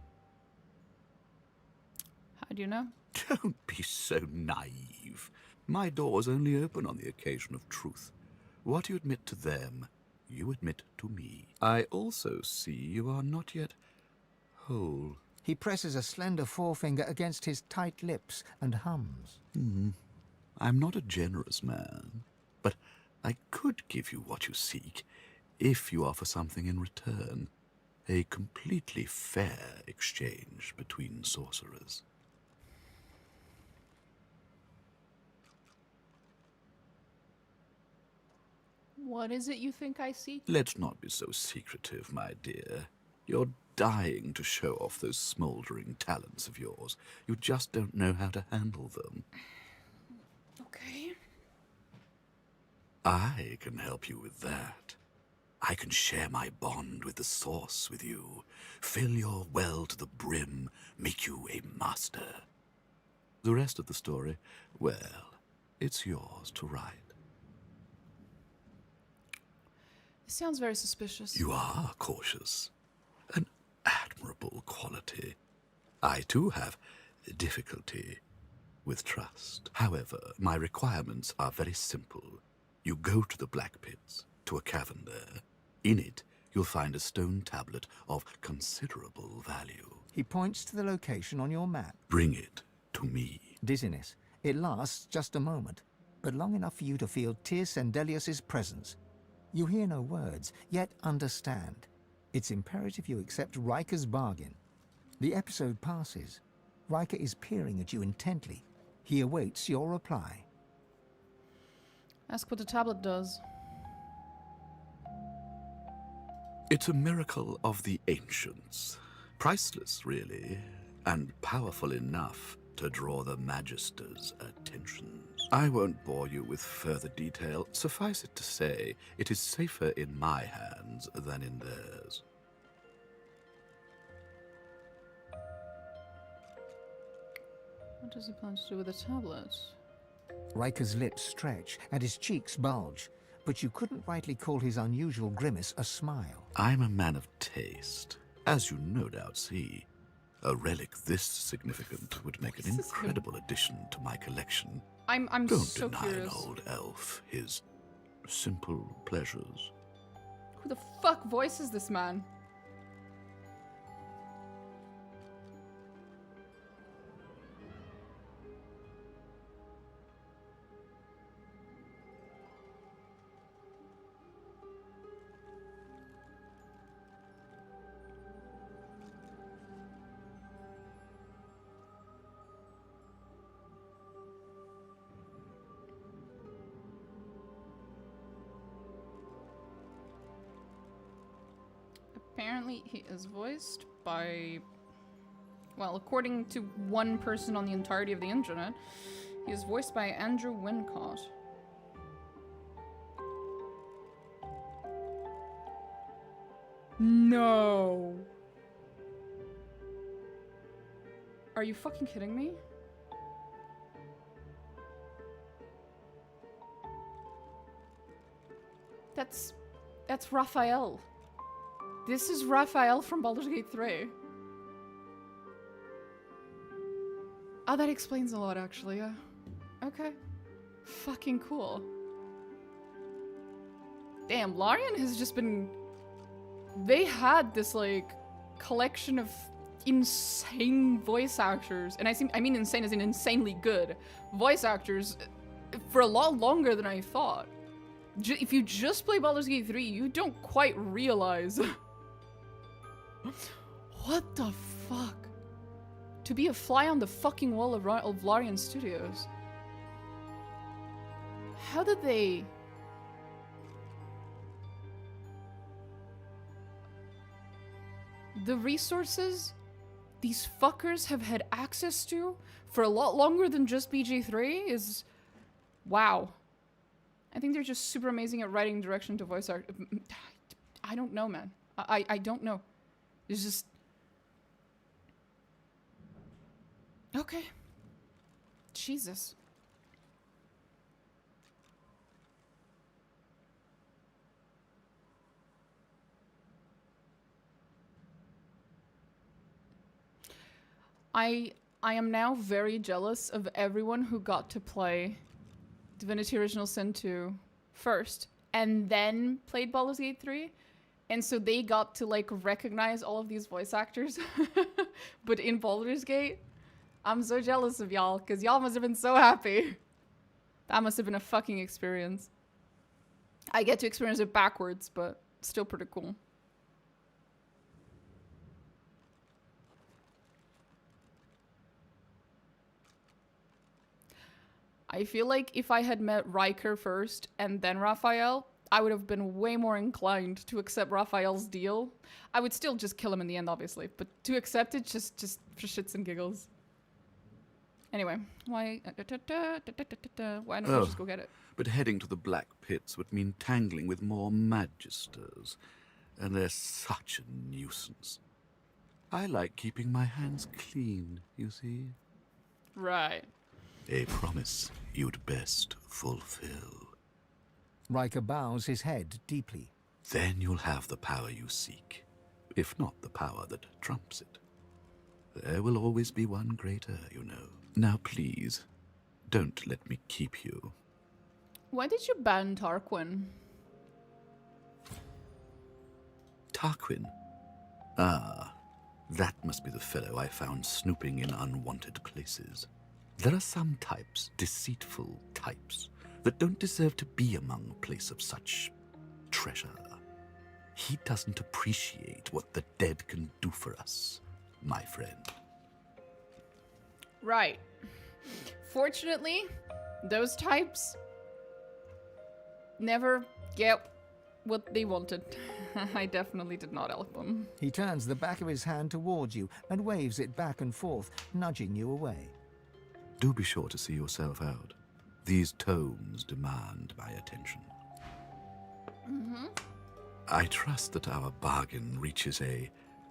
How do you know? Don't be so naive. My doors only open on the occasion of truth. What you admit to them, you admit to me. I also see you are not yet whole. He presses a slender forefinger against his tight lips and hums. I'm not a generous man, but I could give you what you seek if you offer something in return. A completely fair exchange between sorcerers. What is it you think I see? Let's not be so secretive, my dear. You're dying to show off those smoldering talents of yours. You just don't know how to handle them. Okay. I can help you with that. I can share my bond with the source with you, fill your well to the brim, make you a master. The rest of the story, well, it's yours to write. It sounds very suspicious. You are cautious. An admirable quality. I too have difficulty with trust. However, my requirements are very simple. You go to the Black Pits, to a cavern there. In it, you'll find a stone tablet of considerable value. He points to the location on your map. Bring it to me. Dizziness. It lasts just a moment, but long enough for you to feel Tyr Sendelius's presence. You hear no words, yet understand. It's imperative you accept Ryker's bargain. The episode passes. Ryker is peering at you intently. He awaits your reply. Ask what the tablet does. It's a miracle of the ancients. Priceless, really, and powerful enough to draw the Magister's attention. I won't bore you with further detail. Suffice it to say, it is safer in my hands than in theirs. What does he plan to do with the tablet? Ryker's lips stretch and his cheeks bulge, but you couldn't rightly call his unusual grimace a smile. I'm a man of taste, as you no doubt see. A relic this significant would make an incredible addition to my collection. I'm Don't so deny curious. an old elf his simple pleasures. Who the fuck voices this man? Apparently he is voiced by, well, according to one person on the entirety of the internet, he is voiced by Andrew Wincott. No. Are you fucking kidding me? That's Raphael. This is Raphael from Baldur's Gate 3. Oh, that explains a lot, actually, yeah. Okay. Fucking cool. Damn, Larian has just been... They had this, like, collection of insane voice actors. And I mean insane as in insanely good voice actors for a lot longer than I thought. If you just play Baldur's Gate 3, you don't quite realize... What the fuck? To be a fly on the fucking wall of Larian Studios. How did they... The resources these fuckers have had access to for a lot longer than just BG3 is... Wow. I think they're just super amazing at writing direction to voice art. I don't know, man. I don't know. It's just... Okay. Jesus. I am now very jealous of everyone who got to play Divinity Original Sin 2 first, and then played Baldur's Gate 3. And so they got to like recognize all of these voice actors, but in Baldur's Gate. I'm so jealous of y'all, because y'all must have been so happy. That must have been a fucking experience. I get to experience it backwards, but still pretty cool. I feel like if I had met Ryker first and then Raphael, I would have been way more inclined to accept Raphael's deal. I would still just kill him in the end, obviously, but to accept it just for shits and giggles. Anyway, why why don't we just go get it? But heading to the Black Pits would mean tangling with more magisters, and they're such a nuisance. I like keeping my hands clean, you see. Right. A promise you'd best fulfill. Ryker bows his head deeply. Then you'll have the power you seek, if not the power that trumps it. There will always be one greater, you know. Now please, don't let me keep you. Why did you ban Tarquin? Tarquin? Ah, that must be the fellow I found snooping in unwanted places. There are some types, deceitful types, that don't deserve to be among a place of such treasure. He doesn't appreciate what the dead can do for us, my friend. Right. Fortunately, those types never get what they wanted. I definitely did not help them. He turns the back of his hand towards you and waves it back and forth, nudging you away. Do be sure to see yourself out. These tomes demand my attention. Mm-hmm. I trust that our bargain reaches a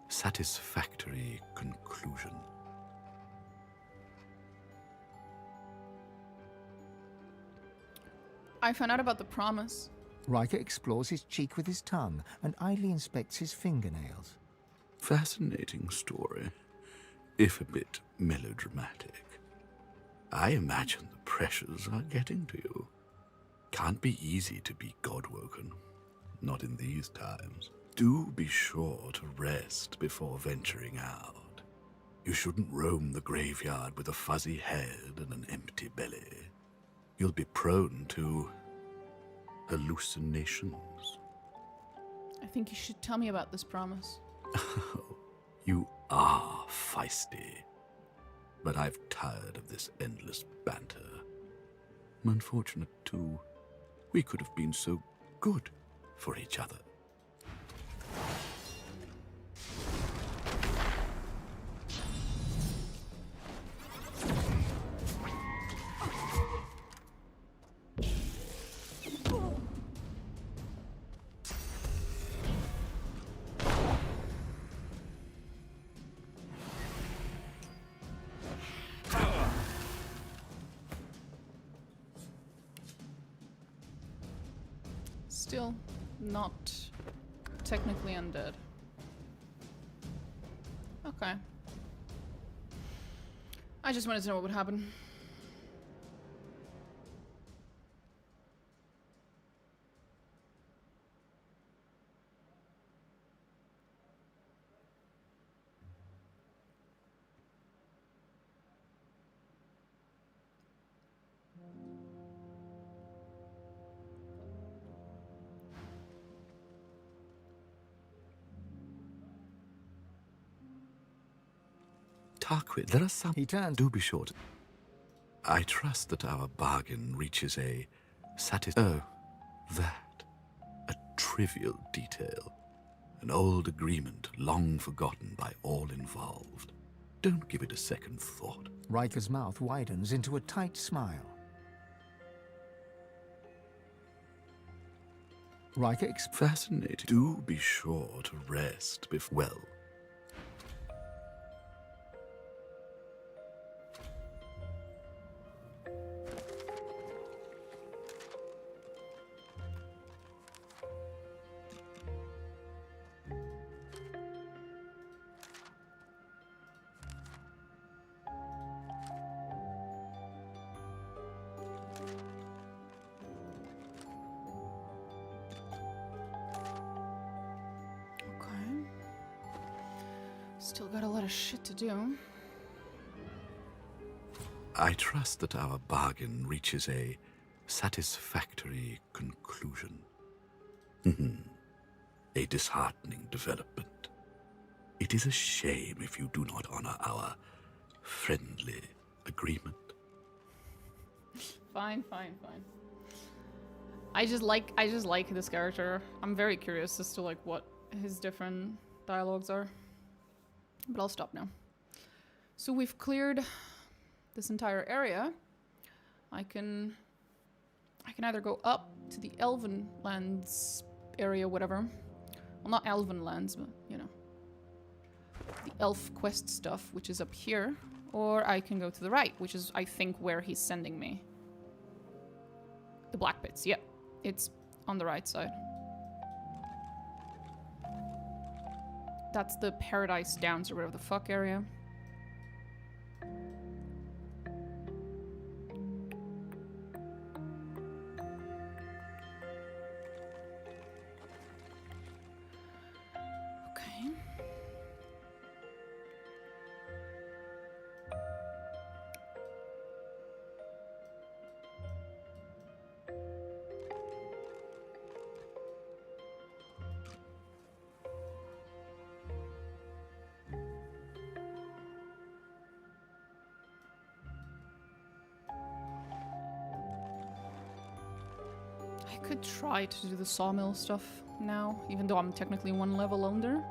satisfactory conclusion. I found out about the promise. Ryker explores his cheek with his tongue and idly inspects his fingernails. Fascinating story, if a bit melodramatic. I imagine the pressures are getting to you. Can't be easy to be God-woken, not in these times. Do be sure to rest before venturing out. You shouldn't roam the graveyard with a fuzzy head and an empty belly. You'll be prone to hallucinations. I think you should tell me about this promise. You are feisty. But I've tired of this endless banter. Unfortunate, too. We could have been so good for each other. Still not technically undead. Okay. I just wanted to know what would happen. Tarquin, there are some... He turns. Do be sure to... I trust that our bargain reaches a Oh, that. A trivial detail. An old agreement long forgotten by all involved. Don't give it a second thought. Ryker's mouth widens into a tight smile. Ryker Fascinating. Do be sure to rest before... Well... Still got a lot of shit to do. I trust that our bargain reaches a satisfactory conclusion. A disheartening development. It is a shame if you do not honor our friendly agreement. Fine. I just like this character. I'm very curious as to like what his different dialogues are. But I'll stop now. So we've cleared this entire area. I can either go up to the Elven Lands area, whatever. Well, not Elven Lands, but you know, the elf quest stuff, which is up here, or I can go to the right, which is I think where he's sending me. The Black Pits, yep. It's on the right side. That's the Paradise Downs or whatever the fuck area. Okay. I could try to do the sawmill stuff now, even though I'm technically one level under.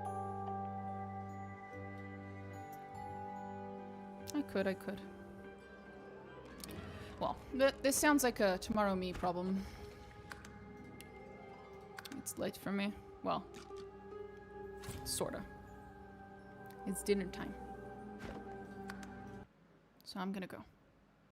I could. Well, this sounds like a tomorrow me problem. It's late for me. Well, sorta. It's dinner time. So I'm gonna go.